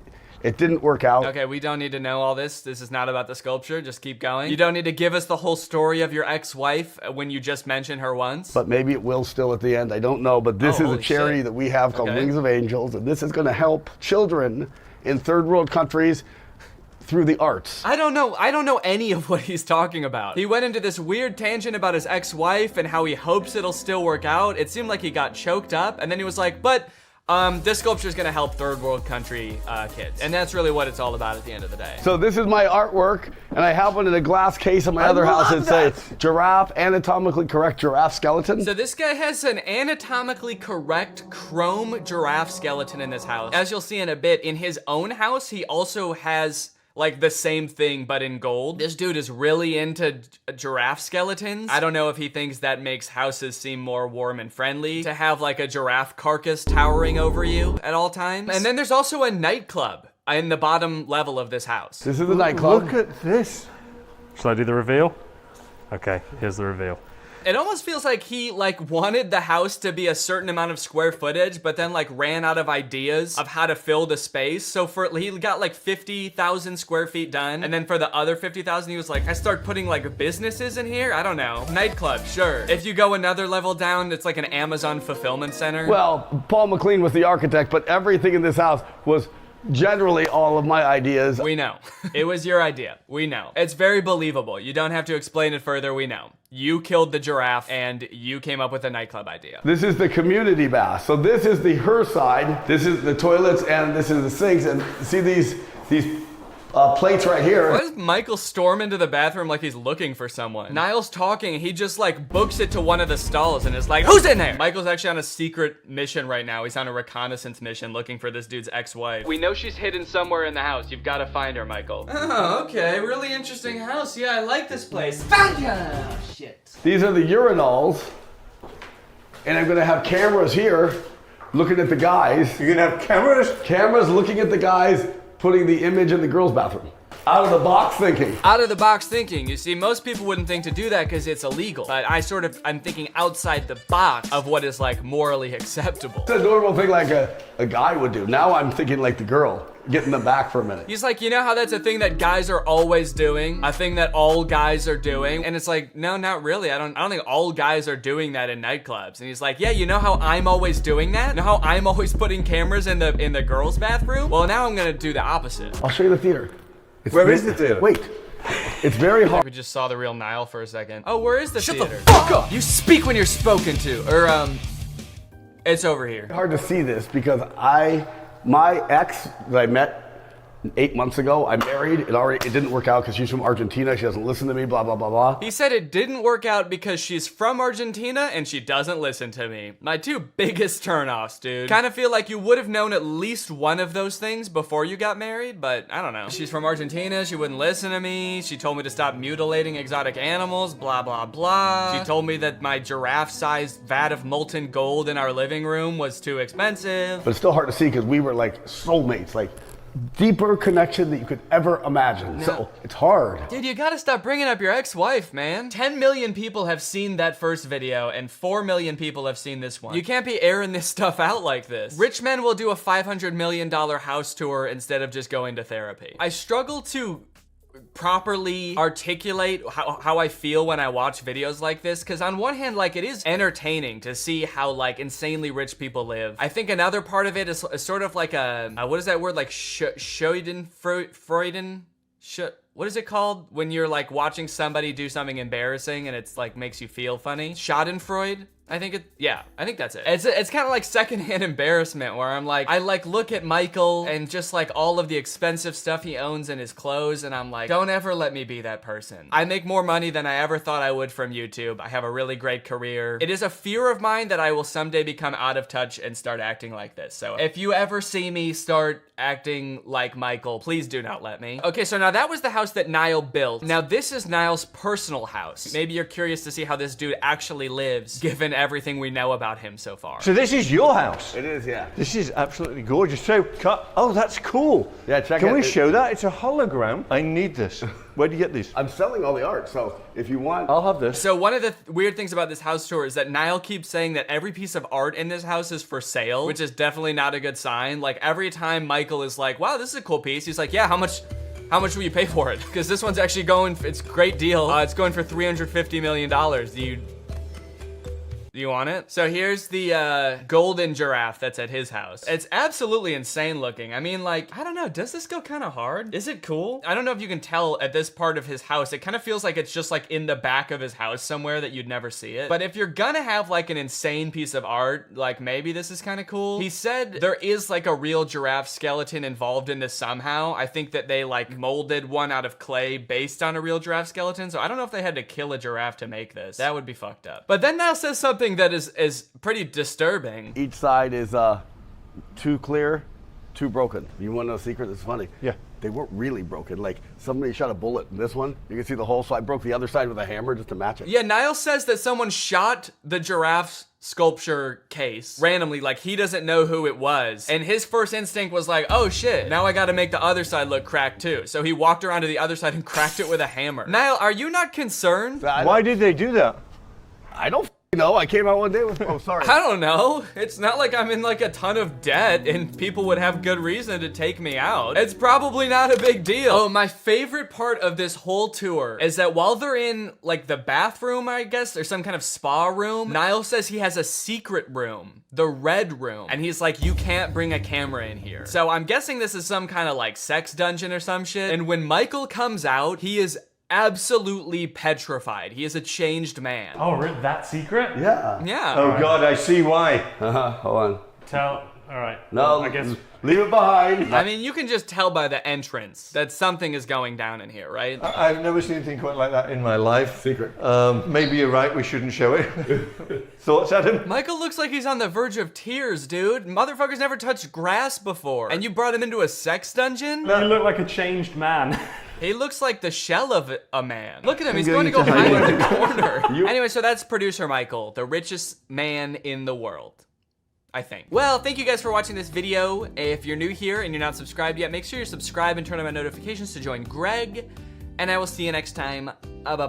it didn't work out. Okay, we don't need to know all this. This is not about the sculpture. Just keep going. You don't need to give us the whole story of your ex-wife when you just mentioned her once. But maybe it will still at the end. I don't know. But this is a charity that we have called Wings of Angels, and this is going to help children in third world countries through the arts. I don't know any of what he's talking about. He went into this weird tangent about his ex-wife and how he hopes it'll still work out. It seemed like he got choked up, and then he was like, but this sculpture is going to help third world country kids. And that's really what it's all about at the end of the day. So this is my artwork, and I have one in a glass case in my other house that says giraffe, anatomically correct giraffe skeleton. So this guy has an anatomically correct chrome giraffe skeleton in this house. As you'll see in a bit, in his own house, he also has like the same thing but in gold. This dude is really into giraffe skeletons. I don't know if he thinks that makes houses seem more warm and friendly to have like a giraffe carcass towering over you at all times. And then there's also a nightclub in the bottom level of this house. This is the nightclub. Look at this. Shall I do the reveal? Okay, here's the reveal. It almost feels like he like wanted the house to be a certain amount of square footage, but then like ran out of ideas of how to fill the space. So he got like 50,000 square feet done. And then for the other 50,000, he was like, I start putting like businesses in here. I don't know. Nightclub, sure. If you go another level down, it's like an Amazon fulfillment center. Well, Paul McLean was the architect, but everything in this house was generally all of my ideas. We know. It was your idea. We know. It's very believable. You don't have to explain it further. We know. You killed the giraffe and you came up with a nightclub idea. This is the community bath. So this is the her side. This is the toilets and this is the sinks. And see these plates right here. Why does Michael storm into the bathroom like he's looking for someone? Niall's talking, he just like books it to one of the stalls and is like, who's in there? Michael's actually on a secret mission right now. He's on a reconnaissance mission looking for this dude's ex-wife. We know she's hidden somewhere in the house. You've got to find her, Michael. Oh, okay. Really interesting house. Yeah, I like this place. Found ya! Shit. These are the urinals. And I'm gonna have cameras here looking at the guys. You're gonna have cameras? Cameras looking at the guys putting the image in the girls' bathroom. Out of the box thinking. Out of the box thinking. You see, most people wouldn't think to do that because it's illegal. But I'm thinking outside the box of what is like morally acceptable. It's a normal thing like a guy would do. Now I'm thinking like the girl, getting them back for a minute. He's like, you know how that's a thing that guys are always doing? A thing that all guys are doing? And it's like, no, not really. I don't think all guys are doing that in nightclubs. And he's like, yeah, you know how I'm always doing that? You know how I'm always putting cameras in the girls' bathroom? Well, now I'm gonna do the opposite. I'll show you the theater. Where is the theater? Wait. It's very hard. We just saw the real Niall for a second. Oh, where is the theater? Shut the fuck up! You speak when you're spoken to. Or, it's over here. Hard to see this because my ex that I met 8 months ago, I married. It didn't work out because she's from Argentina. She doesn't listen to me, blah, blah, blah, blah. He said it didn't work out because she's from Argentina and she doesn't listen to me. My two biggest turnoffs, dude. Kind of feel like you would have known at least one of those things before you got married, but I don't know. She's from Argentina. She wouldn't listen to me. She told me to stop mutilating exotic animals, blah, blah, blah. She told me that my giraffe-sized vat of molten gold in our living room was too expensive. But it's still hard to see because we were like soulmates, like deeper connection that you could ever imagine. So it's hard. Dude, you gotta stop bringing up your ex-wife, man. 10 million people have seen that first video and 4 million people have seen this one. You can't be airing this stuff out like this. Rich men will do a $500 million house tour instead of just going to therapy. I struggle to properly articulate how I feel when I watch videos like this, because on one hand, like, it is entertaining to see how like insanely rich people live. I think another part of it is sort of like a what is that word, like Freuden? What is it called when you're like watching somebody do something embarrassing and it's like makes you feel funny? Schadenfreude? I think that's it. It's kind of like secondhand embarrassment where I'm like, I like look at Michael and just like all of the expensive stuff he owns in his clothes and I'm like, don't ever let me be that person. I make more money than I ever thought I would from YouTube. I have a really great career. It is a fear of mine that I will someday become out of touch and start acting like this. So if you ever see me start acting like Michael, please do not let me. Okay, so now that was the house that Niall built. Now this is Niall's personal house. Maybe you're curious to see how this dude actually lives, given everything we know about him so far. So this is your house? It is, yeah. This is absolutely gorgeous. So, oh, that's cool. Yeah, check it. Can we show that? It's a hologram. I need this. Where do you get these? I'm selling all the art, so if you want, I'll have this. So one of the weird things about this house tour is that Niall keeps saying that every piece of art in this house is for sale, which is definitely not a good sign. Like every time Michael is like, wow, this is a cool piece, he's like, yeah, how much will you pay for it? Because this one's actually going, it's a great deal. It's going for $350 million. Do you want it? So here's the golden giraffe that's at his house. It's absolutely insane looking. I mean, like, I don't know, does this go kind of hard? Is it cool? I don't know if you can tell at this part of his house. It kind of feels like it's just like in the back of his house somewhere that you'd never see it. But if you're gonna have like an insane piece of art, like maybe this is kind of cool. He said there is like a real giraffe skeleton involved in this somehow. I think that they like molded one out of clay based on a real giraffe skeleton. So I don't know if they had to kill a giraffe to make this. That would be fucked up. But then Niall says something that is pretty disturbing. Each side is too clear, too broken. You want to know a secret? It's funny. Yeah. They weren't really broken. Like somebody shot a bullet in this one. You can see the hole, so I broke the other side with a hammer just to match it. Yeah, Niall says that someone shot the giraffe's sculpture case randomly, like he doesn't know who it was. And his first instinct was like, oh shit, now I gotta make the other side look cracked too. So he walked around to the other side and cracked it with a hammer. Niall, are you not concerned? Why did they do that? I don't know. I came out one day with. Oh, sorry. I don't know. It's not like I'm in like a ton of debt and people would have good reason to take me out. It's probably not a big deal. Oh, my favorite part of this whole tour is that while they're in like the bathroom, I guess, or some kind of spa room, Niall says he has a secret room, the red room. And he's like, you can't bring a camera in here. So I'm guessing this is some kind of like sex dungeon or some shit. And when Michael comes out, he is absolutely petrified. He is a changed man. Oh, really? That secret? Yeah. Yeah. Oh God, I see why. Hold on. All right. No, I guess. Leave it behind. I mean, you can just tell by the entrance that something is going down in here, right? I've never seen anything quite like that in my life. Secret. Maybe you're right, we shouldn't show it. Thoughts, Adam? Michael looks like he's on the verge of tears, dude. Motherfucker's never touched grass before. And you brought him into a sex dungeon? You look like a changed man. He looks like the shell of a man. Look at him, he's going to go hide in the corner. Anyway, so that's producer Michael, the richest man in the world. I think. Well, thank you guys for watching this video. If you're new here and you're not subscribed yet, make sure you're subscribed and turn on my notifications to join Greg. And I will see you next time. Bye-bye.